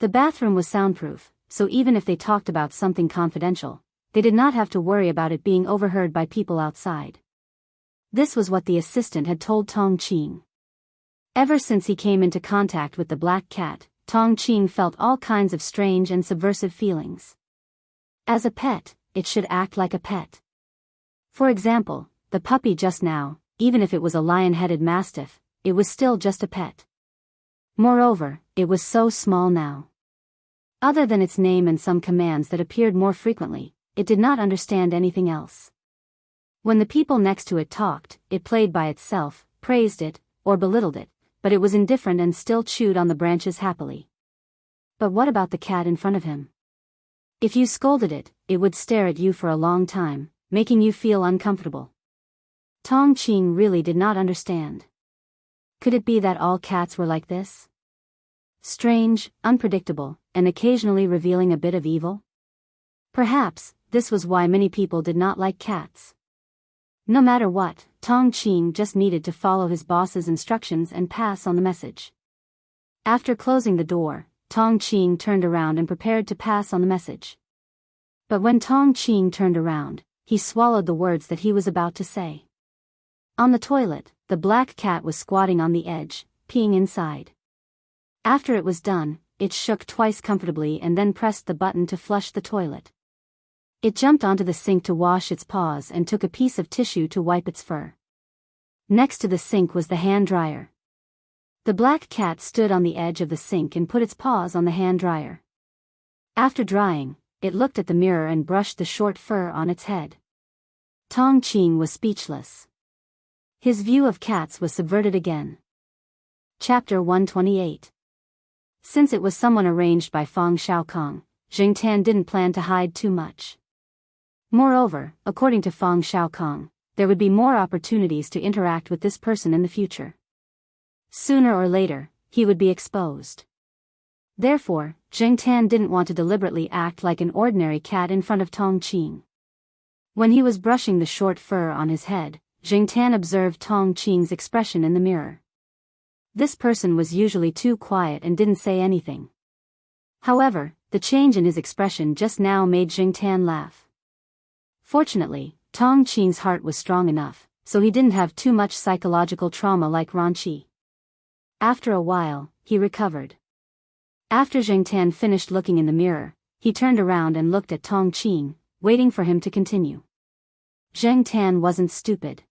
The bathroom was soundproof, so even if they talked about something confidential, they did not have to worry about it being overheard by people outside. This was what the assistant had told Tong Qing. Ever since he came into contact with the black cat, Tong Qing felt all kinds of strange and subversive feelings. As a pet, it should act like a pet. For example, the puppy just now, even if it was a lion-headed mastiff, it was still just a pet. Moreover, it was so small now. Other than its name and some commands that appeared more frequently, it did not understand anything else. When the people next to it talked, it played by itself, praised it, or belittled it, but it was indifferent and still chewed on the branches happily. But what about the cat in front of him? If you scolded it, it would stare at you for a long time, making you feel uncomfortable. Tong Qing really did not understand. Could it be that all cats were like this? Strange, unpredictable, and occasionally revealing a bit of evil? Perhaps, this was why many people did not like cats. No matter what, Tong Qing just needed to follow his boss's instructions and pass on the message. After closing the door, Tong Qing turned around and prepared to pass on the message. But when Tong Qing turned around, he swallowed the words that he was about to say. On the toilet, the black cat was squatting on the edge, peeing inside. After it was done, it shook twice comfortably and then pressed the button to flush the toilet. It jumped onto the sink to wash its paws and took a piece of tissue to wipe its fur. Next to the sink was the hand dryer. The black cat stood on the edge of the sink and put its paws on the hand dryer. After drying, it looked at the mirror and brushed the short fur on its head. Tong Qing was speechless. His view of cats was subverted again. Chapter 128. Since it was someone arranged by Fang Xiaokong, Zheng Tan didn't plan to hide too much. Moreover, according to Fang Xiaokong, there would be more opportunities to interact with this person in the future. Sooner or later, he would be exposed. Therefore, Zheng Tan didn't want to deliberately act like an ordinary cat in front of Tong Qing. When he was brushing the short fur on his head, Zheng Tan observed Tong Qing's expression in the mirror. This person was usually too quiet and didn't say anything. However, the change in his expression just now made Zheng Tan laugh. Fortunately, Tong Qing's heart was strong enough, so he didn't have too much psychological trauma like Ranqi. After a while, he recovered. After Zheng Tan finished looking in the mirror, he turned around and looked at Tong Qing, waiting for him to continue. Zheng Tan wasn't stupid.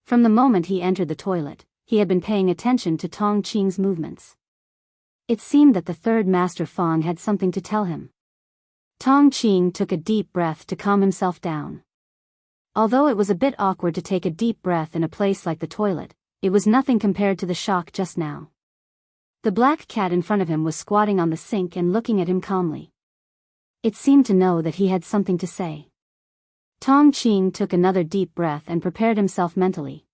From the moment he entered the toilet, he had been paying attention to Tong Qing's movements. It seemed that the third master Fang had something to tell him. Tong Qing took a deep breath to calm himself down. Although it was a bit awkward to take a deep breath in a place like the toilet, it was nothing compared to the shock just now. The black cat in front of him was squatting on the sink and looking at him calmly. It seemed to know that he had something to say. Tong Qing took another deep breath and prepared himself mentally.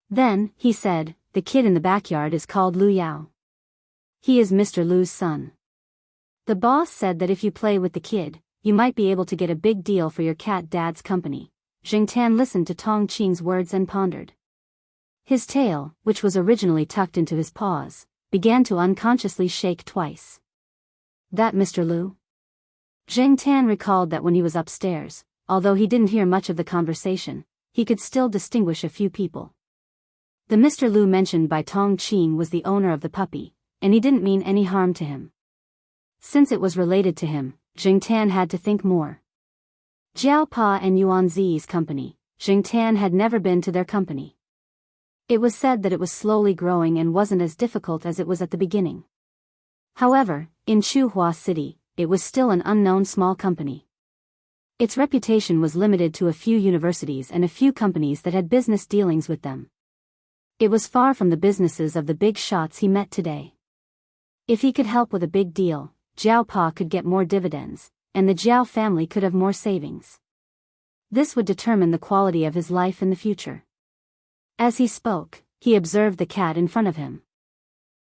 Then, he said, "The kid in the backyard is called Lu Yao. He is Mr. Lu's son. The boss said that if you play with the kid, you might be able to get a big deal for your cat dad's company." Zheng Tan listened to Tong Qing's words and pondered. His tail, which was originally tucked into his paws, began to unconsciously shake twice. That Mr. Lu? Zheng Tan recalled that when he was upstairs, although he didn't hear much of the conversation, he could still distinguish a few people. The Mr. Lu mentioned by Tong Qing was the owner of the puppy, and he didn't mean any harm to him. Since it was related to him, Zheng Tan had to think more. Jiao Pa and Yuan Zi's company, Zheng Tan had never been to their company. It was said that it was slowly growing and wasn't as difficult as it was at the beginning. However, in Chuhua City, it was still an unknown small company. Its reputation was limited to a few universities and a few companies that had business dealings with them. It was far from the businesses of the big shots he met today. If he could help with a big deal, Jiao Pa could get more dividends, and the Jiao family could have more savings. This would determine the quality of his life in the future. As he spoke, he observed the cat in front of him.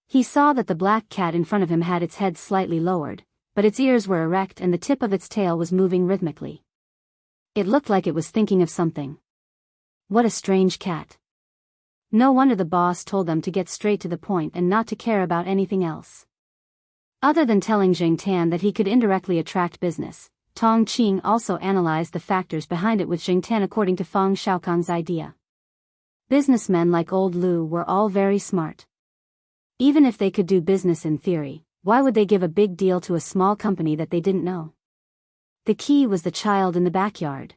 He saw that the black cat in front of him had its head slightly lowered, but its ears were erect and the tip of its tail was moving rhythmically. It looked like it was thinking of something. What a strange cat. No wonder the boss told them to get straight to the point and not to care about anything else. Other than telling Jing Tan that he could indirectly attract business, Tong Qing also analyzed the factors behind it with Jing Tan according to Fang Xiaokang's idea. Businessmen like old Lu were all very smart. Even if they could do business in theory, why would they give a big deal to a small company that they didn't know? The key was the child in the backyard.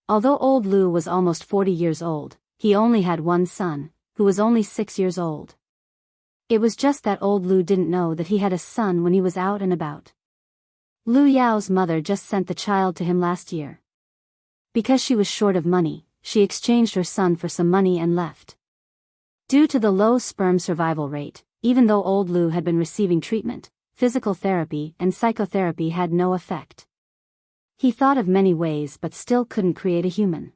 Although old Lu was almost 40 years old, he only had one son, who was only 6 years old. It was just that old Lu didn't know that he had a son when he was out and about. Lu Yao's mother just sent the child to him last year. Because she was short of money, she exchanged her son for some money and left. Due to the low sperm survival rate, even though old Lu had been receiving treatment, physical therapy and psychotherapy had no effect. He thought of many ways but still couldn't create a human.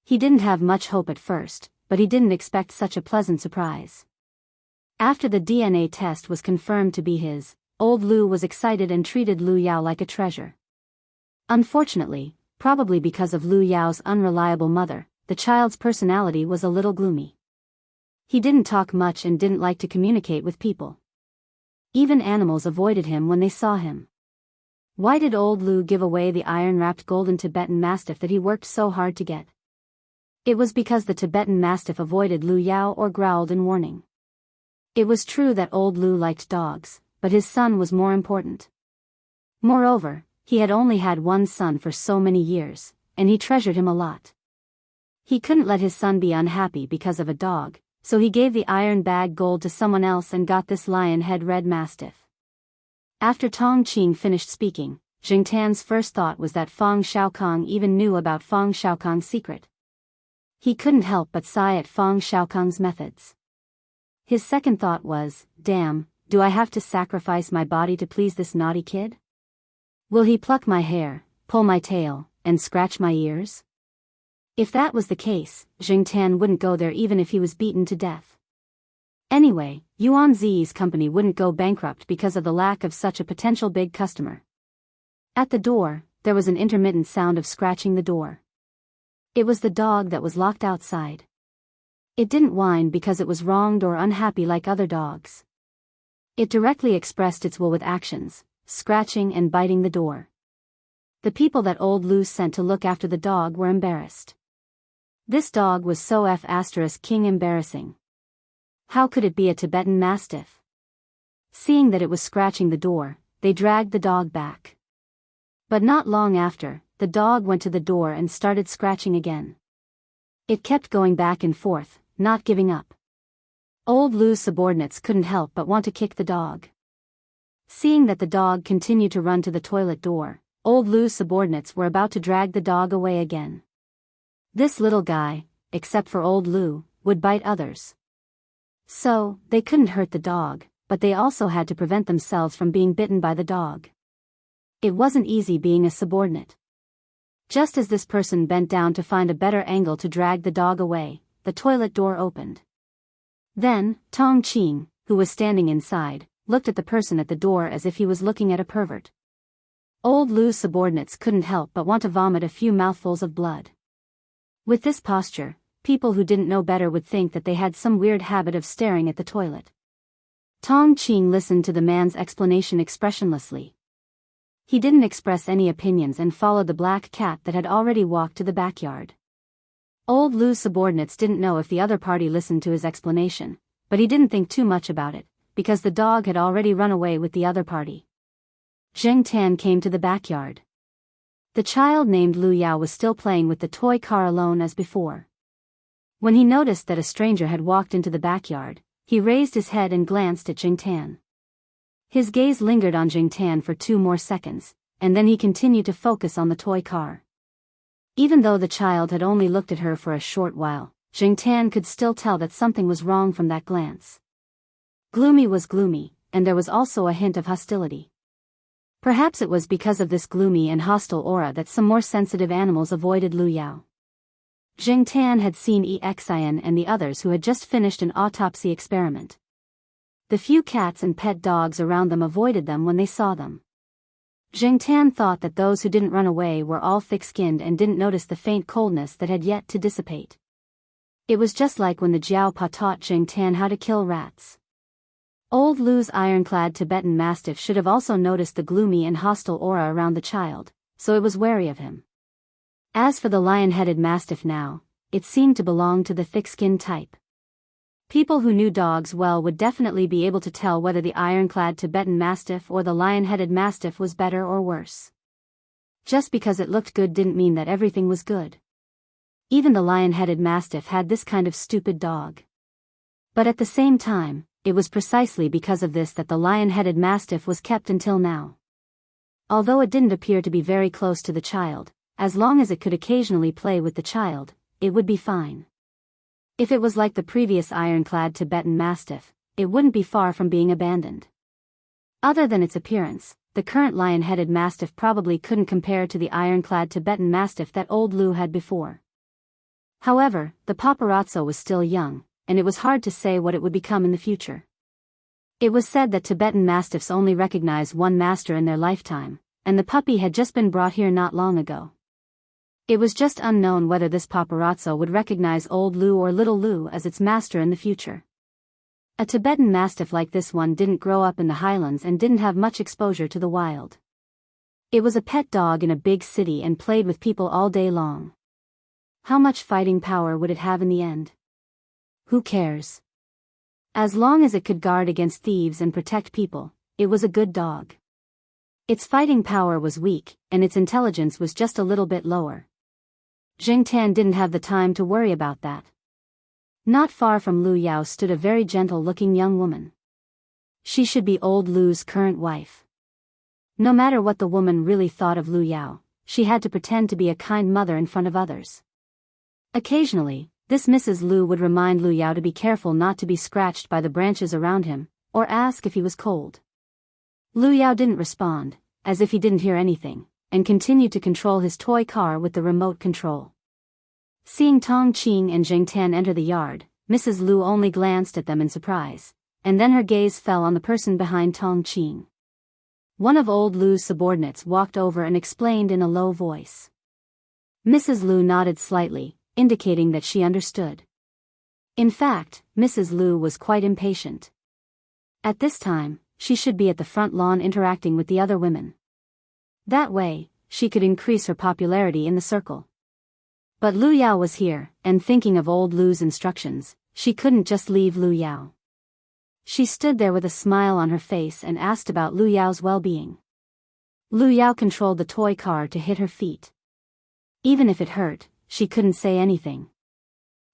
He didn't have much hope at first, but he didn't expect such a pleasant surprise. After the DNA test was confirmed to be his, old Lu was excited and treated Lu Yao like a treasure. Unfortunately, probably because of Lu Yao's unreliable mother, the child's personality was a little gloomy. He didn't talk much and didn't like to communicate with people. Even animals avoided him when they saw him. Why did old Lu give away the iron-wrapped golden Tibetan Mastiff that he worked so hard to get? It was because the Tibetan Mastiff avoided Lu Yao or growled in warning. It was true that old Lu liked dogs, but his son was more important. Moreover, he had only had one son for so many years, and he treasured him a lot. He couldn't let his son be unhappy because of a dog, so he gave the iron bag gold to someone else and got this lion-head red mastiff. After Tong Qing finished speaking, Jing Tan's first thought was that Fang Xiaokang even knew about Fang Xiaokang's secret. He couldn't help but sigh at Fang Xiaokang's methods. His second thought was, damn, do I have to sacrifice my body to please this naughty kid? Will he pluck my hair, pull my tail, and scratch my ears? If that was the case, Jing Tan wouldn't go there even if he was beaten to death. Anyway, Yuan Zi's company wouldn't go bankrupt because of the lack of such a potential big customer. At the door, there was an intermittent sound of scratching the door. It was the dog that was locked outside. It didn't whine because it was wronged or unhappy like other dogs. It directly expressed its will with actions, scratching and biting the door. The people that old Lu sent to look after the dog were embarrassed. This dog was so king embarrassing. How could it be a Tibetan Mastiff? Seeing that it was scratching the door, they dragged the dog back. But not long after, the dog went to the door and started scratching again. It kept going back and forth, not giving up. Old Lu's subordinates couldn't help but want to kick the dog. Seeing that the dog continued to run to the toilet door, old Lu's subordinates were about to drag the dog away again. This little guy, except for old Lu, would bite others. So, they couldn't hurt the dog, but they also had to prevent themselves from being bitten by the dog. It wasn't easy being a subordinate. Just as this person bent down to find a better angle to drag the dog away, the toilet door opened. Then, Tong Qing, who was standing inside, looked at the person at the door as if he was looking at a pervert. Old Lu's subordinates couldn't help but want to vomit a few mouthfuls of blood. With this posture, people who didn't know better would think that they had some weird habit of staring at the toilet. Tong Qing listened to the man's explanation expressionlessly. He didn't express any opinions and followed the black cat that had already walked to the backyard. Old Lu's subordinates didn't know if the other party listened to his explanation, but he didn't think too much about it, because the dog had already run away with the other party. Jing Tan came to the backyard. The child named Lu Yao was still playing with the toy car alone as before. When he noticed that a stranger had walked into the backyard, he raised his head and glanced at Jing Tan. His gaze lingered on Jing Tan for 2 more seconds, and then he continued to focus on the toy car. Even though the child had only looked at her for a short while, Jing Tan could still tell that something was wrong from that glance. Gloomy was gloomy, and there was also a hint of hostility. Perhaps it was because of this gloomy and hostile aura that some more sensitive animals avoided Lu Yao. Jing Tan had seen Exian and the others who had just finished an autopsy experiment. The few cats and pet dogs around them avoided them when they saw them. Jing Tan thought that those who didn't run away were all thick-skinned and didn't notice the faint coldness that had yet to dissipate. It was just like when the Jiao Pa taught Jing Tan how to kill rats. Old Lu's ironclad Tibetan Mastiff should have also noticed the gloomy and hostile aura around the child, so it was wary of him. As for the lion-headed Mastiff now, it seemed to belong to the thick-skinned type. People who knew dogs well would definitely be able to tell whether the ironclad Tibetan Mastiff or the lion-headed Mastiff was better or worse. Just because it looked good didn't mean that everything was good. Even the lion-headed Mastiff had this kind of stupid dog. But at the same time, it was precisely because of this that the lion-headed Mastiff was kept until now. Although it didn't appear to be very close to the child, as long as it could occasionally play with the child, it would be fine. If it was like the previous ironclad Tibetan Mastiff, it wouldn't be far from being abandoned. Other than its appearance, the current lion-headed Mastiff probably couldn't compare to the ironclad Tibetan Mastiff that old Lu had before. However, the paparazzo was still young, and it was hard to say what it would become in the future. It was said that Tibetan Mastiffs only recognize one master in their lifetime, and the puppy had just been brought here not long ago. It was just unknown whether this paparazzo would recognize old Lu or little Lu as its master in the future. A Tibetan Mastiff like this one didn't grow up in the highlands and didn't have much exposure to the wild. It was a pet dog in a big city and played with people all day long. How much fighting power would it have in the end? Who cares? As long as it could guard against thieves and protect people, it was a good dog. Its fighting power was weak, and its intelligence was just a little bit lower. Jing Tan didn't have the time to worry about that. Not far from Lu Yao stood a very gentle-looking young woman. She should be old Lu's current wife. No matter what the woman really thought of Lu Yao, she had to pretend to be a kind mother in front of others. Occasionally, this Mrs. Lu would remind Lu Yao to be careful not to be scratched by the branches around him, or ask if he was cold. Lu Yao didn't respond, as if he didn't hear anything, and continued to control his toy car with the remote control. Seeing Tong Qing and Jing Tan enter the yard, Mrs. Lu only glanced at them in surprise, and then her gaze fell on the person behind Tong Qing. One of old Lu's subordinates walked over and explained in a low voice. Mrs. Lu nodded slightly, indicating that she understood. In fact, Mrs. Lu was quite impatient. At this time, she should be at the front lawn interacting with the other women. That way, she could increase her popularity in the circle. But Lu Yao was here, and thinking of old Lu's instructions, she couldn't just leave Lu Yao. She stood there with a smile on her face and asked about Lu Yao's well-being. Lu Yao controlled the toy car to hit her feet. Even if it hurt, she couldn't say anything.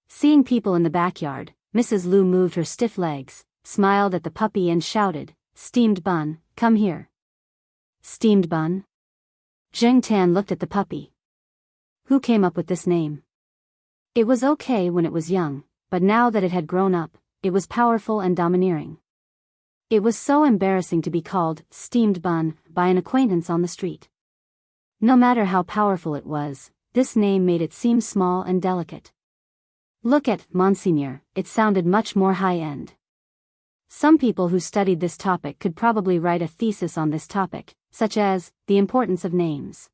Seeing people in the backyard, Mrs. Lu moved her stiff legs, smiled at the puppy and shouted, "Steamed bun, come here." Steamed bun? Jing Tan looked at the puppy. Who came up with this name? It was okay when it was young, but now that it had grown up, it was powerful and domineering. It was so embarrassing to be called steamed bun by an acquaintance on the street. No matter how powerful it was, this name made it seem small and delicate. Look at Monsignor, it sounded much more high-end. Some people who studied this topic could probably write a thesis on this topic, such as, the importance of names.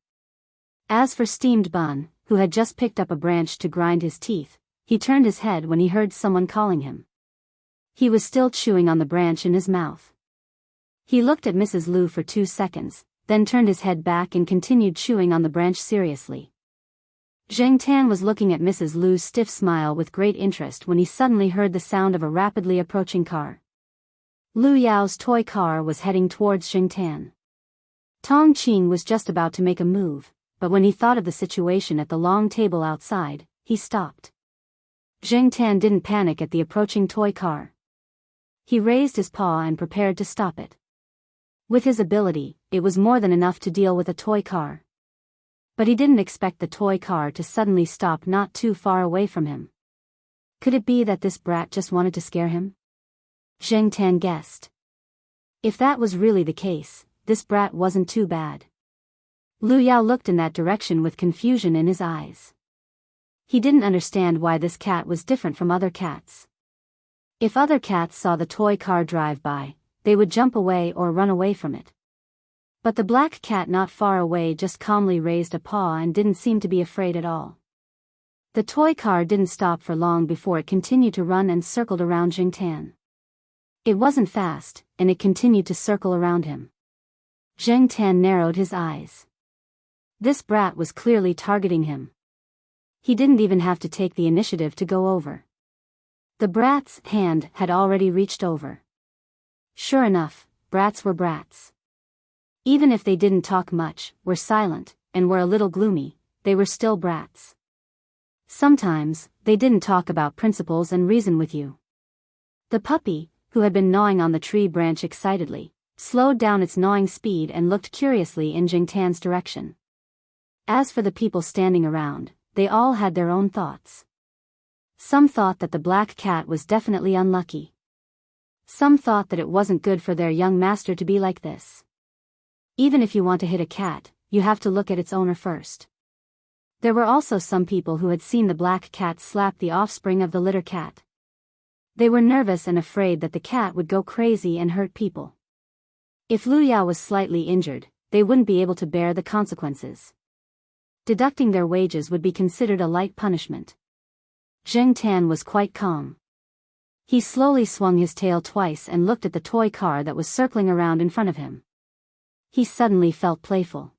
As for Steamed Bun, who had just picked up a branch to grind his teeth, he turned his head when he heard someone calling him. He was still chewing on the branch in his mouth. He looked at Mrs. Lu for 2 seconds, then turned his head back and continued chewing on the branch seriously. Jing Tan was looking at Mrs. Lu's stiff smile with great interest when he suddenly heard the sound of a rapidly approaching car. Lu Yao's toy car was heading towards Jing Tan. Tong Qing was just about to make a move, but when he thought of the situation at the long table outside, he stopped. Jing Tan didn't panic at the approaching toy car. He raised his paw and prepared to stop it. With his ability, it was more than enough to deal with a toy car. But he didn't expect the toy car to suddenly stop not too far away from him. Could it be that this brat just wanted to scare him? Jing Tan guessed. If that was really the case, this brat wasn't too bad. Lu Yao looked in that direction with confusion in his eyes. He didn't understand why this cat was different from other cats. If other cats saw the toy car drive by, they would jump away or run away from it. But the black cat not far away just calmly raised a paw and didn't seem to be afraid at all. The toy car didn't stop for long before it continued to run and circled around Jiangtan. It wasn't fast, and it continued to circle around him. Jiangtan narrowed his eyes. This brat was clearly targeting him. He didn't even have to take the initiative to go over. The brat's hand had already reached over. Sure enough, brats were brats. Even if they didn't talk much, were silent, and were a little gloomy, they were still brats. Sometimes, they didn't talk about principles and reason with you. The puppy, who had been gnawing on the tree branch excitedly, slowed down its gnawing speed and looked curiously in Jiangtan's direction. As for the people standing around, they all had their own thoughts. Some thought that the black cat was definitely unlucky. Some thought that it wasn't good for their young master to be like this. Even if you want to hit a cat, you have to look at its owner first. There were also some people who had seen the black cat slap the offspring of the litter cat. They were nervous and afraid that the cat would go crazy and hurt people. If Lu Yao was slightly injured, they wouldn't be able to bear the consequences. Deducting their wages would be considered a light punishment. Jiangtan was quite calm. He slowly swung his tail twice and looked at the toy car that was circling around in front of him. He suddenly felt playful.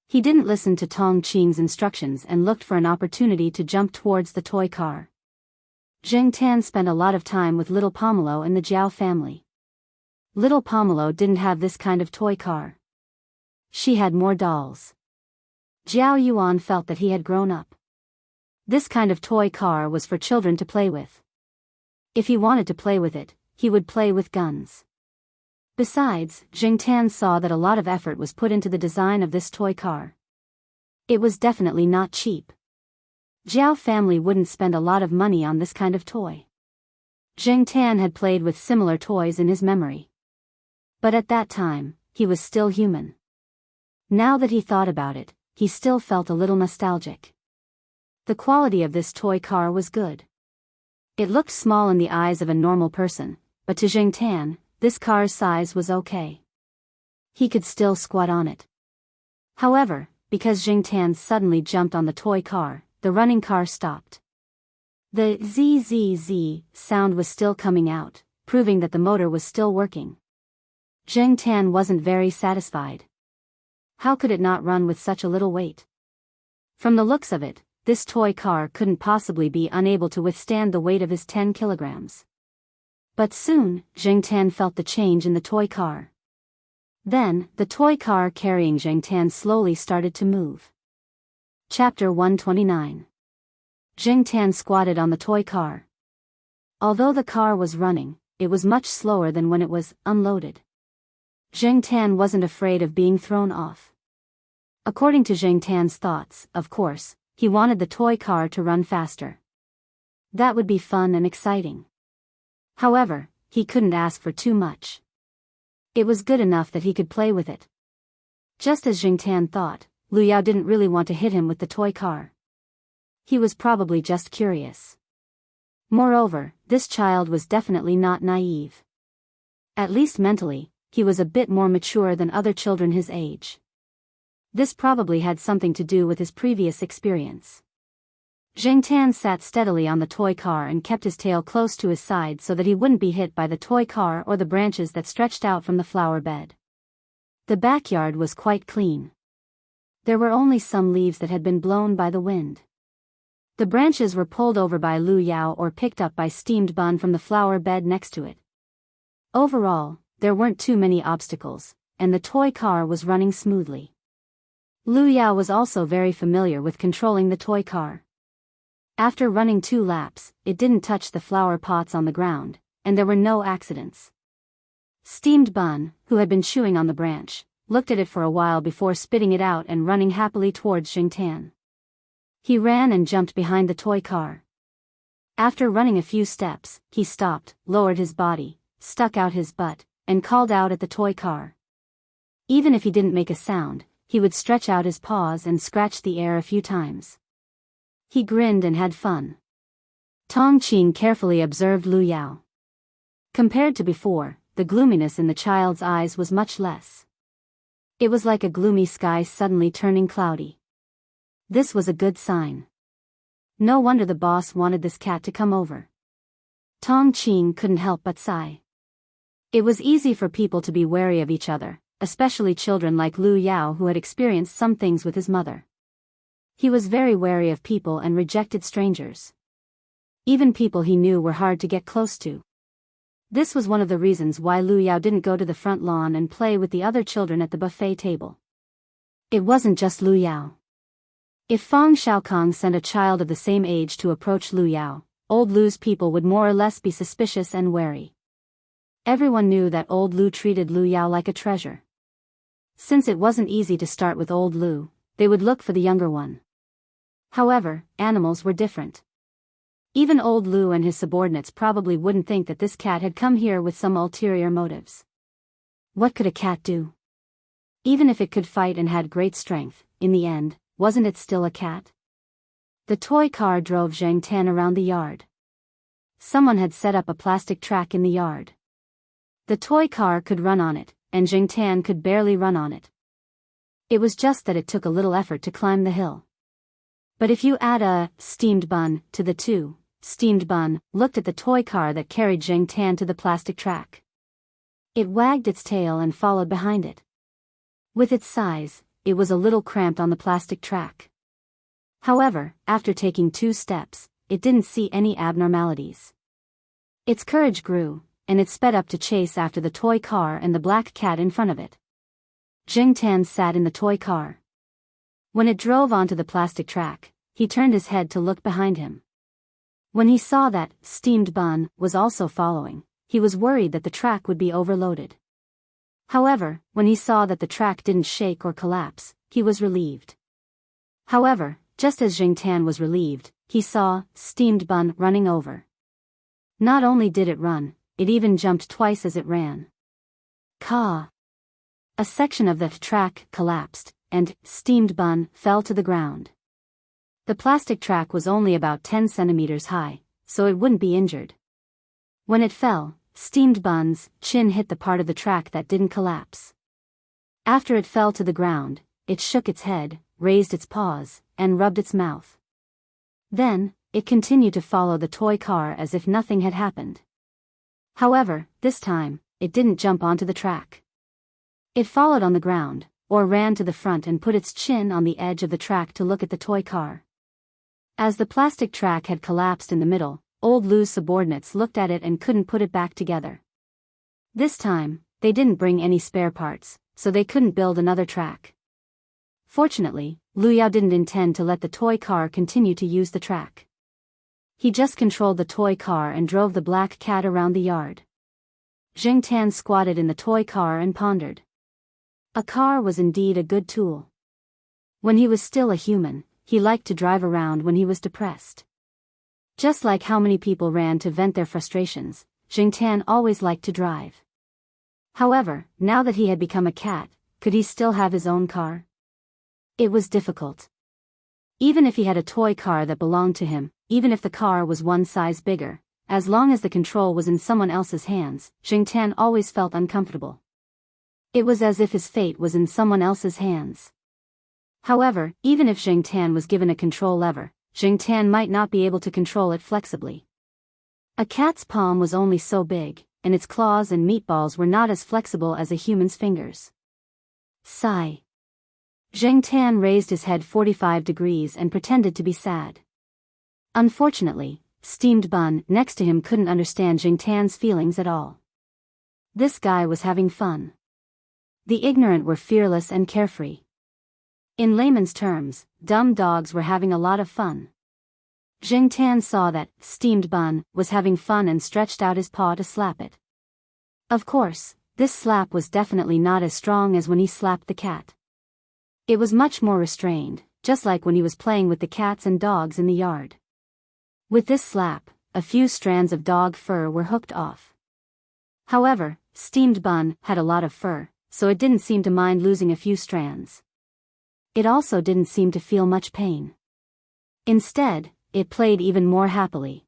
He didn't listen to Tong Qing's instructions and looked for an opportunity to jump towards the toy car. Jiangtan spent a lot of time with little Pomelo and the Jiao family. Little Pomelo didn't have this kind of toy car. She had more dolls. Jiao Yuan felt that he had grown up. This kind of toy car was for children to play with. If he wanted to play with it, he would play with guns. Besides, Jiangtan saw that a lot of effort was put into the design of this toy car. It was definitely not cheap. Jiao family wouldn't spend a lot of money on this kind of toy. Jiangtan had played with similar toys in his memory. But at that time, he was still human. Now that he thought about it, he still felt a little nostalgic. The quality of this toy car was good. It looked small in the eyes of a normal person, but to Jiangtan, this car's size was okay. He could still squat on it. However, because Jiangtan suddenly jumped on the toy car, the running car stopped. The zzz sound was still coming out, proving that the motor was still working. Jiangtan wasn't very satisfied. How could it not run with such a little weight? From the looks of it, this toy car couldn't possibly be unable to withstand the weight of his 10 kilograms. But soon, Jiangtan felt the change in the toy car. Then, the toy car carrying Jiangtan slowly started to move. Chapter 129. Jiangtan squatted on the toy car. Although the car was running, it was much slower than when it was unloaded. Jiangtan wasn't afraid of being thrown off. According to Jiangtan's thoughts, of course, he wanted the toy car to run faster. That would be fun and exciting. However, he couldn't ask for too much. It was good enough that he could play with it. Just as Jiangtan thought, Lu Yao didn't really want to hit him with the toy car. He was probably just curious. Moreover, this child was definitely not naive. At least mentally, he was a bit more mature than other children his age. This probably had something to do with his previous experience. Jiangtan sat steadily on the toy car and kept his tail close to his side so that he wouldn't be hit by the toy car or the branches that stretched out from the flower bed. The backyard was quite clean. There were only some leaves that had been blown by the wind. The branches were pulled over by Lu Yao or picked up by steamed bun from the flower bed next to it. Overall, there weren't too many obstacles, and the toy car was running smoothly. Lu Yao was also very familiar with controlling the toy car. After running 2 laps, it didn't touch the flower pots on the ground, and there were no accidents. Steamed Bun, who had been chewing on the branch, looked at it for a while before spitting it out and running happily towards Jiangtan. He ran and jumped behind the toy car. After running a few steps, he stopped, lowered his body, stuck out his butt, and called out at the toy car. Even if he didn't make a sound, he would stretch out his paws and scratch the air a few times. He grinned and had fun. Tong Qing carefully observed Lu Yao. Compared to before, the gloominess in the child's eyes was much less. It was like a gloomy sky suddenly turning cloudy. This was a good sign. No wonder the boss wanted this cat to come over. Tong Qing couldn't help but sigh. It was easy for people to be wary of each other, especially children like Lu Yao who had experienced some things with his mother. He was very wary of people and rejected strangers. Even people he knew were hard to get close to. This was one of the reasons why Lu Yao didn't go to the front lawn and play with the other children at the buffet table. It wasn't just Lu Yao. If Fang Xiaokong sent a child of the same age to approach Lu Yao, old Lu's people would more or less be suspicious and wary. Everyone knew that old Lu treated Lu Yao like a treasure. Since it wasn't easy to start with old Lu, they would look for the younger one. However, animals were different. Even old Lu and his subordinates probably wouldn't think that this cat had come here with some ulterior motives. What could a cat do? Even if it could fight and had great strength, in the end, wasn't it still a cat? The toy car drove Zhang Tan around the yard. Someone had set up a plastic track in the yard. The toy car could run on it, and Zhang Tan could barely run on it. It was just that it took a little effort to climb the hill. But if you add a steamed bun to the two, steamed bun looked at the toy car that carried Zhang Tan to the plastic track. It wagged its tail and followed behind it. With its size, it was a little cramped on the plastic track. However, after taking 2 steps, it didn't see any abnormalities. Its courage grew, and it sped up to chase after the toy car and the black cat in front of it. Zhang Tan sat in the toy car. When it drove onto the plastic track, he turned his head to look behind him. When he saw that steamed bun was also following, he was worried that the track would be overloaded. However, when he saw that the track didn't shake or collapse, he was relieved. However, just as Zhang Tan was relieved, he saw steamed bun running over. Not only did it run, it even jumped twice as it ran. Caw! A section of the track collapsed, and steamed bun fell to the ground. The plastic track was only about 10 centimeters high, so it wouldn't be injured. When it fell, steamed bun's chin hit the part of the track that didn't collapse. After it fell to the ground, it shook its head, raised its paws, and rubbed its mouth. Then, it continued to follow the toy car as if nothing had happened. However, this time, it didn't jump onto the track. It followed on the ground, or ran to the front and put its chin on the edge of the track to look at the toy car. As the plastic track had collapsed in the middle, old Lu's subordinates looked at it and couldn't put it back together. This time, they didn't bring any spare parts, so they couldn't build another track. Fortunately, Lu Yao didn't intend to let the toy car continue to use the track. He just controlled the toy car and drove the black cat around the yard. Zhang Tan squatted in the toy car and pondered. A car was indeed a good tool. When he was still a human, he liked to drive around when he was depressed. Just like how many people ran to vent their frustrations, Zhang Tan always liked to drive. However, now that he had become a cat, could he still have his own car? It was difficult. Even if he had a toy car that belonged to him, even if the car was one size bigger, as long as the control was in someone else's hands, Zhang Tan always felt uncomfortable. It was as if his fate was in someone else's hands. However, even if Zhang Tan was given a control lever, Zhang Tan might not be able to control it flexibly. A cat's palm was only so big, and its claws and meatballs were not as flexible as a human's fingers. Sigh. Zhang Tan raised his head 45 degrees and pretended to be sad. Unfortunately, steamed bun next to him couldn't understand Zhang Tan's feelings at all. This guy was having fun. The ignorant were fearless and carefree. In layman's terms, dumb dogs were having a lot of fun. Zhang Tan saw that steamed bun was having fun and stretched out his paw to slap it. Of course, this slap was definitely not as strong as when he slapped the cat. It was much more restrained, just like when he was playing with the cats and dogs in the yard. With this slap, a few strands of dog fur were hooked off. However, steamed bun had a lot of fur, so it didn't seem to mind losing a few strands. It also didn't seem to feel much pain. Instead, it played even more happily.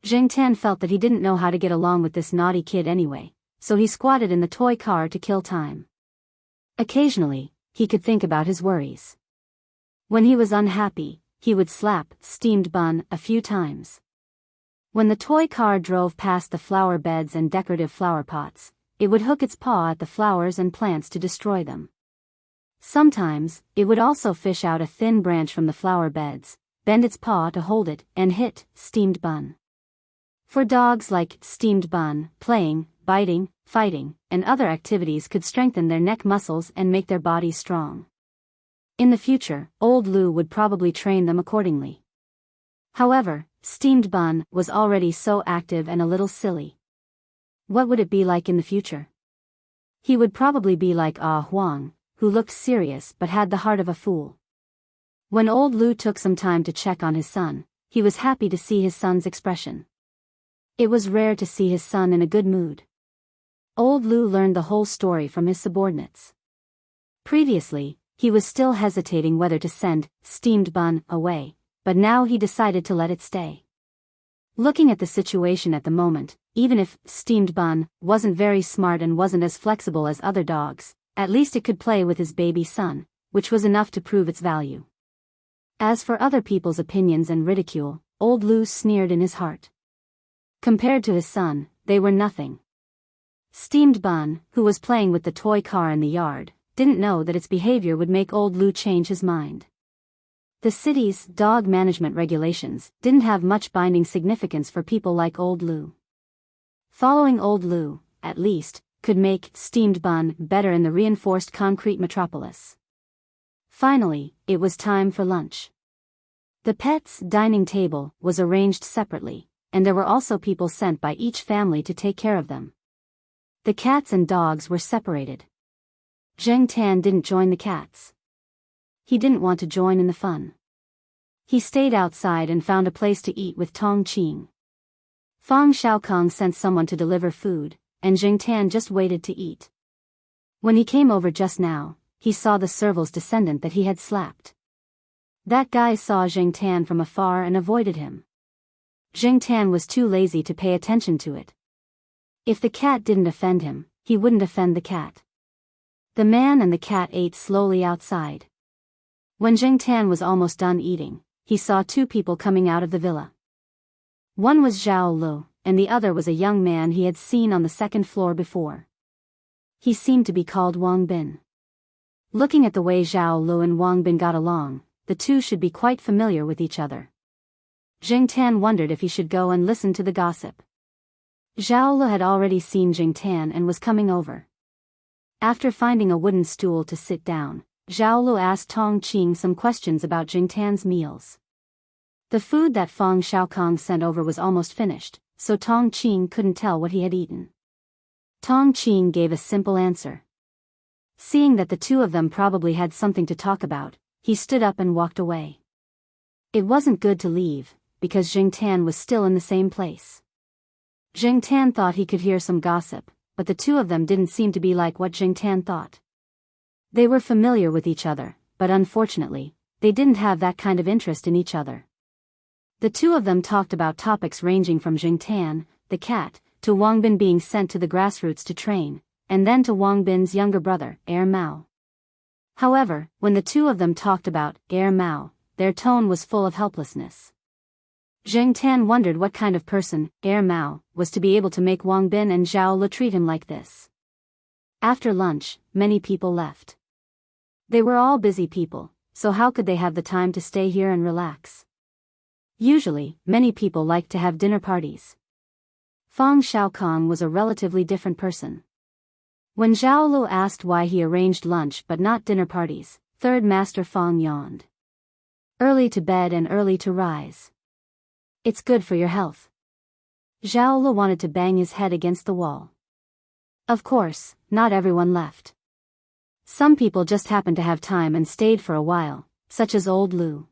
Jiangtan felt that he didn't know how to get along with this naughty kid anyway, so he squatted in the toy car to kill time. Occasionally, he could think about his worries. When he was unhappy, he would slap Steamed Bun a few times. When the toy car drove past the flower beds and decorative flower pots, it would hook its paw at the flowers and plants to destroy them. Sometimes, it would also fish out a thin branch from the flower beds, bend its paw to hold it, and hit Steamed Bun. For dogs like Steamed Bun, playing, biting, fighting, and other activities could strengthen their neck muscles and make their bodies strong. In the future, old Lu would probably train them accordingly. However, Steamed Bun was already so active and a little silly. What would it be like in the future? He would probably be like Ah Huang, who looked serious but had the heart of a fool. When old Lu took some time to check on his son, he was happy to see his son's expression. It was rare to see his son in a good mood. Old Lu learned the whole story from his subordinates. Previously, he was still hesitating whether to send Steamed Bun away, but now he decided to let it stay. Looking at the situation at the moment, even if Steamed Bun wasn't very smart and wasn't as flexible as other dogs, at least it could play with his baby son, which was enough to prove its value. As for other people's opinions and ridicule, old Lu sneered in his heart. Compared to his son, they were nothing. Steamed Bun, who was playing with the toy car in the yard, didn't know that its behavior would make old Lu change his mind. The city's dog management regulations didn't have much binding significance for people like old Lu. Following old Lu, at least, could make Steamed Bun better in the reinforced concrete metropolis. Finally, it was time for lunch. The pets' dining table was arranged separately, and there were also people sent by each family to take care of them. The cats and dogs were separated. Jiangtan didn't join the cats. He didn't want to join in the fun. He stayed outside and found a place to eat with Tong Qing. Fang Xiaokong sent someone to deliver food, and Jiangtan just waited to eat. When he came over just now, he saw the serval's descendant that he had slapped. That guy saw Jiangtan from afar and avoided him. Jiangtan was too lazy to pay attention to it. If the cat didn't offend him, he wouldn't offend the cat. The man and the cat ate slowly outside. When Jiangtan was almost done eating, he saw two people coming out of the villa. One was Zhao Lu, and the other was a young man he had seen on the second floor before. He seemed to be called Wang Bin. Looking at the way Zhao Lu and Wang Bin got along, the two should be quite familiar with each other. Jiangtan wondered if he should go and listen to the gossip. Zhao Lu had already seen Jiangtan and was coming over. After finding a wooden stool to sit down, Zhao Lu asked Tong Qing some questions about Jiangtan's meals. The food that Fang Xiaokong sent over was almost finished, so Tong Qing couldn't tell what he had eaten. Tong Qing gave a simple answer. Seeing that the two of them probably had something to talk about, he stood up and walked away. It wasn't good to leave, because Jiangtan was still in the same place. Jiangtan thought he could hear some gossip, but the two of them didn't seem to be like what Jiangtan thought. They were familiar with each other, but unfortunately, they didn't have that kind of interest in each other. The two of them talked about topics ranging from Jiangtan, the cat, to Wang Bin being sent to the grassroots to train, and then to Wang Bin's younger brother, Mao. However, when the two of them talked about Mao, their tone was full of helplessness. Jiangtan wondered what kind of person Mao was to be able to make Wang Bin and Zhao Lu treat him like this. After lunch, many people left. They were all busy people, so how could they have the time to stay here and relax? Usually, many people liked to have dinner parties. Fang Xiaokong was a relatively different person. When Zhao Lu asked why he arranged lunch but not dinner parties, Third Master Fang yawned. Early to bed and early to rise. It's good for your health. Zhao Lu wanted to bang his head against the wall. Of course, not everyone left. Some people just happened to have time and stayed for a while, such as old Lu.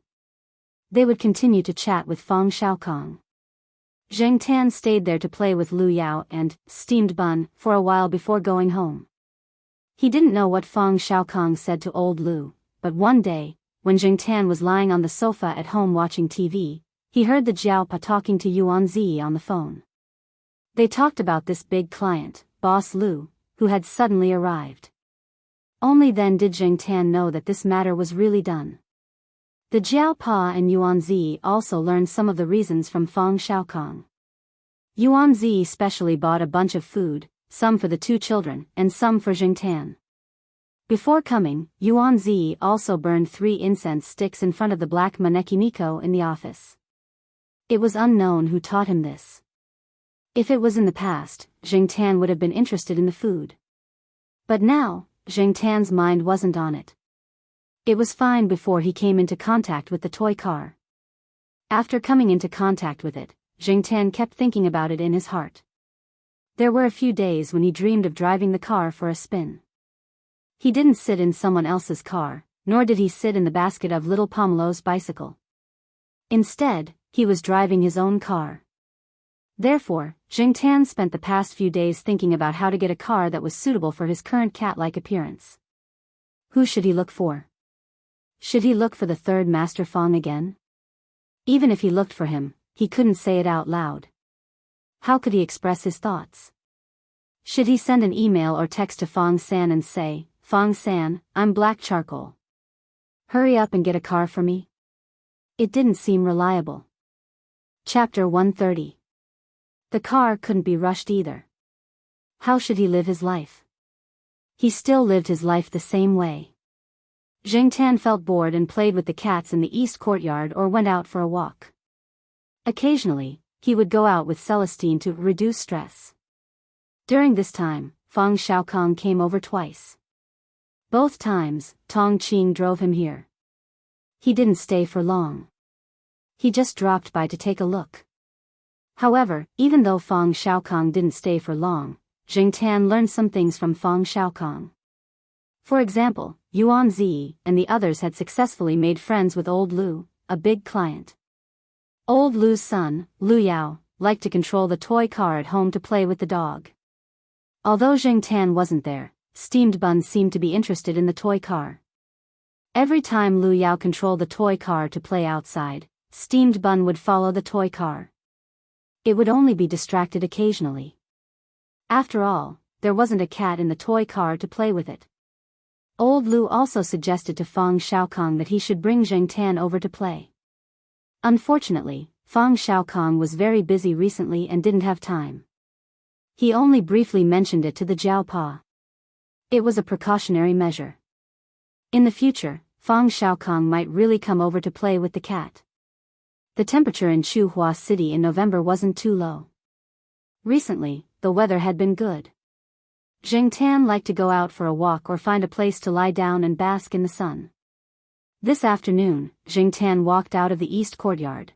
They would continue to chat with Fang Xiaokong. Jiangtan stayed there to play with Lu Yao and Steamed Bun for a while before going home. He didn't know what Fang Xiaokong said to old Lu, but one day, when Jing Tan was lying on the sofa at home watching TV, he heard the Jiao talking to Yuan Zi on the phone. They talked about this big client, Boss Lu, who had suddenly arrived. Only then did Jing Tan know that this matter was really done. The Jiao and Yuan Zi also learned some of the reasons from Fang Xiaokong. Yuan Zi specially bought a bunch of food, some for the two children, and some for Jing Tan. Before coming, Yuan Zi also burned 3 incense sticks in front of the black manekiniko in the office. It was unknown who taught him this. If it was in the past, Jing Tan would have been interested in the food. But now, Jing Tan's mind wasn't on it. It was fine before he came into contact with the toy car. After coming into contact with it, Jing Tan kept thinking about it in his heart. There were a few days when he dreamed of driving the car for a spin. He didn't sit in someone else's car, nor did he sit in the basket of little Pomelo's bicycle. Instead, he was driving his own car. Therefore, Jing Tan spent the past few days thinking about how to get a car that was suitable for his current cat-like appearance. Who should he look for? Should he look for the third Master Fang again? Even if he looked for him, he couldn't say it out loud. How could he express his thoughts? Should he send an email or text to Fang San and say, "Fang San, I'm Black Charcoal. Hurry up and get a car for me"? It didn't seem reliable. Chapter 130. The car couldn't be rushed either. How should he live his life? He still lived his life the same way. Jing Tan felt bored and played with the cats in the east courtyard or went out for a walk. Occasionally, he would go out with Celestine to reduce stress. During this time, Fang Xiaokong came over twice. Both times, Tong Qing drove him here. He didn't stay for long. He just dropped by to take a look. However, even though Fang Xiaokong didn't stay for long, Jing Tan learned some things from Fang Xiaokong. For example, Yuan Zi and the others had successfully made friends with old Lu, a big client. Old Lu's son, Lu Yao, liked to control the toy car at home to play with the dog. Although Jing Tan wasn't there, Steamed Bun seemed to be interested in the toy car. Every time Lu Yao controlled the toy car to play outside, Steamed Bun would follow the toy car. It would only be distracted occasionally. After all, there wasn't a cat in the toy car to play with it. Old Lu also suggested to Fang Xiaokong that he should bring Jing Tan over to play. Unfortunately, Fang Xiaokong was very busy recently and didn't have time. He only briefly mentioned it to the Jiao. It was a precautionary measure. In the future, Fang Xiaokong might really come over to play with the cat. The temperature in Chuhua City in November wasn't too low. Recently, the weather had been good. Jing Tan liked to go out for a walk or find a place to lie down and bask in the sun. This afternoon, Jing Tan walked out of the east courtyard.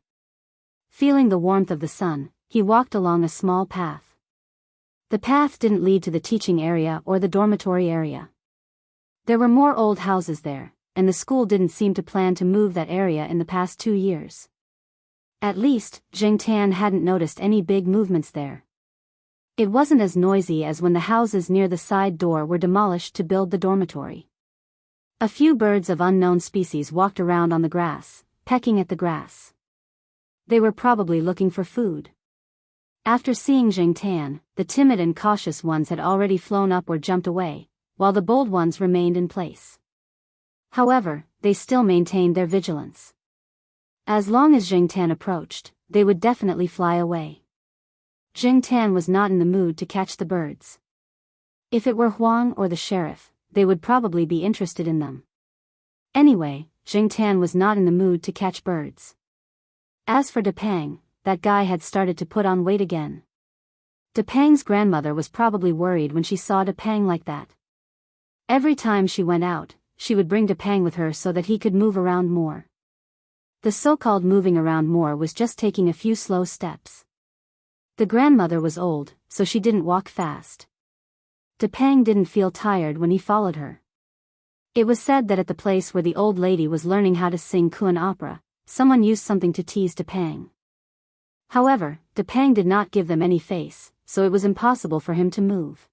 Feeling the warmth of the sun, he walked along a small path. The path didn't lead to the teaching area or the dormitory area. There were more old houses there, and the school didn't seem to plan to move that area in the past 2 years. At least, Jing Tan hadn't noticed any big movements there. It wasn't as noisy as when the houses near the side door were demolished to build the dormitory. A few birds of unknown species walked around on the grass, pecking at the grass. They were probably looking for food. After seeing Jing Tan, the timid and cautious ones had already flown up or jumped away, while the bold ones remained in place. However, they still maintained their vigilance. As long as Jing Tan approached, they would definitely fly away. Jing Tan was not in the mood to catch the birds. If it were Huang or the sheriff, they would probably be interested in them. Anyway, Jing Tan was not in the mood to catch birds. As for Depang, that guy had started to put on weight again. Depang's grandmother was probably worried when she saw Depang like that. Every time she went out, she would bring Depang with her so that he could move around more. The so-called moving around more was just taking a few slow steps. The grandmother was old, so she didn't walk fast. Depang didn't feel tired when he followed her. It was said that at the place where the old lady was learning how to sing Kuan opera, someone used something to tease Depang. However, Depang did not give them any face, so it was impossible for him to move.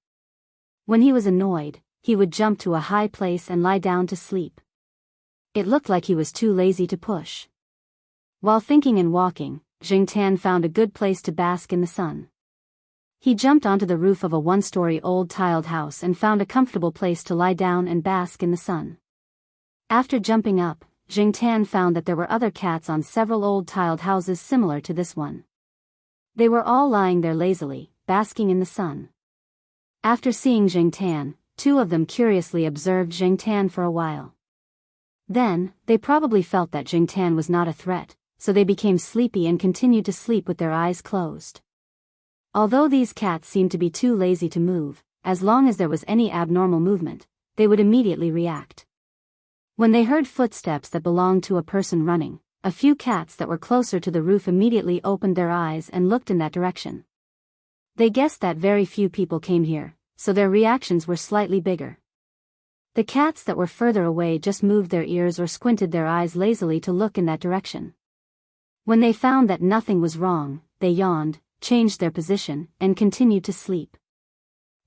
When he was annoyed, he would jump to a high place and lie down to sleep. It looked like he was too lazy to push. While thinking and walking, Jingtan found a good place to bask in the sun. He jumped onto the roof of a one-story old tiled house and found a comfortable place to lie down and bask in the sun. After jumping up, Jingtan found that there were other cats on several old tiled houses similar to this one. They were all lying there lazily, basking in the sun. After seeing Jingtan, two of them curiously observed Jingtan for a while. Then, they probably felt that Jingtan was not a threat, so they became sleepy and continued to sleep with their eyes closed. Although these cats seemed to be too lazy to move, as long as there was any abnormal movement, they would immediately react. When they heard footsteps that belonged to a person running, a few cats that were closer to the roof immediately opened their eyes and looked in that direction. They guessed that very few people came here, so their reactions were slightly bigger. The cats that were further away just moved their ears or squinted their eyes lazily to look in that direction. When they found that nothing was wrong, they yawned, changed their position, and continued to sleep.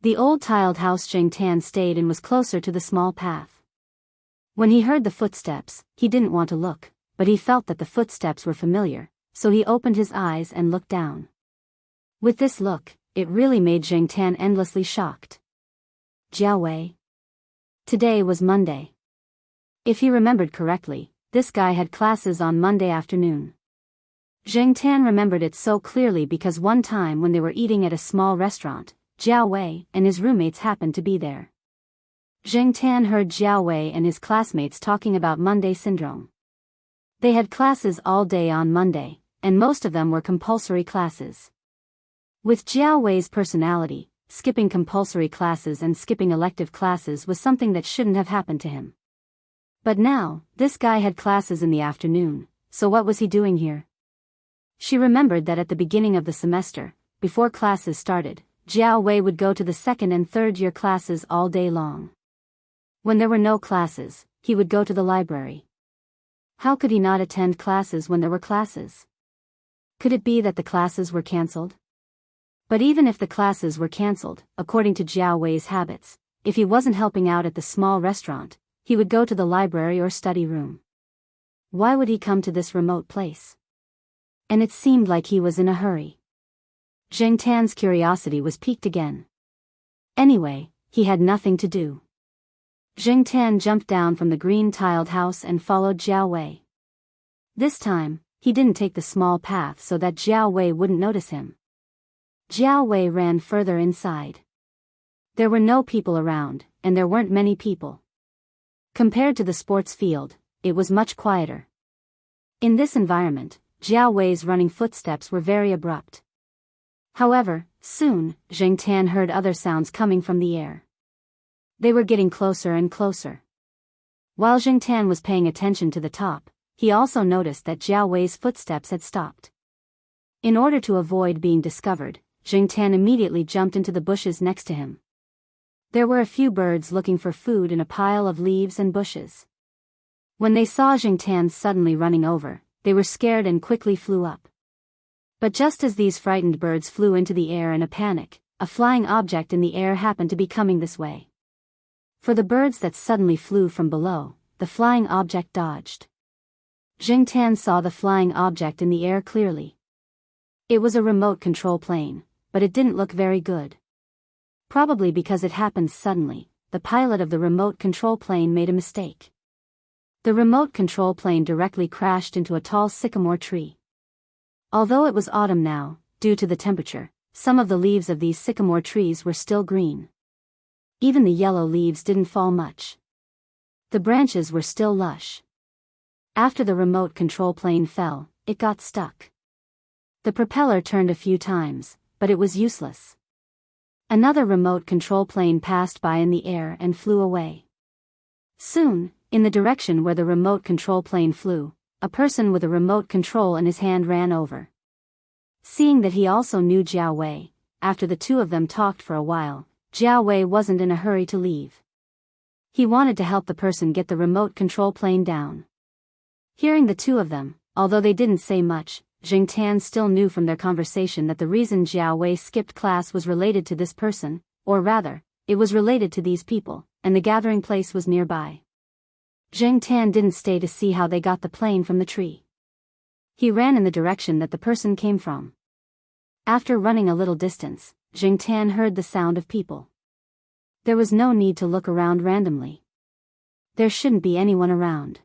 The old tiled house Jingtan stayed in was closer to the small path. When he heard the footsteps, he didn't want to look, but he felt that the footsteps were familiar, so he opened his eyes and looked down. With this look, it really made Jingtan endlessly shocked. Jiao. Today was Monday. If he remembered correctly, this guy had classes on Monday afternoon. Jingtan remembered it so clearly because one time when they were eating at a small restaurant, Jiao and his roommates happened to be there. Jingtan heard Jiao and his classmates talking about Monday syndrome. They had classes all day on Monday, and most of them were compulsory classes. With Jiao's personality, skipping compulsory classes and skipping elective classes was something that shouldn't have happened to him. But now, this guy had classes in the afternoon, so what was he doing here? She remembered that at the beginning of the semester, before classes started, Jiao would go to the second and third year classes all day long. When there were no classes, he would go to the library. How could he not attend classes when there were classes? Could it be that the classes were cancelled? But even if the classes were cancelled, according to Jiao's habits, if he wasn't helping out at the small restaurant, he would go to the library or study room. Why would he come to this remote place? And it seemed like he was in a hurry. Jingtan's curiosity was piqued again. Anyway, he had nothing to do. Jingtan jumped down from the green tiled house and followed Jiao. This time, he didn't take the small path so that Jiao wouldn't notice him. Jiao ran further inside. There were no people around, and there weren't many people. Compared to the sports field, it was much quieter. In this environment, Jiao's running footsteps were very abrupt. However, soon, Jingtan heard other sounds coming from the air. They were getting closer and closer. While Jingtan was paying attention to the top, he also noticed that Jiao's footsteps had stopped. In order to avoid being discovered, Jingtan immediately jumped into the bushes next to him. There were a few birds looking for food in a pile of leaves and bushes. When they saw Jingtan suddenly running over, they were scared and quickly flew up. But just as these frightened birds flew into the air in a panic, a flying object in the air happened to be coming this way. For the birds that suddenly flew from below, the flying object dodged. Jingtan saw the flying object in the air clearly. It was a remote control plane, but it didn't look very good. Probably because it happened suddenly, the pilot of the remote control plane made a mistake. The remote control plane directly crashed into a tall sycamore tree. Although it was autumn now, due to the temperature, some of the leaves of these sycamore trees were still green. Even the yellow leaves didn't fall much. The branches were still lush. After the remote control plane fell, it got stuck. The propeller turned a few times, but it was useless. Another remote control plane passed by in the air and flew away. Soon, in the direction where the remote control plane flew, a person with a remote control in his hand ran over. Seeing that he also knew Jiao, after the two of them talked for a while, Jiao wasn't in a hurry to leave. He wanted to help the person get the remote control plane down. Hearing the two of them, although they didn't say much, Jingtan still knew from their conversation that the reason Jiao skipped class was related to this person, or rather, it was related to these people, and the gathering place was nearby. Zheng Tan didn't stay to see how they got the plane from the tree. He ran in the direction that the person came from. After running a little distance, Zheng Tan heard the sound of people. There was no need to look around randomly. There shouldn't be anyone around.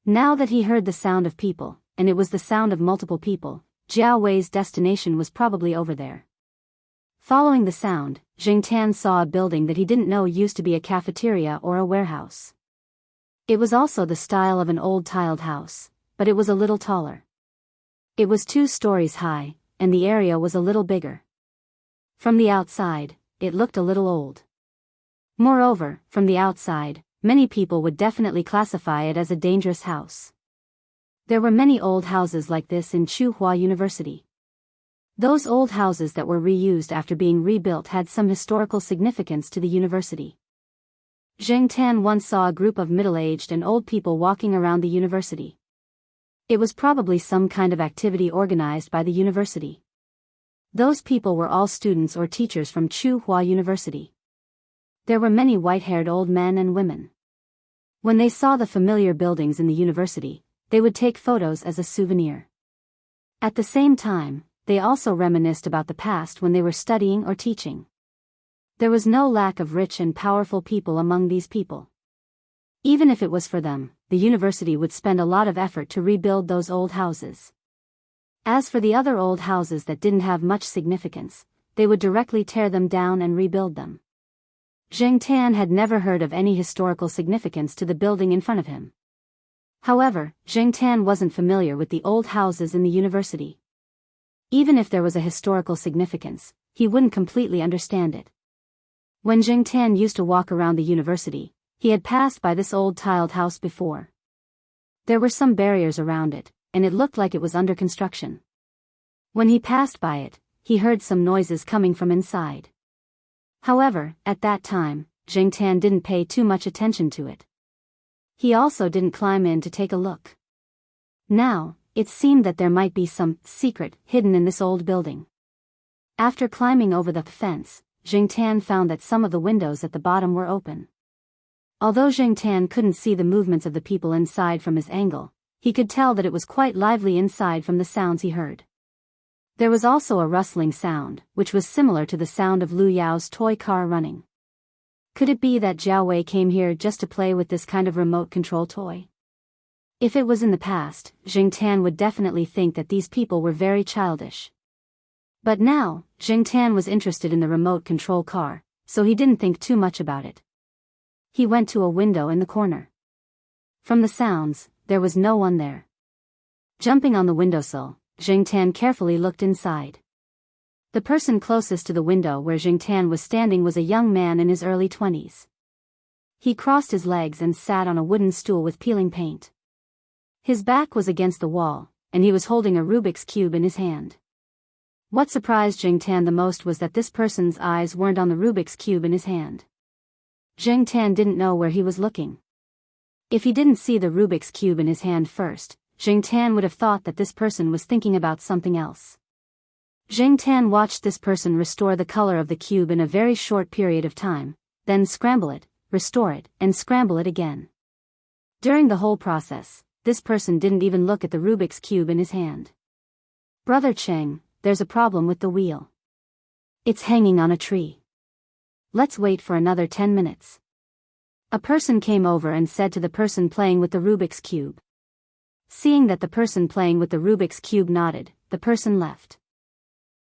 Now that he heard the sound of people, and it was the sound of multiple people, Jiao Wei's destination was probably over there. Following the sound, Zheng Tan saw a building that he didn't know used to be a cafeteria or a warehouse. It was also the style of an old tiled house, but it was a little taller. It was 2 stories high, and the area was a little bigger. From the outside, it looked a little old. Moreover, from the outside, many people would definitely classify it as a dangerous house. There were many old houses like this in Tsinghua University. Those old houses that were reused after being rebuilt had some historical significance to the university. Zheng Tan once saw a group of middle-aged and old people walking around the university. It was probably some kind of activity organized by the university. Those people were all students or teachers from Tsinghua University. There were many white-haired old men and women. When they saw the familiar buildings in the university, they would take photos as a souvenir. At the same time, they also reminisced about the past when they were studying or teaching. There was no lack of rich and powerful people among these people. Even if it was for them, the university would spend a lot of effort to rebuild those old houses. As for the other old houses that didn't have much significance, they would directly tear them down and rebuild them. Zheng Tan had never heard of any historical significance to the building in front of him. However, Zheng Tan wasn't familiar with the old houses in the university. Even if there was a historical significance, he wouldn't completely understand it. When Zheng Tan used to walk around the university, he had passed by this old tiled house before. There were some barriers around it, and it looked like it was under construction. When he passed by it, he heard some noises coming from inside. However, at that time, Zheng Tan didn't pay too much attention to it. He also didn't climb in to take a look. Now, it seemed that there might be some secret hidden in this old building. After climbing over the fence, Zheng Tan found that some of the windows at the bottom were open. Although Zheng Tan couldn't see the movements of the people inside from his angle, he could tell that it was quite lively inside from the sounds he heard. There was also a rustling sound, which was similar to the sound of Lu Yao's toy car running. Could it be that Jiao Wei came here just to play with this kind of remote control toy? If it was in the past, Zheng Tan would definitely think that these people were very childish. But now, Zheng Tan was interested in the remote control car, so he didn't think too much about it. He went to a window in the corner. From the sounds, there was no one there. Jumping on the windowsill, Zheng Tan carefully looked inside. The person closest to the window where Zheng Tan was standing was a young man in his early 20s. He crossed his legs and sat on a wooden stool with peeling paint. His back was against the wall, and he was holding a Rubik's Cube in his hand. What surprised Zheng Tan the most was that this person's eyes weren't on the Rubik's Cube in his hand. Zheng Tan didn't know where he was looking. If he didn't see the Rubik's Cube in his hand first, Zheng Tan would have thought that this person was thinking about something else. Zheng Tan watched this person restore the color of the cube in a very short period of time, then scramble it, restore it, and scramble it again. During the whole process, this person didn't even look at the Rubik's Cube in his hand. "Brother Cheng, there's a problem with the wheel. It's hanging on a tree. Let's wait for another 10 minutes. A person came over and said to the person playing with the Rubik's Cube. Seeing that the person playing with the Rubik's Cube nodded, the person left.